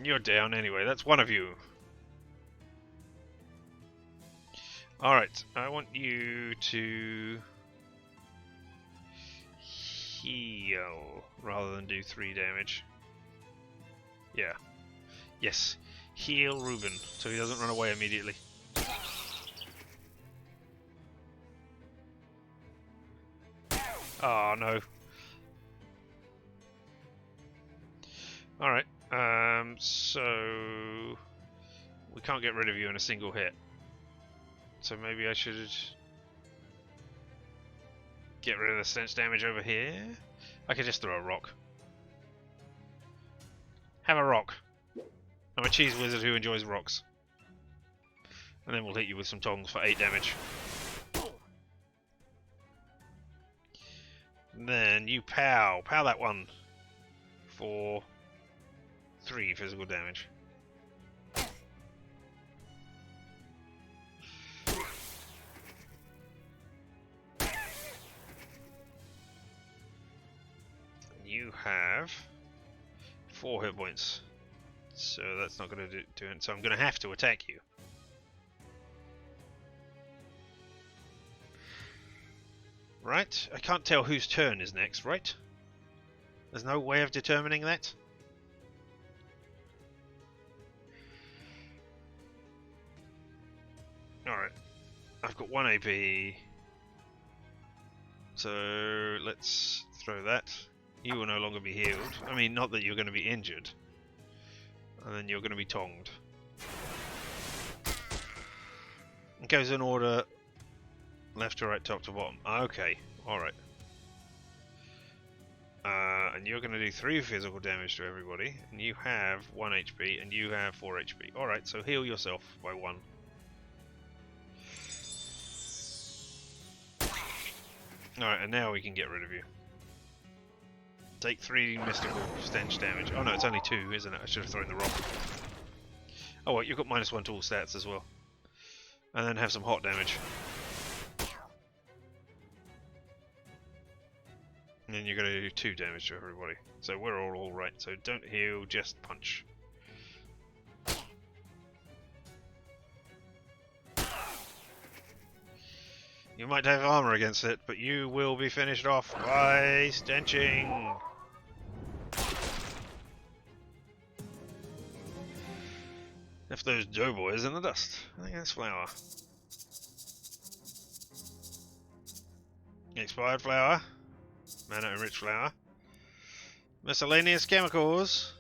You're down anyway, that's one of you. Alright, I want you to heal rather than do 3 damage. Yeah. Yes. Heal Reuben so he doesn't run away immediately. Oh no. Alright. So we can't get rid of you in a single hit. So maybe I should get rid of the stench damage over here. I could just throw a rock. Have a rock. I'm a cheese wizard who enjoys rocks. And then we'll hit you with some tongs for 8 damage. And then you pow that one for 3 physical damage. you have 4 hit points. So that's not going to do it. So I'm going to have to attack you. Right? I can't tell whose turn is next, right? There's no way of determining that? Alright. I've got 1 AP. So let's throw that. You will no longer be healed. I mean, not that you're going to be injured. And then you're going to be tonged. It goes in order left to right, top to bottom. Okay, alright. And you're going to do 3 physical damage to everybody. And you have 1 HP and you have 4 HP. Alright, so heal yourself by 1. Alright, and now we can get rid of you. Take 3 mystical stench damage. Oh no, it's only 2, isn't it? I should have thrown the rock. Oh well, you've got -1 to all stats as well. And then have some hot damage. And then you're going to do 2 damage to everybody. So we're all alright. So don't heal, just punch. You might have armor against it, but you will be finished off by stenching. Left those doughboys in the dust. I think that's flour. Expired flour. Mana enriched flour. Miscellaneous chemicals.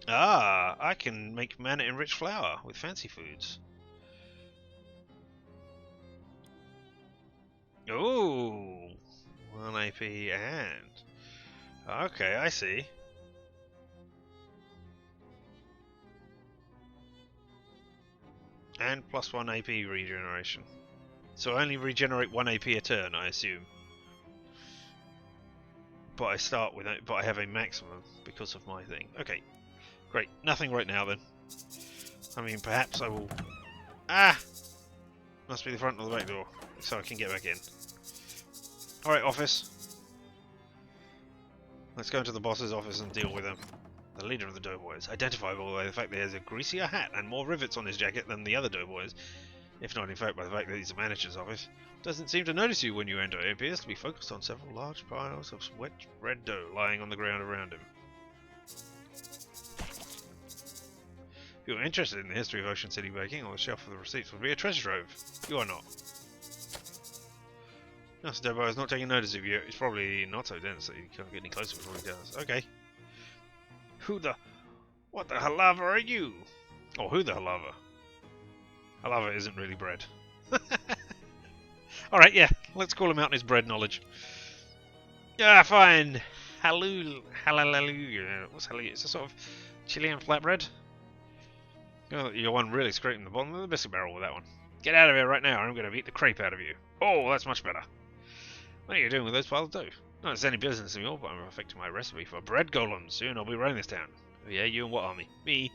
Ah, I can make mana enriched flour with fancy foods. Ooh, 1 AP and... Okay, I see. And +1 AP regeneration. So I only regenerate 1 AP a turn, I assume. But I start with it, but I have a maximum because of my thing. Okay, great. Nothing right now then. I mean, perhaps I will... Ah! Must be the front or the back door, so I can get back in. Alright, office. Let's go into the boss's office and deal with him. The leader of the doughboys, identifiable by the fact that he has a greasier hat and more rivets on his jacket than the other doughboys, if not in fact by the fact that he's a manager's office, doesn't seem to notice you when you enter. He appears to be focused on several large piles of wet red dough lying on the ground around him. If you're interested in the history of Ocean City baking, on the shelf of the receipts would be a treasure trove. You are not. This doughboy is not taking notice of you. It's probably not so dense that you can't get any closer before he does. Okay. What the halava are you? Or who the halava? Halava isn't really bread. Alright, yeah, let's call him out in his bread knowledge. Yeah, fine. Hallelujah. What's hallelujah? It's a sort of Chilean flatbread. Oh, you're one really scraping the bottom of the biscuit barrel with that one. Get out of here right now, or I'm going to beat the crepe out of you. Oh, that's much better. What are you doing with those piles of dough? Not it's any business of yours, but I'm affecting my recipe for bread golems. Soon I'll be running this town. Oh, yeah, you and what army? Me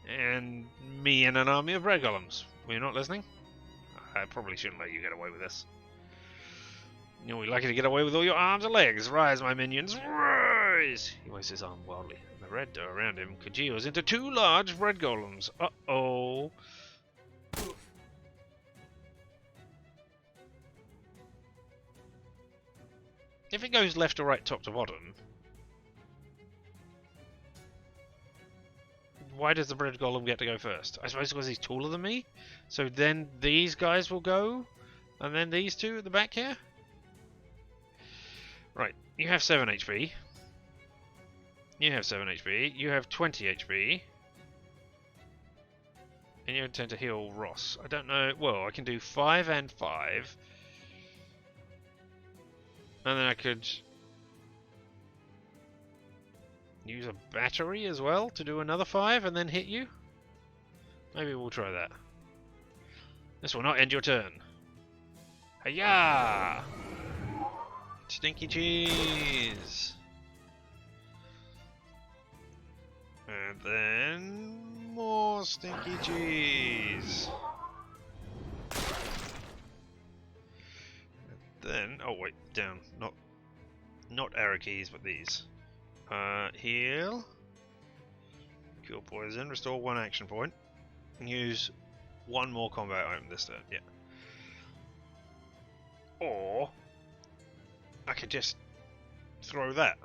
and an army of bread golems. Were you not listening? I probably shouldn't let you get away with this. You'll be lucky to get away with all your arms and legs. Rise, my minions, rise! He waves his arm wildly, and the red dough around him congeals into 2 large bread golems. Uh-oh. If it goes left to right, top to bottom, why does the bread golem get to go first? I suppose because he's taller than me? So then these guys will go, and then these 2 at the back here? Right, you have 7 HP. You have 7 HP. You have 20 HP. And you intend to heal Ross. I don't know. Well, I can do 5 and 5. And then I could use a battery as well to do another 5 and then hit you. Maybe we'll try that. This will not end your turn. Hiya! Stinky cheese! And then more stinky cheese! Then, oh wait, down, not Not arrow keys, but these. Heal. Cure poison. Restore 1 action point. Use 1 more combat item this turn. Yeah. Or I could just throw that.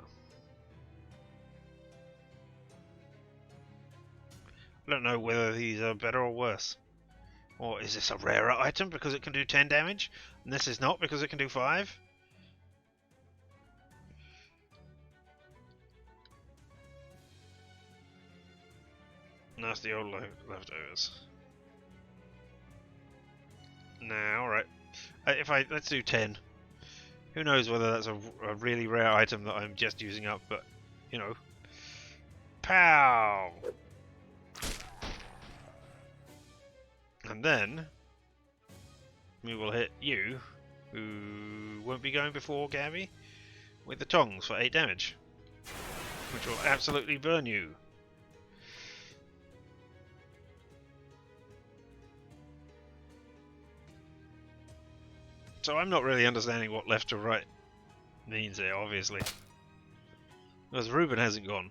I don't know whether these are better or worse. Or is this a rarer item because it can do 10 damage? And this is not because it can do 5? Nasty old leftovers. Nah, alright. Let's do 10. Who knows whether that's a really rare item that I'm just using up, but, you know. Pow! And then we will hit you, who won't be going before Gabby, with the tongs for 8 damage, which will absolutely burn you. So I'm not really understanding what left to right means here, obviously. Because Ruben hasn't gone.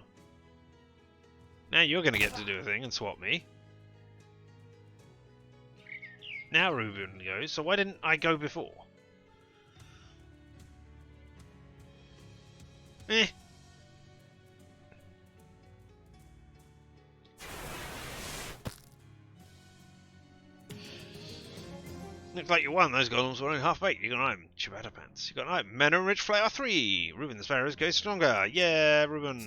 Now you're going to get to do a thing and swap me. Now Ruben goes, so why didn't I go before? Eh. Looks like you won. Those golems were only half baked. You got an item. Ciabatta pants. You got an item. Mana Rich Flower 3. Ruben the Sparrows goes stronger. Yeah, Ruben.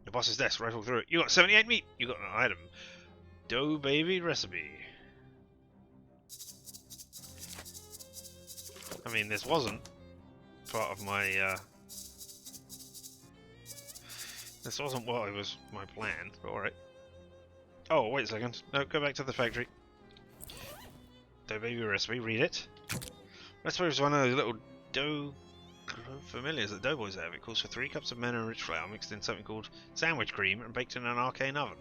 The boss's desk. Rifle through it. You got 78 meat. You got an item. Dough baby recipe. I mean, this wasn't part of my. This wasn't what it was my plan. But all right. Oh, wait a second. No, go back to the factory. Dough baby recipe, read it. Recipe is one of those little dough familiars that doughboys have. It calls for 3 cups of mana rich flour mixed in something called sandwich cream and baked in an arcane oven.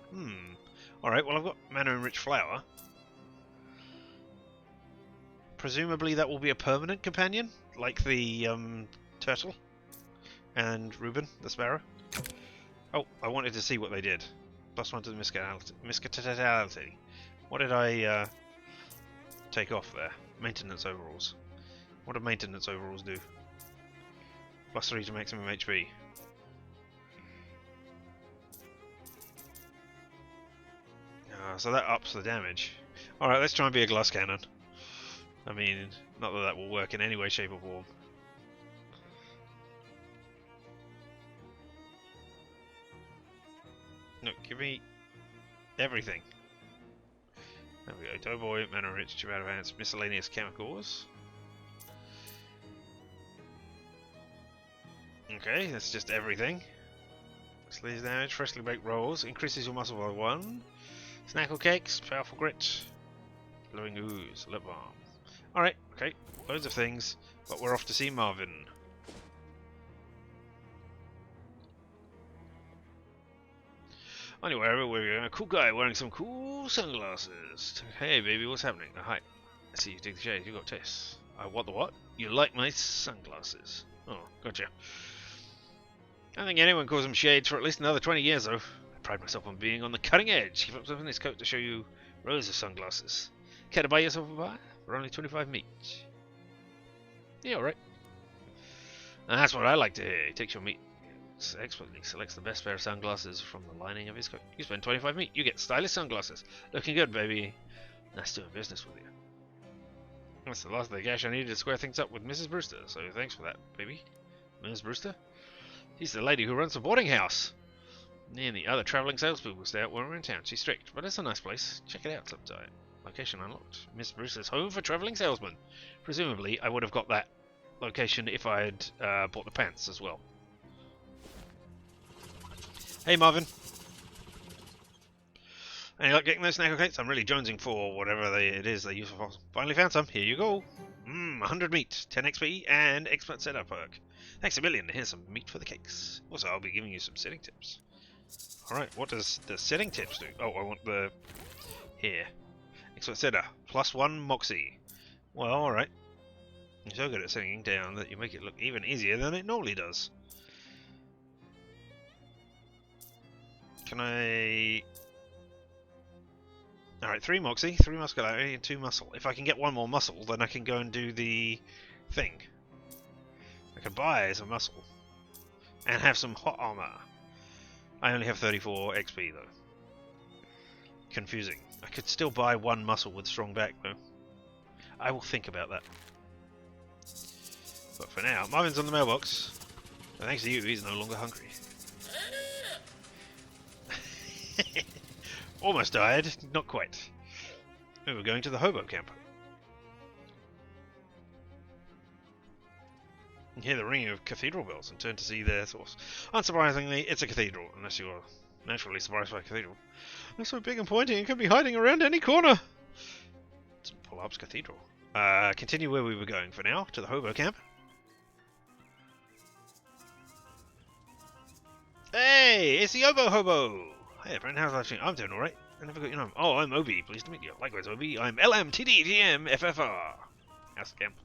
Alright, well I've got mana rich flour. Presumably that will be a permanent companion, like the turtle and Ruben the sparrow. Oh, I wanted to see what they did. +1 to the miscatality. What did I take off there? Maintenance overalls. What do maintenance overalls do? +3 to maximum HP. So that ups the damage. Alright, let's try and be a glass cannon. I mean, not that that will work in any way, shape or form. No, give me everything. There we go. Doughboy, mana rich, ciabatta pants, miscellaneous chemicals. Okay, that's just everything. Slays damage, freshly baked rolls, increases your muscle by 1. Snackle cakes, powerful grit, glowing ooze, lip balm. Alright, okay, loads of things, but we're off to see Marvin. Anyway, we're going. A cool guy wearing some cool sunglasses. Hey, baby, what's happening? Oh, hi. I see you dig the shade. You got tastes. I what the what? You like my sunglasses? Oh, gotcha. I don't think anyone calls them shades for at least another 20 years, though. I pride myself on being on the cutting edge. Keep up something in this coat to show you rows of sunglasses. Care to buy yourself a buy? For only 25 meat. Yeah, alright. And that's what I like to hear. He takes your meat. Expertly selects the best pair of sunglasses from the lining of his coat. You spend 25 meat. You get stylish sunglasses. Looking good, baby. Nice doing business with you. That's the last of the cash I needed to square things up with Mrs. Brewster, so thanks for that, baby. Mrs. Brewster? She's the lady who runs the boarding house. Me and the other travelling salespeople stay out when we're in town. She's strict, but it's a nice place. Check it out sometime. Location unlocked. Miss Brewster's home for travelling salesmen. Presumably, I would have got that location if I had bought the pants as well. Hey Marvin. Any luck getting those snackle cakes? I'm really jonesing for whatever it is they use for fossils. Finally found some. Here you go. 100 meat, 10 XP, and expert setup perk. Thanks a million. Here's some meat for the cakes. Also, I'll be giving you some setting tips. Alright, what does the setting tips do? Oh, I want the... Here. Expert setter. +1 moxie. Well, alright. You so good at singing down that you make it look even easier than it normally does. Can I... Alright, 3 moxie, 3 muscularity, and 2 muscle. If I can get 1 more muscle, then I can go and do the thing. I can buy some muscle. And have some hot armor. I only have 34 XP though. Confusing. I could still buy 1 muscle with strong back though. I will think about that. But for now, Marvin's on the mailbox. And thanks to you, he's no longer hungry. Almost died, not quite. We were going to the hobo camp. You hear the ringing of cathedral bells and turn to see their source. Unsurprisingly, it's a cathedral, unless you're naturally surprised by a cathedral. They're so big and pointy and could be hiding around any corner. It's Pull-Up's cathedral. Continue where we were going for now, to the hobo camp. Hey, it's the Obo Hobo! Hey friend, how's life? I'm doing alright. I never got your name. Oh, I'm Obi. Pleased to meet you. Likewise, Obi. I'm LMTDTMFFR. How's the camp?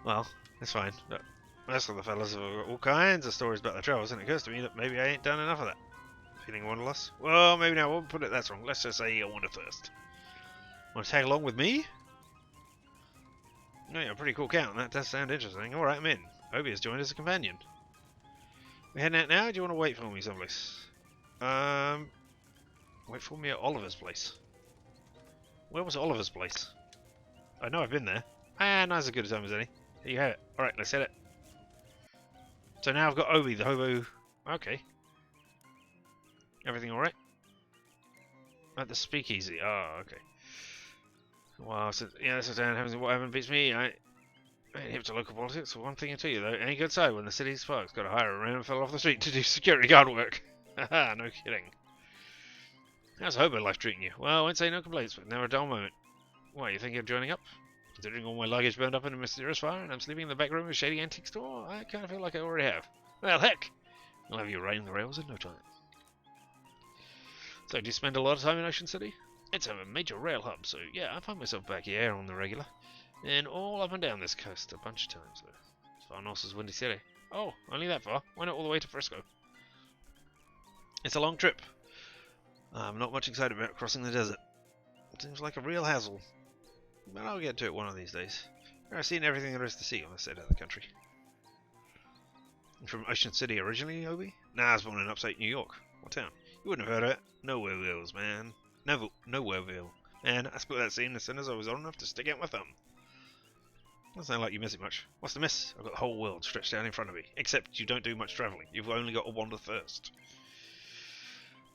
Well, it's fine. But most of the fellas have got all kinds of stories about their travels, and it occurs to me that maybe I ain't done enough of that. Feeling wanderlust? Well, maybe now. I won't put it that wrong. Let's just say I wander first. Want to tag along with me? Oh, yeah, pretty cool count. That does sound interesting. Alright, I'm in. Obi has joined as a companion. We heading out now? Or do you want to wait for me someplace? Wait for me at Oliver's place. Where was Oliver's place? I know I've been there. Ah, not as good a time as any. Here you have it. Alright, let's hit it. So now I've got Obi, the hobo. Okay. Everything alright? At the speakeasy. Oh, okay. Well, so, yeah, that's down. What happened beats me. I ain't hip to local politics. One thing I tell you though, any good side when the city's folks got to hire a random fellow off the street to do security guard work. Haha, no kidding. How's hobo life treating you? Well, I won't say no complaints, but never a dull moment. Why, you think you're joining up? Considering all my luggage burned up in a mysterious fire and I'm sleeping in the back room of a shady antique store, I kind of feel like I already have. Well, heck! I'll have you riding the rails in no time. So, do you spend a lot of time in Ocean City? It's a major rail hub, so yeah, I find myself back here on the regular. And all up and down this coast a bunch of times, though. As far north as Windy City. Oh, only that far? Why not all the way to Frisco? It's a long trip. I'm not much excited about crossing the desert. It seems like a real hassle. But I'll get to it one of these days. I've seen everything there is to see on this side of the country. You're from Ocean City originally, Obi? Nah, I was born in upstate New York. What town? You wouldn't have heard of it. Nowhereville, man. Nowhereville. Man, I split that scene as soon as I was old enough to stick out my thumb. Doesn't sound like you miss it much. What's the miss? I've got the whole world stretched out in front of me. Except you don't do much travelling. You've only got to wander first.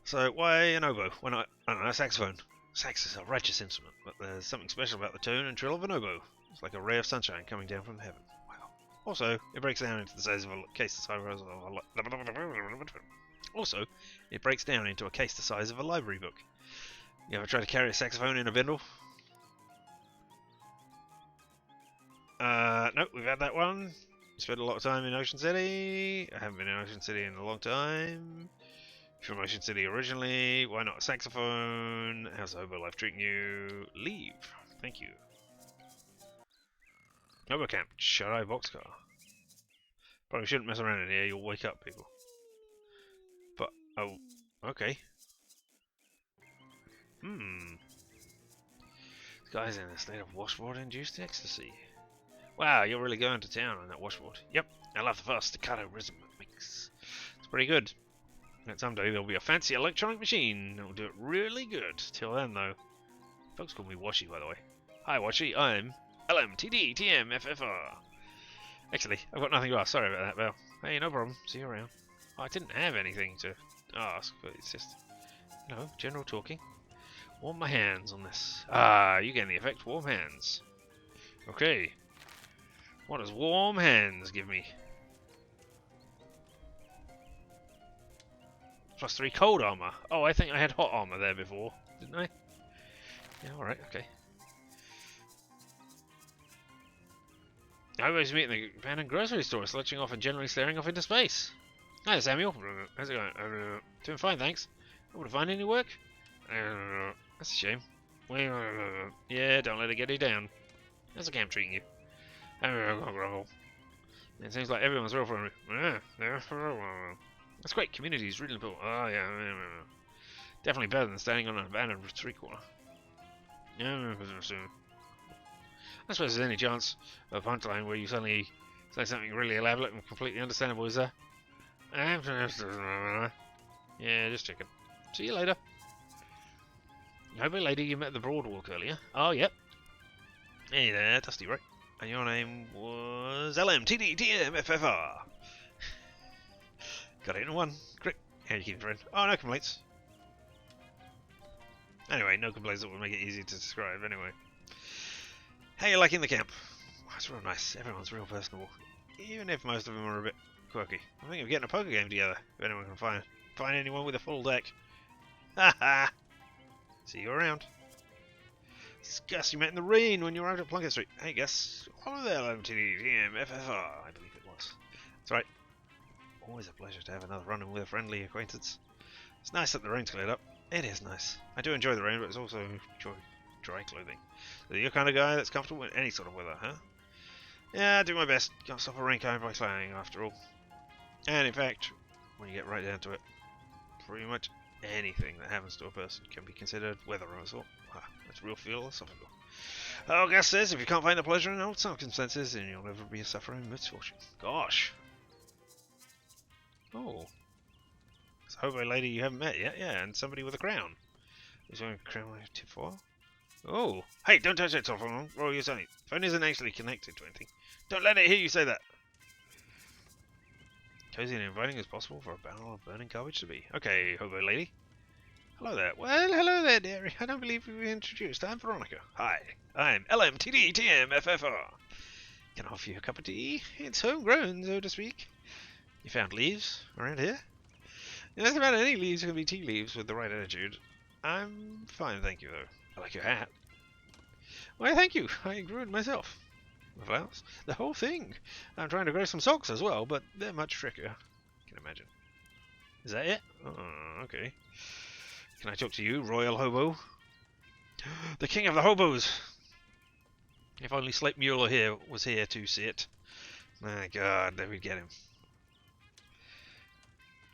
So, why an oboe? Why not, I don't know, a saxophone? Sax is a righteous instrument, but there's something special about the tone and trill of an oboe. It's like a ray of sunshine coming down from heaven. Wow. Also, it breaks down into the size of a case the size of Also, it breaks down into a case the size of a library book. You ever try to carry a saxophone in a bindle? Nope, we've had that one. Spent a lot of time in Ocean City. I haven't been in Ocean City in a long time. From Ocean City originally. Why not a saxophone? How's the hobo life treating you? Leave. Thank you. Hobo camp. Shut-eye boxcar. Probably shouldn't mess around in here. You'll wake up people. But, oh, okay. This guy's in a state of washboard-induced ecstasy. Wow, you're really going to town on that washboard. Yep, I love the fast staccato rhythm it makes. It's pretty good. And someday there'll be a fancy electronic machine that'll do it really good. Till then, though. Folks call me Washy, by the way. Hi, Washy. I'm LMTDTMFFR. Actually, I've got nothing to ask. Sorry about that, Val. Hey, no problem. See you around. I didn't have anything to ask, but it's just, you know, general talking. Warm my hands on this. Ah, you getting the effect. Warm hands. Okay. What does warm hands give me? +3 cold armor. Oh, I think I had hot armor there before, didn't I? Yeah, alright, okay. I always meet in the abandoned grocery store, slouching off and generally staring off into space. Hi, Samuel. How's it going? Doing fine, thanks. Able to find any work? That's a shame. Yeah, don't let it get you down. How's the camp treating you? It seems like everyone's real friendly. That's great. Community is really important. Oh, yeah. Definitely better than standing on an abandoned street corner. I suppose there's any chance of a punchline where you suddenly say something really elaborate and completely understandable, is there? Yeah, just checking. See you later. Hobo lady you met at the Broadwalk earlier. Oh, yep. Hey there, Dusty, right? And your name was LMTDTMFFR. Got it in one. Great. How you keeping, friend? Oh, no complaints. Anyway, no complaints that would make it easy to describe, anyway. How you liking the camp? Oh, it's real nice. Everyone's real personable. Even if most of them are a bit quirky. I'm thinking of getting a poker game together, if anyone can find anyone with a full deck. Ha ha! See you around. It's Gus you met in the rain when you were out at Plunkett Street. Hey Gus. Hello there, LMTDTMFFR, I believe it was. That's right. Always a pleasure to have another run-in with a friendly acquaintance. It's nice that the rain's cleared up. It is nice. I do enjoy the rain, but it's also dry clothing. So you're the kind of guy that's comfortable with any sort of weather, huh? Yeah, I do my best. Can't stop a rain coming by slang, after all. And in fact, when you get right down to it, pretty much anything that happens to a person can be considered weather of a sort. Ah, that's real philosophical. Oh, Gus says if you can't find the pleasure in old circumstances, then you'll never be a suffering misfortune. Gosh. Oh. It's a hobo lady you haven't met yet, yeah, and somebody with a crown. Who's wearing a crown with a tip foil? Oh. Hey, don't touch that telephone. Roll your phone. Phone isn't actually connected to anything. Don't let it hear you say that. Cozy and inviting as possible for a barrel of burning garbage to be. Okay, hobo lady. Hello there. Well, hello there, dearie. I don't believe we were introduced. I'm Veronica. Hi. I'm LMTDTMFFR. Can I offer you a cup of tea? It's homegrown, so to speak. You found leaves around here? That's about any leaves can be tea leaves with the right attitude. I'm fine, thank you, though. I like your hat. Why, thank you. I grew it myself. The flowers? The whole thing. I'm trying to grow some socks as well, but they're much trickier. I can imagine. Is that it? Oh, okay. Can I talk to you, Royal Hobo? The king of the hobos! If only Slate Mueller here was here to see it. My god, then we'd get him.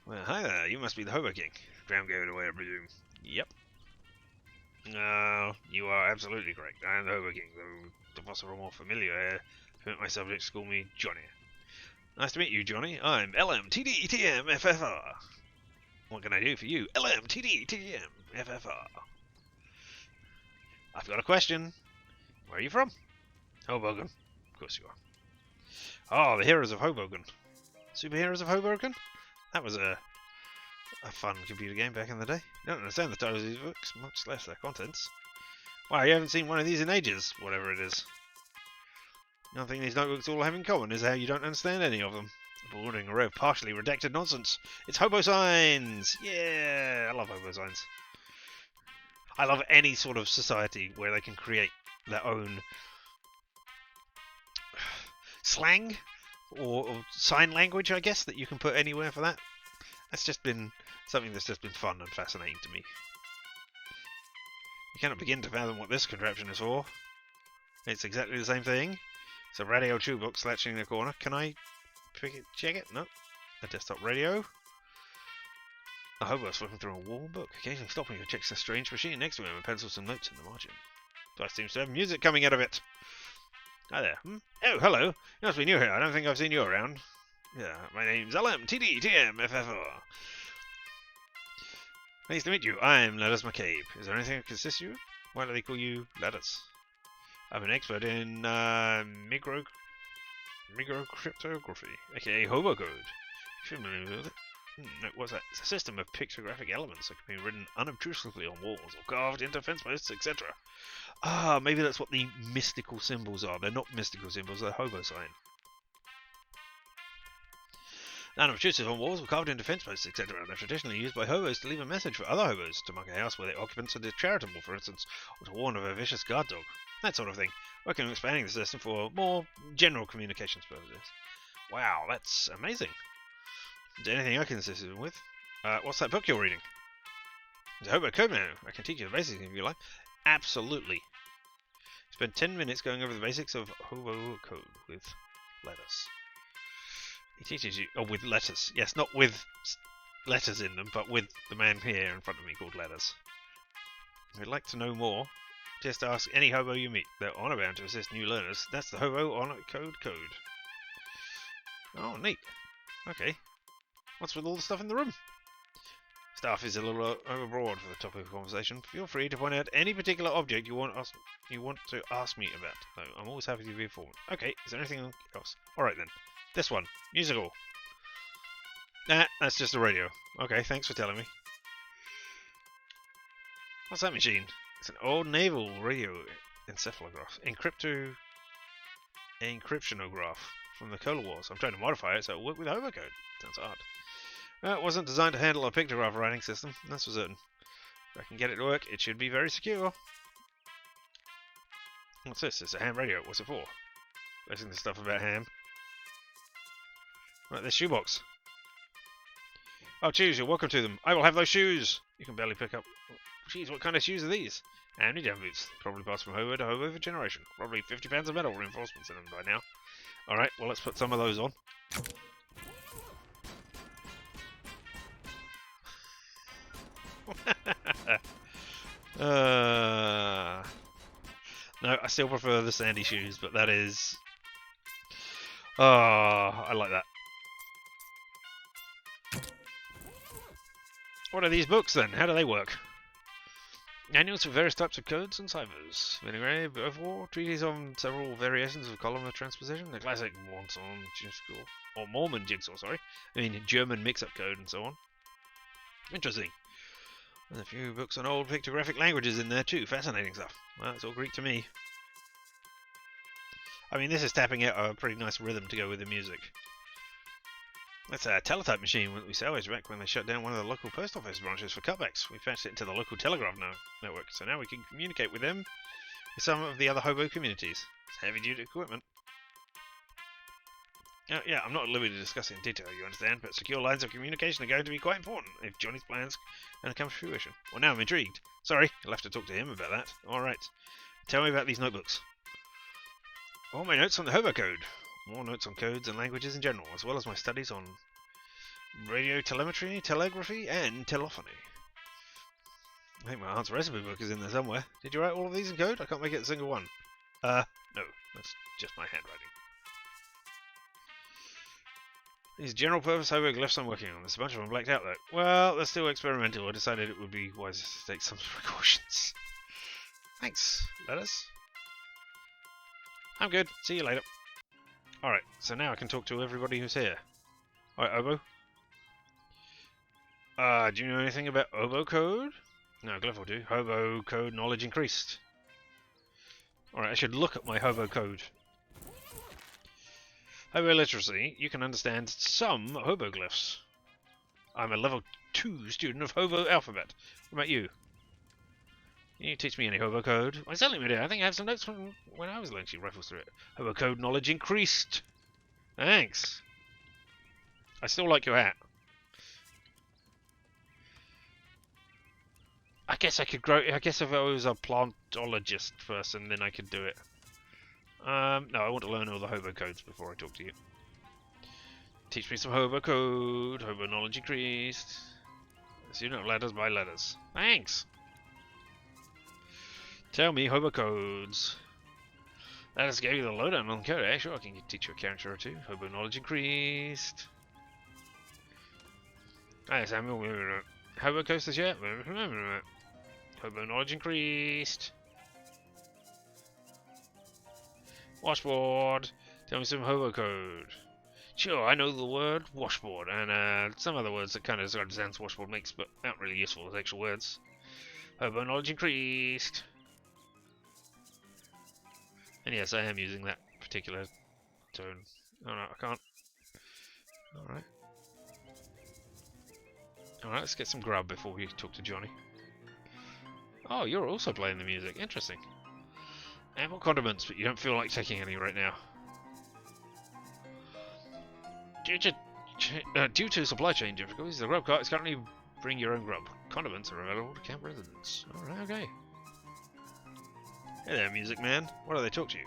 Well, hi there, you must be the Hobo King. Drown going away, I presume. Yep. No, you are absolutely correct. I am the Hobo King, though the boss are more familiar. My subjects call me Johnny. Nice to meet you, Johnny. I'm LMTDTMFFR. What can I do for you? LMTDTMFFR. I've got a question. Where are you from? Hoboken. Of course you are. Oh, the Heroes of Hoboken. Superheroes of Hoboken? That was a fun computer game back in the day. You don't understand the titles of these books, much less their contents. Wow, you haven't seen one of these in ages, whatever it is. The only thing these notebooks all have in common is how you don't understand any of them. A bewildering array of partially redacted nonsense. It's hobo signs! Yeah, I love hobo signs. I love any sort of society where they can create their own slang or sign language, I guess, that you can put anywhere for that. That's just been something that's just been fun and fascinating to me. You cannot begin to fathom what this contraption is for. It's exactly the same thing. It's a radio tube box slouching in the corner. Can I pick it, check it? No. A desktop radio. A hobo flipping through a wall book, occasionally stopping to check the strange machine next to him and pencil some notes in the margin. It seems to have music coming out of it. Hi there. Oh, hello. You must be new here. I don't think I've seen you around. Yeah, my name's LMTDTMFFR. Nice to meet you. I'm Letters McCabe. Is there anything I can assist you? Why do they call you Letters? I'm an expert in microcryptography, aka hobo code. Familiar with it? No, what's that? It's a system of pictographic elements that can be written unobtrusively on walls or carved into fence posts, etc. Ah, maybe that's what the mystical symbols are. They're not mystical symbols, they're hobo sign. Unobtrusive on walls or carved into fence posts, etc. They're traditionally used by hobos to leave a message for other hobos, to mark a house where the occupants are charitable, for instance, or to warn of a vicious guard dog. That sort of thing. Working on expanding the system for more general communications purposes. Wow, that's amazing. Is there anything I can assist you with? What's that book you're reading? It's a hobo code manual. I can teach you the basics if you like. Absolutely. Spend 10 minutes going over the basics of hobo code with letters. He teaches you... Oh, with letters. Yes, not with letters in them, but with the man here in front of me called letters. If you'd like to know more, just ask any hobo you meet. They're honor bound to assist new learners. That's the hobo honor code. Oh, neat. Okay. What's with all the stuff in the room? Staff is a little overbroad for the topic of conversation. Feel free to point out any particular object you want to ask me about. So I'm always happy to be informed. Okay, is there anything else? Alright then. This one. Musical. Nah, that's just a radio. Okay, thanks for telling me. What's that machine? It's an old naval radio encephalograph. Encryptionograph from the Cold Wars. I'm trying to modify it so it'll work with hobo code. Sounds odd. It wasn't designed to handle a pictograph writing system, that's for certain. If I can get it to work, it should be very secure. What's this? It's a ham radio. What's it for? Listening to stuff about ham. Right, this shoebox. Oh, choose. You're welcome to them. I will have those shoes. You can barely pick up. Jeez, what kind of shoes are these? Handy jam boots. Probably passed from hobo to hobo for generation. Probably 50 pounds of metal reinforcements in them by now. Alright, well, let's put some of those on. No, I still prefer the sandy shoes, but that is... Oh, I like that. What are these books then? How do they work? Manuals for various types of codes and ciphers. Vinegre, overall, treaties on several variations of columnar transposition. The classic Mormon jigsaw, sorry. I mean, German mix-up code and so on. Interesting. There's a few books on old pictographic languages in there too. Fascinating stuff. Well, it's all Greek to me. I mean, this is tapping out a pretty nice rhythm to go with the music. That's a teletype machine that we salvaged back when they shut down one of the local post office branches for cutbacks. We patched it into the local telegraph network, so now we can communicate with them with some of the other hobo communities. It's heavy-duty equipment. Yeah, I'm not at liberty to discuss it in detail, you understand, but secure lines of communication are going to be quite important if Johnny's plans are going to come to fruition. Well, now I'm intrigued. Sorry, you'll have to talk to him about that. Alright. Tell me about these notebooks. All my notes on the hobo code. More notes on codes and languages in general, as well as my studies on radio telemetry, telegraphy, and telephony. I think my aunt's recipe book is in there somewhere. Did you write all of these in code? I can't make it a single one. No. That's just my handwriting. These general purpose hobo glyphs I'm working on. There's a bunch of them blacked out though. Well, they're still experimental. I decided it would be wise to take some precautions. Thanks, letters. I'm good. See you later. Alright, so now I can talk to everybody who's here. Alright, Obo. Do you know anything about Obo code? No, glyph will do. Hobo code knowledge increased. Alright, I should look at my hobo code. Hobo literacy, you can understand some hobo glyphs. I'm a level 2 student of hobo alphabet. What about you? Can you teach me any hobo code? I certainly do. I think I have some notes from when I was learning. She rifles through it. Hobo code knowledge increased. Thanks. I still like your hat. I guess I could grow. I guess if I was a plantologist person, then I could do it. No, I want to learn all the hobo codes before I talk to you. Teach me some hobo code. Hobo knowledge increased. Student of letters by letters. Thanks. Tell me hobo codes. That just gave you the lowdown on code. Sure, I can teach you a character or two. Hobo knowledge increased. Hi, Samuel. Hobo coasters yet? Hobo knowledge increased. Washboard. Tell me some hobo code. Sure, I know the word washboard and some other words that kind of sounds washboard makes, but not really useful as actual words. Hobo knowledge increased. And yes, I am using that particular tone. Oh no, I can't. Alright. Alright, let's get some grub before we talk to Johnny. Oh, you're also playing the music. Interesting. Ample condiments, but you don't feel like taking any right now. Due to supply chain difficulties, the grub cart is currently bring your own grub. Condiments are available to camp residents. Alright, okay. Hey there, music man. What do they talk to you?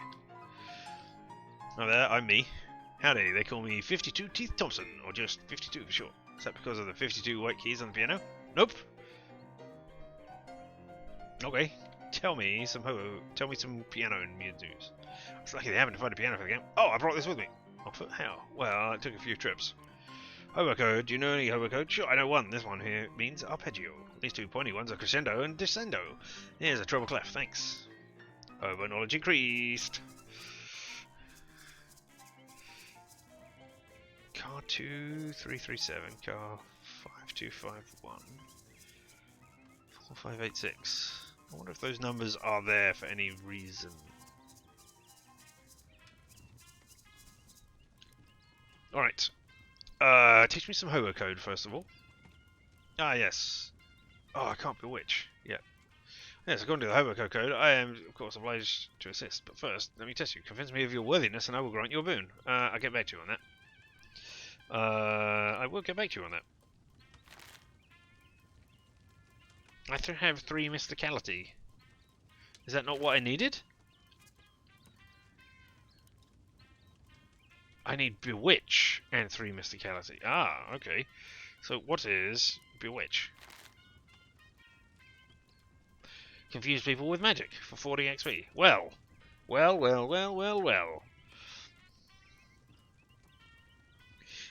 Oh there, I'm me. Howdy, they call me 52 Teeth Thompson, or just 52 for short. Is that because of the 52 white keys on the piano? Nope. Okay, tell me some piano news. It's lucky they haven't to find a piano for the game. Oh, I brought this with me. Oh, how? Well, it took a few trips. Hobo code. Do you know any hobo code? Sure, I know one. This one here means arpeggio. These two pointy ones are crescendo and descendo. Here's a treble clef. Thanks. Hobo knowledge increased. Car 2337. Car 5251. 4586. I wonder if those numbers are there for any reason. Alright. Teach me some hobo code first of all. Ah, yes. Oh, I can't bewitch. Yeah. Yes, according to the hobo code, I am, of course, obliged to assist. But first, let me test you. Convince me of your worthiness, and I will grant you a boon. I'll get back to you on that. I will get back to you on that. I have 3 mysticality. Is that not what I needed? I need bewitch and 3 mysticality. Ah, okay. So what is bewitch? Confuse people with magic for 40 XP. Well.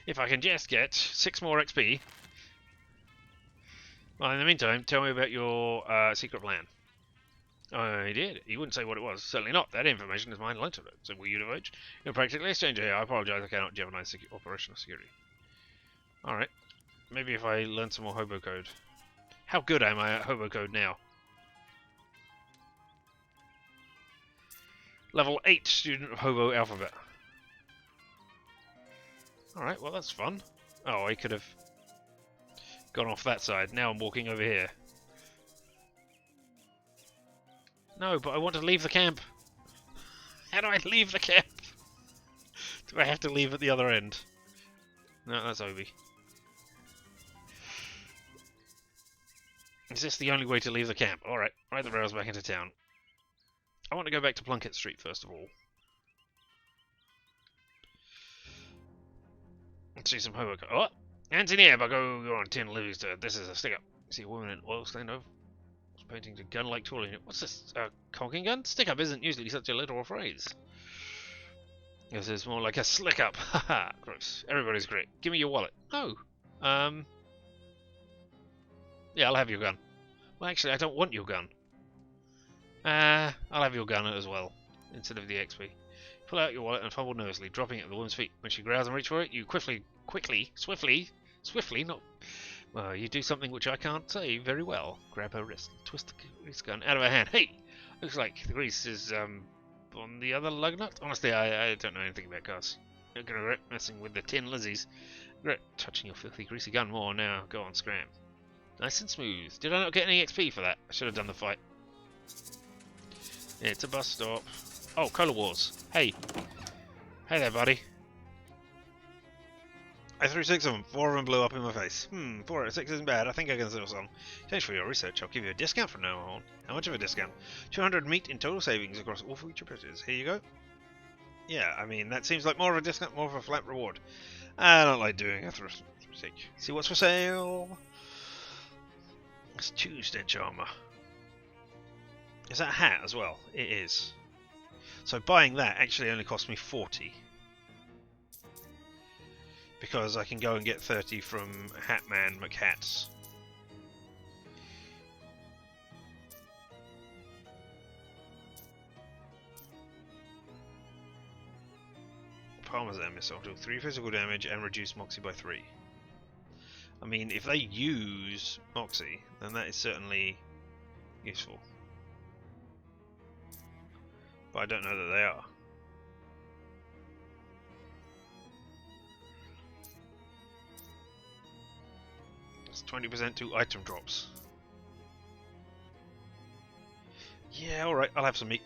If I can just get 6 more XP. Well, in the meantime, tell me about your secret plan. I did. You wouldn't say what it was. Certainly not. That information is mine alone to know. So will you divulge? You're practically a stranger here. I apologize. I cannot jeopardize operational security. Alright. Maybe if I learn some more hobo code. How good am I at hobo code now? Level 8 student of hobo alphabet. Alright, well that's fun. Oh, I could have gone off that side. Now I'm walking over here. No, but I want to leave the camp. How do I leave the camp? Do I have to leave at the other end? No, that's Obi. Is this the only way to leave the camp? Alright, ride the rails back into town. I want to go back to Plunkett Street first of all. Let's see some homework. Oh! Hands in the air, but go on, tin Livingston. This is a stick up. See a woman in oil stand over. Painting a gun-like tool in it. What's this? A conking gun? Stick-up isn't usually such a literal phrase. This is more like a slick-up. Haha, gross. Everybody's great. Give me your wallet. No. Yeah, I'll have your gun. Well, actually, I don't want your gun. I'll have your gun as well, instead of the XP. Pull out your wallet and fumble nervously, dropping it at the woman's feet. When she growls and reach for it, you swiftly, not... Well, you do something which I can't say very well. Grab her wrist, twist the grease gun out of her hand. Hey! Looks like the grease is, on the other lug nut? Honestly, I don't know anything about cars. You're gonna regret messing with the tin Lizzies. Regret touching your filthy greasy gun more. Now, go on, scram. Nice and smooth. Did I not get any XP for that? I should have done the fight. It's a bus stop. Oh, Colour Wars. Hey. Hey there, buddy. I threw 6 of them. 4 of them blew up in my face. 4 out of 6 isn't bad. I think I can settle some. Thanks for your research. I'll give you a discount from now on. How much of a discount? 200 meat in total savings across all feature purchases. Here you go. Yeah, I mean, that seems like more of a discount, more of a flat reward. I don't like doing a thrift. See what's for sale. It's 2 stench armor. Is that a hat as well? It is. So buying that actually only cost me 40. Because I can go and get 30 from Hatman McHats. Parmesan missile, do 3 physical damage and reduce Moxie by 3. I mean, if they use Moxie, then that is certainly useful. But I don't know that they are. It's 20% to item drops. Yeah, alright, I'll have some meat.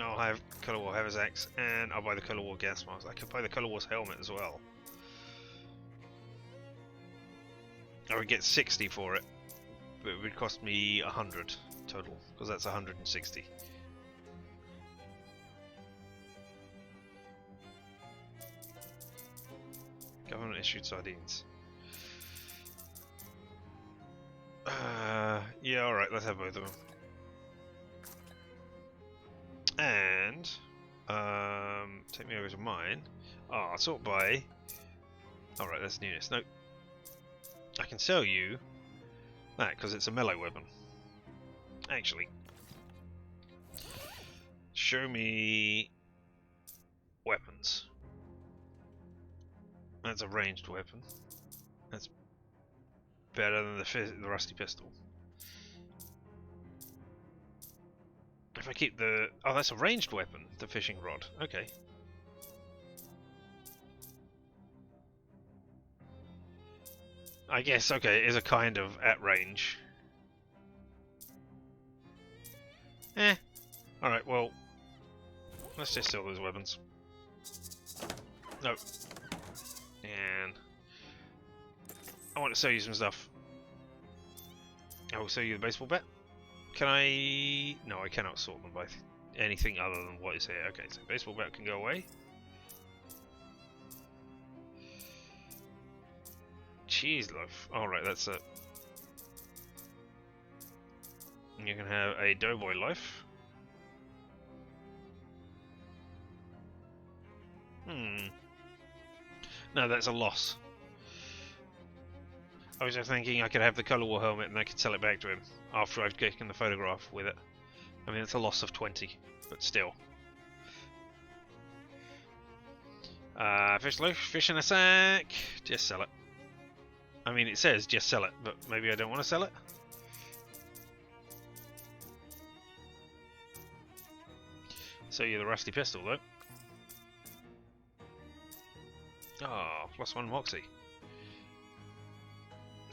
I'll have Colour War Haver's Axe, and I'll buy the Colour War gas mask. I could buy the Colour War's helmet as well. I would get 60 for it, but it would cost me 100. total, because that's 160. Government issued sardines. Yeah, alright, let's have both of them. And take me over to mine. Ah, sort by. Alright, that's newness. Nope. I can sell you that because it's a melee weapon. Actually, show me weapons. That's a ranged weapon. That's better than the rusty pistol. If I keep the... Oh, that's a ranged weapon, the fishing rod. Okay. I guess, okay, it is a kind of at range. Alright, well, let's just sell those weapons. Nope. And I want to sell you some stuff. I will sell you the baseball bat. Can I... No, I cannot sort them by anything other than what is here. Okay, so baseball bat can go away. Cheese loaf. Alright, that's it. You can have a doughboy loaf. No, that's a loss. I was just thinking I could have the colour war helmet and I could sell it back to him after I've taken the photograph with it. I mean, it's a loss of 20, but still. Fish loaf, fish in a sack. Just sell it. I mean, it says just sell it, but maybe I don't want to sell it. So you're the rusty pistol, though. Oh, +1 moxie.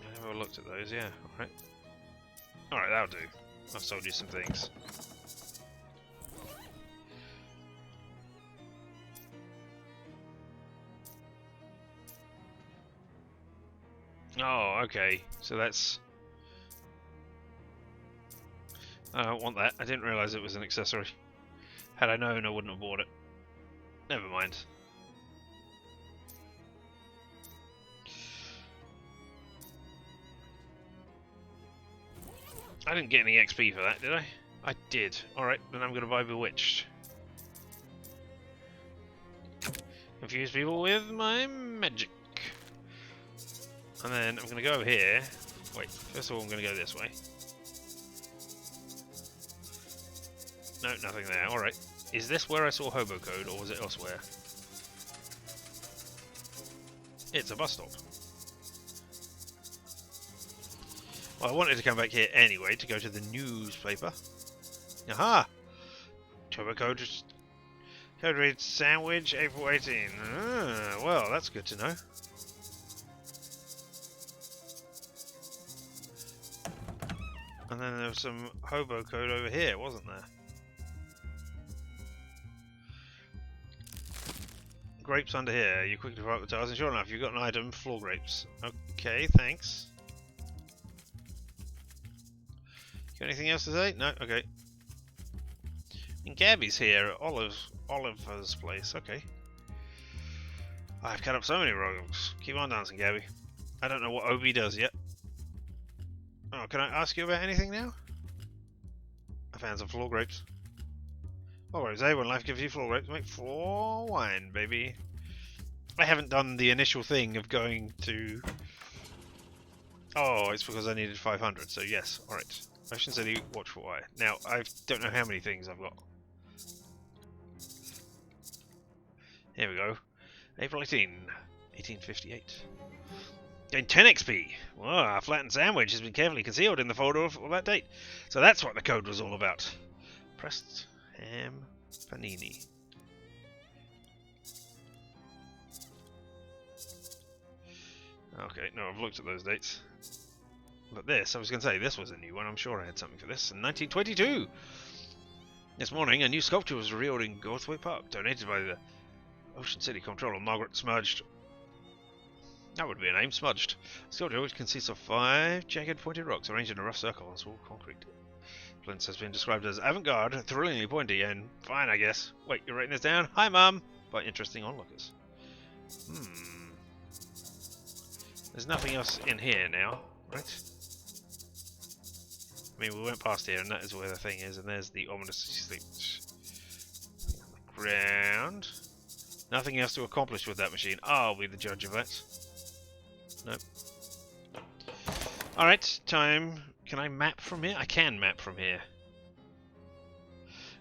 I never looked at those, yeah, alright. Alright, that'll do. I've sold you some things. Oh, okay. So that's... I don't want that. I didn't realise it was an accessory. Had I known, I wouldn't have bought it. Never mind. I didn't get any XP for that, did I? I did. Alright, then I'm going to buy Bewitched. Confuse people with my magic. And then I'm going to go over here. Wait, first of all I'm going to go this way. No, nothing there. Alright. Is this where I saw Hobo Code, or was it elsewhere? It's a bus stop. Well, I wanted to come back here anyway to go to the newspaper. Aha! Hobo Code. Code reads sandwich, April 18. Ah, well, that's good to know. And then there was some Hobo Code over here, wasn't there? Grapes under here. You quickly fill up the tiles, and sure enough, you've got an item, floor grapes. Okay, thanks. Got anything else to say? No? Okay. And Gabby's here at Oliver's place. Okay. I've cut up so many rogues. Keep on dancing, Gabby. I don't know what Obi does yet. Oh, can I ask you about anything now? I found some floor grapes. Floor grapes, eh? When life gives you floor grapes, make floor wine, baby. I haven't done the initial thing of going to... Oh, it's because I needed 500, so yes. Alright. Ocean City, Watchful Eye. Now, I don't know how many things I've got. Here we go. April 18, 1858. Gain 10 XP! Wow, a flattened sandwich has been carefully concealed in the photo of that date. So that's what the code was all about. Pressed ham panini. Okay, no, I've looked at those dates. But this, I was going to say, this was a new one. I'm sure I had something for this. In 1922! This morning, a new sculpture was revealed in Gothway Park, donated by the Ocean City Comptroller, Margaret Smudged. That would be a name, Smudged. The sculpture, which consists of 5 jagged pointed rocks arranged in a rough circle on small concrete. Plinth has been described as avant-garde, thrillingly pointy, and fine, I guess. Wait, you're writing this down? Hi, Mum! By interesting onlookers. There's nothing else in here now, right? I mean, we went past here, and that is where the thing is, and there's the ominous sleeps on the ground. Nothing else to accomplish with that machine. I'll be the judge of that. Nope. Alright, time. Can I map from here? I can map from here.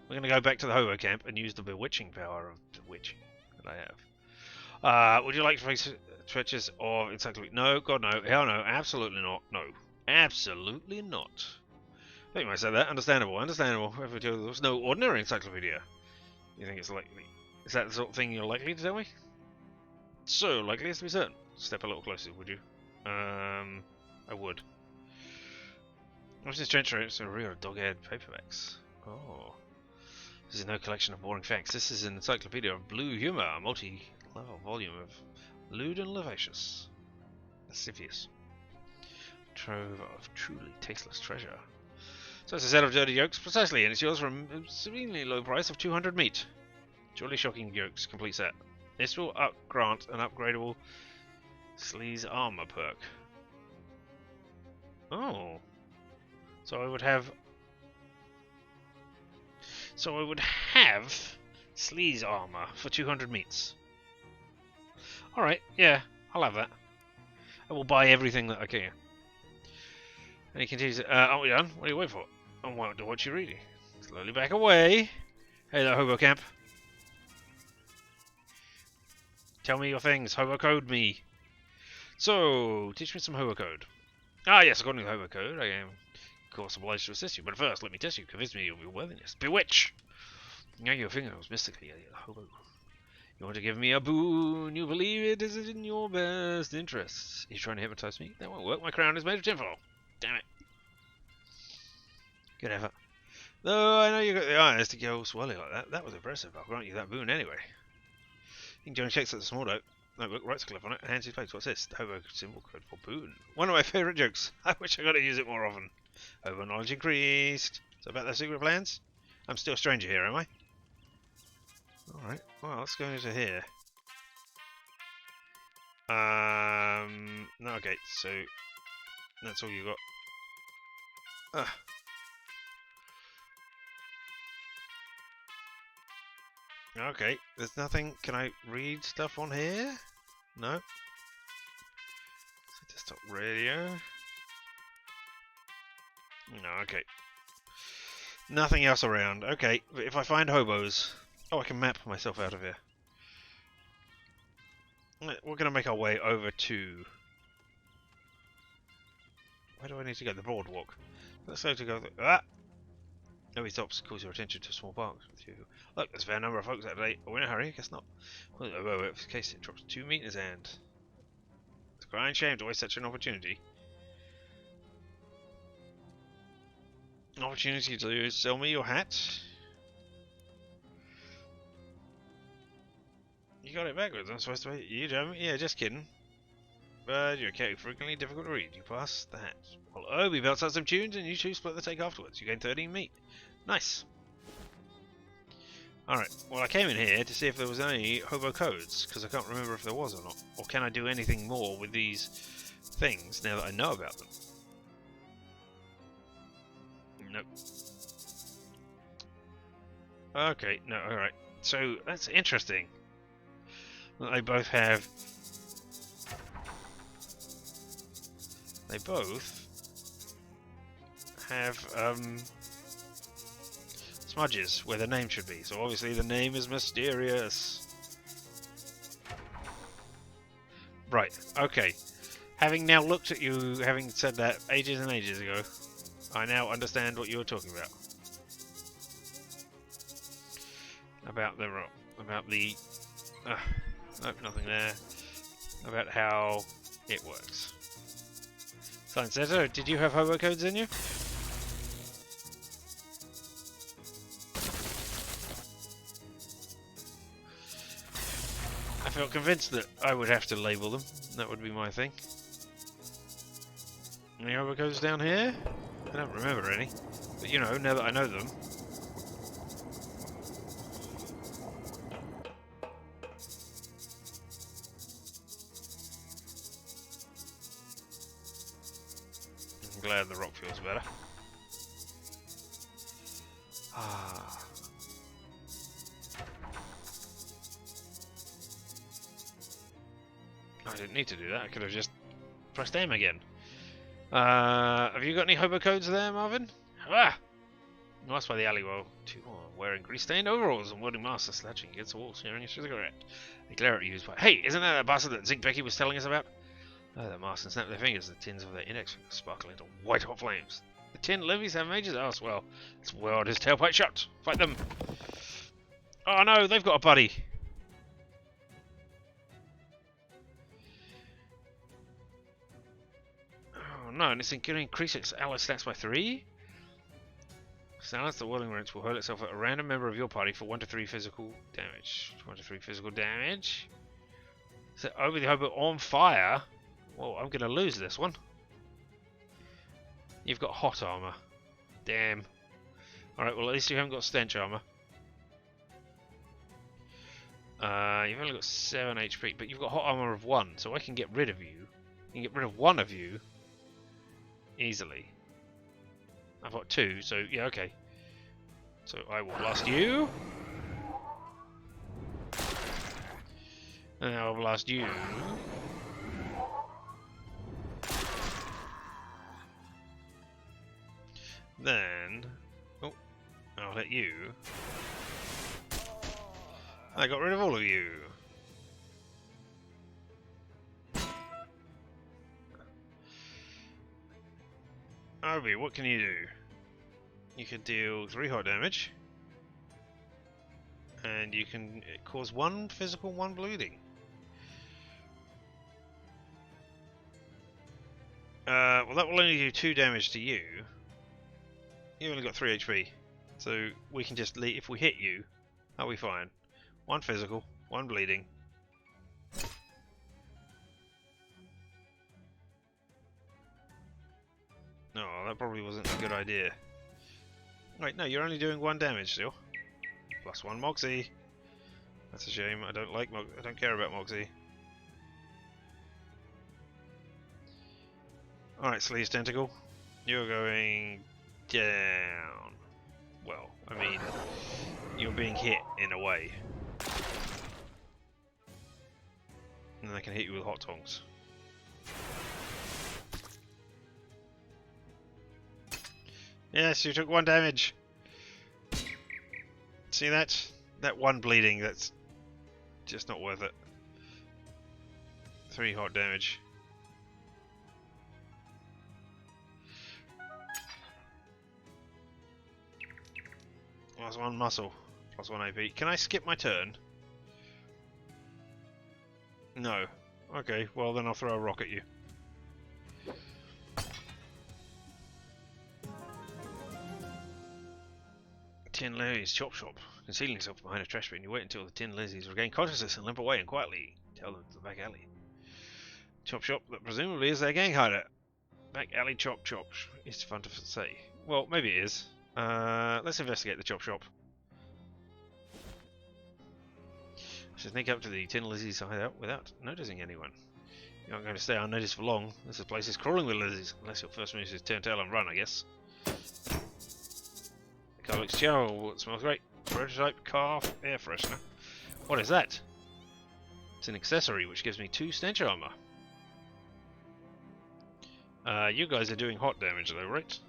We're going to go back to the hobo camp and use the bewitching power of bewitching that I have. Would you like to face stretches of encyclopedia? No, God no, hell no, absolutely not. No, absolutely not. I think you might say that. Understandable, understandable. If there was no ordinary encyclopedia. You think it's likely? Is that the sort of thing you're likely to tell me? So, likely as to be certain. Step a little closer, would you? I would. What's this trench race? A real dog-eared paperbacks. Oh. This is no collection of boring facts. This is an encyclopedia of blue humour, a multi-level volume of lewd and lascivious. Trove of truly tasteless treasure. So it's a set of dirty jokes, precisely, and it's yours for a seemingly low price of 200 meat. Truly shocking jokes, complete set. This will grant an upgradable Sleaze armor perk. Oh. So I would have Sleaze armor for 200 meats. Alright, yeah, I'll have that. I will buy everything that I can. And he continues, aren't we done? What are you waiting for? I want to watch you reading. Slowly back away. Hey there, hobo camp. Tell me your things, hobo code me. So, teach me some hobo code. Ah yes, according to the hobo code, I am of course obliged to assist you, but first let me test you, convince me of your worthiness. Bewitch! Now your fingers mystically, hobo. You want to give me a boon, you believe it is in your best interests. Are you trying to hypnotize me? That won't work, my crown is made of tinfoil. Damn it. Good effort. Though I know you got the eyes to go swirly like that. That was impressive. I'll grant you that boon anyway. King John checks at the small notebook, writes a clip on it, and hands his place. What's this? The hobo symbol code for boon. One of my favourite jokes. I wish I got to use it more often. Hobo knowledge increased. So about their secret plans? I'm still a stranger here, am I? Alright, well, let's go into here. No, okay, so that's all you got. Okay, there's nothing. Can I read stuff on here? No. So desktop radio. No, okay. Nothing else around. Okay, but if I find hobos... Oh, I can map myself out of here. We're going to make our way over to... Where do I need to go? The boardwalk. Let's go to go... Ah! No, he stops. Calls your attention to a small box with you. Look, there's a fair number of folks that day. Oh, in a hurry? Guess not. Well, in case it drops 2 meters and... It's a crying shame to waste such an opportunity. An opportunity to sell me your hat? You got it backwards. I'm supposed to wait. You don't? Yeah, just kidding. But you're frequently difficult to read. You pass the hat. Well, Obi belts out some tunes and you two split the take afterwards. You gain 13 meat. Nice. Alright, well I came in here to see if there was any hobo codes, because I can't remember if there was or not. Or can I do anything more with these things now that I know about them? Nope. Okay, no, alright. So, that's interesting. They both have... They both have, smudges where the name should be. So obviously the name is mysterious. Right, okay. Having now looked at you, having said that ages and ages ago, I now understand what you were talking about. About the... nope, nothing there. About how it works. Science Center, did you have hobo codes in you? I felt convinced that I would have to label them. That would be my thing. Any hobo codes down here? I don't remember any. But you know, now that I know them. I'm glad the rock feels better. Ah. I didn't need to do that. I could have just pressed M again. Have you got any hobo codes there, Marvin? Ah! Lost by the alleyway. Wearing grease-stained overalls and wielding master, slouching against the wall, sharing a cigarette. They glare at you. Hey, isn't that the bastard that Zig Becky was telling us about? Oh, the master snapped their fingers. The tins of their index fingers sparkle into white-hot flames. The tin levies have mages? Oh, well. Let's weld his tailpipe shut. Fight them. Oh no, they've got a buddy. Oh no, and it's going to increase its ally stats by 3? Silence the whirling wrench will hurl itself at a random member of your party for 1 to 3 physical damage. 1 to 3 physical damage. Set over the hobo on fire. Well, I'm going to lose this one. You've got hot armor. Damn. Alright, well at least you haven't got stench armor. You've only got 7 HP, but you've got hot armor of 1, so I can get rid of you. I can get rid of one of you easily. I've got 2, so yeah, okay. So I will blast you. And I'll blast you. Then, oh, I'll hit you. I got rid of all of you. Obi, what can you do? You can deal 3 hot damage. And you can cause 1 physical, 1 bleeding. Well, that will only do 2 damage to you. You only got 3 HP. So we can just leave. If we hit you, that'll be fine. 1 physical, 1 bleeding. No, that probably wasn't a good idea. Wait, no, you're only doing 1 damage still. Plus 1 Moxie. That's a shame. I don't care about Moxie. Alright, Sleaze Tentacle. You're going down. Well, I mean, you're being hit in a way. And they can hit you with hot tongs. Yes, you took 1 damage. See that? That 1 bleeding, that's just not worth it. 3 hot damage. Plus 1 muscle. Plus 1 AP. Can I skip my turn? No. Okay, well then I'll throw a rock at you. Tin Larry's Chop Shop. Concealing himself behind a trash bin, you wait until the Tin Lizzies regain consciousness and limp away and quietly tell them to the back alley. Chop Shop, that presumably is their gang hideout. Back alley Chop Chop. It's fun to say. Well, maybe it is. Let's investigate the Chop Shop. I should sneak up to the Tin Lizzies hideout without noticing anyone. You're not going to stay unnoticed for long. This place is crawling with lizzies, unless your first move is turn tail and run, I guess. The car looks chill, it smells great. Prototype car air freshener. What is that? It's an accessory which gives me 2 stench armor. You guys are doing hot damage though, right?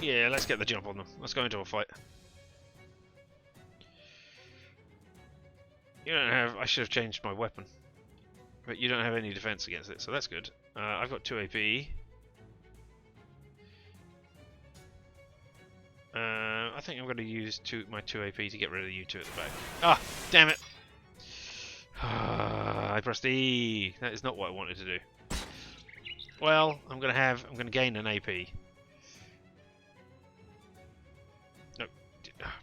Yeah, let's get the jump on them. Let's go into a fight. You don't have... I should have changed my weapon. But you don't have any defense against it, so that's good. I've got 2 AP. I think I'm going to use my 2 AP to get rid of you 2 at the back. Ah, damn it! I pressed E. That is not what I wanted to do. Well, I'm going to gain an AP. No,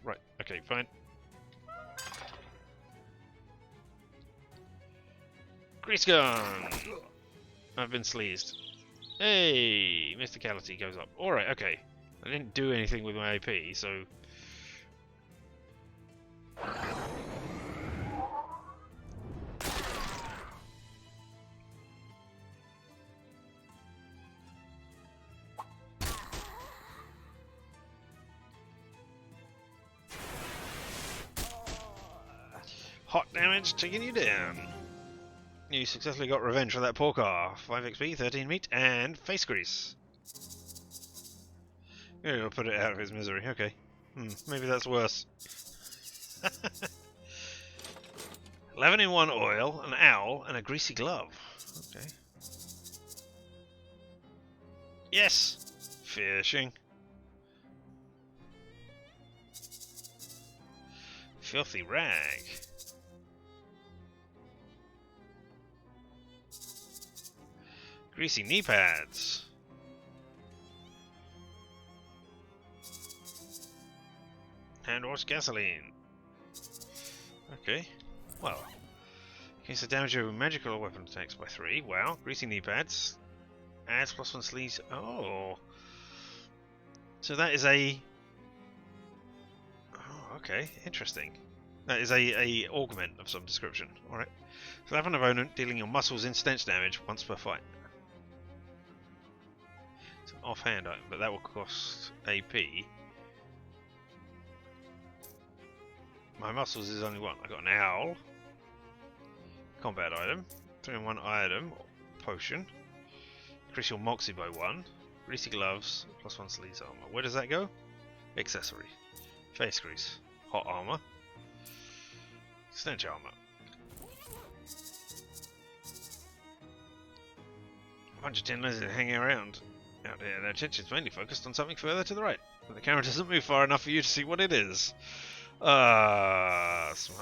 right. Okay, fine. Grease gun! I've been sleazed. Hey! Mysticality goes up. Alright, okay. I didn't do anything with my AP, so... Hot damage taking you down. You successfully got revenge for that poor car. 5 XP, 13 meat, and face grease. Yeah, I'll put it out of his misery. Okay. Maybe that's worse. 11 in 1 oil, an owl, and a greasy glove. Okay. Yes! Fishing. Filthy rag. Greasy knee pads. Hand wash gasoline. Okay. Well. Increase the damage of magical weapon attacks by 3. Wow. Greasy knee pads. Adds +1 sleeves. Oh. So that is a... Oh, okay. Interesting. That is a augment of some description. Alright. Slap an opponent, dealing your muscles instant damage once per fight. It's an offhand item, but that will cost AP. My muscles is only 1. I got an owl. Combat item. 3 in 1 item. Potion. Increase your moxie by 1. Greasy gloves. +1 sleeves armor. Where does that go? Accessory. Face grease. Hot armor. Stench armor. A bunch of tin lizards hanging around out here. Their attention's mainly focused on something further to the right. But the camera doesn't move far enough for you to see what it is. Smug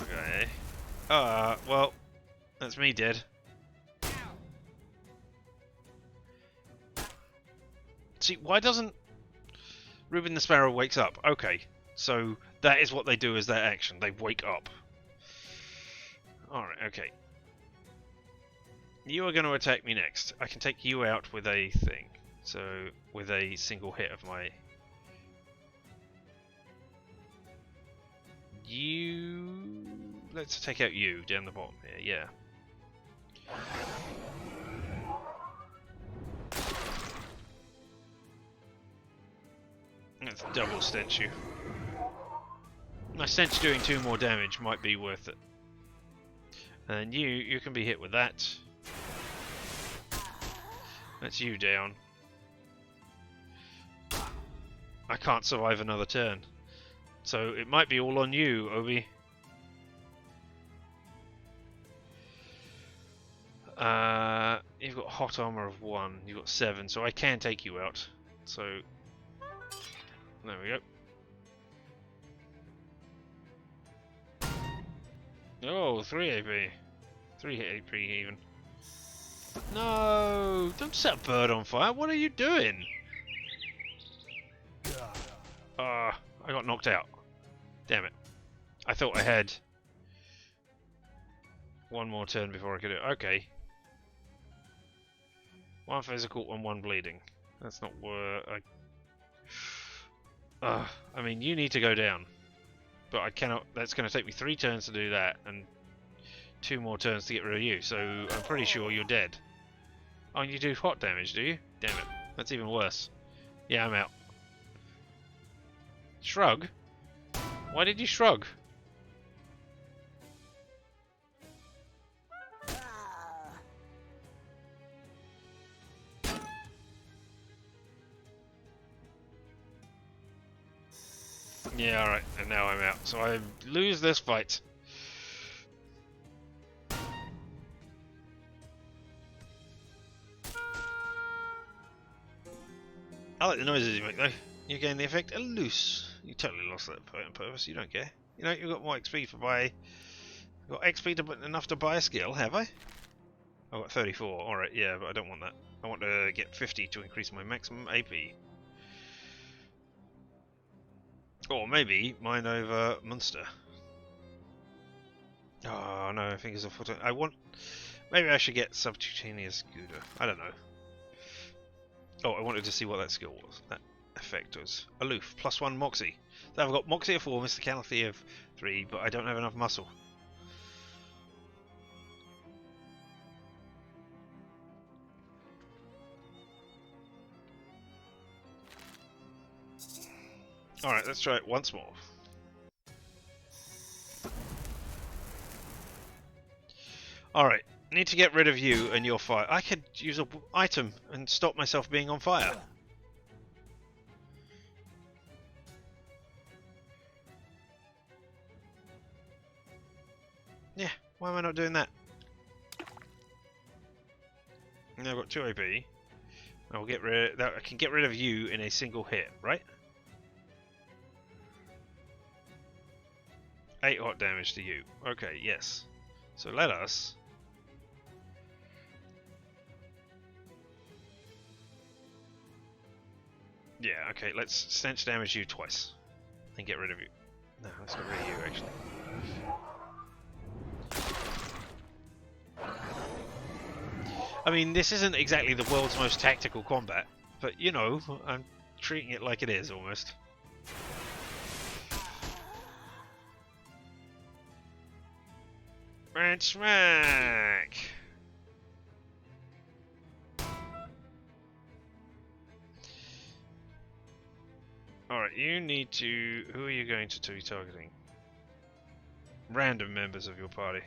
guy, eh? Well, that's me dead. See, why doesn't Reuben the Sparrow wakes up? Okay, so that is what they do as their action. They wake up. Alright, okay. You are going to attack me next. I can take you out with a thing. So, with a single hit of my... You... Let's take out you down the bottom here, yeah. Let's double stench you. My stench doing 2 more damage might be worth it. And you can be hit with that. That's you down. I can't survive another turn. So it might be all on you, Obi. You've got hot armor of 1. You've got 7, so I can take you out. So there we go. Oh, 3 AP. 3 AP even. No! Don't set a bird on fire. What are you doing? I got knocked out. Damn it. I thought I had 1 more turn before I could do it. Okay. 1 physical and 1 bleeding. That's not worth... I mean, you need to go down. But I cannot... That's going to take me 3 turns to do that, and 2 more turns to get rid of you, so I'm pretty sure you're dead. Oh, and you do hot damage, do you? Damn it. That's even worse. Yeah, I'm out. Shrug? Why did you shrug? Yeah, alright, and now I'm out. So I lose this fight. I like the noises you make though. You gain the effect a loose. You totally lost that point on purpose, you don't care. You know, you've got more XP for buy... Got XP enough to buy a skill, have I? I've got 34, alright, yeah, but I don't want that. I want to get 50 to increase my maximum AP. Or maybe mine over Munster. Oh no, fingers off foot. I want Maybe I should get subcutaneous Gouda. I don't know. Oh, I wanted to see what that skill was. That effect was aloof, +1 moxie. So I've got moxie of 4, mysticality of 3, but I don't have enough muscle. Alright, let's try it once more. Alright, need to get rid of you and your fire. I could use an item and stop myself being on fire. Yeah, why am I not doing that? Now I've got 2 AP. I'll get rid of that. I can get rid of you in a single hit, right? 8 hot damage to you. Okay, yes. So let us... Yeah, okay, let's stench damage you twice. And get rid of you. No, let's get rid of you, actually. I mean, this isn't exactly the world's most tactical combat, but, you know, I'm treating it like it is, almost. And smack! Alright, you need to... Who are you going to be targeting? Random members of your party.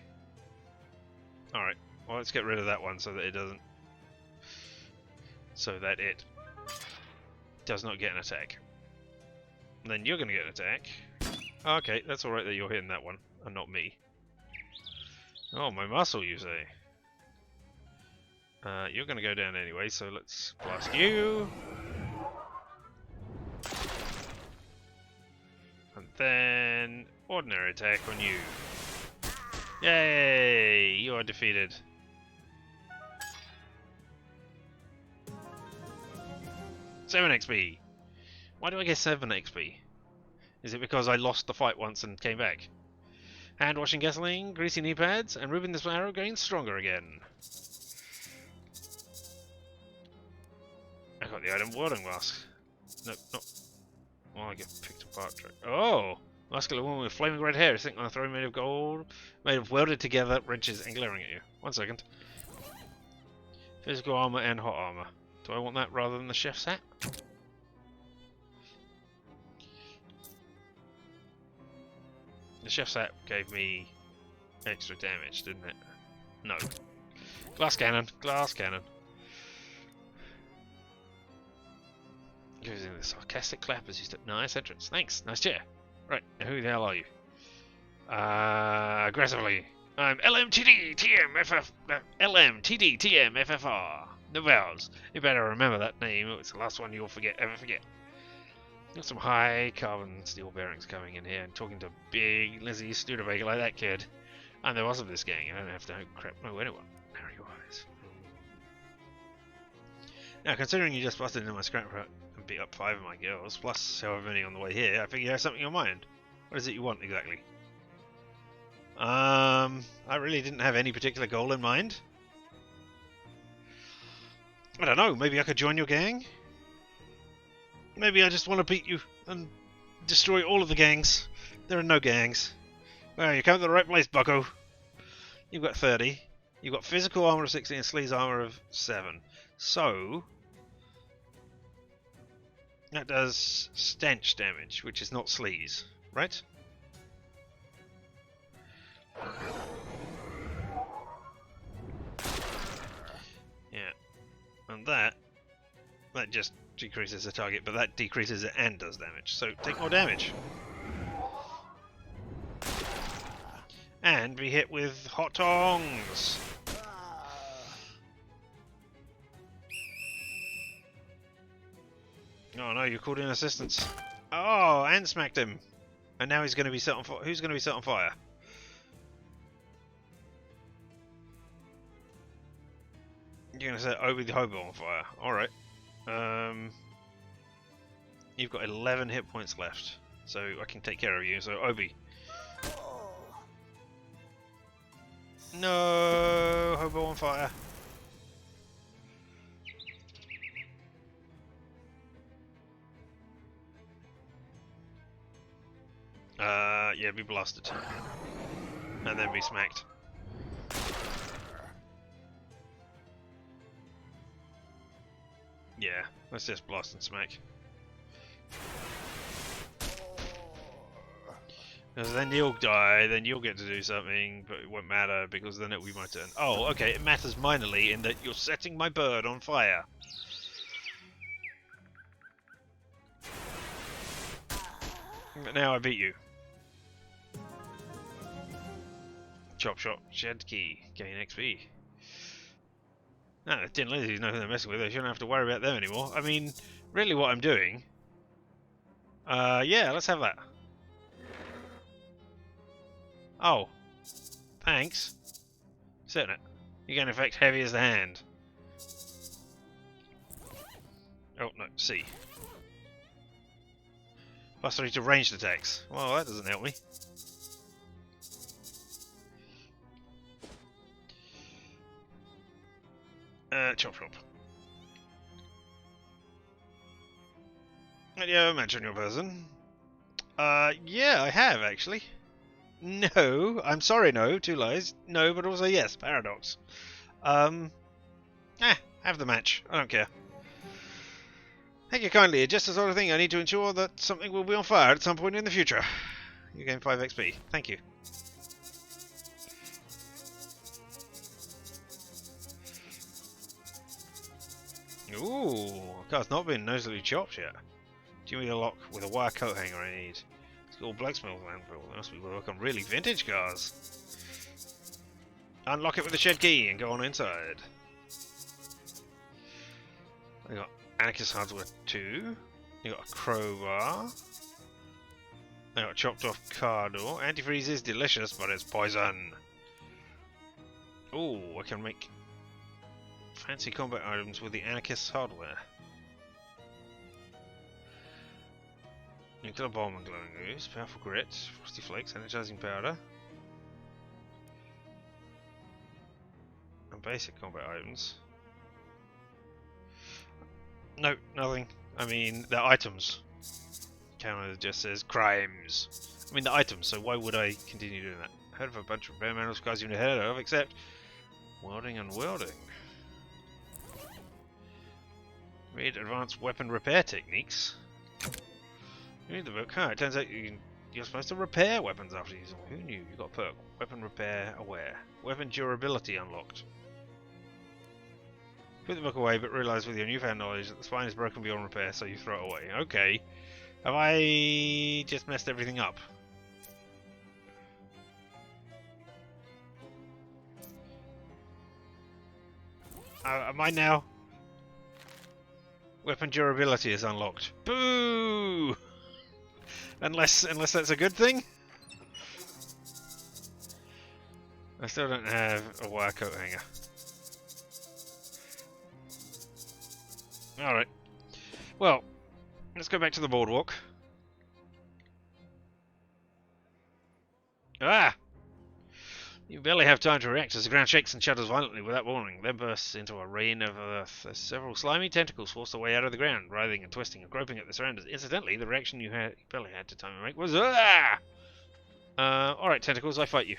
Alright, well let's get rid of that one so that it doesn't... So that it does not get an attack. And then you're going to get an attack. Okay, that's alright that you're hitting that one, and not me. Oh, my muscle, you say? You're going to go down anyway, so let's blast you. And then ordinary attack on you. Yay! You are defeated. Seven XP. Why do I get 7 XP? Is it because I lost the fight once and came back? Hand washing gasoline, greasy knee pads, and Ruben the Sparrow gains stronger again. I got the item warding mask. Nope, not. Well, I get picked apart. Oh! Muscular woman with flaming red hair sitting on a throne made of gold, made of welded together wrenches and glaring at you. 1 second. Physical armor and hot armor. Do I want that rather than the chef's hat? The chef's hat gave me extra damage, didn't it? No. Glass cannon, glass cannon. Goes in the sarcastic clap as you step. Nice entrance. Thanks. Nice chair. Right. Now who the hell are you? Aggressively. I'm LMTDTMFFR. The Vowels. You better remember that name. It's the last one you'll ever forget. Got some high carbon steel bearings coming in here and talking to big Lizzie Studebaker like that kid. I'm the boss of this gang. I don't have to know anyone. Narrow your eyes. Now, considering you just busted into my scrap hut and beat up 5 of my girls, plus however many on the way here, I figure you have something on mind. What is it you want exactly? I really didn't have any particular goal in mind. I don't know, maybe I could join your gang? Maybe I just want to beat you and destroy all of the gangs. There are no gangs. Well, you come to the right place, bucko. You've got 30. You've got physical armor of 60 and sleaze armor of 7. So that does stench damage, which is not sleaze, right? Yeah. And that just decreases the target, but that decreases it and does damage. So take more damage. And be hit with hot tongs. Oh no, you called in assistance. Oh, and smacked him. And now he's going to be set on fire. Who's going to be set on fire? You're going to set Obi the Hobo on fire. Alright. You've got 11 hit points left. So I can take care of you. So Obi. No, hobo on fire. Yeah, be blasted. And then be smacked. Yeah, let's just blast and smack. Because then you'll die, then you'll get to do something, but it won't matter because then it'll be my turn. Oh, okay, it matters minorly in that you're setting my bird on fire. But now I beat you. Chop shot, shed key, gain XP. No, the tin ladies know who they're messing with, they shouldn't have to worry about them anymore. I mean, really what I'm doing... yeah, let's have that. Oh. Thanks. Sit in it. You gain effect heavy as the hand. Oh, no, C. +3 to ranged attacks. Well, that doesn't help me. Chop chop. And yeah, match on your person. Yeah, I have actually. No, I'm sorry, no, two lies. No, but also yes, paradox. Have the match. I don't care. Thank you kindly. Just the sort of thing I need to ensure that something will be on fire at some point in the future. You gain 5 XP. Thank you. Ooh, car's not been noticeably chopped yet. Do you need a lock with a wire coat hanger I need? It's called blacksmith landfill. There must be work on really vintage cars. Unlock it with the shed key and go on inside. I got Anarchist Hardware 2. You got a crowbar. I got a chopped off car door. Antifreeze is delicious, but it's poison. Ooh, I can make fancy combat items with the Anarchist hardware. Nuclear bomb and glowing ooze, powerful grit, frosty flakes, energizing powder. And basic combat items. No, nothing. I mean, they're items. Counter just says crimes. I mean, the items, so why would I continue doing that? Heard of a bunch of bare metal guys you've never heard of, except welding and welding. Read advanced weapon repair techniques. You need the book. Huh, it turns out you're supposed to repair weapons after using them. Who knew? You got a perk. Weapon repair aware. Weapon durability unlocked. Put the book away, but realise with your newfound knowledge that the spine is broken beyond repair, so you throw it away. Okay. Have I just messed everything up? Am I now? Weapon durability is unlocked. Boo! Unless that's a good thing? I still don't have a wire coat hanger. Alright. Well, let's go back to the boardwalk. Ah! You barely have time to react as the ground shakes and shudders violently without warning, then bursts into a rain of earth as several slimy tentacles force their way out of the ground, writhing and twisting and groping at the surroundings. Incidentally, the reaction you barely had to time to make was ah! Alright, tentacles, I fight you.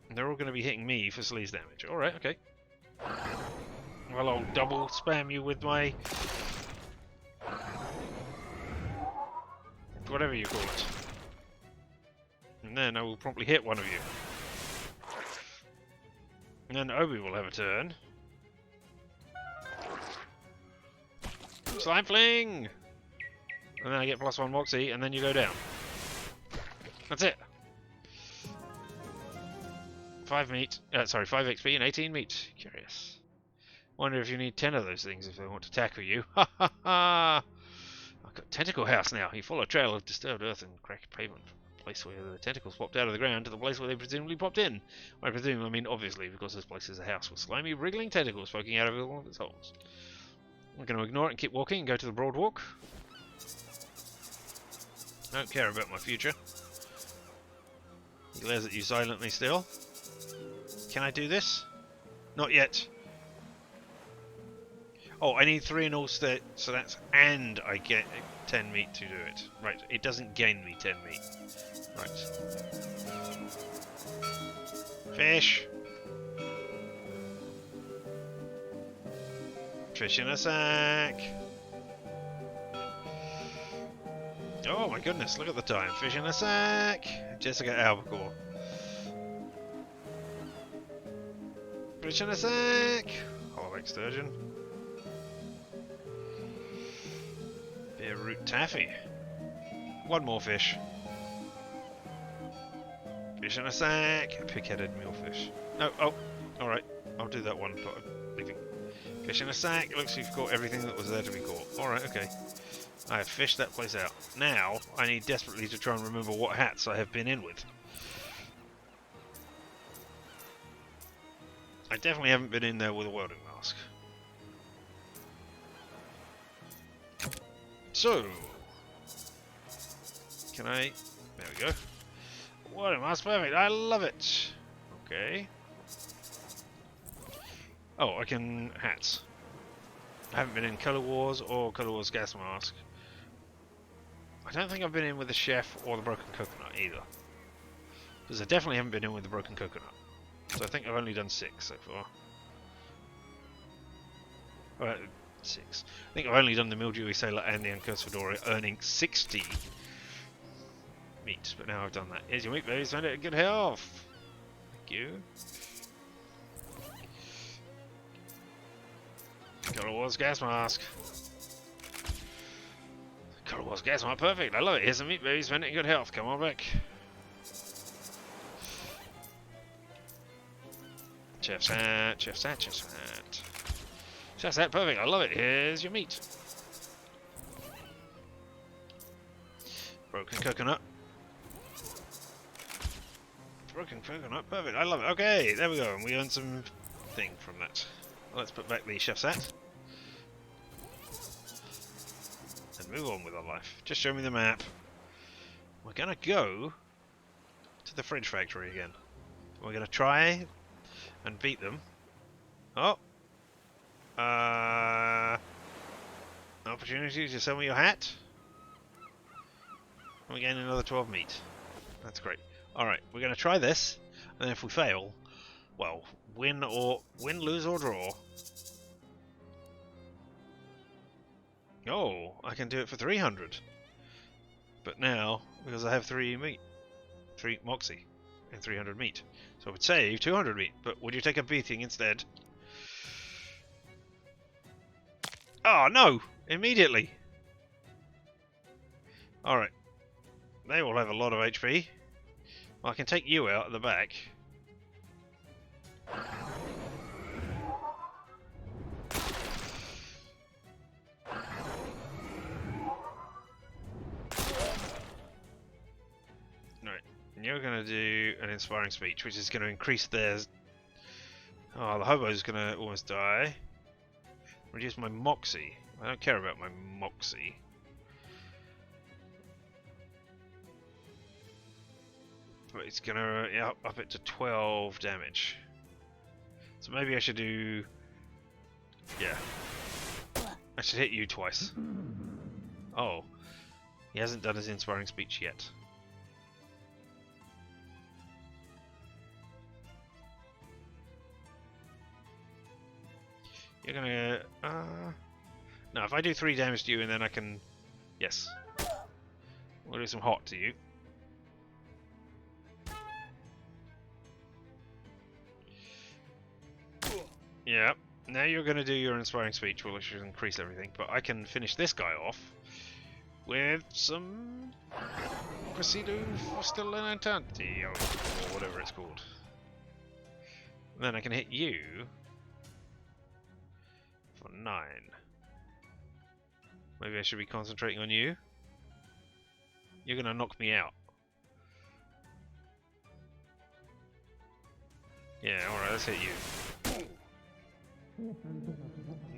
And they're all going to be hitting me for sleaze damage. Alright, okay. Well, I'll double spam you with my... whatever you call it. And then I will promptly hit one of you. And then Obi will have a turn. Slime fling! And then I get +1 Moxie, and then you go down. That's it. 5 meat. Sorry, 5 XP and 18 meat. Curious. Wonder if you need 10 of those things if they want to tackle you. Ha ha ha! I've got Tentacle House now. You follow a trail of disturbed earth and cracked pavement. From the place where the tentacles popped out of the ground to the place where they presumably popped in. I presume, I mean obviously, because this place is a house with slimy, wriggling tentacles poking out of all of its holes. I'm going to ignore it and keep walking and go to the broad walk. Don't care about my future. He glares at you silently still. Can I do this? Not yet. Oh, I need 3 in all state, so that's... And I get 10 meat to do it. Right, it doesn't gain me 10 meat. Right. Fish! Fish in a sack! Oh my goodness, look at the time. Fish in a sack! Jessica albacore. Fish in a sack! Hollowback sturgeon. Beer root taffy. 1 more fish. Fish in a sack! Pig-headed millfish. No, oh, alright. I'll do that one, but I'm leaving. Fish in a sack. It looks like you've caught everything that was there to be caught. Alright, okay. I have fished that place out. Now, I need desperately to try and remember what hats I have been in with. I definitely haven't been in there with a welding mask. So, can I... There we go. Welding mask, perfect. I love it. Okay. Oh, I can... Hats. I haven't been in Colour Wars or Colour Wars gas mask. I don't think I've been in with the chef or the broken coconut either. Because I definitely haven't been in with the broken coconut. So I think I've only done 6 so far. 6. I think I've only done the Mildewy Sailor and the Uncursed Fedora, earning 60 meat. But now I've done that. Here's your meat, baby. Spend it in good health. Thank you. Colour Wars gas mask. Colour Wars gas mask, perfect. I love it. Here's some meat, baby. Spend it in good health. Come on back. Chef's hat, chef's hat, chef's hat. Chef's hat, perfect. I love it. Here's your meat. Broken coconut. Broken coconut, perfect. I love it. Okay, there we go. And we earned some thing from that. Let's put back the chef's hat. And move on with our life. Just show me the map. We're gonna go to the fridge factory again. We're gonna try and beat them. Oh! Opportunity to sell me your hat? And we gain another 12 meat. That's great. Alright, we're gonna try this, and if we fail, well, win, lose or draw. Oh, I can do it for 300. But now, because I have 3 meat, 3 moxie, and 300 meat. So I would save 200 meat, but would you take a beating instead? Oh no! Immediately! Alright. They will have a lot of HP. Well, I can take you out at the back. Right. And you're going to do an inspiring speech, which is going to increase theirs. Oh, the hobo's going to almost die. Reduce my moxie. I don't care about my moxie. But it's going to up it to 12 damage. So maybe I should do... Yeah. I should hit you twice. Oh. He hasn't done his inspiring speech yet. You're gonna... No, if I do 3 damage to you and then I can... Yes. We'll do some hot to you. Yeah. Now you're gonna do your inspiring speech, which will increase everything, but I can finish this guy off with some... Presido Fostellantanti, or whatever it's called. And then I can hit you... for 9. Maybe I should be concentrating on you. You're gonna knock me out. Yeah, alright, let's hit you.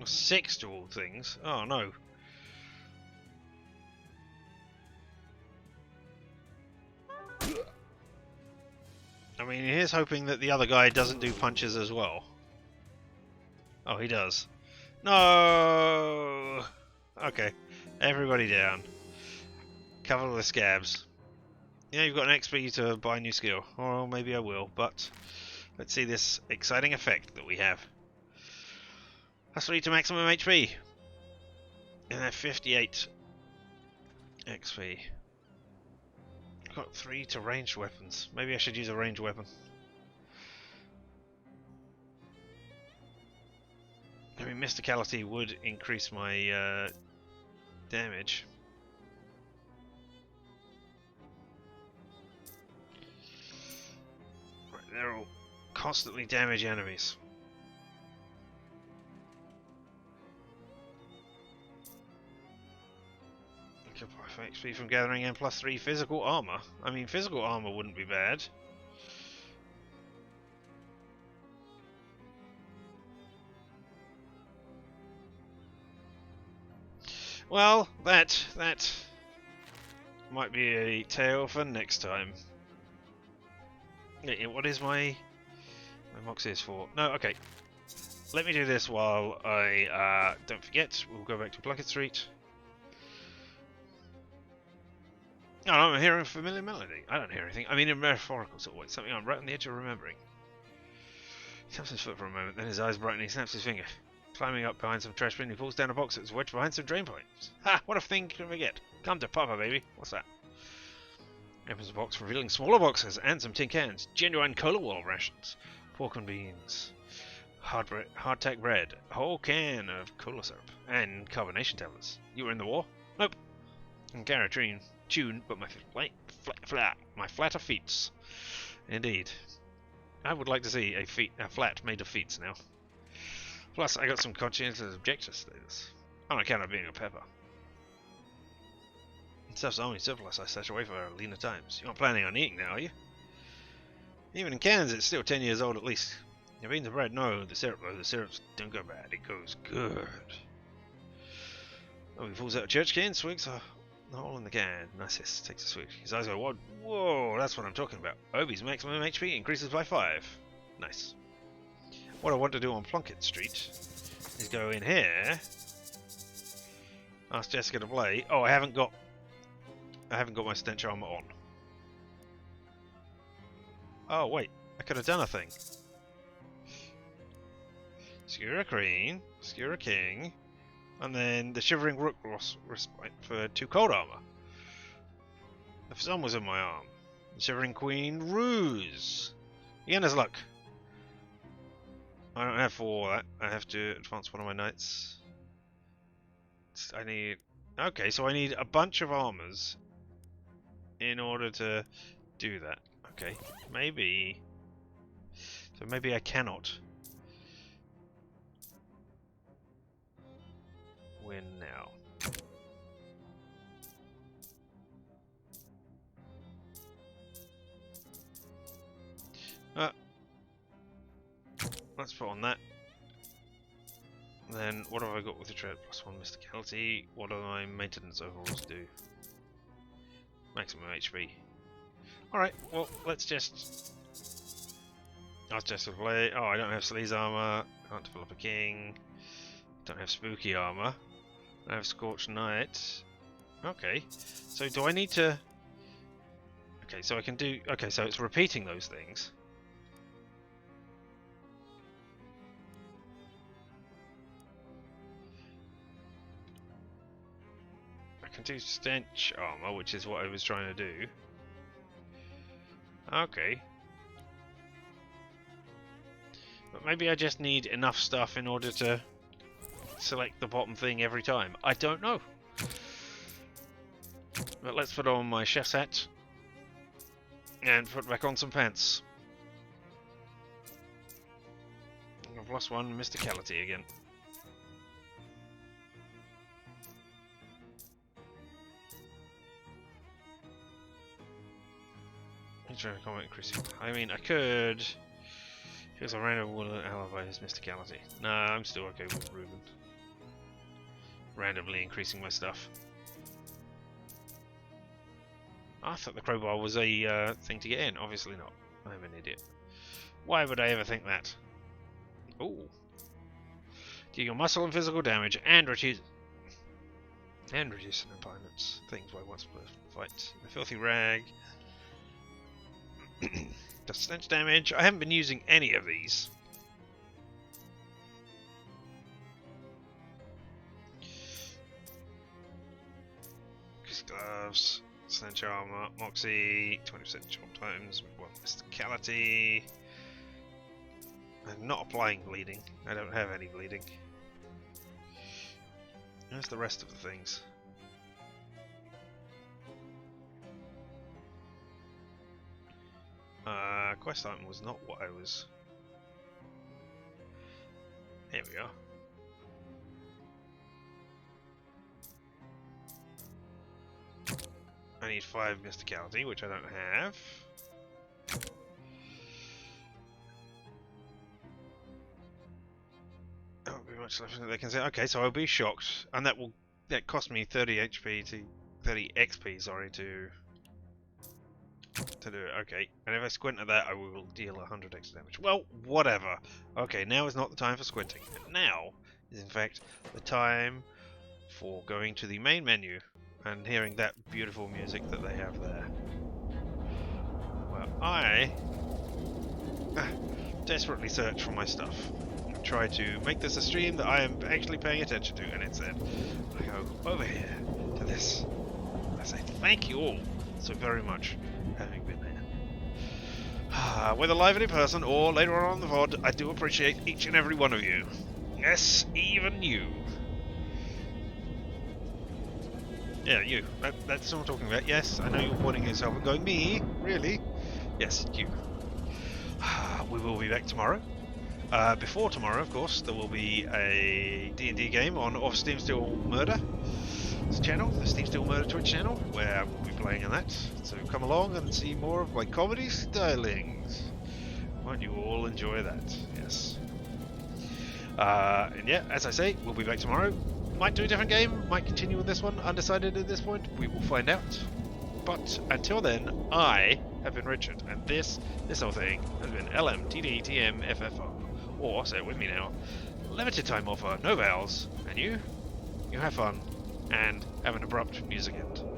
6 to all things. Oh no. I mean, here's hoping that the other guy doesn't do punches as well. Oh, he does. No! Okay, everybody down. Cover the scabs. Yeah, you've got an XP to buy a new skill. Or maybe I will, but let's see this exciting effect that we have. That's lead to maximum HP. And they're 58 XP. I've got 3 to ranged weapons. Maybe I should use a ranged weapon. I mean, mysticality would increase my damage. Right, they're all constantly damage enemies. XP from gathering and +3 physical armor. I mean, physical armor wouldn't be bad. Well, that might be a tale for next time. What is my box is for? No, okay. Let me do this while I don't forget. We'll go back to Pluckett Street. Oh, I'm hearing a familiar melody. I don't hear anything. I mean, in metaphorical sort of way. Something I'm right on the edge of remembering. He taps his foot for a moment, then his eyes brighten and he snaps his finger. Climbing up behind some trash bin, he pulls down a box that's wedged behind some drain pipes. Ha! What a thing to forget. Come to Papa, baby. What's that? He opens the box, revealing smaller boxes and some tin cans. Genuine cola wall rations. Pork and beans. Hardtack bread. A whole can of cola syrup. And carbonation tablets. You were in the war? Nope. And Garrett tune, but my flatter feets. Indeed. I would like to see a flat made of feet now. Plus, I got some conscientious objector status. On account of being a pepper. Stuff's only surplus I stash away for leaner times. You aren't planning on eating now, are you? Even in cans, it's still 10 years old at least. The beans and bread, no. The syrup, though. The syrups don't go bad. It goes good. Oh, he pulls out a church can, swigs a hole in the can. Nice, takes a swig. His eyes go wide. Whoa, that's what I'm talking about. Obi's maximum HP increases by 5. Nice. What I want to do on Plunkett Street is go in here. Ask Jessica to play. Oh, I haven't got my stench armor on. Oh wait, I could have done a thing. Skewer a queen, skewer a king, and then the shivering rook respite for 2 cold armor. The sun was in my arm. The shivering queen ruse. Beginner's luck. I don't have 4 that. I have to advance one of my knights. I need... Okay, so I need a bunch of armors in order to do that. Okay, maybe... So maybe I cannot win now. Let's put on that. Then what have I got with the tread? +1 mysticality. What do my maintenance overalls do? Maximum HP. Alright, well, let's just... I'll just play... Oh, I don't have Sleaze armor. Can't develop a king. Don't have spooky armor. I have Scorched Knight. Okay, so do I need to... Okay, so I can do... Okay, so it's repeating those things. I can do stench armor, which is what I was trying to do. Okay. But maybe I just need enough stuff in order to select the bottom thing every time. I don't know. But let's put on my chef's hat and put back on some pants. I've lost 1 mysticality again. I mean, I could... Here's a random will alibi his mysticality. Nah, I'm still okay with Ruben. Randomly increasing my stuff. I thought the crowbar was a thing to get in. Obviously not. I'm an idiot. Why would I ever think that? Ooh. Deal muscle and physical damage and reduce an opponent's things by once per fight. The filthy rag. Does stench damage. I haven't been using any of these. Gloves, stench armor, moxie, 20% job times, 1 mysticality. I'm not applying bleeding. I don't have any bleeding. Where's the rest of the things? Quest item was not what I was. Here we go. I need 5 mysticality, which I don't have. That would be much less than they can say. Okay, so I'll be shocked, and that cost me 30 XP, sorry, to do it. Okay, and if I squint at that, I will deal 100 extra damage. Well, whatever. Okay, now is not the time for squinting. Now is in fact the time for going to the main menu and hearing that beautiful music that they have there. Well, I desperately search for my stuff. Try to make this a stream that I am actually paying attention to, and it said, I go over here to this. I say thank you all so very much for having been there. Whether live and in person or later on the VOD, I do appreciate each and every one of you. Yes, even you. Yeah, you. That's what I'm talking about. Yes, I know you're pointing at yourself and going, me? Really? Yes, you. We will be back tomorrow. Before tomorrow, of course, there will be a D&D game on Off Steam Still Murder channel, the Steam Still Murder Twitch channel, where I will be playing in that. So come along and see more of my comedy stylings. Won't you all enjoy that? Yes. And yeah, as I say, we'll be back tomorrow. Might do a different game, might continue with this one, undecided at this point, we will find out. But until then, I have been Richard, and this whole thing has been LMTDTMFFR, or, say it with me now, limited time offer, no vowels, and you have fun, and have an abrupt music end.